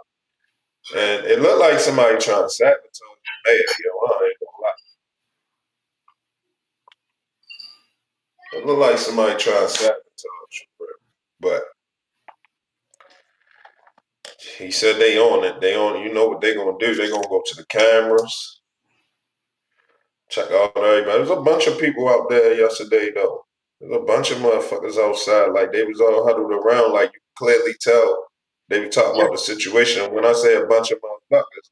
Speaker 9: And it looked like somebody trying to sabotage the mayor, yo. I ain't gonna lie. It looked like somebody trying to sabotage him, but he said they on it. They on it. You know what they gonna do? They gonna go to the cameras, check out everybody. There's a bunch of people out there yesterday though. There's a bunch of motherfuckers outside. Like they was all huddled around. Like you could clearly tell they were talking about the situation. When I say a bunch of motherfuckers,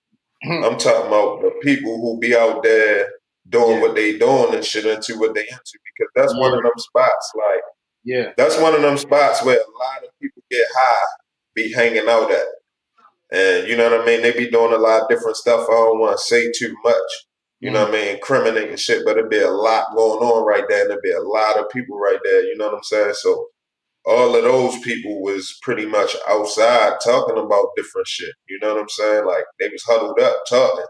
Speaker 9: I'm talking about the people who be out there doing what they doing and shit into what they into. Because that's one of them spots. Like that's one of them spots where a lot of people get high, be hanging out at. And you know what I mean? They be doing a lot of different stuff. I don't want to say too much. You know what I mean? Incriminating shit, but it'd be a lot going on right there, and there'd be a lot of people right there. You know what I'm saying? So all of those people was pretty much outside talking about different shit. You know what I'm saying? Like they was huddled up talking.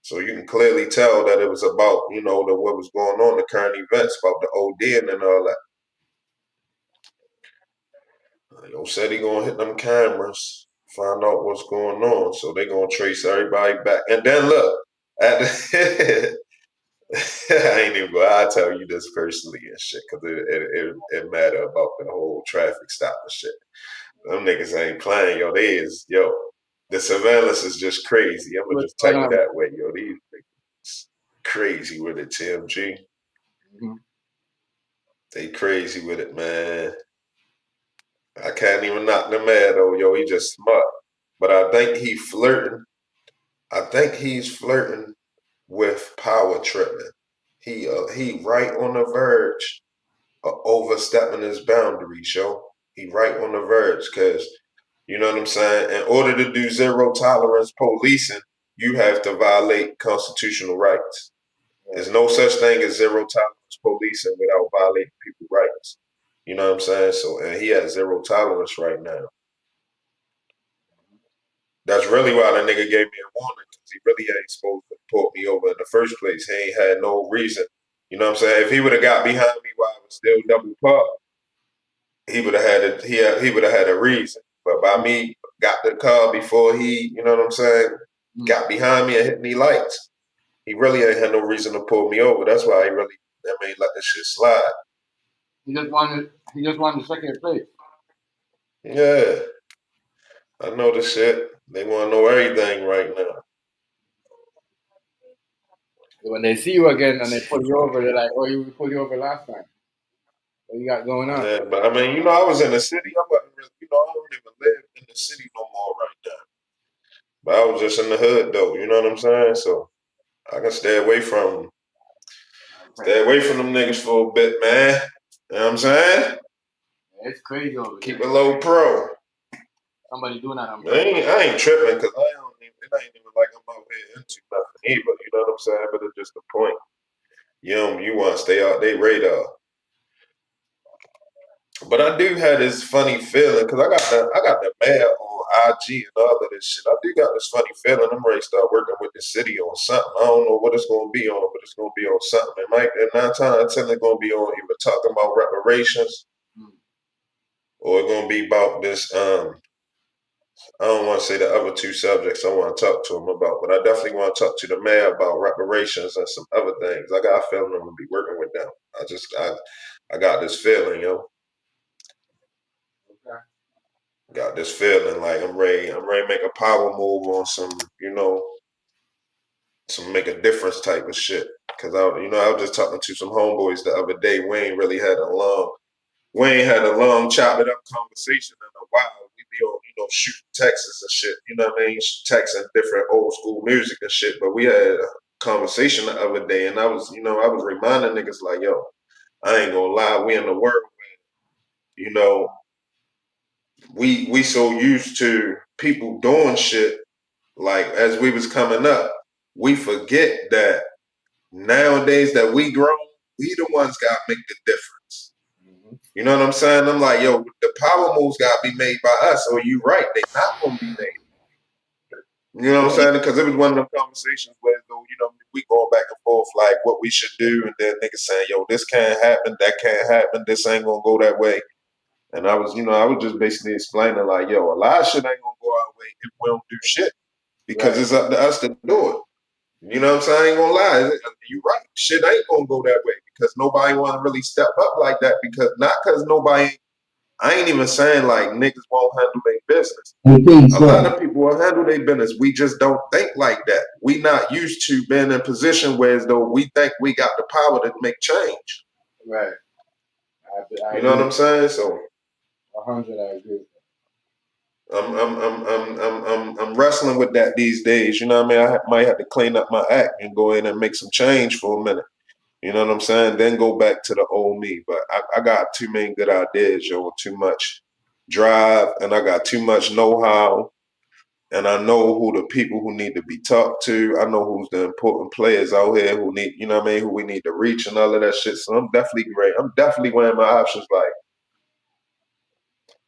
Speaker 9: So you can clearly tell that it was about, what was going on, the current events, about the OD and all that. Yo said he gonna hit them cameras, find out what's going on. So they gonna trace everybody back. And then look, at the I ain't even gonna. I'll tell you this personally and shit, cause it matter about the whole traffic stop and shit. Them niggas ain't playing, yo. The surveillance is just crazy. I'm gonna just tell you that way, yo. These niggas crazy with it, TMG. They crazy with it, man. I can't even knock the man though, yo. He just smart. But I think he's flirting. I think he's flirting with power tripping. He right on the verge of overstepping his boundaries, yo. He right on the verge, cause you know what I'm saying? In order to do zero tolerance policing, you have to violate constitutional rights. There's no such thing as zero tolerance policing without violating people's rights. You know what I'm saying? So, and he has zero tolerance right now. That's really why the nigga gave me a warning, because he really ain't supposed to pull me over in the first place. He ain't had no reason. You know what I'm saying? If he would have got behind me while I was still double parked, he would have had he would have had a reason. But by me got the car before he, you know what I'm saying, got behind me and hit me lights, he really ain't had no reason to pull me over. That's why he really, let this shit slide.
Speaker 1: He just wanted the second place.
Speaker 9: Yeah. I know the shit. They want to know everything right now.
Speaker 1: When they see you again and they pull you over, they're like, "Oh, you pulled you over last time. What you got going on?"
Speaker 9: Yeah, but I mean, you know, I was in the city. I wasn't really, you know, I don't even live in the city no more right now. But I was just in the hood though. You know what I'm saying? So I can stay away from them niggas for a bit, man. You know what I'm saying?
Speaker 1: It's crazy over there.
Speaker 9: Keep it low pro.
Speaker 1: Somebody doing that on
Speaker 9: purpose. I ain't tripping because it ain't even like I'm out here into nothing either. You know what I'm saying? But it's just the point. You want to stay out their radar. But I do have this funny feeling because I got the mail on IG and all of this shit. I do got this funny feeling I'm ready to start working with the city on something. I don't know what it's gonna be on, but it's gonna be on something. It might, and 9 times out of 10 it's gonna be on either talking about reparations or it's gonna be about this. I don't want to say the other two subjects I want to talk to him about, but I definitely want to talk to the mayor about reparations and some other things. I got a feeling I'm gonna be working with them. I got this feeling, yo. Got this feeling like I'm ready to make a power move on some, some make a difference type of shit. Cause I was just talking to some homeboys the other day. We ain't had a long chop it up conversation in a while. We be on, shooting Texas and shit. You know what I mean? Texting different old school music and shit. But we had a conversation the other day, and I was reminding niggas like, yo, I ain't gonna lie, we in the world, we so used to people doing shit like as we was coming up, we forget that nowadays that we grown, we the ones gotta make the difference. You know what I'm saying? I'm like, yo, the power moves gotta be made by us. Or you right, they not gonna be made. You know what I'm saying? Because it was one of them conversations where, we going back and forth like what we should do, and then niggas saying, yo, this can't happen, that can't happen, this ain't gonna go that way. And I was just basically explaining like, yo, a lot of shit ain't gonna go our way if we don't do shit. Because it's up to us to do it. You know what I'm saying? I ain't gonna lie. You're right. Shit ain't gonna go that way because nobody wanna really step up like that because nobody, I ain't even saying like niggas won't handle their business. A lot of people will handle their business. We just don't think like that. We not used to being in a position where as though we think we got the power to make change.
Speaker 1: Right.
Speaker 9: You know what I'm saying? So
Speaker 1: 100, I agree.
Speaker 9: I'm wrestling with that these days. You know what I mean? I might have to clean up my act and go in and make some change for a minute. You know what I'm saying? Then go back to the old me. But I got too many good ideas, yo, too much drive, and I got too much know-how. And I know who the people who need to be talked to. I know who's the important players out here who need, you know what I mean, who we need to reach and all of that shit. So I'm definitely great. I'm definitely weighing my options like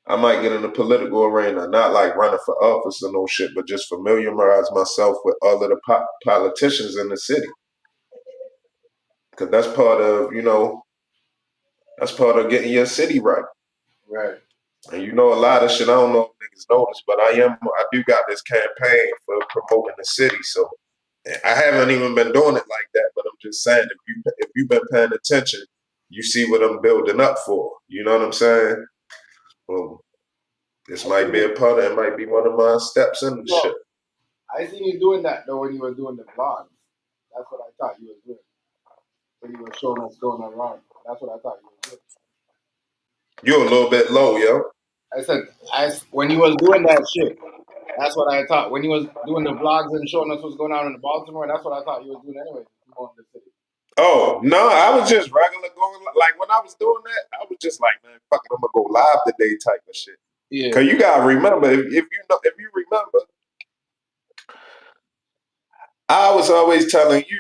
Speaker 9: I might get in the political arena, not like running for office or no shit, but just familiarize myself with all of the politicians in the city. Because that's part of, getting your city right.
Speaker 1: Right.
Speaker 9: And a lot of shit, I don't know if niggas notice, but I do got this campaign for promoting the city. So I haven't even been doing it like that, but I'm just saying, if you've been paying attention, you see what I'm building up for. You know what I'm saying? Well, this might be a part of it. Might be one of my steps in the shit.
Speaker 1: I seen you doing that though when you were doing the vlogs. That's what I thought you were doing. When you were showing us going around. That's what I thought you were doing.
Speaker 9: You're a little bit low, yo.
Speaker 1: I said, when you was doing that shit, that's what I thought. When you was doing the vlogs and showing us what's going on in Baltimore, that's what I thought you was doing anyway. Come on, the city.
Speaker 9: Oh no, I was just regular going. Like when I was doing that, I was just like, man, fuck it, I'm gonna go live today type of shit.
Speaker 1: Yeah.
Speaker 9: Cause you gotta remember, if you remember, I was always telling you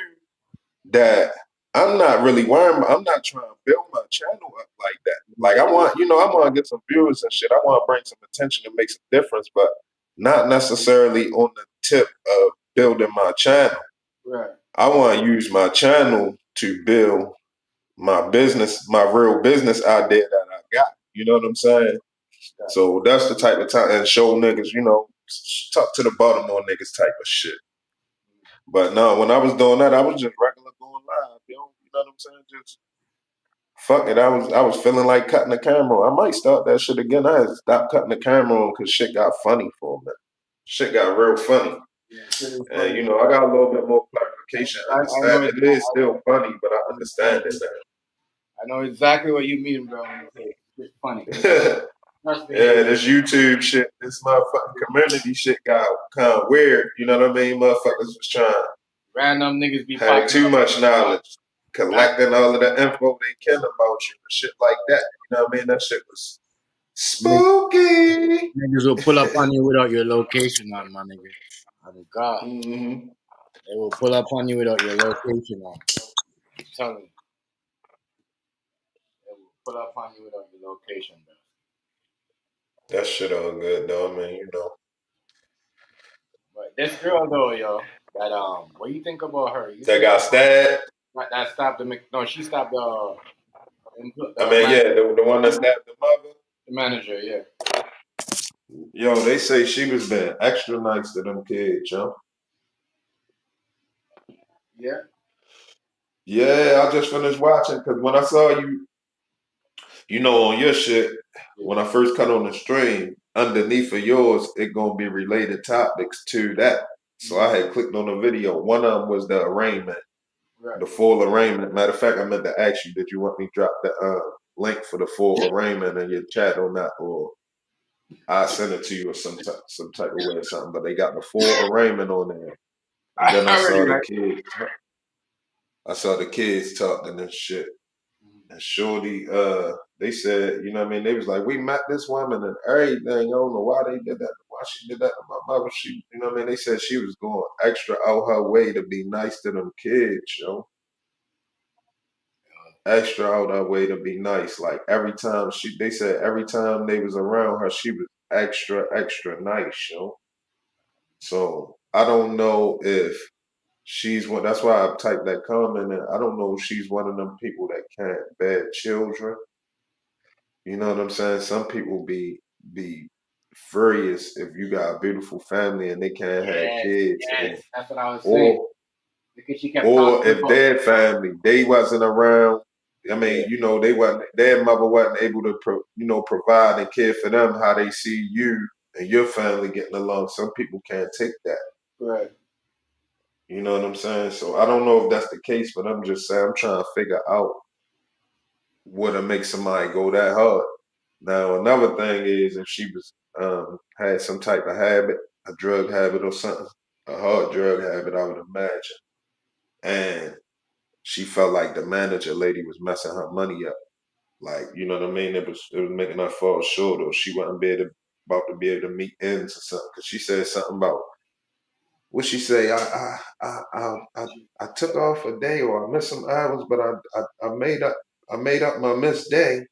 Speaker 9: that I'm not really worrying. I'm not trying to build my channel up like that. Like I want to get some viewers and shit. I want to bring some attention and make some difference, but not necessarily on the tip of building my channel.
Speaker 1: Right.
Speaker 9: I want to use my channel to build my business, my real business idea that I got. You know what I'm saying? So that's the type of time and show niggas, talk to the Baltimore niggas type of shit. But no, when I was doing that, I was just regular going live, yo. You know what I'm saying? Just fuck it. I was feeling like cutting the camera. I might start that shit again. I had to stop cutting the camera on because shit got funny for me. Shit got real funny.
Speaker 1: Yeah,
Speaker 9: and I got a little bit more clarification.
Speaker 1: I know
Speaker 9: Understand it is still funny, but I understand it
Speaker 1: I know exactly what you mean, bro. When you say it's funny.
Speaker 9: now. Yeah, this YouTube shit, this motherfucking community shit got kind of weird. You know what I mean? Motherfuckers was trying
Speaker 1: random niggas be
Speaker 9: had
Speaker 1: popping
Speaker 9: too
Speaker 1: up.
Speaker 9: much knowledge, collecting all of the info they can about you and shit like that. You know what I mean? That shit was spooky.
Speaker 1: Niggas will pull up on you without your location on, my nigga. Oh God,
Speaker 9: Mm-hmm.
Speaker 1: they will pull up on you without your location on. I'm telling you, they will pull up on you without your location, bro.
Speaker 9: That shit all good though. I mean,
Speaker 1: But this girl though, yo, that what do you think about her? You
Speaker 9: that
Speaker 1: think
Speaker 9: got stabbed.
Speaker 1: that stopped the no, she stopped
Speaker 9: I mean, yeah, the one that stabbed the mother.
Speaker 1: the manager, yeah.
Speaker 9: Yo, they say she was being extra nice to them kids, yo.
Speaker 1: Yeah.
Speaker 9: Yeah, I just finished watching because when I saw you, on your shit, when I first cut on the stream, underneath of yours, it gonna be related topics to that. So I had clicked on the video. One of them was the arraignment,
Speaker 1: Right.
Speaker 9: the full arraignment. Matter of fact, I meant to ask you, did you want me to drop the link for the full arraignment in your chat or not? Or I send it to you or some type of way or something. But they got the full arraignment on there. And then I saw the kids. I saw the kids talking and shit. And Shorty, they said, you know what I mean? They was like, we met this woman and everything. I don't know why they did that, why she did that to my mother. She, you know what I mean? They said she was going extra out her way to be nice to them kids, yo. Extra out her way to be nice. Like every time they said every time they was around her, she was extra, extra nice, yo. So I don't know if she's one. That's why I typed that comment. And I don't know if she's one of them people that can't bear children. You know what I'm saying? Some people be furious if you got a beautiful family and they can't have kids,
Speaker 1: That's what I was saying. Because she kept
Speaker 9: or
Speaker 1: talking
Speaker 9: if
Speaker 1: about
Speaker 9: their family they wasn't around. I mean, they wasn't. Their mother wasn't able to, provide and care for them how they see you and your family getting along. Some people can't take that.
Speaker 1: right.
Speaker 9: You know what I'm saying? So I don't know if that's the case, but I'm just saying I'm trying to figure out what to make somebody go that hard. Now another thing is if she was had some type of habit, a drug habit or something, a hard drug habit, I would imagine, and she felt like the manager lady was messing her money up. Like, you know what I mean? It was making her fall short, or she wasn't about to be able to meet ends or something. Because she said something about what she say. I took off a day, or I missed some hours, but I made up my missed day.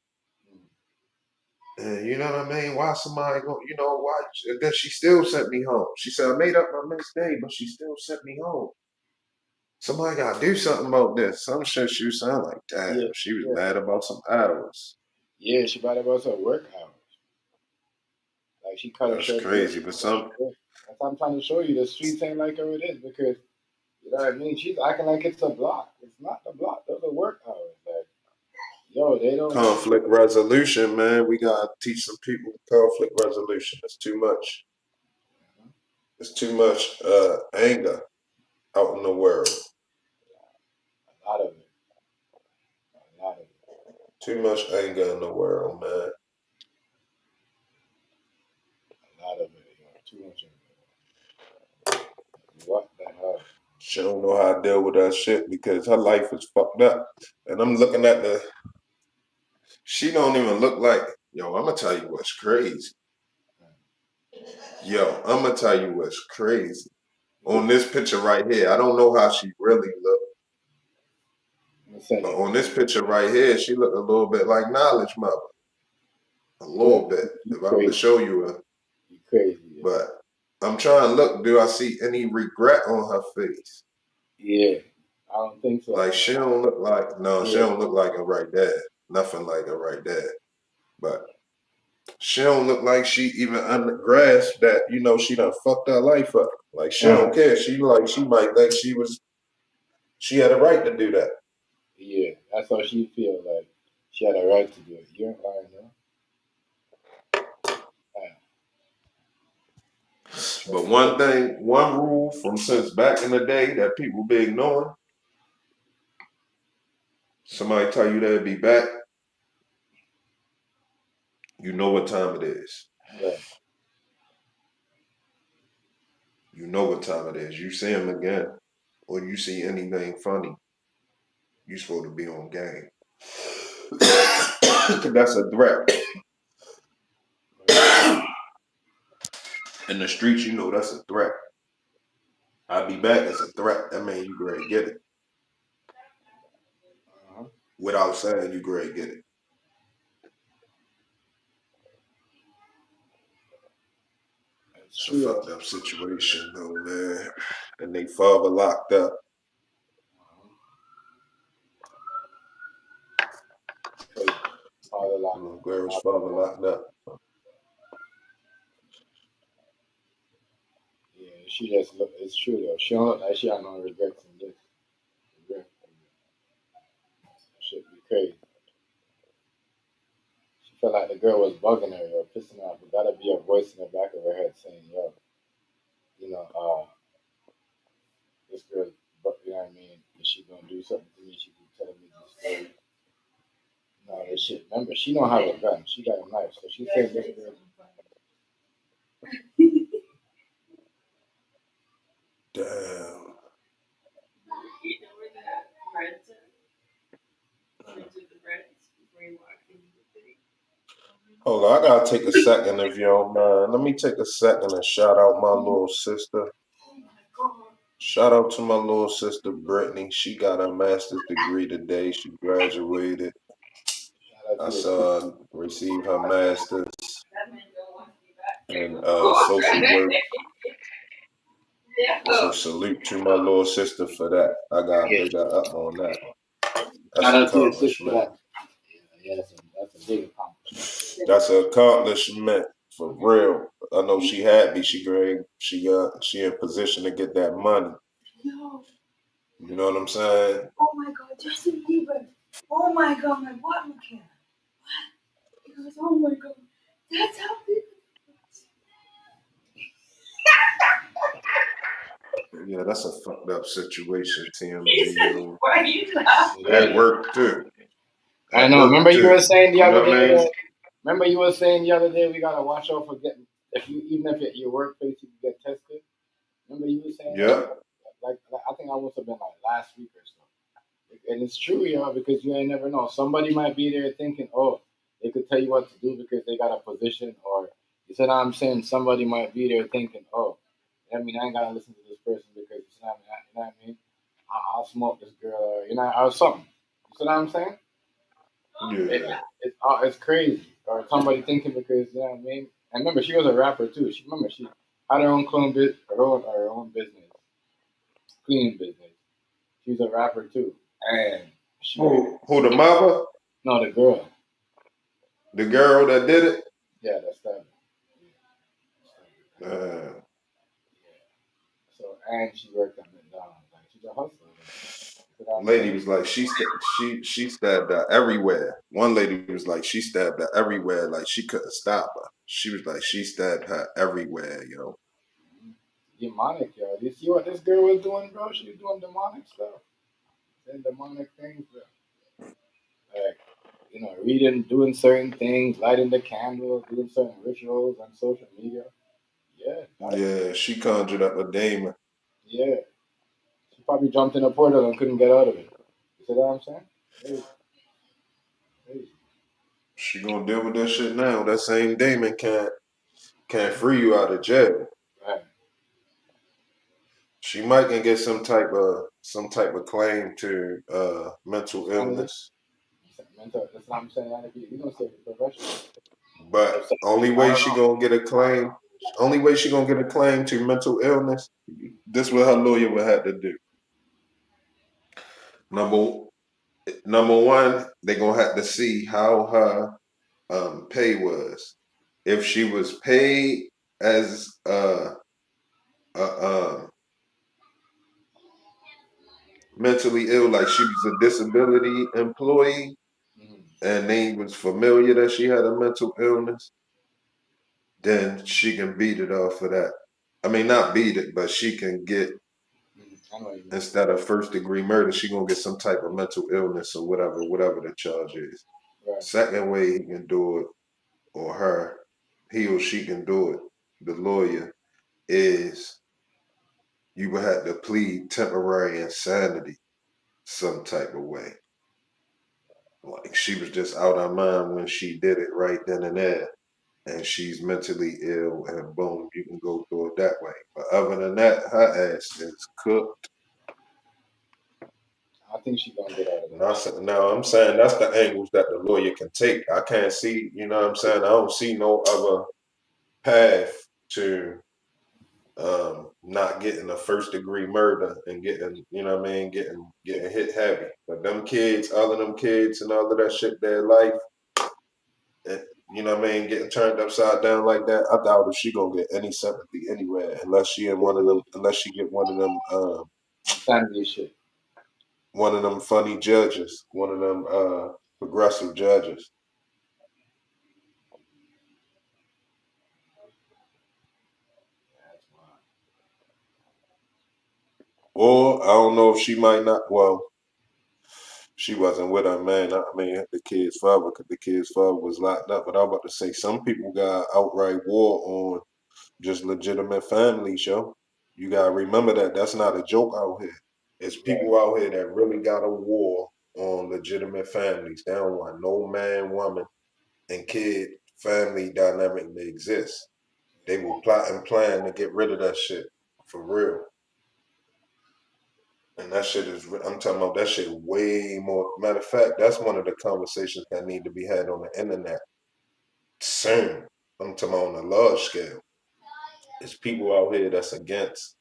Speaker 9: And you know what I mean? Why somebody go? Why? And then she still sent me home. She said I made up my missed day, but she still sent me home. Somebody got to do something about this. Some shit she was saying like, damn, she was mad about some hours.
Speaker 1: Yeah, she mad about her work hours. Like she cut her short.
Speaker 9: That's crazy, but some.
Speaker 1: That's what I'm trying to show you. The streets ain't like how it is because you know what I mean. She's acting like it's a block. It's not the block. Those are work hours. Like, yo, they don't.
Speaker 9: Conflict resolution, man. We gotta teach some people conflict resolution. It's too much. It's too much anger out in the world.
Speaker 1: A lot of it. A lot of it.
Speaker 9: Too much anger in the world, man. She don't know how to deal with that shit because her life is fucked up. And I'm looking at she don't even look like, yo, I'm gonna tell you what's crazy. Yo, I'm gonna tell you what's crazy. On this picture right here, I don't know how she really look. But on this picture right here, she look a little bit like Knowledge Mother. A little bit. If I were to show you her.
Speaker 1: You crazy. Yeah.
Speaker 9: But I'm trying to look, do I see any regret on her face?
Speaker 1: Yeah. I don't think so.
Speaker 9: Like she don't look like she don't look like her right there. Nothing like her right there. But she don't look like she even grasp that, she done fucked her life up. Like she don't care. She might think she had a right to do that.
Speaker 1: Yeah, that's how she feel, like she had a right to do it. You ain't lying, no?
Speaker 9: But one rule from since back in the day that people be ignoring, somebody tell you they'll be back, you know what time it is.
Speaker 1: Right.
Speaker 9: You know what time it is. You see him again, or you see anything funny, you supposed to be on game. That's a threat. In the streets, you know that's a threat. I'll be back as a threat. That means you great get it. Without saying you great get it. It's a fucked up situation though, man. And they father locked up. Little girl's father locked up.
Speaker 1: Yeah, she just look. It's true though. She don't look like she had no regrets in this. Shit be crazy. She felt like the girl was bugging her or pissing her off. But gotta be a voice in the back of her head saying, "Yo, this girl, you know what I mean? Is she gonna do something to me? She keep telling me this story. No, this shit. Remember, she don't have a gun. She got a knife, so she said this girl."
Speaker 9: Damn. Hold on, I gotta take a second if you don't mind. Let me take a second and shout out my little sister. Shout out to my little sister Brittany. She got her master's degree today. She graduated. I saw her receive her master's in social work. So salute to my little sister for that. I gotta big her up on that. That's an accomplishment.
Speaker 1: Yeah, that's a big accomplishment.
Speaker 9: That's an accomplishment for real. I know she happy. She in position to get that money. You know what I'm saying?
Speaker 8: Oh my God, Justin Bieber. Oh my God, my bottom can. What? He goes, oh my God, that's how people.
Speaker 9: Yeah, that's a fucked up situation, TMG.
Speaker 8: Why are you laughing?
Speaker 9: At work too.
Speaker 1: I know. Remember you were saying the other day. Remember you were saying the other day we gotta watch out for getting even if at your workplace you can get tested. Remember you were saying that? Like I think I must have been like last week or so. And it's true, y'all, because you ain't never know. Somebody might be there thinking, oh, they could tell you what to do because they got a position, or you said I'm saying somebody might be there thinking, oh, I mean I ain't gotta listen to this person because you know what I mean? I'll smoke this girl, or something. You see what I'm saying?
Speaker 9: Yeah.
Speaker 1: It's crazy. Or somebody thinking because, you know what I mean? And remember, she was a rapper too. She had her own her own business, cleaning business. She was a rapper too. And
Speaker 9: who the mother?
Speaker 1: No, the girl.
Speaker 9: The girl that did it?
Speaker 1: Yeah, that's that. So and she worked at McDonald's. Like she's a hustler.
Speaker 9: Lady was like she stabbed her everywhere. One lady was like she stabbed her everywhere, like she couldn't stop her. She was like she stabbed her everywhere, yo.
Speaker 1: Demonic, yo. You see what this girl was doing, bro? She was doing demonic stuff. Saying demonic things, bro. Like, reading, doing certain things, lighting the candles, doing certain rituals on social media. Yeah.
Speaker 9: Yeah, she conjured up a demon.
Speaker 1: Yeah. She probably jumped in a portal and couldn't get out of it. You see what I'm saying? Crazy. Crazy.
Speaker 9: She gonna deal with that shit now. That same Damon can't free you out of jail.
Speaker 1: Right.
Speaker 9: She might can get some type of claim to mental
Speaker 1: Insanity.
Speaker 9: illness.
Speaker 1: Mental. That's what I'm saying. We gonna say professional.
Speaker 9: But only way she gonna get a claim, to mental illness, this what her lawyer would have to do. Number one, they gonna have to see how her pay was. If she was paid as a mentally ill, like she was a disability employee, and they was familiar that she had a mental illness, then she can beat it off of that. I mean, not beat it, but she can get, instead of first degree murder, she gonna get some type of mental illness or whatever the charge is.
Speaker 1: Right.
Speaker 9: Second way he can do it, or he or she can do it, the lawyer, is you would have to plead temporary insanity some type of way. Like she was just out her mind when she did it right then and there, and she's mentally ill, and boom, you can go through it that way. But other than that, her ass is cooked.
Speaker 1: I think she's gonna get out of that.
Speaker 9: Now I'm saying that's the angles that the lawyer can take. I can't see, you know what I'm saying? I don't see no other path to not getting a first degree murder and getting, you know what I mean, getting hit heavy. But them kids, all of them kids and all of that shit, their life, and, you know what I mean, getting turned upside down like that, I doubt if she gonna get any sympathy anywhere unless she get one of them
Speaker 1: Insanity shit.
Speaker 9: one of them funny judges, one of them progressive judges. Or I don't know if she might not. Well, she wasn't with her man. I mean, the kid's father, because the kid's father was locked up. But I'm about to say, some people got outright war on just legitimate families, yo. You gotta remember that that's not a joke out here. It's people out here that really got a war on legitimate families. They don't want no man, woman, and kid family dynamic to exist. They will plot and plan to get rid of that shit for real. And that shit is, I'm talking about that shit way more. Matter of fact, that's one of the conversations that need to be had on the internet soon. I'm talking about on a large scale. It's people out here that's against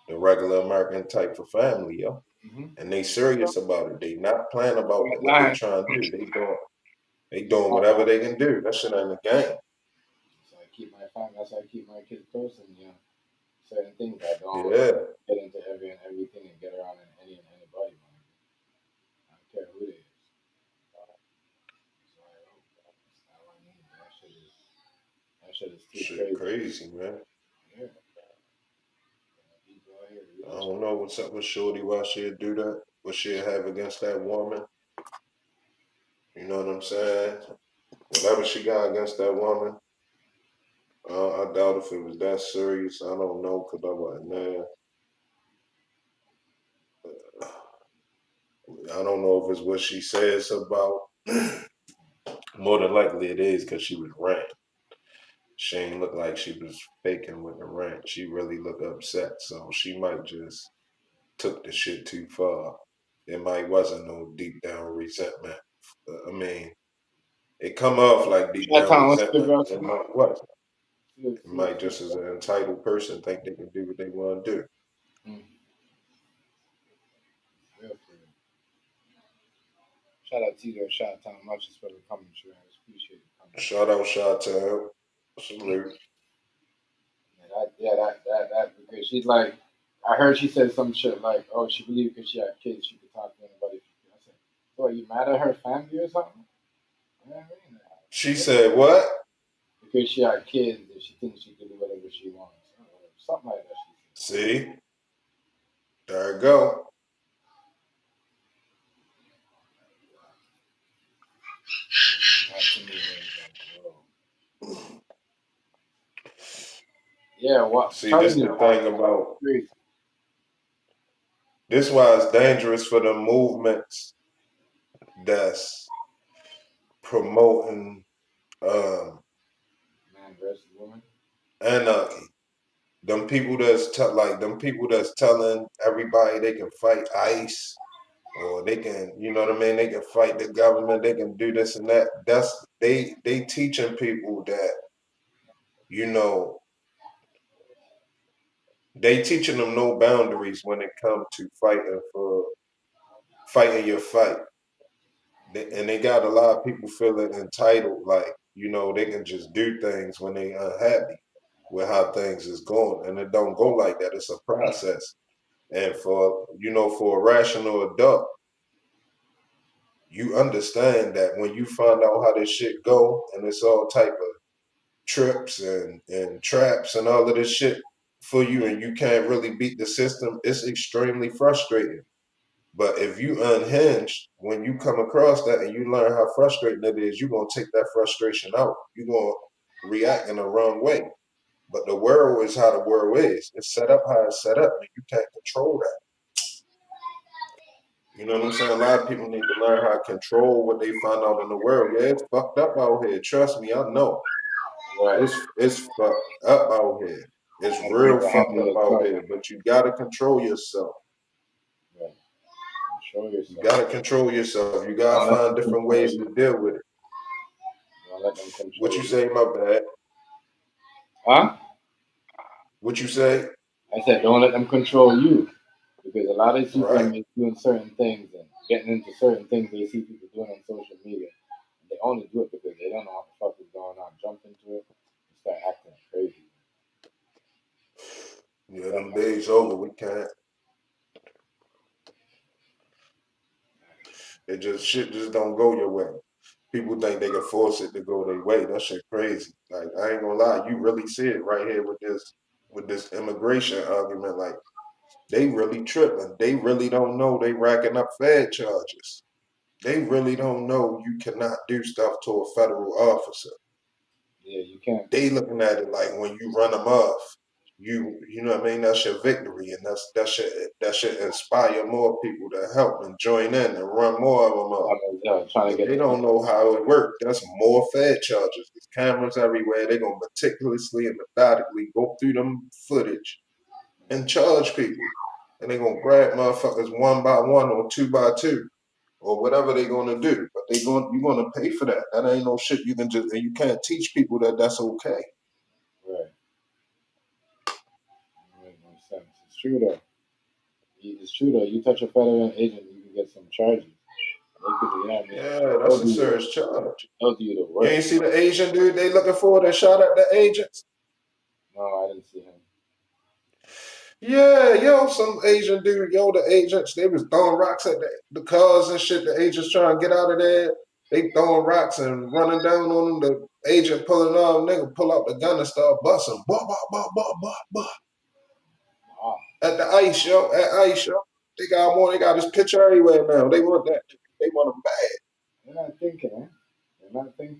Speaker 9: the regular American type of family, yo. And they serious about it. They not playing about what they trying to do. They doing whatever they can do. That shit ain't a game.
Speaker 1: So I keep my family. That's how I keep my kids close, and certain things I don't get into everything and get around anybody. Man. I don't care who it is. That shit is too
Speaker 9: crazy, man.
Speaker 1: Yeah.
Speaker 9: I don't know what's up with Shorty, why she'd do that, what she'd have against that woman. You know what I'm saying? Whatever she got against that woman, I doubt if it was that serious. I don't know, because I wasn't there. I don't know if it's what she says about. More than likely it is because she was ranting. She ain't look like she was faking with the rant. She really looked upset. So she might just took the shit too far. It might wasn't no deep down resentment. I mean, it come off like deep down resentment. It might what? It might just as an entitled person think they can do what they want to do.
Speaker 1: Shout out to you, Shot Town. Much for the comments, you guys. Appreciate it.
Speaker 9: Shout out, Shot Town. Salute.
Speaker 1: That because she's like, I heard she said some shit like, oh, she believed because she had kids, she could talk to anybody. I said, so are you mad at her family or something? You know what I mean?
Speaker 9: She said what?
Speaker 1: Because she had kids, and she thinks she can do whatever she wants. Something like that.
Speaker 9: See? There you go.
Speaker 1: Yeah, what?
Speaker 9: See, this is the thing about This why it's dangerous for the movements that's promoting
Speaker 1: Man versus woman.
Speaker 9: anarchy. Them people that's telling everybody they can fight ICE or they can, you know what I mean, they can fight the government, they can do this and that. That's they teaching people that, you know, they teaching them no boundaries when it comes to fighting your fight. And they got a lot of people feeling entitled, like, you know, they can just do things when they unhappy with how things is going. And it don't go like that. It's a process. And for, you know, for a rational adult, you understand that when you find out how this shit go and it's all type of trips and traps and all of this shit for you and you can't really beat the system, it's extremely frustrating. But if you unhinged, when you come across that and you learn how frustrating it is, you're going to take that frustration out. You're going to react in the wrong way. But the world is how the world is. It's set up how it's set up, and you can't control that. You know what I'm saying? A lot of people need to learn how to control what they find out in the world. Yeah, it's fucked up out here. Trust me, I know.
Speaker 1: Right.
Speaker 9: It's fucked up out here. It's
Speaker 1: Gotta be
Speaker 9: real
Speaker 1: able to
Speaker 9: fucked
Speaker 1: handle
Speaker 9: up
Speaker 1: your
Speaker 9: out
Speaker 1: cards.
Speaker 9: here. But you gotta control yourself.
Speaker 1: Right. Control
Speaker 9: You
Speaker 1: yourself.
Speaker 9: gotta control yourself. You gotta
Speaker 1: Don't let
Speaker 9: find
Speaker 1: them
Speaker 9: different
Speaker 1: control
Speaker 9: ways
Speaker 1: you.
Speaker 9: to deal with it.
Speaker 1: Don't let them
Speaker 9: What
Speaker 1: control
Speaker 9: you
Speaker 1: you.
Speaker 9: say, my bad?
Speaker 1: Huh?
Speaker 9: What you say?
Speaker 1: I said, don't let them control you. Because a lot of these people are
Speaker 9: Right.
Speaker 1: doing certain things and getting into certain things they see people doing on social media. And they only do it because they don't know what the fuck is going on. Jump into it and start acting crazy.
Speaker 9: Yeah, them days over. We can't. It just shit just don't go your way. People think they can force it to go their way. That shit crazy. Like I ain't gonna lie, you really see it right here with this immigration argument. Like they really tripping. They really don't know they racking up Fed charges. They really don't know you cannot do stuff to a federal officer.
Speaker 1: Yeah, you can't.
Speaker 9: They looking at it like when you run them off, you know what I mean. That's your victory, and that should inspire more people to help and join in and run more of them off.
Speaker 1: Trying to
Speaker 9: But
Speaker 1: get
Speaker 9: they
Speaker 1: the
Speaker 9: don't know how it works. That's more Fed charges. There's cameras everywhere. They're gonna meticulously and methodically go through them footage and charge people. And they're gonna grab motherfuckers one by one or two by two or whatever they're gonna do. But you're gonna pay for that. That ain't no shit you can just and you can't teach people that that's okay.
Speaker 1: right. It makes no sense. It's true though. It's true though. You touch a federal agent, you can get some charges. They could, you know what I mean?
Speaker 9: Yeah, that's a serious charge.
Speaker 1: They'll do the
Speaker 9: You
Speaker 1: work.
Speaker 9: ain't see the Asian dude they looking for that shot at the agents?
Speaker 1: No, I didn't see him.
Speaker 9: Yeah, yo, some Asian dude, yo, the agents, they was throwing rocks at the cars and shit. The agents trying to get out of there. They throwing rocks and running down on them. The agent pulling off, nigga pull out the gun and start busting. Bah, bah, bah, bah, bah, bah.
Speaker 1: Wow.
Speaker 9: At the ice, yo, at ice, yo. They got his picture everywhere now. They want that. They want him bad.
Speaker 1: They're not thinking, eh? They're not thinking.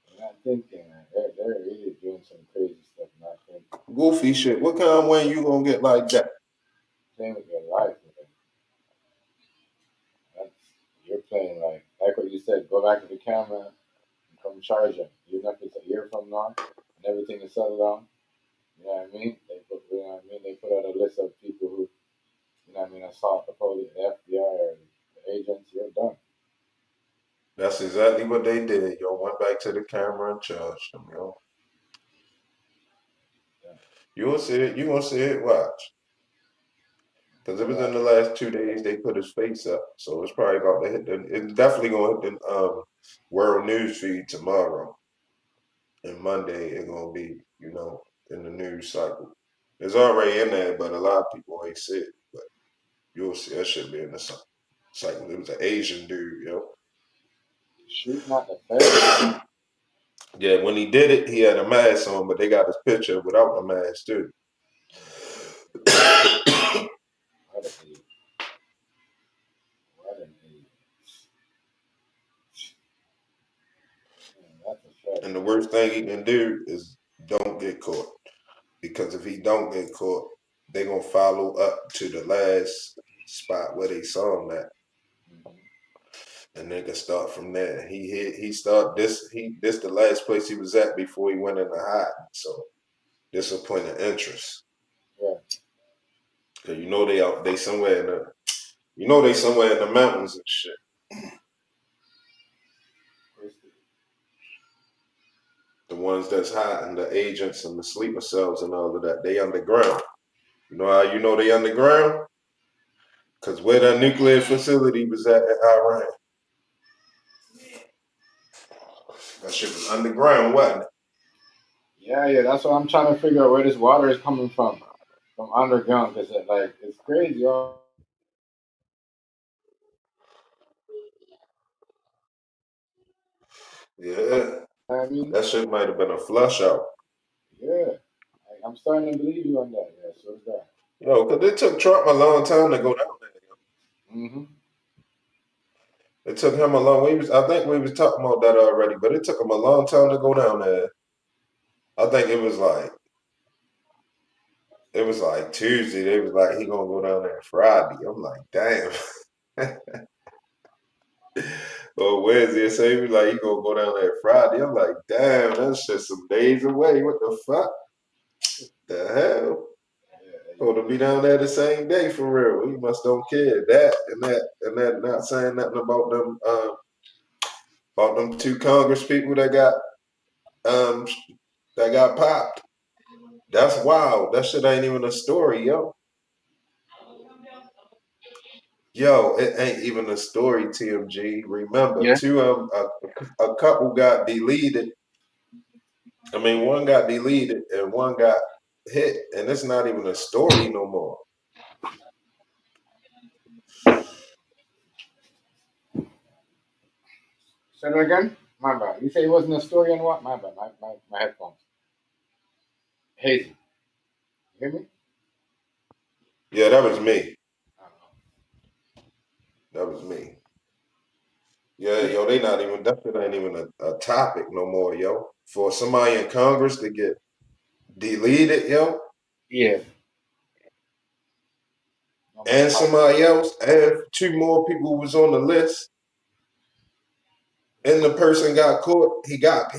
Speaker 1: They're not thinking. They're really doing some crazy stuff, not thinking.
Speaker 9: Goofy shit. What kind of win you gonna get like that?
Speaker 1: Same with your life, man. That's, you're playing like what you said, go back to the camera and come charge them. Even if it's a year from now and everything is settled down, you know what I mean? You know what I mean? They put out a list of people who, you know what I mean, assault the police, the FBI, or the agents, you're done.
Speaker 9: That's exactly what they did. Yo, went back to the camera and charged them, yo.
Speaker 1: Yeah.
Speaker 9: You'll see it. You gonna see it. Watch. Because it was in the last 2 days they put his face up. So it's probably about to hit it's definitely gonna hit the world news feed tomorrow. And Monday it's gonna be, you know, in the news cycle. It's already in there, but a lot of people ain't see it. But you'll see that should be in the cycle. It was an Asian dude, yo.
Speaker 1: Shoot not the feds.
Speaker 9: Yeah, when he did it, he had a mask on, but they got his picture without the mask too.
Speaker 1: What an idiot. What an idiot. Man, that's a fact.
Speaker 9: And the worst thing he can do is don't get caught. Because if he don't get caught, they gonna follow up to the last spot where they saw him at. And they can start from there. He start this the last place he was at before he went into hiding. So this is a point of interest.
Speaker 1: Yeah.
Speaker 9: Cause they somewhere in they somewhere in the mountains and shit. The ones that's hiding, the agents and the sleeper cells and all of that, they underground. You know how you know they underground? Cause where that nuclear facility was at Iran. That shit was underground, wasn't it?
Speaker 1: Yeah, that's what I'm trying to figure out where this water is coming from underground, because it's crazy.
Speaker 9: Yeah.
Speaker 1: I mean,
Speaker 9: That shit might have been a flush out.
Speaker 1: yeah, I'm starting to believe you on that. Yeah, so is that.
Speaker 9: Yo, cause it took Trump a long time to go down there.
Speaker 1: Mm-hmm.
Speaker 9: It took him a long way. I think we was talking about that already, but it took him a long time to go down there. I think it was like Tuesday. They was like, he gonna go down there Friday. I'm like, damn. Or Wednesday, so he was like, he gonna go down there Friday. I'm like, damn, that's just some days away. What the fuck? The hell? Supposed to be down there the same day for real. He must don't care. That not saying nothing about them two Congress people that got popped. That's wild. That shit ain't even a story, yo. Yo, it ain't even a story, TMG. Remember,
Speaker 1: Yeah.
Speaker 9: a couple got deleted. I mean, one got deleted and one got hit, and it's not even a story no more.
Speaker 1: Say that again? My bad. You say it wasn't a story on what? My bad. My headphones. Hazy. You hear me?
Speaker 9: Yeah, that was me.
Speaker 1: I
Speaker 9: That was me. Yeah, yo, they not even that shit ain't even a topic no more, yo. For somebody in Congress to get deleted, yo,
Speaker 1: Yeah. Nobody
Speaker 9: and
Speaker 1: talking.
Speaker 9: somebody else, and two more people was on the list, and the person got caught. He got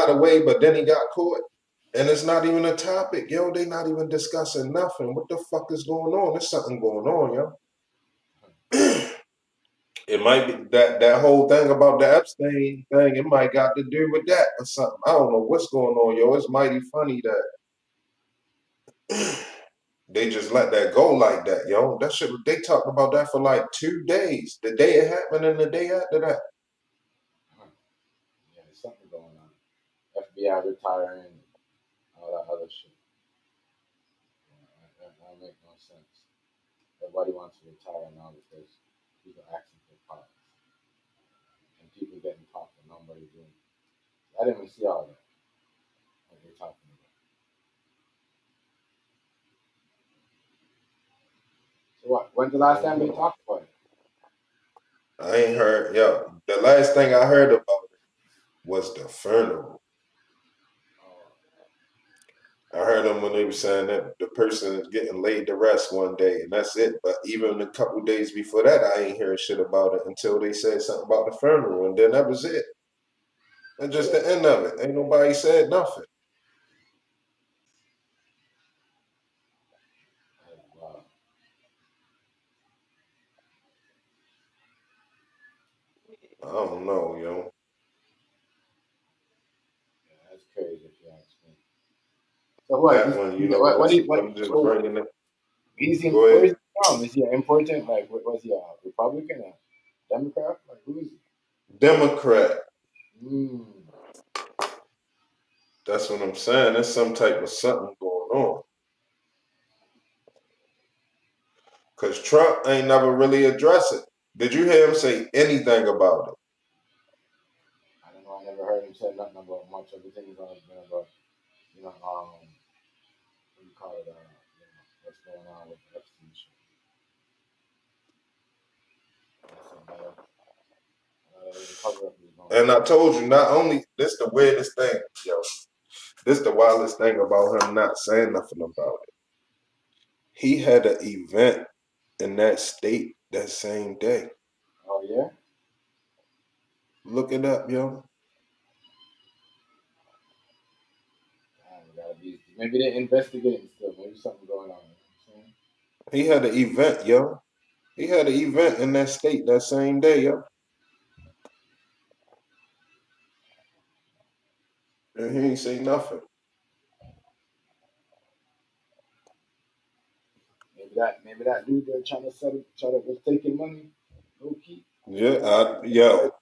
Speaker 9: away, but then he got caught. And it's not even a topic, yo. They not even discussing nothing. What the fuck is going on? There's something going on, yo. It might be that whole thing about the Epstein thing. It might got to do with that or something. I don't know what's going on, yo. It's mighty funny that they just let that go like that, yo. That shit. They talked about that for like 2 days. The day it happened and the day after that.
Speaker 1: Yeah, there's something going on. FBI retiring, all that other shit. That don't make no sense. Everybody wants to retire now because people are asking for parts. And people getting caught for nobody doing it. I didn't even see all that. What they're talking about. So what? When's the last time they talked about it?
Speaker 9: I ain't heard, yo. The last thing I heard about it was the funeral. I heard them when they were saying that the person is getting laid to rest one day, and that's it. But even a couple days before that, I ain't heard shit about it until they said something about the funeral, and then that was it. And just the end of it. Ain't nobody said nothing.
Speaker 1: Wow.
Speaker 9: I don't know, yo.
Speaker 1: Yeah, that's crazy if you ask me. So what?
Speaker 9: That one, you know, I'm just
Speaker 1: So
Speaker 9: bringing it.
Speaker 1: is he,
Speaker 9: Go
Speaker 1: where is
Speaker 9: ahead.
Speaker 1: he from? Is he an important, like, was he a Republican, a Democrat? Like, who is he?
Speaker 9: Democrat.
Speaker 1: Mm.
Speaker 9: That's what I'm saying. There's some type of something going on. Because Trump ain't never really addressed it. Did you hear him say anything about it?
Speaker 1: I don't know. I never heard him say nothing about much. Everything is always been about, what do you call it? What's going on with the Epstein shit. That's a cover up is going
Speaker 9: And
Speaker 1: on.
Speaker 9: I told you, not only this the weirdest thing, yo. This the wildest thing about him not saying nothing about it. He had an event in that state that same day.
Speaker 1: Oh yeah.
Speaker 9: Look it up, yo.
Speaker 1: Maybe they're investigating still. Maybe something going on. You know
Speaker 9: He had an event, yo. He had an event in that state that same day, yo. And he ain't say nothing.
Speaker 1: maybe that dude they're trying to set up, was taking money, low key.
Speaker 9: Yeah, yo.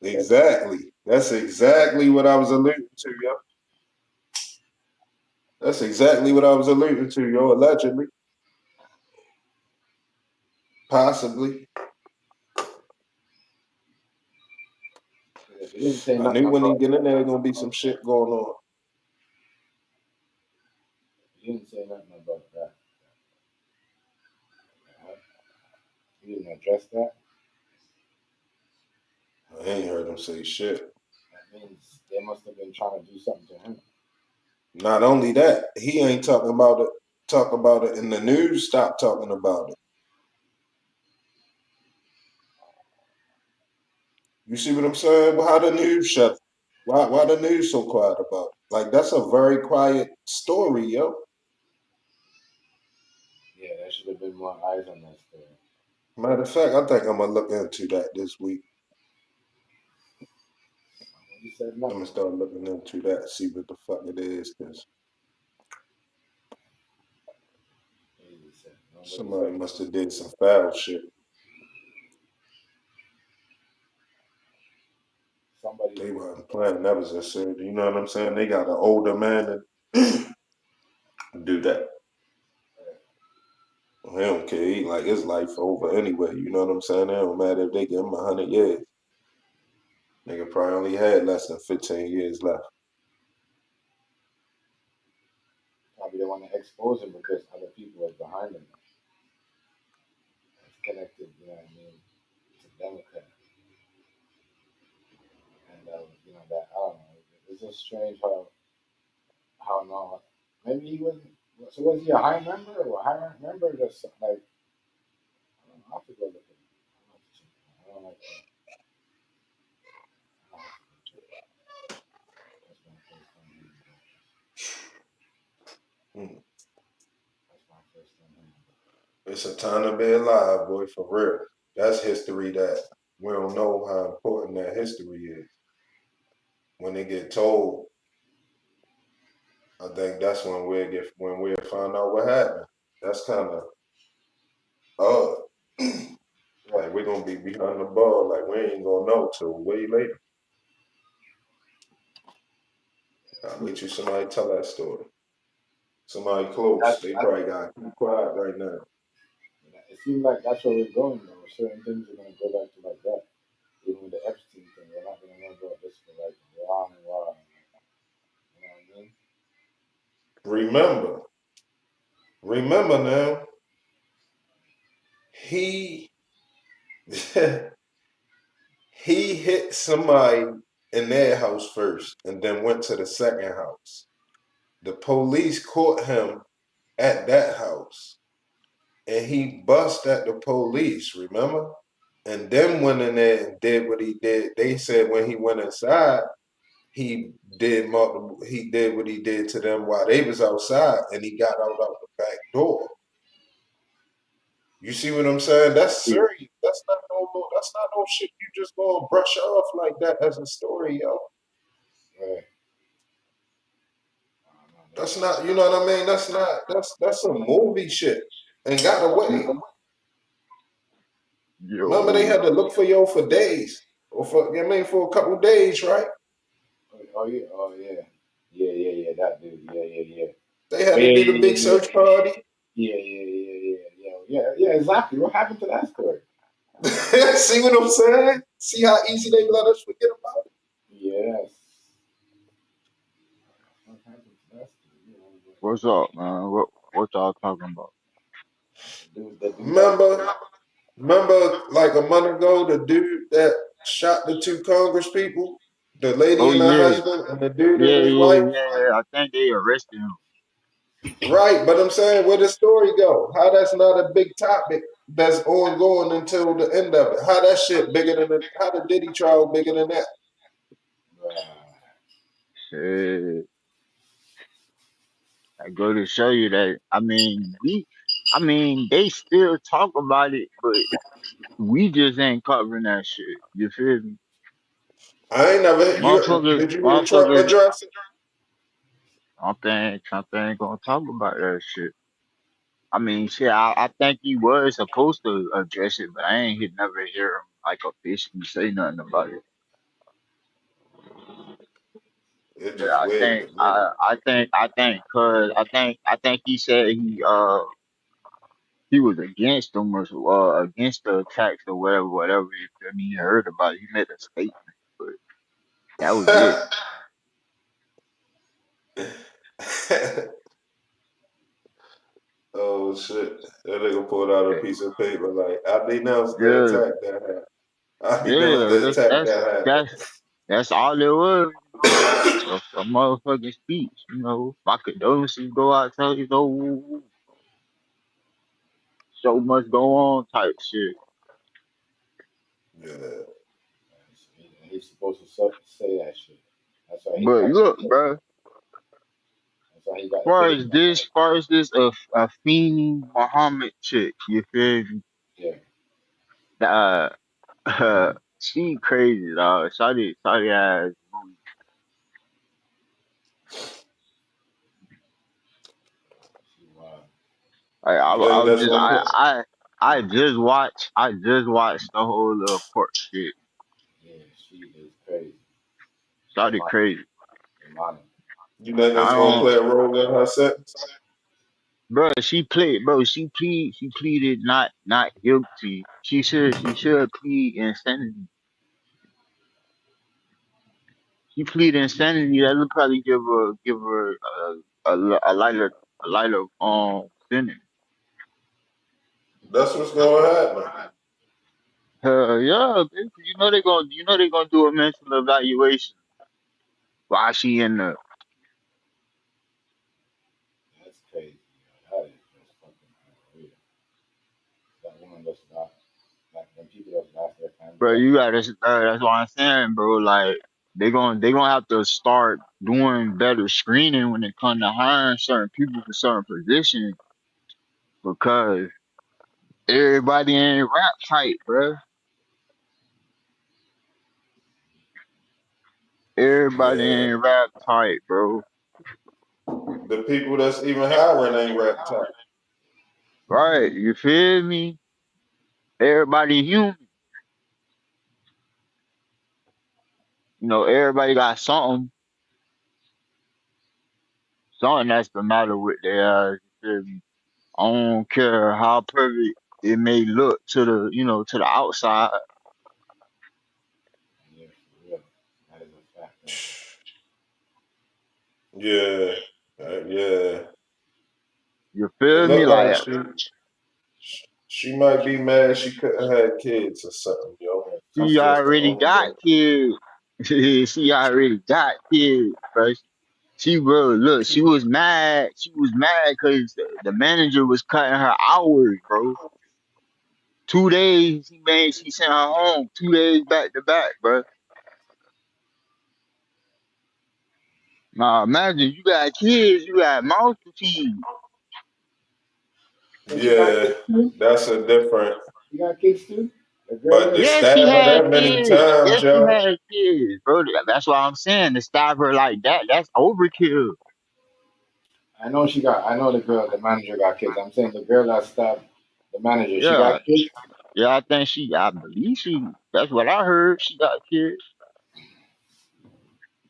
Speaker 9: Exactly. That's exactly what I was alluding to, yo. That's exactly what I was alluding to, yo. Allegedly. Possibly.
Speaker 1: He didn't say
Speaker 9: I
Speaker 1: nothing
Speaker 9: knew when he
Speaker 1: about.
Speaker 9: get in there, gonna be some shit going on.
Speaker 1: He didn't say nothing about that. He didn't address that.
Speaker 9: I ain't heard him say shit.
Speaker 1: That means they must have been trying to do something to him.
Speaker 9: Not only that, he ain't talking about it. Talk about it in the news. Stop talking about it. You see what I'm saying? Well, how the news shut? Why the news so quiet about it? Like that's a very quiet story, yo.
Speaker 1: Yeah, there should have been more eyes on that story.
Speaker 9: Matter of fact, I think I'm gonna look into that this week.
Speaker 1: He said
Speaker 9: I'm
Speaker 1: nothing.
Speaker 9: gonna start looking into that, see what the fuck it is, cause somebody must have did some foul shit. They weren't playing. That was just, you know what I'm saying? They got an older man to do that. He don't care. He like his life over anyway. You know what I'm saying? It don't matter if they give him 100 years. Nigga probably only had less than 15 years left.
Speaker 1: Probably they want to expose him because other people are behind him. It's connected, you know what I mean, to Democrat. And you know that I don't know. It's just strange how no, maybe he wasn't. So was he a high member or a high rank member? Just like I don't know. I have to go look at it. I don't like that. That's my first time hearing about
Speaker 9: Hmm.
Speaker 1: That's my first time hearing about
Speaker 9: It's a time to be alive, boy, for real. That's history that we don't know how important that history is. When they get told, I think that's when we'll find out what happened. That's kind of odd. Like we're gonna be behind the ball. Like we ain't gonna know till way later. I'll wait till somebody tell that story. Somebody close. They probably got keep quiet right now.
Speaker 1: It seems like that's where we're going though. Certain things are gonna go back to like that. Even with the Epstein thing, we're not gonna know about this for like a long while. You know what I mean?
Speaker 9: Remember now, he he hit somebody in their house first and then went to the second house. The police caught him at that house and he bust at the police, remember? And then went in there and did what he did. They said when he went inside, he did what he did to them while they was outside and he got out the back door. You see what I'm saying? That's serious. That's not no shit you just gonna brush off like that as a story, yo.
Speaker 1: Right.
Speaker 9: That's not, you know what I mean? That's some movie shit. And got away. Remember they
Speaker 5: Yo,
Speaker 9: had to look for yo for days. Or for for a couple days, right?
Speaker 1: Oh yeah. Oh yeah. Yeah. That dude. Yeah.
Speaker 9: They had
Speaker 1: Oh,
Speaker 9: to
Speaker 1: yeah,
Speaker 9: do the big search party.
Speaker 1: Yeah. Exactly. What happened to that story?
Speaker 9: See what I'm saying? See how easy they let us forget about it?
Speaker 1: Yes. What happened to that story? You know,
Speaker 5: what's up, man? What y'all talking about?
Speaker 1: the dude that
Speaker 9: Remember like a month ago, the dude that shot the two Congress people, the lady
Speaker 5: Oh
Speaker 9: and her
Speaker 5: yeah,
Speaker 9: husband, and the dude and
Speaker 5: yeah,
Speaker 9: his
Speaker 5: yeah,
Speaker 9: wife.
Speaker 5: yeah. I think they arrested him.
Speaker 9: Right, but I'm saying where the story go? How that's not a big topic that's ongoing until the end of it? How that shit bigger than how the Diddy trial bigger than that?
Speaker 5: Shit. I go to show you that. I mean, they still talk about it, but we just ain't covering that shit. You feel me?
Speaker 9: I ain't never you
Speaker 5: Motherfuckers,
Speaker 9: did you hear Trump
Speaker 5: motherfuckers,
Speaker 9: address it?
Speaker 5: Trump ain't gonna talk about that shit. I mean, shit, I think he was supposed to address it, but I ain't never hear him like officially say nothing about it.
Speaker 9: It's
Speaker 5: Yeah,
Speaker 9: just weird to me.
Speaker 5: I think he said he was against them or against the attacks or whatever. You feel me? He heard about it. He made a statement, but that was it.
Speaker 9: Oh shit. That nigga pulled out a piece of paper like I denounced the
Speaker 5: Yeah,
Speaker 9: attack that happened. I denounced
Speaker 5: yeah,
Speaker 9: the attack that
Speaker 5: that's all it was. You know, a motherfucking speech. You know, my condolences go out to you know, so much go on type shit.
Speaker 9: happened. Yeah.
Speaker 1: He's supposed to say that shit. That's why he
Speaker 5: But
Speaker 1: got.
Speaker 5: look, bro,
Speaker 1: That's why he got the biggest.
Speaker 5: far as this a fiend Muhammad chick, you feel me?
Speaker 1: Yeah.
Speaker 5: Uh, she crazy dog. Shawty ass.
Speaker 1: She wild.
Speaker 5: I
Speaker 9: You think
Speaker 5: was
Speaker 9: that's
Speaker 5: just
Speaker 9: gonna put
Speaker 5: I just watched the whole little court shit.
Speaker 1: Yeah, she is crazy.
Speaker 5: Shawty
Speaker 1: Demonic.
Speaker 5: crazy.
Speaker 1: Demonic.
Speaker 9: you think
Speaker 5: I
Speaker 9: it's gonna
Speaker 5: don't,
Speaker 9: play a role in her sentence?
Speaker 5: she pleaded not guilty. She should plead insanity. She plead insanity. That'll probably give her a lighter sentence.
Speaker 9: That's what's gonna happen.
Speaker 5: Yeah, bitch, you know they gonna do a mental evaluation while she in the
Speaker 1: That's crazy. Yo. That is just fucking unreal. That woman just lost. Like when people just lost their family.
Speaker 5: bro.
Speaker 1: Like
Speaker 5: You got that's what I'm saying, bro. Like they gonna have to start doing better screening when it comes to hiring certain people for certain positions because everybody ain't rap tight, bro. Everybody
Speaker 9: Yeah.
Speaker 5: ain't rap tight, bro.
Speaker 9: The people that's even hiring ain't rap type.
Speaker 5: Right? You feel me? Everybody human. You know, everybody got something that's the matter with their ass. You feel me? I don't care how perfect it may look to the, to the outside.
Speaker 1: yeah, for real. That is a fact. Right
Speaker 9: Yeah. Yeah.
Speaker 5: You
Speaker 9: It
Speaker 5: feel me?
Speaker 9: looked like
Speaker 5: Like
Speaker 9: she might be mad she couldn't have kids or something, yo.
Speaker 1: there. Yeah,
Speaker 5: she
Speaker 9: That's just the
Speaker 5: already
Speaker 9: only
Speaker 5: got
Speaker 9: thing.
Speaker 5: kids. She already got kids, bro. She bro, look, she was mad. She was mad because the manager was cutting her hours, bro. 2 days she sent her home. 2 days back to back, bro. Nah, imagine you got kids, you got mouth to feed.
Speaker 1: And she got
Speaker 9: Yeah.
Speaker 1: kids too.
Speaker 9: That's a different
Speaker 1: She got kids too. The girl
Speaker 9: but
Speaker 1: that
Speaker 9: to
Speaker 5: Yes, she
Speaker 9: stab her
Speaker 5: had
Speaker 9: that many
Speaker 5: kids.
Speaker 9: times,
Speaker 5: Yes, she
Speaker 9: yo.
Speaker 5: had kids, bro. That's why I'm saying to stab her like that. That's overkill.
Speaker 1: I know she got. I know the girl, the manager got kids. I'm saying the girl that stabbed the manager, she
Speaker 5: Yeah,
Speaker 1: got kids.
Speaker 5: yeah. I believe she. That's what I heard. She got kids.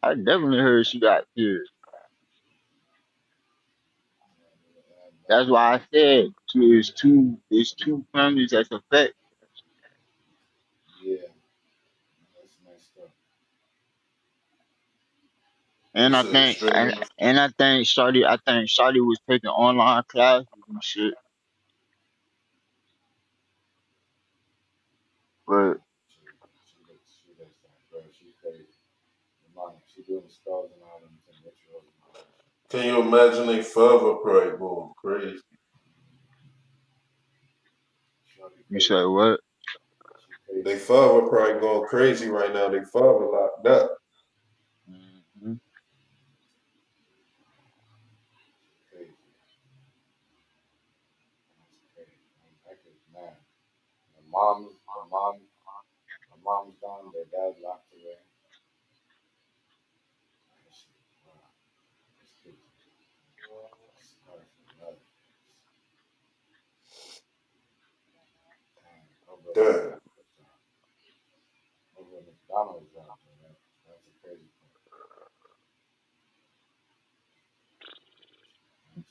Speaker 5: I definitely heard she got kids. That's why I said it's two families that's affected.
Speaker 1: Yeah, that's messed up.
Speaker 9: This
Speaker 5: And
Speaker 9: shit extremely
Speaker 5: I think Shawty was taking online classes and shit. But
Speaker 1: She looks like, bro. She's crazy. Demonic. She doing spells and all them things, rituals and all that shit.
Speaker 9: Can you imagine they father probably going crazy?
Speaker 5: You say what?
Speaker 9: They father probably going crazy right now. They father locked up.
Speaker 5: Mm-hmm.
Speaker 1: Man, the mom's gone, their dad locked away. Wow, that's crazy.
Speaker 9: Damn.
Speaker 1: Over at McDonald's out there. That's a crazy part.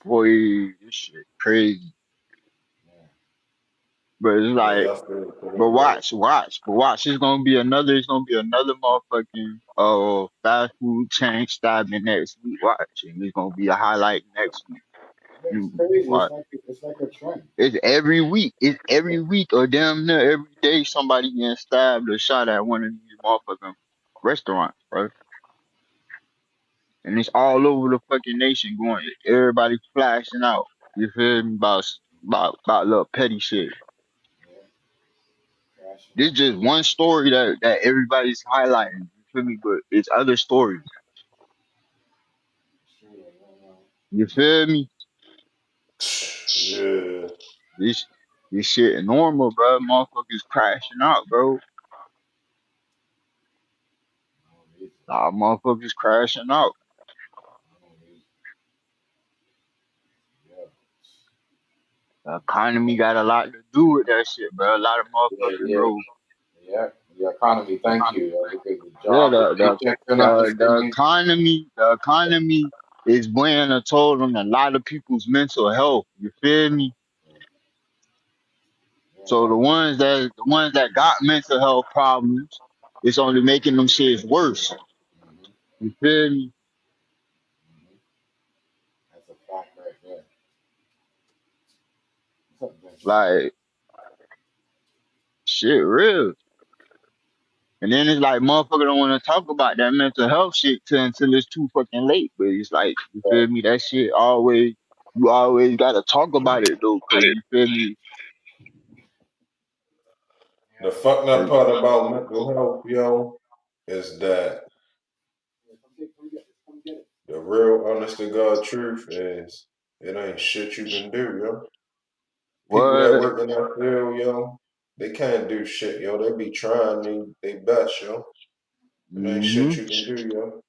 Speaker 5: Boy, this shit crazy.
Speaker 1: Yeah.
Speaker 5: But it's
Speaker 9: Yeah,
Speaker 5: like,
Speaker 9: I feel it pretty
Speaker 5: but
Speaker 9: bad.
Speaker 5: watch. It's gonna be another motherfucking fast food chain stabbing next week. Watch, and it's gonna be a highlight next week.
Speaker 1: It's
Speaker 5: You
Speaker 1: crazy.
Speaker 5: watch.
Speaker 1: It's like a trend.
Speaker 5: It's every week. It's every week or damn near every day somebody getting stabbed or shot at one of these motherfucking restaurants, bro. And it's all over the fucking nation going. Everybody flashing out. You feel me? About little petty shit.
Speaker 1: Yeah. Crashing
Speaker 5: This
Speaker 1: out.
Speaker 5: just one story that everybody's highlighting. You feel me? But it's other stories.
Speaker 1: It's true. I know.
Speaker 5: You feel me?
Speaker 9: Yeah.
Speaker 5: This this shit normal, bro. Motherfuckers crashing out, bro.
Speaker 1: No reason.
Speaker 5: Motherfuckers crashing out.
Speaker 1: No reason. Yeah.
Speaker 5: The economy got a lot to do with that shit, bro. A lot of
Speaker 1: Yeah.
Speaker 5: motherfuckers,
Speaker 1: Yeah.
Speaker 5: bro.
Speaker 1: Yeah. The economy. Thank you. Because the
Speaker 5: Yeah,
Speaker 1: job, the paychecks are not the same.
Speaker 5: the economy is weighing a toll on a lot of people's mental health. You feel me?
Speaker 1: Yeah.
Speaker 5: So the ones that got mental health problems, it's only making them shit worse.
Speaker 1: Mm-hmm.
Speaker 5: You feel me?
Speaker 1: Mm-hmm. That's a fact right there. What's up, Benjamin?
Speaker 5: Like shit, real. And then it's like motherfucker don't want to talk about that mental health shit until it's too fucking late. But it's like you
Speaker 1: Right.
Speaker 5: feel me? That shit always you always gotta talk about it though, cause you feel me?
Speaker 9: The fucked up
Speaker 5: 'Cause
Speaker 9: part about mental health, yo, is that
Speaker 1: Yeah, come get it. Come get it.
Speaker 9: the real honest to God truth is it ain't shit you can do, yo. People that
Speaker 5: what?
Speaker 9: work in that field, yo, they can't do shit, yo. They be trying they best, yo. It ain't
Speaker 5: Mm-hmm.
Speaker 9: shit you can do, yo.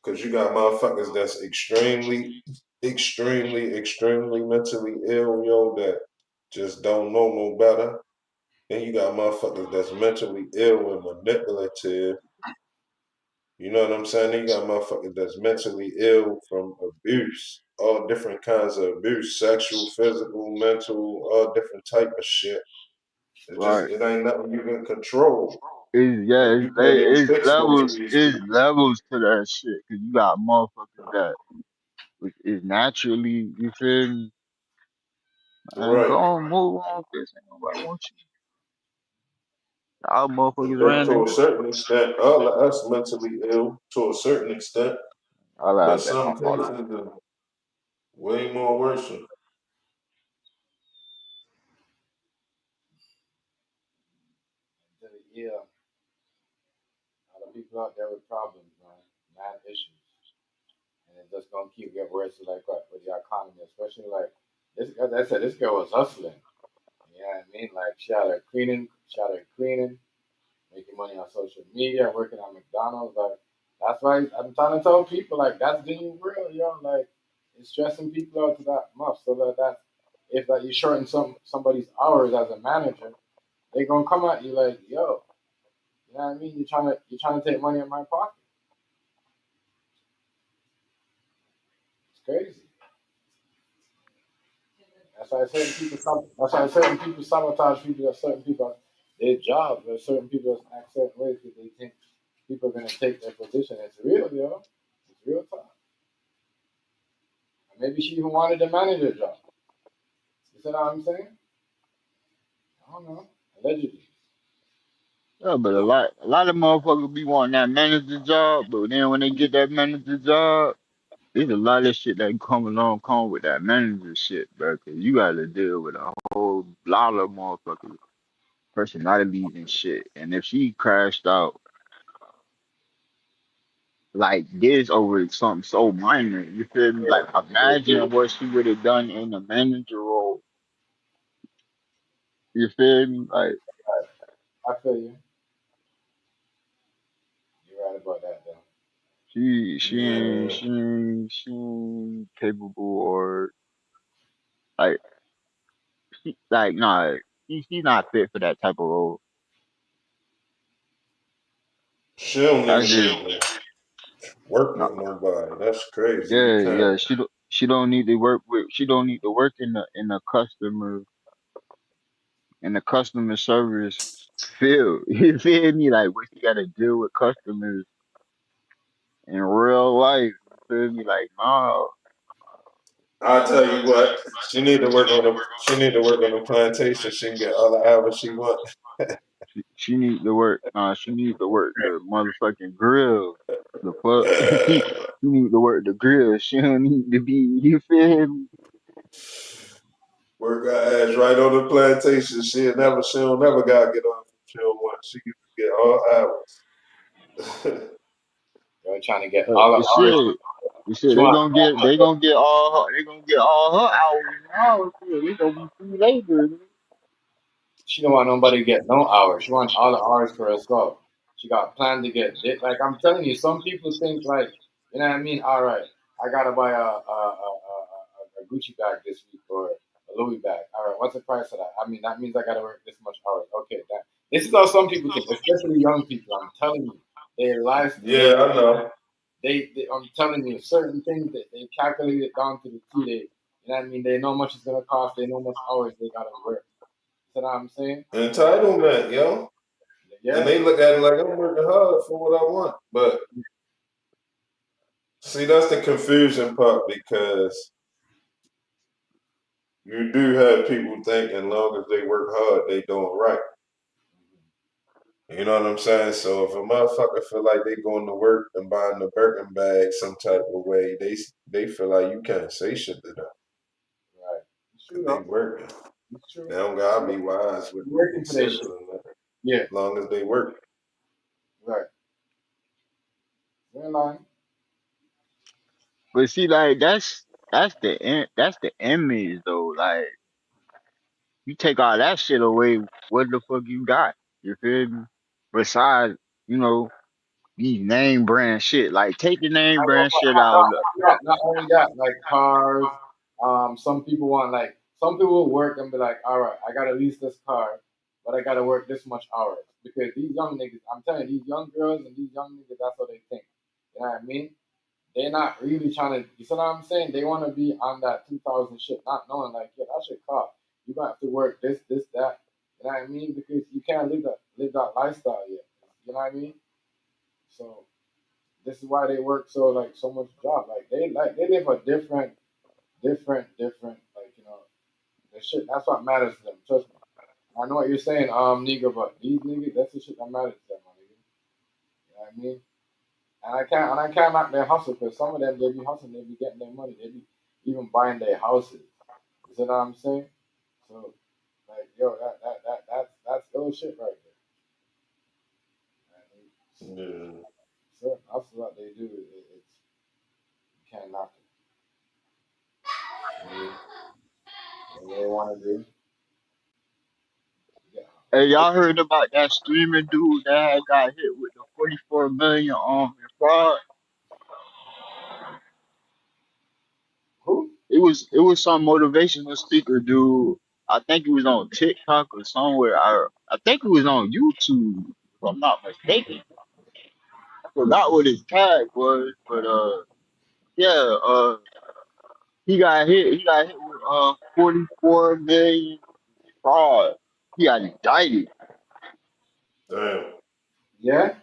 Speaker 9: Cause you got motherfuckers that's extremely mentally ill, yo, that just don't know no better. Then you got motherfuckers that's mentally ill and manipulative. You know what I'm saying? Then you got motherfuckers that's mentally ill from abuse, all different kinds of abuse, sexual, physical, mental, all different type of shit.
Speaker 5: Right.
Speaker 9: It ain't nothing you can control,
Speaker 5: It's
Speaker 9: and
Speaker 5: yeah,
Speaker 9: you can't even fix most of these
Speaker 5: it's
Speaker 9: people.
Speaker 5: levels to that shit. Cause you got motherfuckers that is naturally, you feel me? And go
Speaker 9: Right.
Speaker 5: on, move on, cause ain't nobody want you. All motherfuckers
Speaker 9: And to a
Speaker 5: running.
Speaker 9: certain extent, all of us mentally ill to a certain extent,
Speaker 5: All
Speaker 9: but
Speaker 5: I've been
Speaker 9: some
Speaker 5: on all
Speaker 9: cases are way more worse.
Speaker 1: Yeah. A lot of people out there with problems, man. Mad issues. And it's just gonna keep getting worse like what with the economy, especially like this as I said, this girl was hustling. You know what I mean? Like she had her cleaning, making money on social media, working on McDonald's. Like that's why I'm trying to tell people like that's the new real, yo. Like it's stressing people out to that much, so that if like you shorten somebody's hours as a manager, they gonna come at you like, yo, you know what I mean? You're trying to take money in my pocket. It's crazy. That's why certain people sabotage people. That certain people their job. There's certain people that act certain ways because they think people are gonna take their position. It's real, yo. It's real time. And maybe she even wanted the manager job. You see what I'm saying? I don't know. Allegedly.
Speaker 5: yeah, but a lot of motherfuckers be wanting that manager job, but then when they get that manager job, there's a lot of shit that come with that manager shit, bro. Cause you gotta deal with a whole lot of motherfuckers personalities and shit. And if she crashed out like this over something so minor, you feel me? Like imagine what she would have done in the manager role. You feel me? Like
Speaker 1: I feel you. You're right about that, though.
Speaker 9: Yeah.
Speaker 5: she ain't capable or like like nah, she not fit for that type of role.
Speaker 9: She don't
Speaker 5: I
Speaker 9: even
Speaker 5: just
Speaker 9: need to work
Speaker 5: nah,
Speaker 9: with nobody. That's crazy. You
Speaker 5: yeah,
Speaker 9: can't.
Speaker 5: yeah. She don't need to work with she don't need to work in the customer service field. You feel me? Like what she gotta deal with customers in real life. You feel me? Like no.
Speaker 9: I tell you what, she need to work on the. She need to work on the plantation. She can get all the hours she want.
Speaker 5: She need to work. She need to work the motherfucking grill. The fuck. She need to work the grill. She don't need to be. You feel me?
Speaker 9: Work her ass right on the plantation. She'll never gotta get off if she don't want. She can get all hours.
Speaker 1: You're trying to get all the hours.
Speaker 5: Shit. Shit.
Speaker 1: She want
Speaker 5: They gonna get all her hours now. Shit. They gonna be free labor.
Speaker 1: She don't want nobody to get no hours. She want all the hours for herself. She got planned to get dick. Like I'm telling you, some people think like, you know what I mean? All right, I gotta buy a Gucci bag this week or a Louis bag. All right, what's the price of that? I mean, that means I gotta work this much hours. Okay, that this is how some people think, especially young people. I'm telling you, their life,
Speaker 9: Yeah, I know.
Speaker 1: I'm telling you, certain things that they calculate it down to the T. They, you know what I mean? They know how much it's gonna cost. They know how much hours they gotta work. You know what I'm saying?
Speaker 9: Entitlement, yo. And
Speaker 1: Yeah.
Speaker 9: they look at it like I'm working hard for what I want. But see, that's the confusion part because you do have people think as long as they work hard, they doing right. You know what I'm saying? So if a motherfucker feel like they going to work and buying the Birkin bag some type of way, they feel like you can't say shit to them
Speaker 1: Right. It's true
Speaker 9: because they
Speaker 1: though.
Speaker 9: working.
Speaker 1: It's true.
Speaker 9: They don't gotta be wise with
Speaker 1: You're working
Speaker 9: they
Speaker 1: for that
Speaker 9: cents
Speaker 1: shit.
Speaker 9: and that,
Speaker 1: Yeah.
Speaker 9: as long as they work.
Speaker 1: Right. You're lying.
Speaker 5: But see, like that's the image though. Like you take all that shit away, what the fuck you got? You feel me? Besides, you know, these name brand shit. Like take the name
Speaker 1: I know,
Speaker 5: brand
Speaker 1: but
Speaker 5: shit out.
Speaker 1: not only that, like cars. Some people want like some people will work and be like, all right, I gotta lease this car, but I gotta work this much hours because these young niggas. I'm telling you, these young girls and these young niggas, that's what they think. You know what I mean? They're not really trying to. You see what I'm saying? They want to be on that 2000 shit, not knowing like, yeah, that shit cost. You gonna have to work this, that. You know what I mean? Because you can't live that lifestyle yet. You know what I mean? So this is why they work so much job. They live a different the shit. That's what matters to them. Trust me. I know what you're saying, nigga, but these niggas, that's the shit that matters to them, my nigga. You know what I mean? And I can't knock their hustle because some of them they be hustling, they be getting their money, they be even buying their houses. You see what I'm saying? So like yo, that's ill shit right there. You know what I mean?
Speaker 9: Yeah.
Speaker 1: So that's what they do. It's you can't knock it. What they want to do, yeah.
Speaker 5: Hey, y'all heard about that streaming dude that had got hit with the 44 million in fraud?
Speaker 1: Who?
Speaker 5: It was some motivational speaker dude. I think he was on TikTok or somewhere. I think he was on YouTube, if I'm not mistaken. I forgot what his tag was, but yeah, he got hit with 44 million fraud. He got indicted.
Speaker 9: Damn.
Speaker 1: Yeah.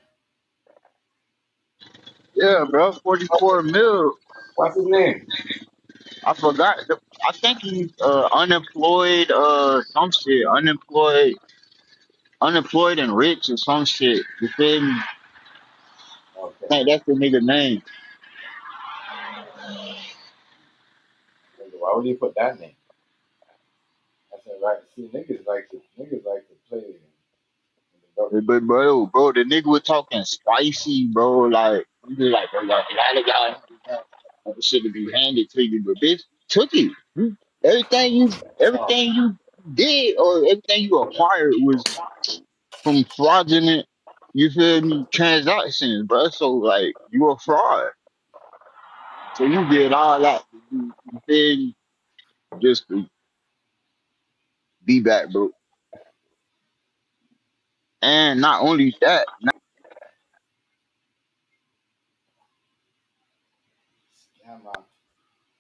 Speaker 5: Yeah, bro, 44 mil.
Speaker 1: What's his name?
Speaker 5: I forgot. I think he's unemployed. Some shit. Unemployed and rich or some shit. You feel me?
Speaker 1: Okay.
Speaker 5: Like that's the nigga name.
Speaker 1: why would you put that name? I said, right. See, niggas like to play in the government.
Speaker 5: But bro, the nigga was talking spicy, bro. Like he was like, bro, like, a lot of y'all shit to be handed to you, but bitch took it. Everything you
Speaker 1: So,
Speaker 5: everything you did or everything you acquired was from fraudulent, you feel me, transactions, bro. So like you a fraud. So you did all that, you feel me, just to be back, bro. And not only that,
Speaker 1: yeah, man.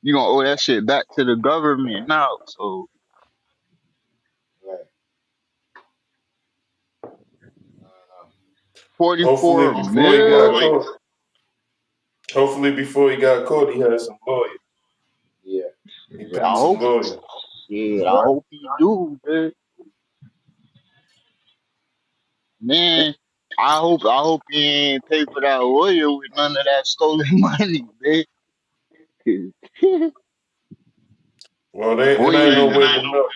Speaker 5: you gonna owe that shit back to the government now. So
Speaker 1: Right. I don't know.
Speaker 9: Hopefully
Speaker 5: 44
Speaker 9: before he got
Speaker 5: mil.
Speaker 9: caught. Hopefully before he got caught, he had some lawyers.
Speaker 1: Yeah.
Speaker 9: He
Speaker 5: Yeah, I
Speaker 9: paid some
Speaker 5: hope.
Speaker 9: lawyers.
Speaker 5: Yeah, I hope he do, man. Man, I hope he ain't pay for that lawyer with none of that stolen money, man.
Speaker 9: Well, it ain't no
Speaker 5: Boy,
Speaker 9: way to know.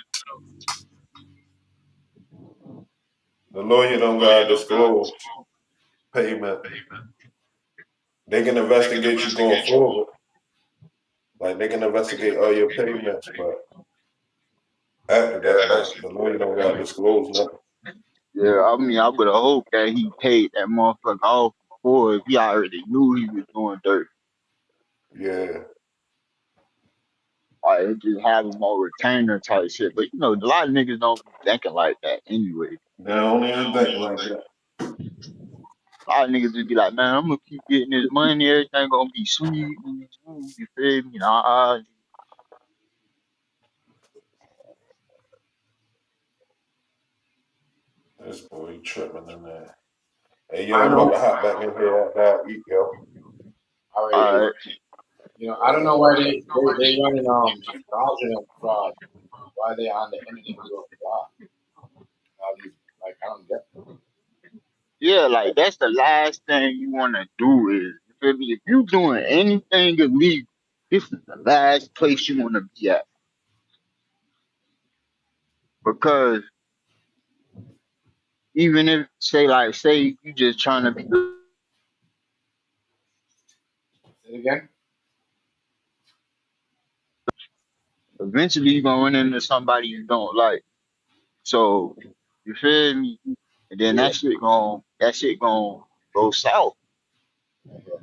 Speaker 9: The lawyer don't gotta disclose payment. They can investigate you going forward. Like they can investigate all your payments, but after that, the lawyer don't gotta disclose nothing.
Speaker 5: yeah, I mean, I would have hoped that he paid that motherfucker off before if he already knew he was doing dirt.
Speaker 9: Yeah.
Speaker 5: Like, just have him on retainer type shit. But, a lot of niggas don't be thinking like that anyway.
Speaker 9: They don't even think like that.
Speaker 5: A lot of niggas just be like, man, I'm gonna keep getting this money, everything gonna be sweet. You feel me? Nah,
Speaker 9: This boy tripping in there. Hey
Speaker 1: I
Speaker 9: yo,
Speaker 1: don't
Speaker 9: I'm about
Speaker 1: know.
Speaker 9: to hop back in here after I eat, yo.
Speaker 1: Already ate.
Speaker 5: alright.
Speaker 1: I don't know why they running fraudulent fraud. Why they on the internet doing fraud? All these I don't get.
Speaker 5: Yeah, like that's the last thing you wanna do is, you feel me? If you doing anything illegal, this is the last place you wanna be at. Because even if say you just trying to be,
Speaker 1: Say it again.
Speaker 5: eventually you're gonna run into somebody you don't like. So you feel me? And then
Speaker 1: Yeah.
Speaker 5: that shit gonna go south.
Speaker 1: I hear.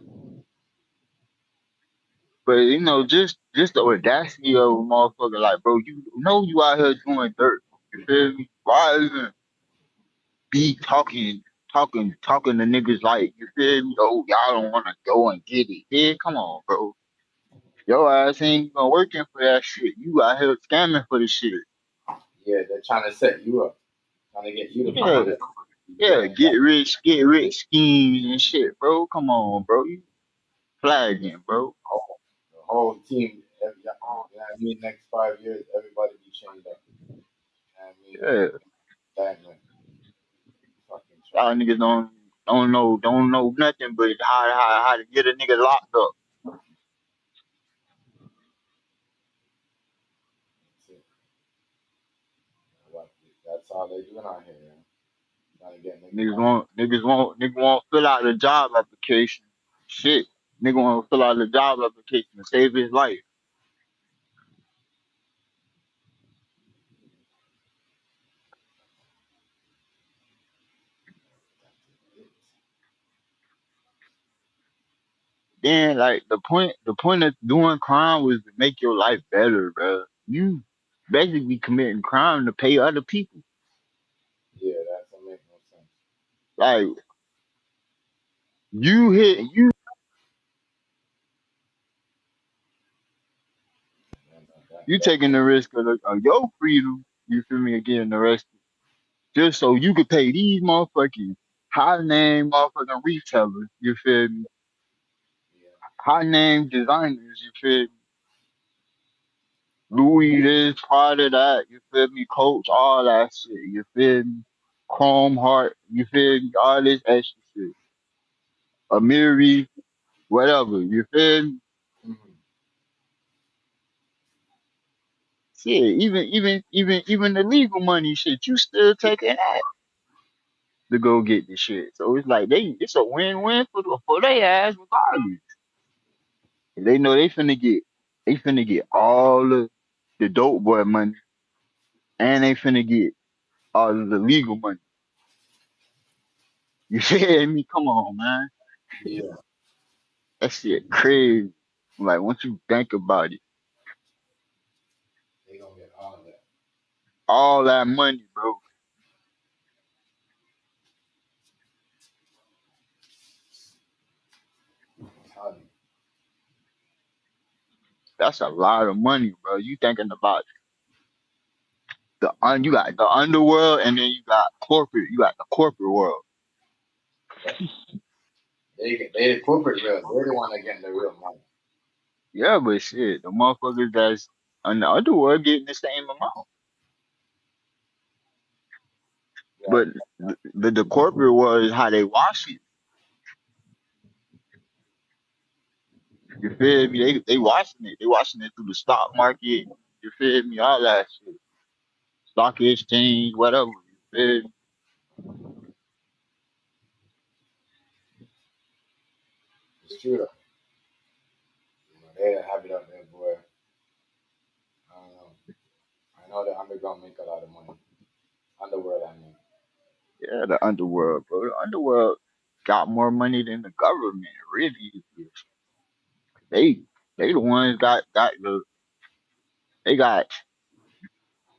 Speaker 5: But just the audacity of a motherfucker, like, bro, you know you out here doing dirt. You feel me? Why even be talking to niggas like, you feel me? Oh, y'all don't wanna go and get it. Yeah, come on, bro. Your ass ain't even working for that shit. You out here scamming for the shit.
Speaker 1: Yeah, they're trying to set you up, trying to get you to pay
Speaker 5: Yeah,
Speaker 1: them. You
Speaker 5: yeah,
Speaker 1: paying them.
Speaker 5: get rich schemes and shit, bro. Come on, bro. You flagging, bro.
Speaker 1: The whole team. You know what I mean? Next 5 years, everybody be chained up. You know what I mean?
Speaker 5: Yeah.
Speaker 1: That man, fucking
Speaker 5: Y'all
Speaker 1: trash.
Speaker 5: niggas don't know nothing but how to get a nigga locked up.
Speaker 1: That's it. That's all they doing out here, man. Trying to get niggas
Speaker 5: Niggas
Speaker 1: locked
Speaker 5: won't
Speaker 1: up.
Speaker 5: niggas won't nigga won't fill out the job application. Shit. Nigga won't fill out the job application to save his life. Then like the point of doing crime was to make your life better, bro. You basically committing crime to pay other people.
Speaker 1: Yeah, that don't make no sense.
Speaker 5: Like you you
Speaker 1: That
Speaker 5: taking the risk of your freedom, you feel me, of getting arrested. Just so you could pay these motherfucking high name motherfucking retailers, you feel me?
Speaker 1: yeah.
Speaker 5: High name designers, you feel me? Louis this, Prada that, you feel me? Coach, all that shit, you feel me? Chrome Heart, you feel me? All this extra shit. Amiri, whatever, you feel me?
Speaker 1: Mm-hmm.
Speaker 5: shit, even the legal money shit, you still taking that to go get the shit. So it's like it's a win-win for their ass regardless. They know they finna get all the dope boy money, and they finna get all of the legal money. You feel me? Come on, man.
Speaker 1: Yeah,
Speaker 5: That shit crazy. Like once you think about it,
Speaker 1: they gonna get all of that.
Speaker 5: all that money, bro.
Speaker 1: I'm telling you.
Speaker 5: That's a lot of money, bro. You thinking about you got the underworld, and then you got corporate. You got the corporate world.
Speaker 1: They the corporate real. They're the one that getting the real money.
Speaker 5: Yeah, but shit, the motherfuckers that's on the underworld getting the same amount.
Speaker 1: Right.
Speaker 5: But the corporate world is how they wash it. You feel me? They washing it. They washing it through the stock market. You feel me? All that shit. Stock exchange, whatever. You feel me?
Speaker 1: It's true though. You know, they have it out there, boy. I don't know. I know the underground make a lot of money. Underworld, I mean.
Speaker 5: Yeah, the underworld, bro. The underworld got more money than the government. Really, they they the ones they got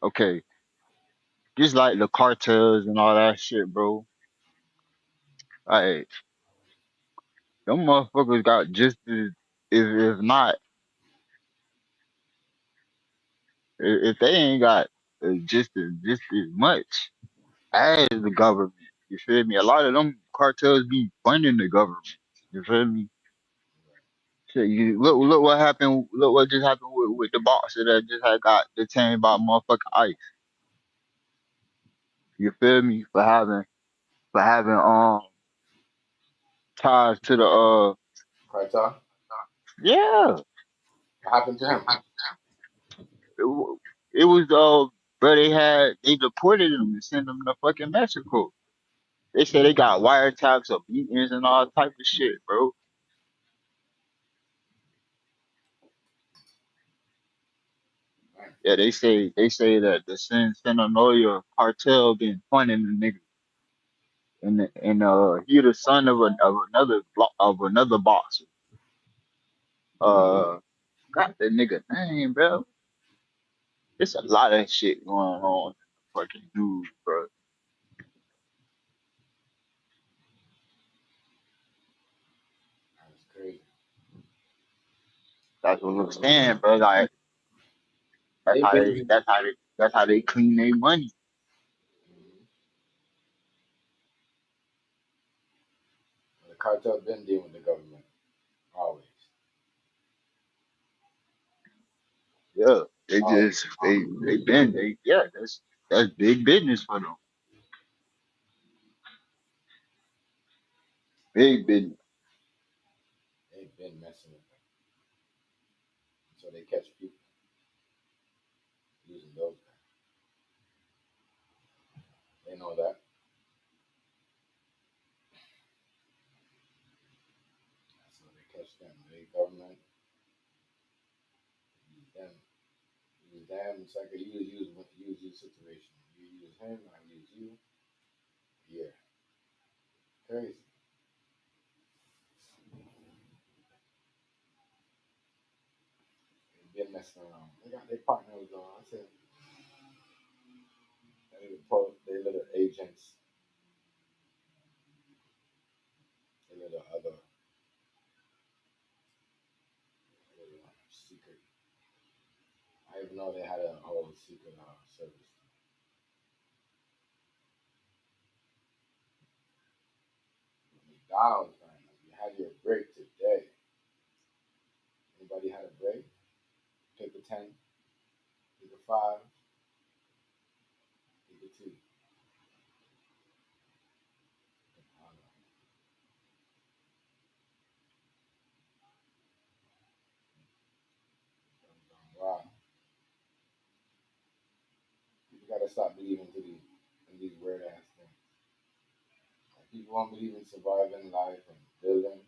Speaker 5: okay. Just like the cartels and all that shit, bro. Like them motherfuckers got just as if not if they ain't got just as much as the government. You feel me? A lot of them cartels be funding the government. You feel me? Shit, you look what happened. Look what just happened with the boxer that just had got detained by motherfucking ICE. You feel me? For having ties to the
Speaker 1: Cartel?
Speaker 5: yeah.
Speaker 1: What happened to him?
Speaker 5: It, it was bro, they deported him and sent him to fucking Mexico. They say they got wiretaps of beatings and all type of shit, bro.
Speaker 1: Man,
Speaker 5: Yeah, they say that the Sinaloa cartel been funding the nigga, and he the son of another boxer. Got the nigga name, bro. It's a lot of shit going on in the fucking news, bro.
Speaker 1: that's crazy.
Speaker 5: That's what I'm saying, bro. Like that's
Speaker 1: They
Speaker 5: how
Speaker 1: been
Speaker 5: they
Speaker 1: doing.
Speaker 5: that's how they that's how they clean their money.
Speaker 1: Mhm. The cartel been dealing with the government always.
Speaker 5: Yeah, they
Speaker 1: Always.
Speaker 5: just they yeah, that's big business for them. Big business.
Speaker 1: They've been messing with them. So they catch people using those guys. They know that. So they catch them. They government use them. Use them. It's like a use situation. You use him, I use you. Yeah. Crazy. They've been messing around. They got their partners on. I said they little agents, they little other little secret. I didn't know they had a whole secret service. McDonald's, man. You had your break today. Anybody had a break? Take a 10, take a 5, take a 2. Wow. We gotta stop believing in these weird ass things. Like, people won't believe in surviving life and building,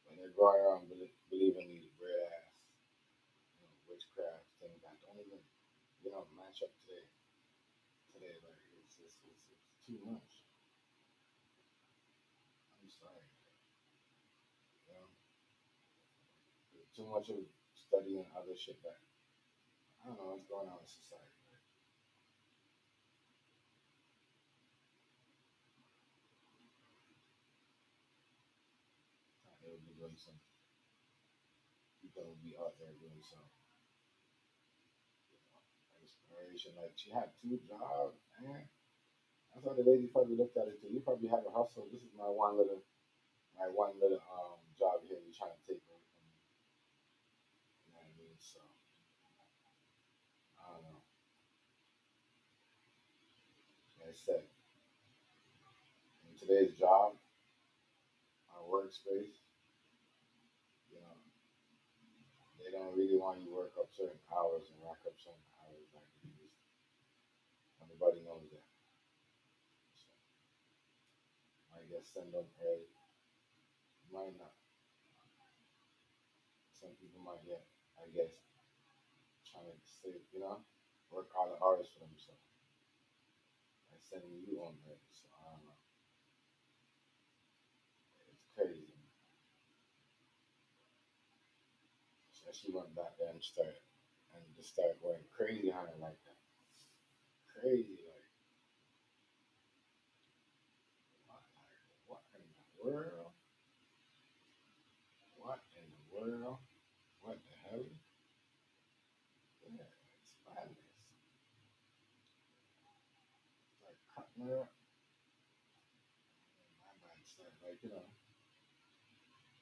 Speaker 1: but they're going around believing these weird ass, witchcraft things that don't even, match up today. Today, like it's too much. I'm sorry, you know, there's too much of studying other shit that I don't know what's going on in society. They would be doing some people would be out there doing some exploration. Like, she had 2 jobs, man. That's how the lady probably looked at it too. You probably have a hustle. This is my one little job here. You're trying to take away from me. You know what I mean? So I don't know. Like I said, in today's job, our workspace, you know, they don't really want you to work up certain hours and rack up certain hours like they used to. Everybody knows that. So I guess send them early. Might not. Some people might get, I guess, trying to save, work all the hours for themselves. And sending you on early. So I don't know. It's crazy. Especially went back there and just started going crazy on it like that. Crazy, like what in the world? What in the world? What the hell? Yeah, it's madness. Like cutting her up. My bad stuff, like,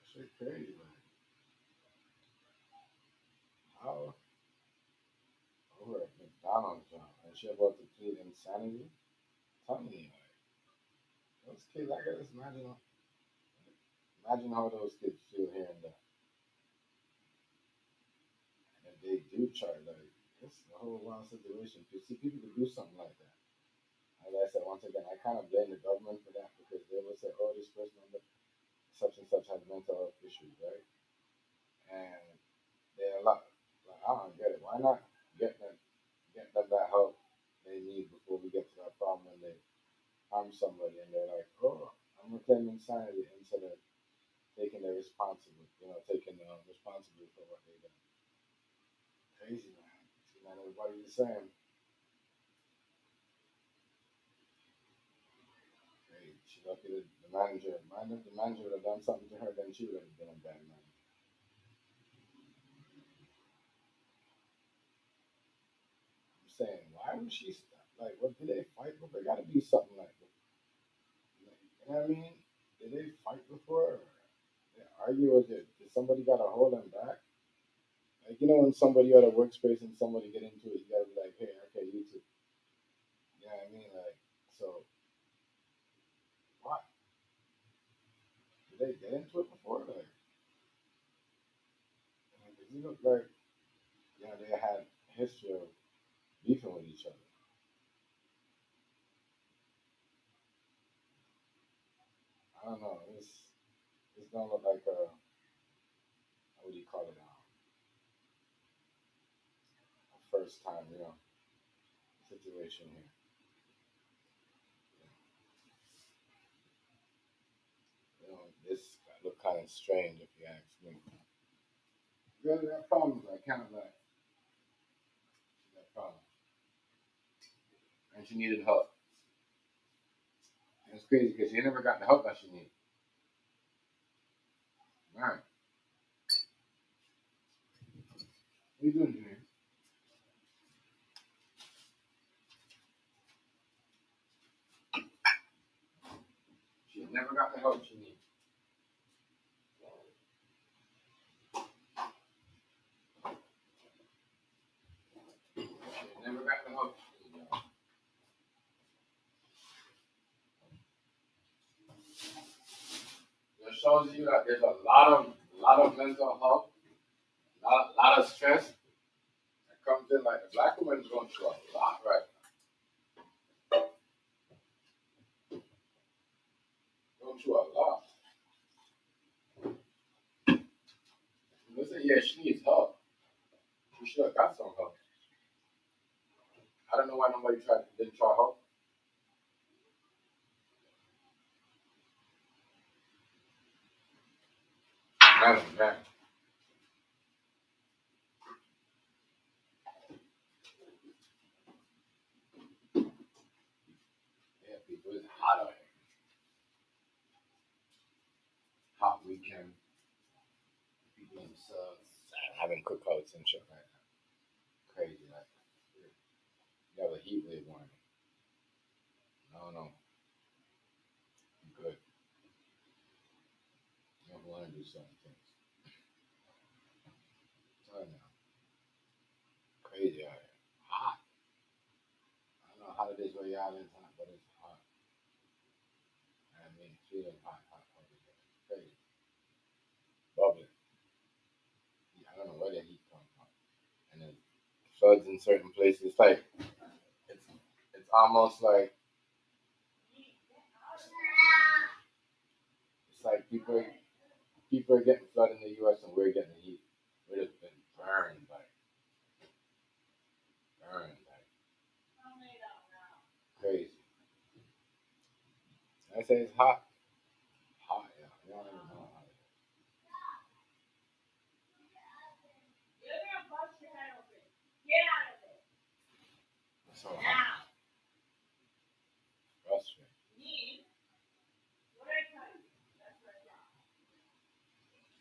Speaker 1: shit crazy, like how over at McDonald's job and she about to plead insanity. Tell me, like, those kids, I can just imagine how those kids feel here and there. And if they do try, like, it's a whole wild situation. You see, people could do something like that. As I said, once again, I kind of blame the government for that because they will say, oh, this person under such and such has mental health issues, right? And they're a lot. Like, I don't get it. Why not get them, get them that help they need before we get to that problem when they harm somebody and they're like, oh, I'm gonna claim insanity instead of taking the responsibility, taking responsibility for what they done. Crazy, man. See, not everybody's the same. Crazy. She lucky the manager. Mind if the manager would have done something to her, then she would have been a bad manager. I'm saying, why would she stop? Like, what did they fight with? There got to be something like that. You know what I mean? Did they fight before? Or they argue? Or did somebody got to hold them back? Like, when somebody at a workspace and somebody get into it, you gotta be like, hey, okay, you too. You know what I mean? Like, so what? Did they get into it before? Like, does it look like they had history of beefing with each other? I don't know. This don't look like a what do you call it? A first time, situation here. This look kind of strange if you ask me. Girl, you got problems. I kind of like she got problems, and she needed help. And it's crazy because she never got the help that she needed. Man, what are you doing here? She never got the help she needed. She never got the help she needed. It shows you that there's a lot of mental health, lot of stress that comes in. Like the black woman's going through a lot right now. going through a lot. Listen, yeah, she needs help. She should have got some help. I don't know why nobody didn't try help. Man, man. Yeah, people, it's hot out here. Hot weekend. People in the sun, having cookouts and shit like that. Crazy, like you have a heat wave warning. No, you good. You don't want to do certain things. Tell you now, crazy out here. Hot. I don't know how it is where y'all is hot, but it's hot. I mean, feeling hot every day. Crazy. Bubbling. Yeah, I don't know where the heat comes from. And then floods in certain places. It's it's almost like it's like people are getting flooded in the US and we're getting heat. We're just been burned like crazy. I say it's hot. Hot, yeah. You don't even know how it is. It's so hot. Frustrating.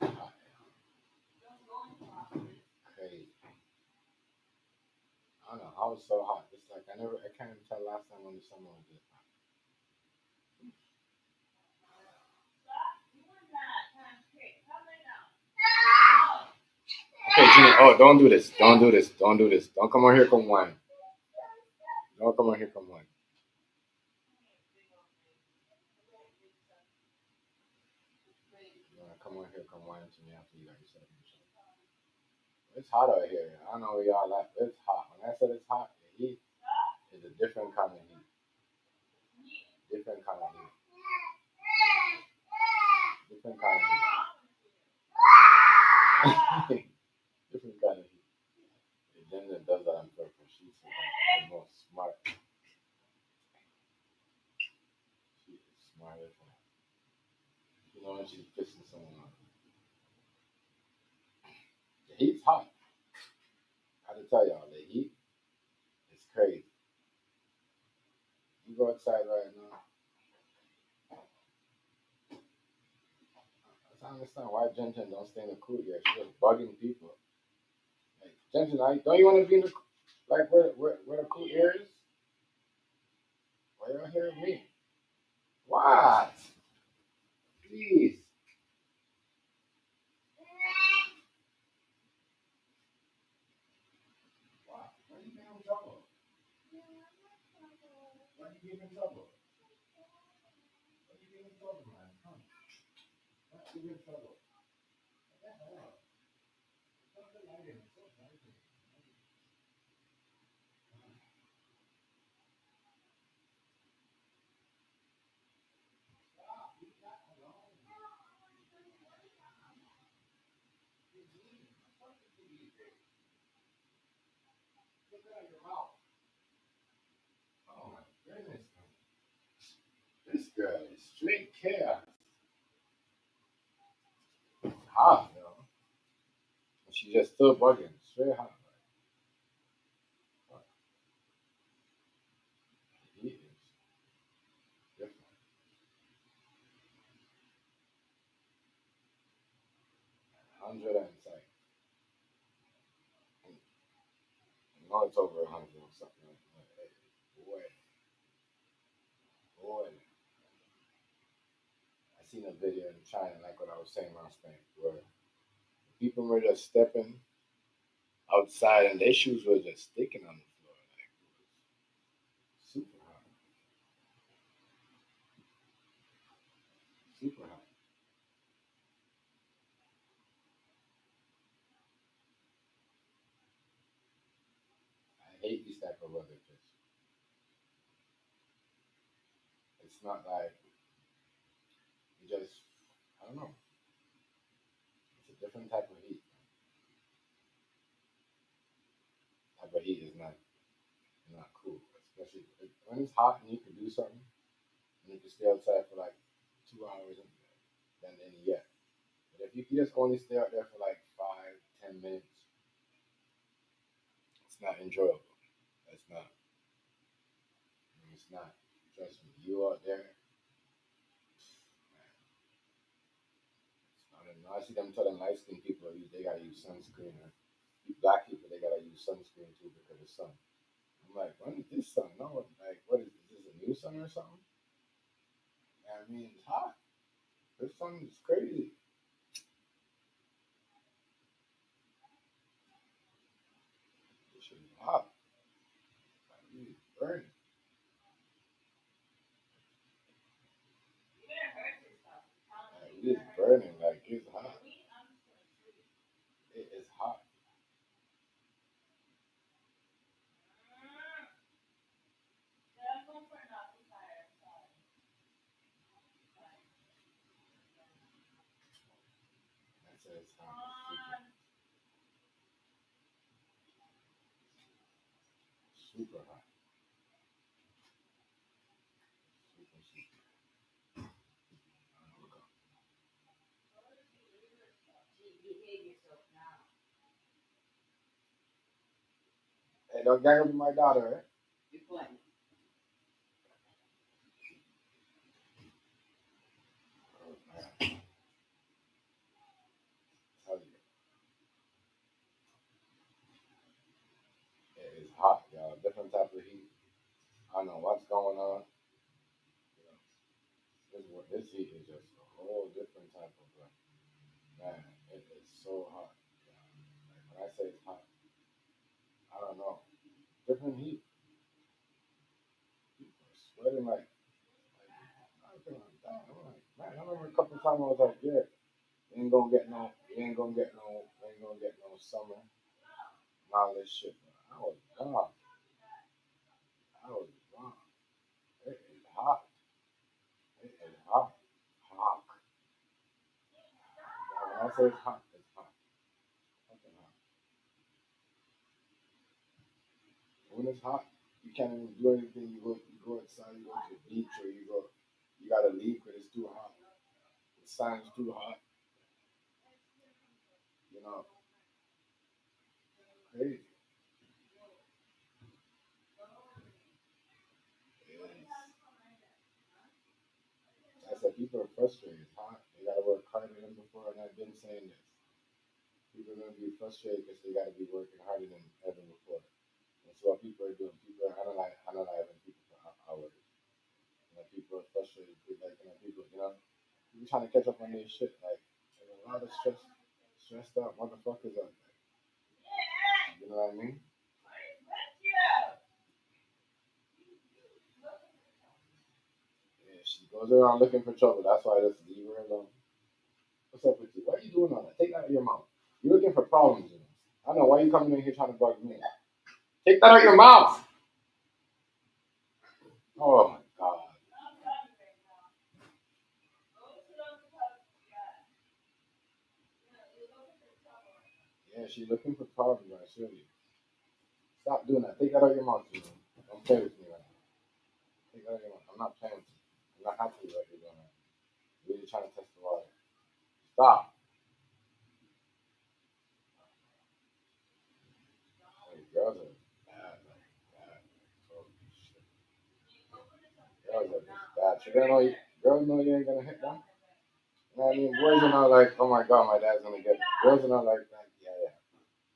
Speaker 1: Hot, crazy. I don't know how it's so hot. It's like I can't even tell last time when the summer was this hot. Okay, Gina. Oh, don't do this. Don't do this. Don't do this. Don't come over here, come wine. Don't come over here, come wine. You wanna come over here, come wine to me after you got yourself in the show. It's hot out here. I don't know where y'all at. It's hot. When I said it's hot, the heat is a different kind of heat. Different kind of heat. Different kind of heat. Different kind of heat. Agenda does that on purpose. She's the most smart. She is smart as hell. You know when she's pissing someone off. The heat's hot. I have to tell y'all, the heat is crazy. You go outside right now. I don't understand why Jen don't stay in the cool here. She's just bugging people. Like, Jen, don't you want to be in the like where the cool air is? Why y'all here with me? What? Please. Why? Why you getting in trouble? Why you getting in trouble? Why you getting in trouble, man? Come. Why you getting in trouble? What the hell? What's the lighting? What's the lighting? Stop. Leave that alone. You're bleeding. I'm talking to you. Look out of your mouth. Oh my goodness. This girl is straight chaos. Hot, yo. And she just still bugging. Straight hot. But he is different. 100 and it's like, no, it's over 100 or something like that. Hey, boy. I seen a video in China, like what I was saying last night, where people were just stepping outside and their shoes were just sticking on the floor. Like, it was super hot. Super hot. I hate these type of weather because it's not like It just, I don't know. It's a different type of heat. Type of heat is not cool, especially when it's hot and you can do something and you can stay outside for like 2 hours and then yeah. But if you can just only stay out there for like 5, 10 minutes, it's not enjoyable. It's not. It's not. Trust me, you out there. I don't know. I see them telling light skinned people they gotta use sunscreen. Or black people they gotta use sunscreen too because of the sun. I'm like, when is this sun? No, like, what is this? A new sun or something? I mean, it's hot. This sun is crazy. This shit is hot. I mean, it's burning. Like, it is burning. Like, it's hot. It is hot. I said it's hot. Super hot. Super, super. Hey, don't gang up with my daughter, eh? Oh, man. Tell you, it is hot, y'all. Different type of heat. I don't know what's going on. You know, this heat is just a whole different type of man. It is so hot. Like, when I say it's hot, I don't know. Different heat. People are sweating I feel like that. I'm like, man, I remember a couple of times I was like, yeah, you ain't gonna get no summer and all this shit. I was wrong. I was wrong. It is hot. It is hot. Hot. When I say it's hot, it's hot. Fucking hot. When it's hot, you can't even do anything. You go outside, you go to the beach, or you gotta leave because it's too hot. The sun's too hot. You know, crazy. It is. I said people are frustrated. It's hot. They gotta work harder than before, and I've been saying this. People are gonna be frustrated because they gotta be working harder than ever before. That's what people are doing. People are analyzing people for hours. People are frustrated. People trying to catch up on their shit. Like, there's a lot of stressed out motherfuckers out there. You know what I mean? Yeah, she goes around looking for trouble. That's why I just leave her alone. What's up with you? What are you doing on that? Take that out of your mouth. You're looking for problems. You know? I don't know why you coming in here trying to bug me. Take that out of your mouth. Oh my god. Yeah, she's looking for problems. I assure you. Stop doing that. Take that out of your mouth. You know? Don't play with me right now. Take that out of your mouth. I'm not playing with you. I'm not happy with what you're doing. Right? You're really trying to test the water. Stop. Hey, girls are bad. Like, bad. Holy shit. Girls are just bad. Girls know you ain't gonna hit them. You know what I mean? Boys are not like, oh my god, my dad's gonna get me. Girls are not like, yeah, yeah,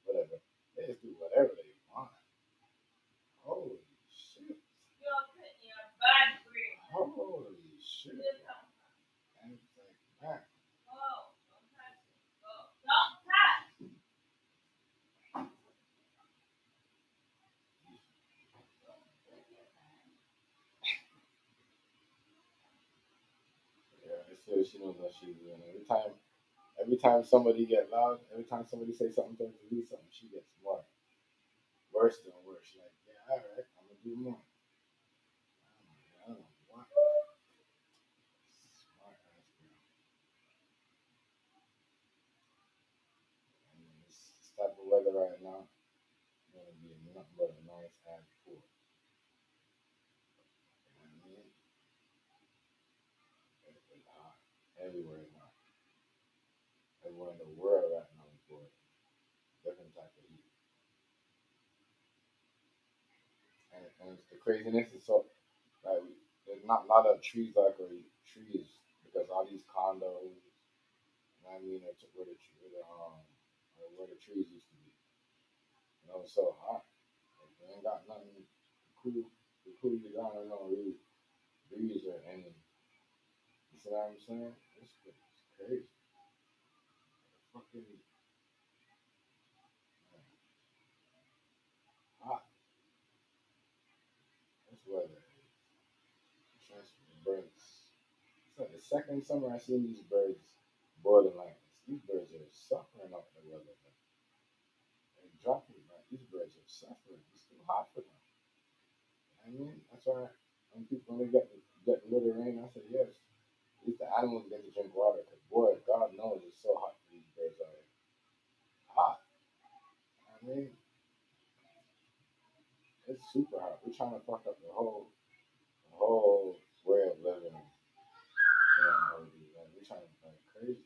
Speaker 1: whatever. They just do whatever they want. Holy shit. Holy shit. And it's like, man. Yeah, I swear she knows what she's doing. Every time somebody get loud, every time somebody say something to her to do something, she gets more worse than worse. She's like, yeah, all right, I'm gonna do more. I don't know what. Smart ass girl. weather right now, it's gonna be nothing but a nice ass pool. You know what I mean? It's hot. Everywhere is hot. Everywhere in the world right now is for different type of heat. And it's the craziness is so like there's not a lot of trees like or trees because all these condos, you know what I mean, they took where the trees used to be. You know, it's so hot. Like, they ain't got nothing to cool you down. There's no really breeze or any. You see what I'm saying? It's crazy. Fucking hot. This weather. Trust me, birds. It's like the second summer I seen these birds boiling like this. These birds are suffering off the weather. They're dropping. Like these birds are suffering. It's too hot for them. You know what I mean? That's why when they get a little rain, I say yes. At least the animals get to drink water. Cause boy, God knows it's so hot for these birds out here. Hot. You know what I mean, it's super hot. We're trying to fuck up the whole way of living. Like, we're trying to like crazy,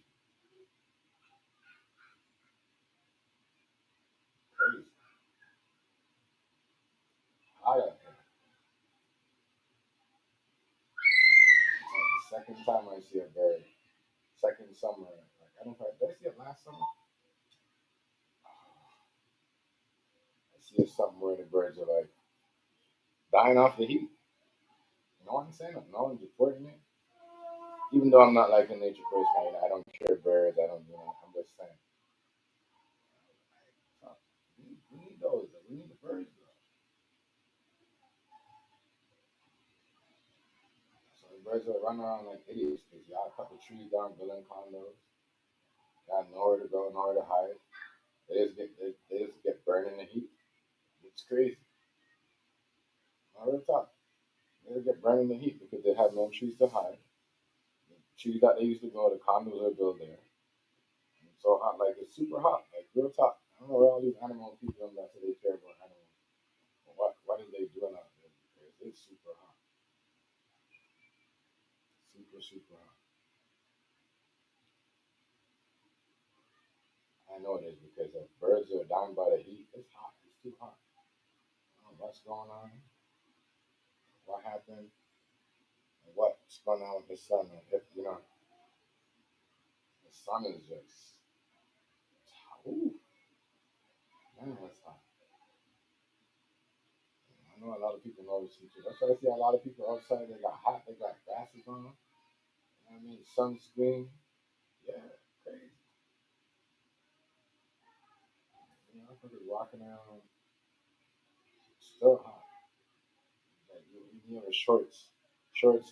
Speaker 1: crazy. Hot out here. It's like the second time I see a bird. Second summer. Like I don't know. Did I see it last summer? I see it something where the birds are like dying off the heat. No one's saying it. No one's reporting it. Even though I'm not like a nature person, I don't care birds. I don't, I'm just saying. We need those. We need the birds. Though. So the birds are running around like idiots because y'all cut the trees down, building condos. Got nowhere to go, nowhere to hide. They just get burned in the heat. It's crazy. No real talk. They just get burned in the heat because they have no trees to hide. The trees that they used to go, the condos are built there. And it's so hot, like it's super hot, like real talk. I don't know where all these animal people that say they care about animals. But what are they doing out there? Because it's super hot, super hot. I know it is because if birds are dying by the heat, it's hot. It's too hot. I don't know what's going on, what happened, and what's going on with the sun. And if the sun is just, ooh, man, it's hot. I know a lot of people know this too. That's why I see a lot of people outside. They got hot. They got glasses on. You know what I mean? Sunscreen. Yeah, crazy. I'm fucking walking around still hot. Like you have shorts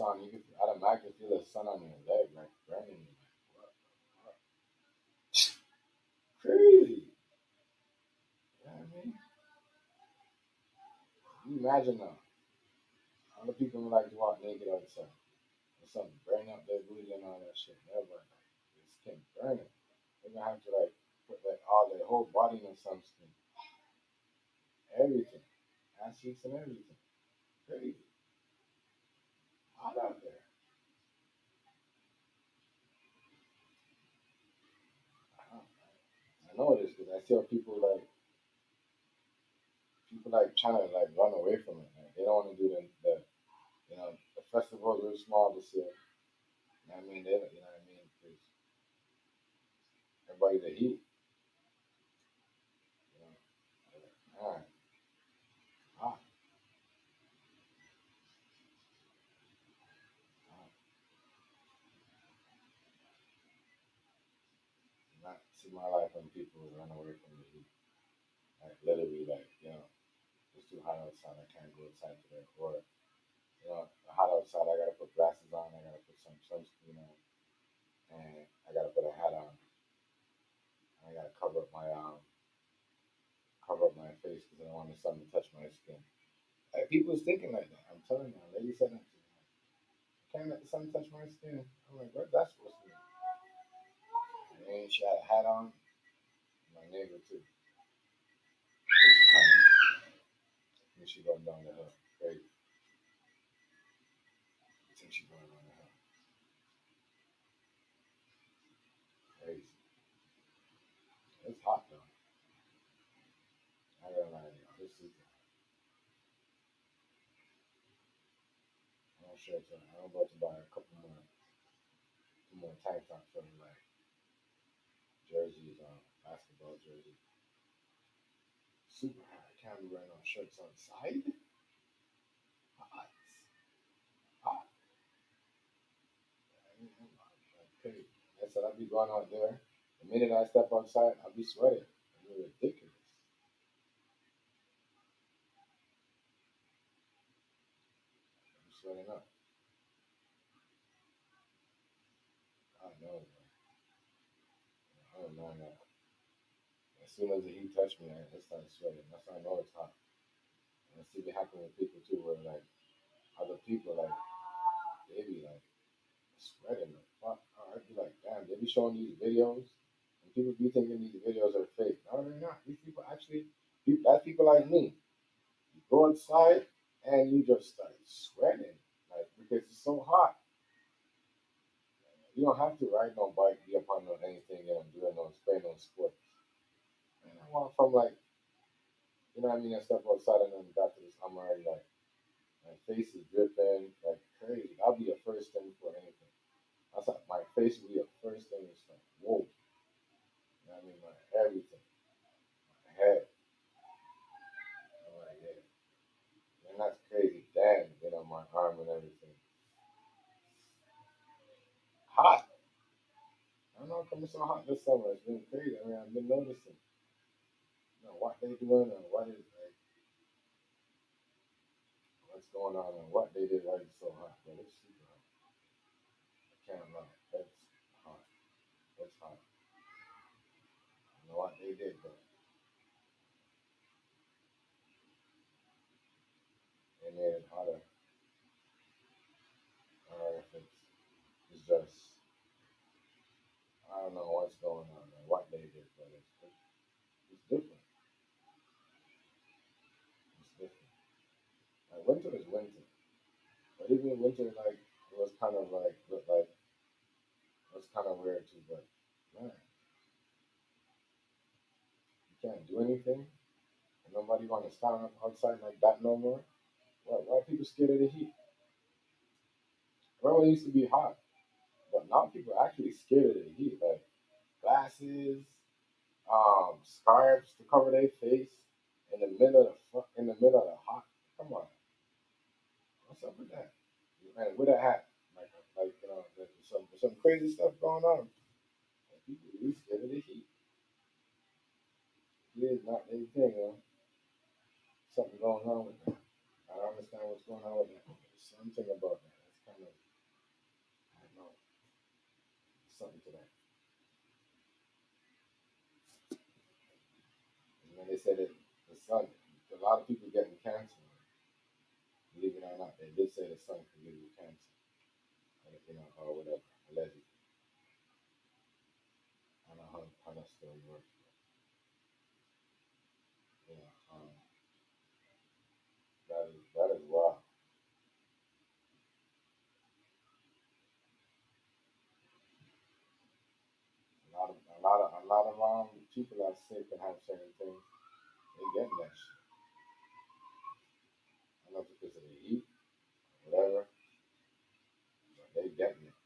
Speaker 1: on. You can automatically feel the sun on your leg, like burning you. Like, what? Crazy. You know what I mean? You imagine though. All the people who like to walk naked outside. Or something burning up their booty and all that shit. Never like their skin burning. They're gonna have to like put like all their whole body in sunscreen. Everything. Ass cheeks and everything. Crazy. Hot out there. I know it is because I see how people like trying to like run away from it. Like, they don't want to do the festivals are small this year. You know what I mean? You know what I mean? Because everybody the heat. You know, man, hot, hot. Not see my life when people run away from the heat. Like literally, like it's too hot outside. I can't go outside today. Or hot outside. I gotta put glasses on. I gotta put some sunscreen on, and I gotta put a hat on. I gotta cover up my face because I don't want the sun to touch my skin. Like, people is thinking like that. I'm telling you, a lady said that to me. I can't let the sun touch my skin. I'm like, what that's supposed to mean? And she had a hat on. My neighbor too. She going down the hill. Crazy. I think she going down the hill. Crazy. It's hot though. I gotta lie to you. This is. I'm sure I'm about to buy a couple more tank tops for me, like jerseys, basketball jerseys. Super hot. I can't be wearing no shirts outside. Hot. Hot. Like crazy. I said I'd be going out there. The minute I step outside, I'll be sweating. It's ridiculous. I'm sweating up. I know, man. I don't know that. As soon as the heat touched me, I started sweating. That's how I know it's hot. And I see it happen with people too, where like other people, like they be like sweating the fuck. I'd be like, damn, they be showing these videos, and people be thinking these videos are fake. No, they're not. These people actually, that's people like me. You go outside and you just start sweating, like because it's so hot. You don't have to ride no bike, be up on no anything, doing no spray no sport. And I want from like, you know what I mean, I step outside and then got to this, I'm already like, my face is dripping like crazy. That'll be the first thing for anything. That's like my face will be the first thing. It's like, whoa. You know what I mean? My everything. My head. I'm like, yeah. And that's crazy. Damn, my arm and everything. Hot. I don't know how come it's so hot this summer. It's been crazy. I mean, I've been noticing. What they doing and what is like, what's going on and what they did, why it's so hot. But it's super hot. I can't lie. It's hot. It's hot. I don't know what they did, but they made it hotter. Or if it's just, I don't know what's going on or what they did, but it's different. It's different. Like winter is winter. But even winter, like, it was kind of like, looked like, it was kind of weird too, but man, you can't do anything. And nobody want to stand up outside like that no more. Why are people scared of the heat? Remember, it used to be hot, but now people are actually scared of the heat. Like glasses, scarves to cover their face in the middle of the hot. Come on, what's up with that? And with a hat, there's some crazy stuff going on. And people really scared of the heat. It is not their thing, something going on with that. I don't understand what's going on with that. There's something about that. It's kind of, I don't know, something to that. And then they said that the sun, a lot of people getting cancer. Believe it or not, they did say the sun can give you cancer. Or whatever, allegedly. I don't know how that story works. But, that is wild. A lot of people are sick and have certain things. They getting that shit. I don't know if it's because of the heat, whatever, but they getting it.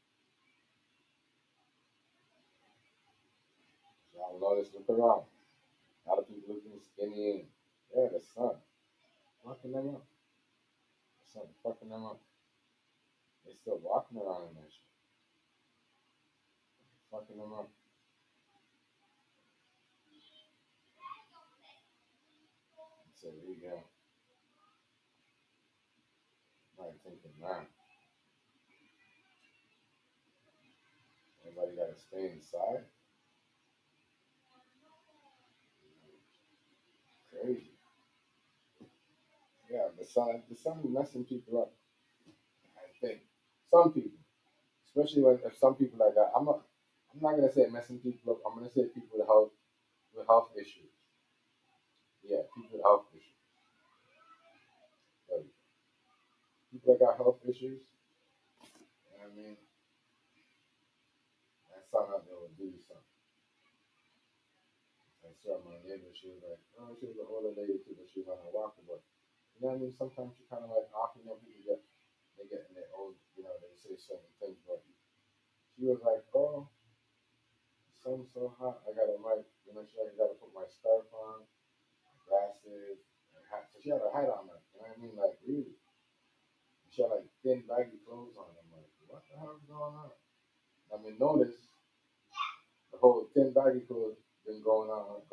Speaker 1: Y'all notice, look around. A lot of people looking skinny and yeah, the sun fucking them up. The sun fucking them up. They still walking around in that shit, fucking them up. So there you go. I'm thinking, man, everybody gotta stay inside. Crazy. Yeah, the sun messing people up. I think some people, especially when if some people like that. I'm not gonna say messing people up. I'm gonna say people with health issues. Yeah, people with health issues. Like, people that got health issues, you know what I mean? That son out there will do something. I saw my neighbor, she was like, oh, she was an older lady too, but she was on a walker, but you know what I mean? Sometimes you kind of like off, you know, people get in their old, you know, they say certain things, but she was like, oh, the sun's so hot, I gotta you know, she like, I gotta put my scarf on, my glasses, my hat. So she had her hat on, like, you know what I mean? Like, really? She had like thin, baggy clothes on. I'm like, what the hell is going on? I mean, notice the whole thin, baggy clothes been going around.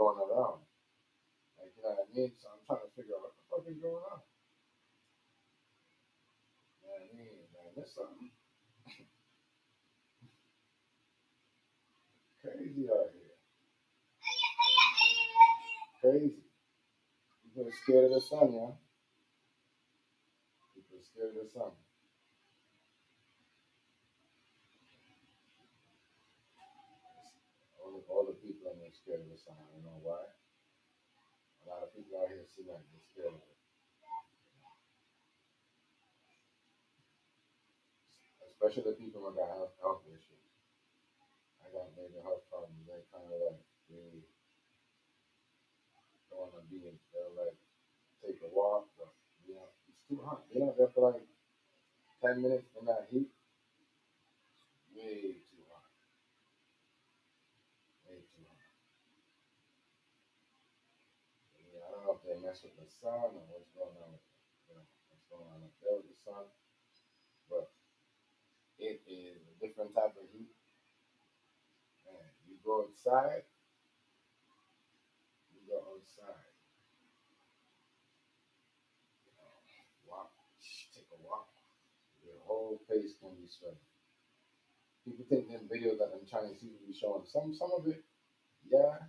Speaker 1: Like, you know what I mean? So I'm trying to figure out what the fuck is going on. You know what I mean? Man, there's something crazy out here. Crazy. People are scared of the sun, yeah? People are scared of the sun. All the people are scared of the sun. I don't know why. A lot of people out here seem like they're scared of it. Especially the people who got health issues. I got major health problems. They kind of like really don't want to be in, they'll like take a walk, but you know, it's too hot. They don't there for like 10 minutes in that heat. Way too hot. Way too hot. Yeah, I don't know if they mess with the sun or what's going on with you know, what's going on up there with the sun, but it is a different type of heat. Man, you go outside, you go outside, you know, walk, take a walk. Your whole face can be sweaty. People think them videos that I'm trying to see be showing. Some of it, yeah.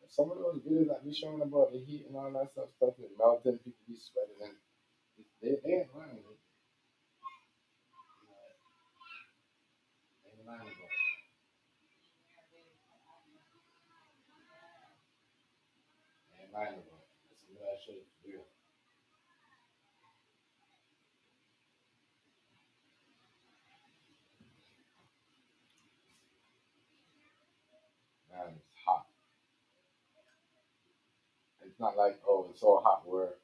Speaker 1: Some of those videos that be showing about the heat and all that stuff is melting, people be sweating and they ain't lying. They ain't lying about it. They ain't lying about it. Some of that shit is real. Man, it's hot. It's not like, oh, it's so hot where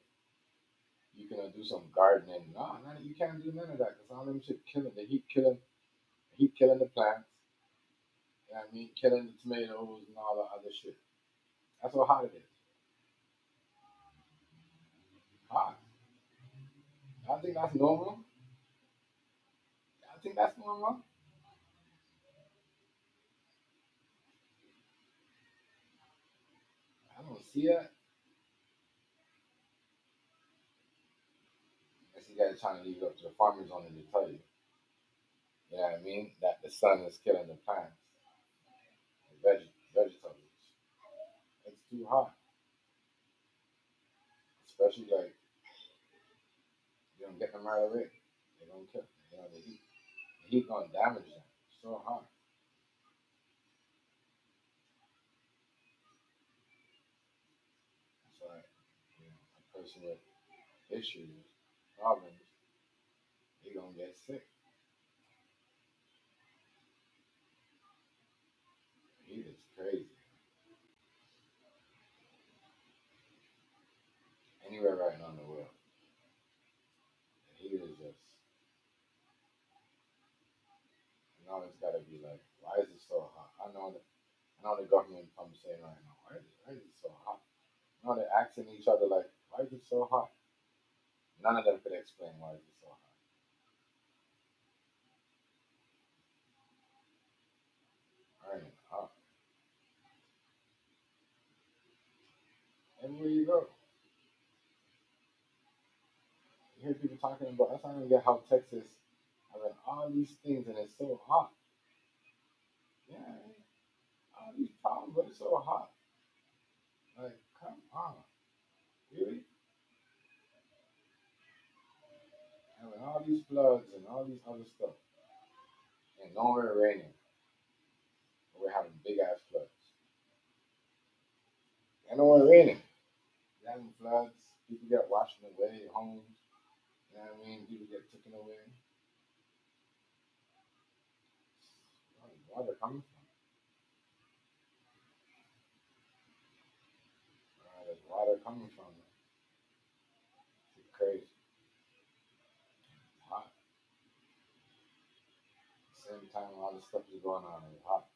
Speaker 1: you can do some gardening. No, you can't do none of that because all them shit killing the heat killing the plants. You know what I mean? Killing the tomatoes and all the other shit. That's how hot it is. Hot. I think that's normal. I think that's normal. I don't see it. Unless you guys trying to leave it up to the farmers only to tell you. You know what I mean? That the sun is killing the plants, the vegetables. It's too hot. Especially like you don't get them right away. They don't kill. You know the heat. The heat gonna damage them. It's so hot. So like, you know, a person with issues, problems, they gonna get sick. The heat is crazy. Anywhere right now in the world, the heat is just. Now it's gotta be like, why is it so hot? I know the government comes saying right now, why is it so hot? Now they're asking each other like, why is it so hot? None of them could explain why it's so hot. Right? Everywhere you go, you hear people talking about. That's how I don't get how Texas having all these things and it's so hot. Yeah, all these problems, but it's so hot. Like, come on, really? Having all these floods and all these other stuff, and nowhere raining. We're having big ass floods. And nowhere raining. You're having floods. People get washed away. Homes. You know what I mean? People get taken away. Where's water coming from? There's water coming from. It's crazy. It's hot. At the same time, all this stuff is going on. It's hot.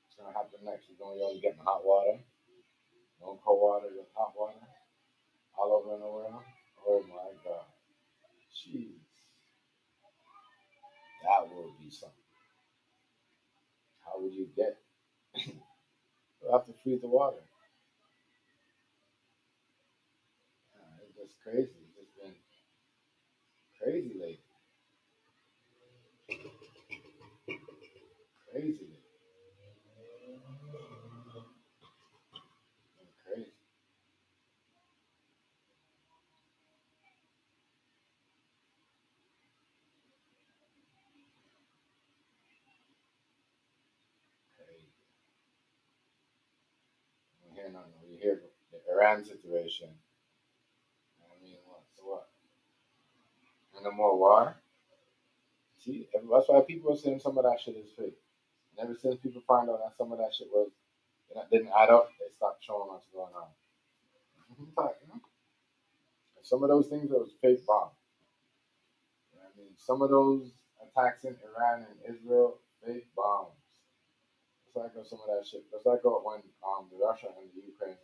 Speaker 1: What's gonna happen next? We're gonna be getting hot water. No cold water, just hot water. All over in the world. Oh my God. Jeez. That would be something. How would you get? You'll have to freeze the water. It's just crazy. It's just been crazy lately. Crazy lately. Been crazy. Crazy. We hear nothing. We hear the Iran situation. I mean, what? So what? And no more war? See, that's why people are saying some of that shit is fake. And ever since people find out that some of that shit was didn't add up, they stopped showing what's going on. And some of those things was fake bombs. You know what I mean? Some of those attacks in Iran and Israel, fake bombs. It's like some of that shit. It's like when the Russia and the Ukraine,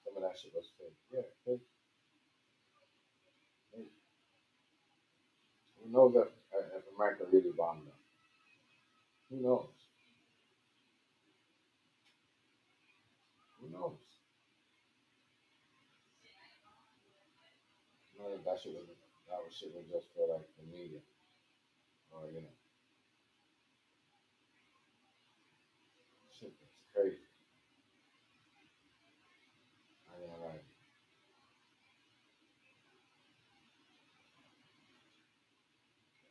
Speaker 1: some of that shit was fake. Yeah, fake. Fake. Who knows if America really bombed them? Who knows? Who knows? You know that shit was just for like the media, or shit. It's crazy. I mean, like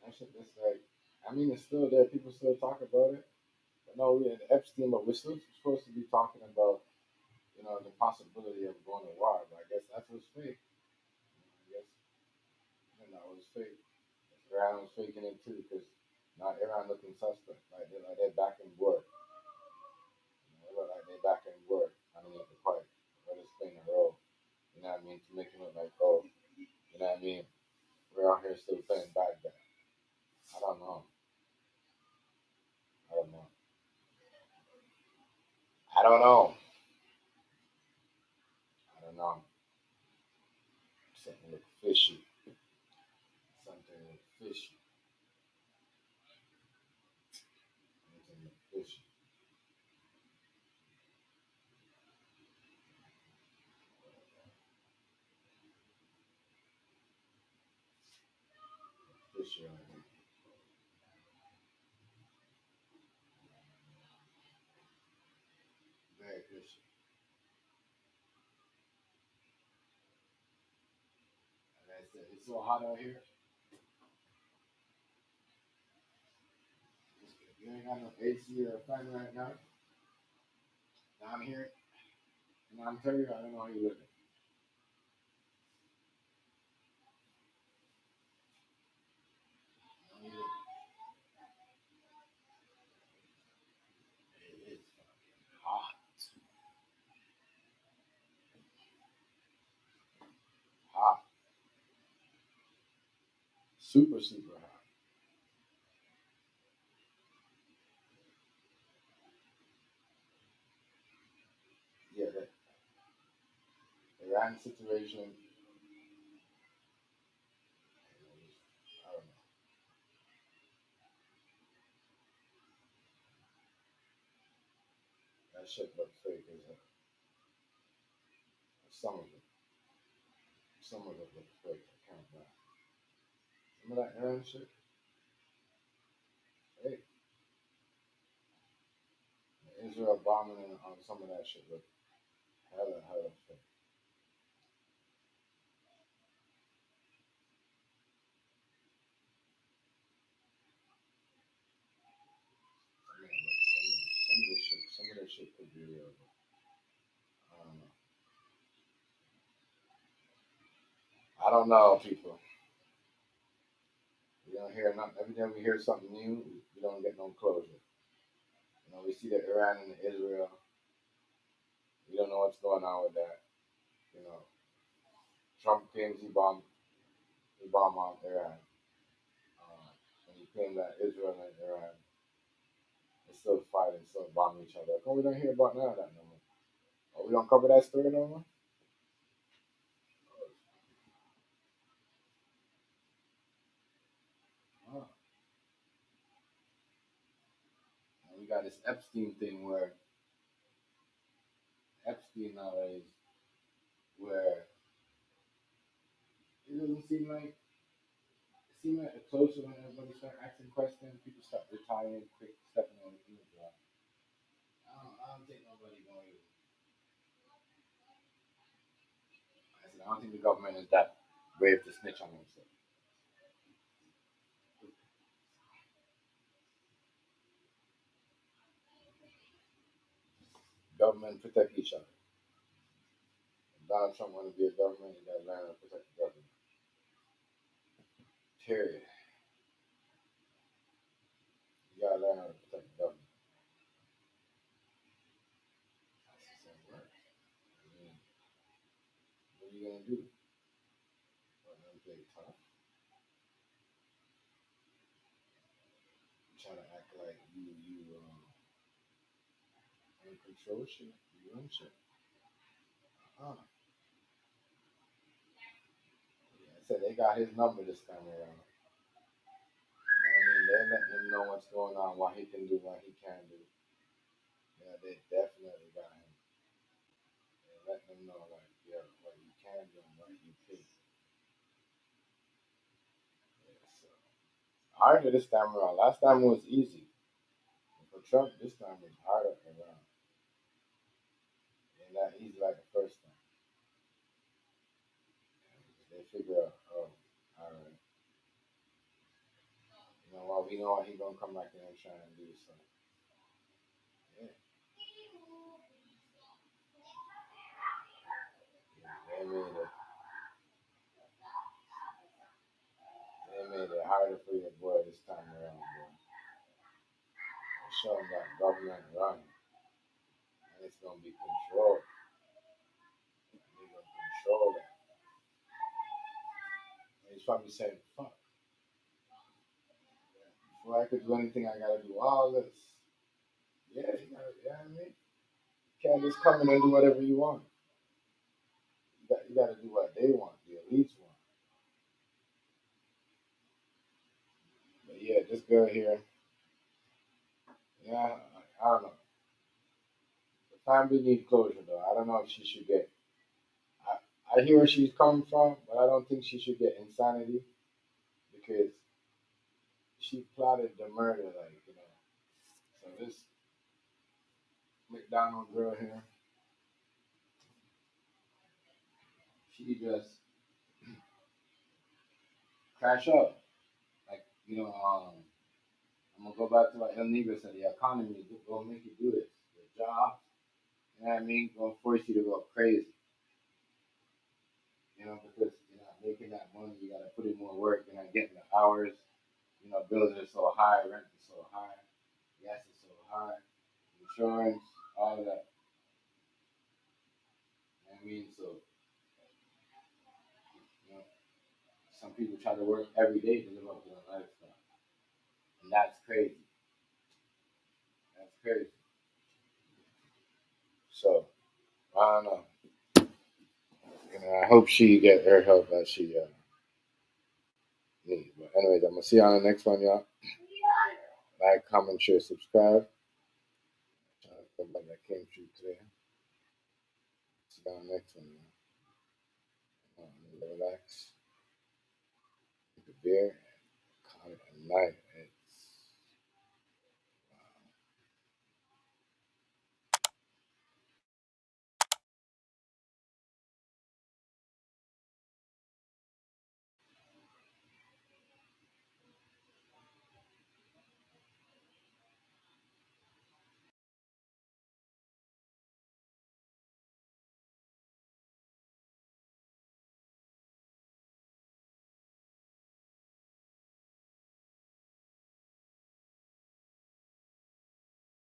Speaker 1: that shit. It's like, I mean, it's still there. People still talk about it. But no, we at Epstein, but we're still supposed to be talking about the possibility of going to war. But I guess that was fake. I guess that was fake. Iran was faking it too, because now Iran looking suspect. They're back in work. They look like they're back in work underneath the pipe. They're just playing a role. You know what I mean? To make it look like, oh, you know what I mean? We're out here still playing bad guy. I don't know. I don't know. I don't know. I don't know. Something look fishy. Something look fishy. Something look fishy. Fishy on here. Very fishy. Like I said, it's so hot out here. You ain't got no AC or a fan right now. Down here in Ontario, I don't know how you live. It is hot. Hot. Super, super hot. Yeah, the Iran situation, I don't know. That shit looks fake as hell. Some of it. Some of it looks fake. I can't lie. Some of that Iran shit, fake. Israel bombing on some of that shit look hella fake. Some of the shit could be real, but I don't know. I don't know, people. We don't hear nothing. Every time we hear something new, we don't get no closure. We see the Iran and the Israel. We don't know what's going on with that. You know, Trump claims he bombed out Iran. And he claimed that Israel and Iran are still fighting, still bombing each other. We don't hear about none of that no more. We don't cover that story no more. Oh. We got this Epstein thing where Epstein nowadays, where it doesn't seem like it closer when everybody start asking questions, people start retiring quick, stepping on the job. I don't think nobody going to. I don't think the government is that brave to snitch on themselves. Government protect each other. If Donald Trump want to be a government, you got to learn how to protect the government. Period. You got to learn how to protect the government. That's the same word. I mean, what are you going to do? Play tough. You try to act like you control shit. You run shit. Yeah, I said they got his number this time around. They're letting him know what's going on, what he can do, what he can do. Yeah, they definitely got him. They're letting him know, like, yeah, what you can do and what you can. Yeah, so harder this time around. Last time was easy. For Trump, this time was harder around. And not easy like the first time. They figure out, oh, all right. We know what he's gonna come back in and try and do. So yeah, they made it harder for your boy this time around, bro. They show him that government run, and it's gonna be controlled. They're gonna control that. And he's probably saying, "Fuck, before I could do anything, I gotta do all this." Yeah, you gotta. Yeah, I mean, you can't just come in and do whatever you want. You gotta do what they want, the elites want. But yeah, this girl here, yeah, I don't know. The family need closure though. I don't know if she should get. I hear where she's coming from, but I don't think she should get insanity because she plotted the murder, like. So this McDonald girl here, she just crash up. Like, I'm gonna go back to what El Negro said. The economy is gonna make you do this. The job, you know what I mean, gonna force you to go crazy. Because you're not making that money. You gotta put in more work. You're not getting the hours. Bills are so high, rent is so high, gas is so high, insurance, all of that. You know what I mean, so you know, some people try to work every day to live up to their lifestyle, and that's crazy. That's crazy. So I don't know. I hope she get her help that she needs. But anyways, I'm gonna see you on the next one, y'all. Like, comment, share, subscribe. Somebody that came through today. See you on the next one, y'all. Relax, drink a beer, call it a night.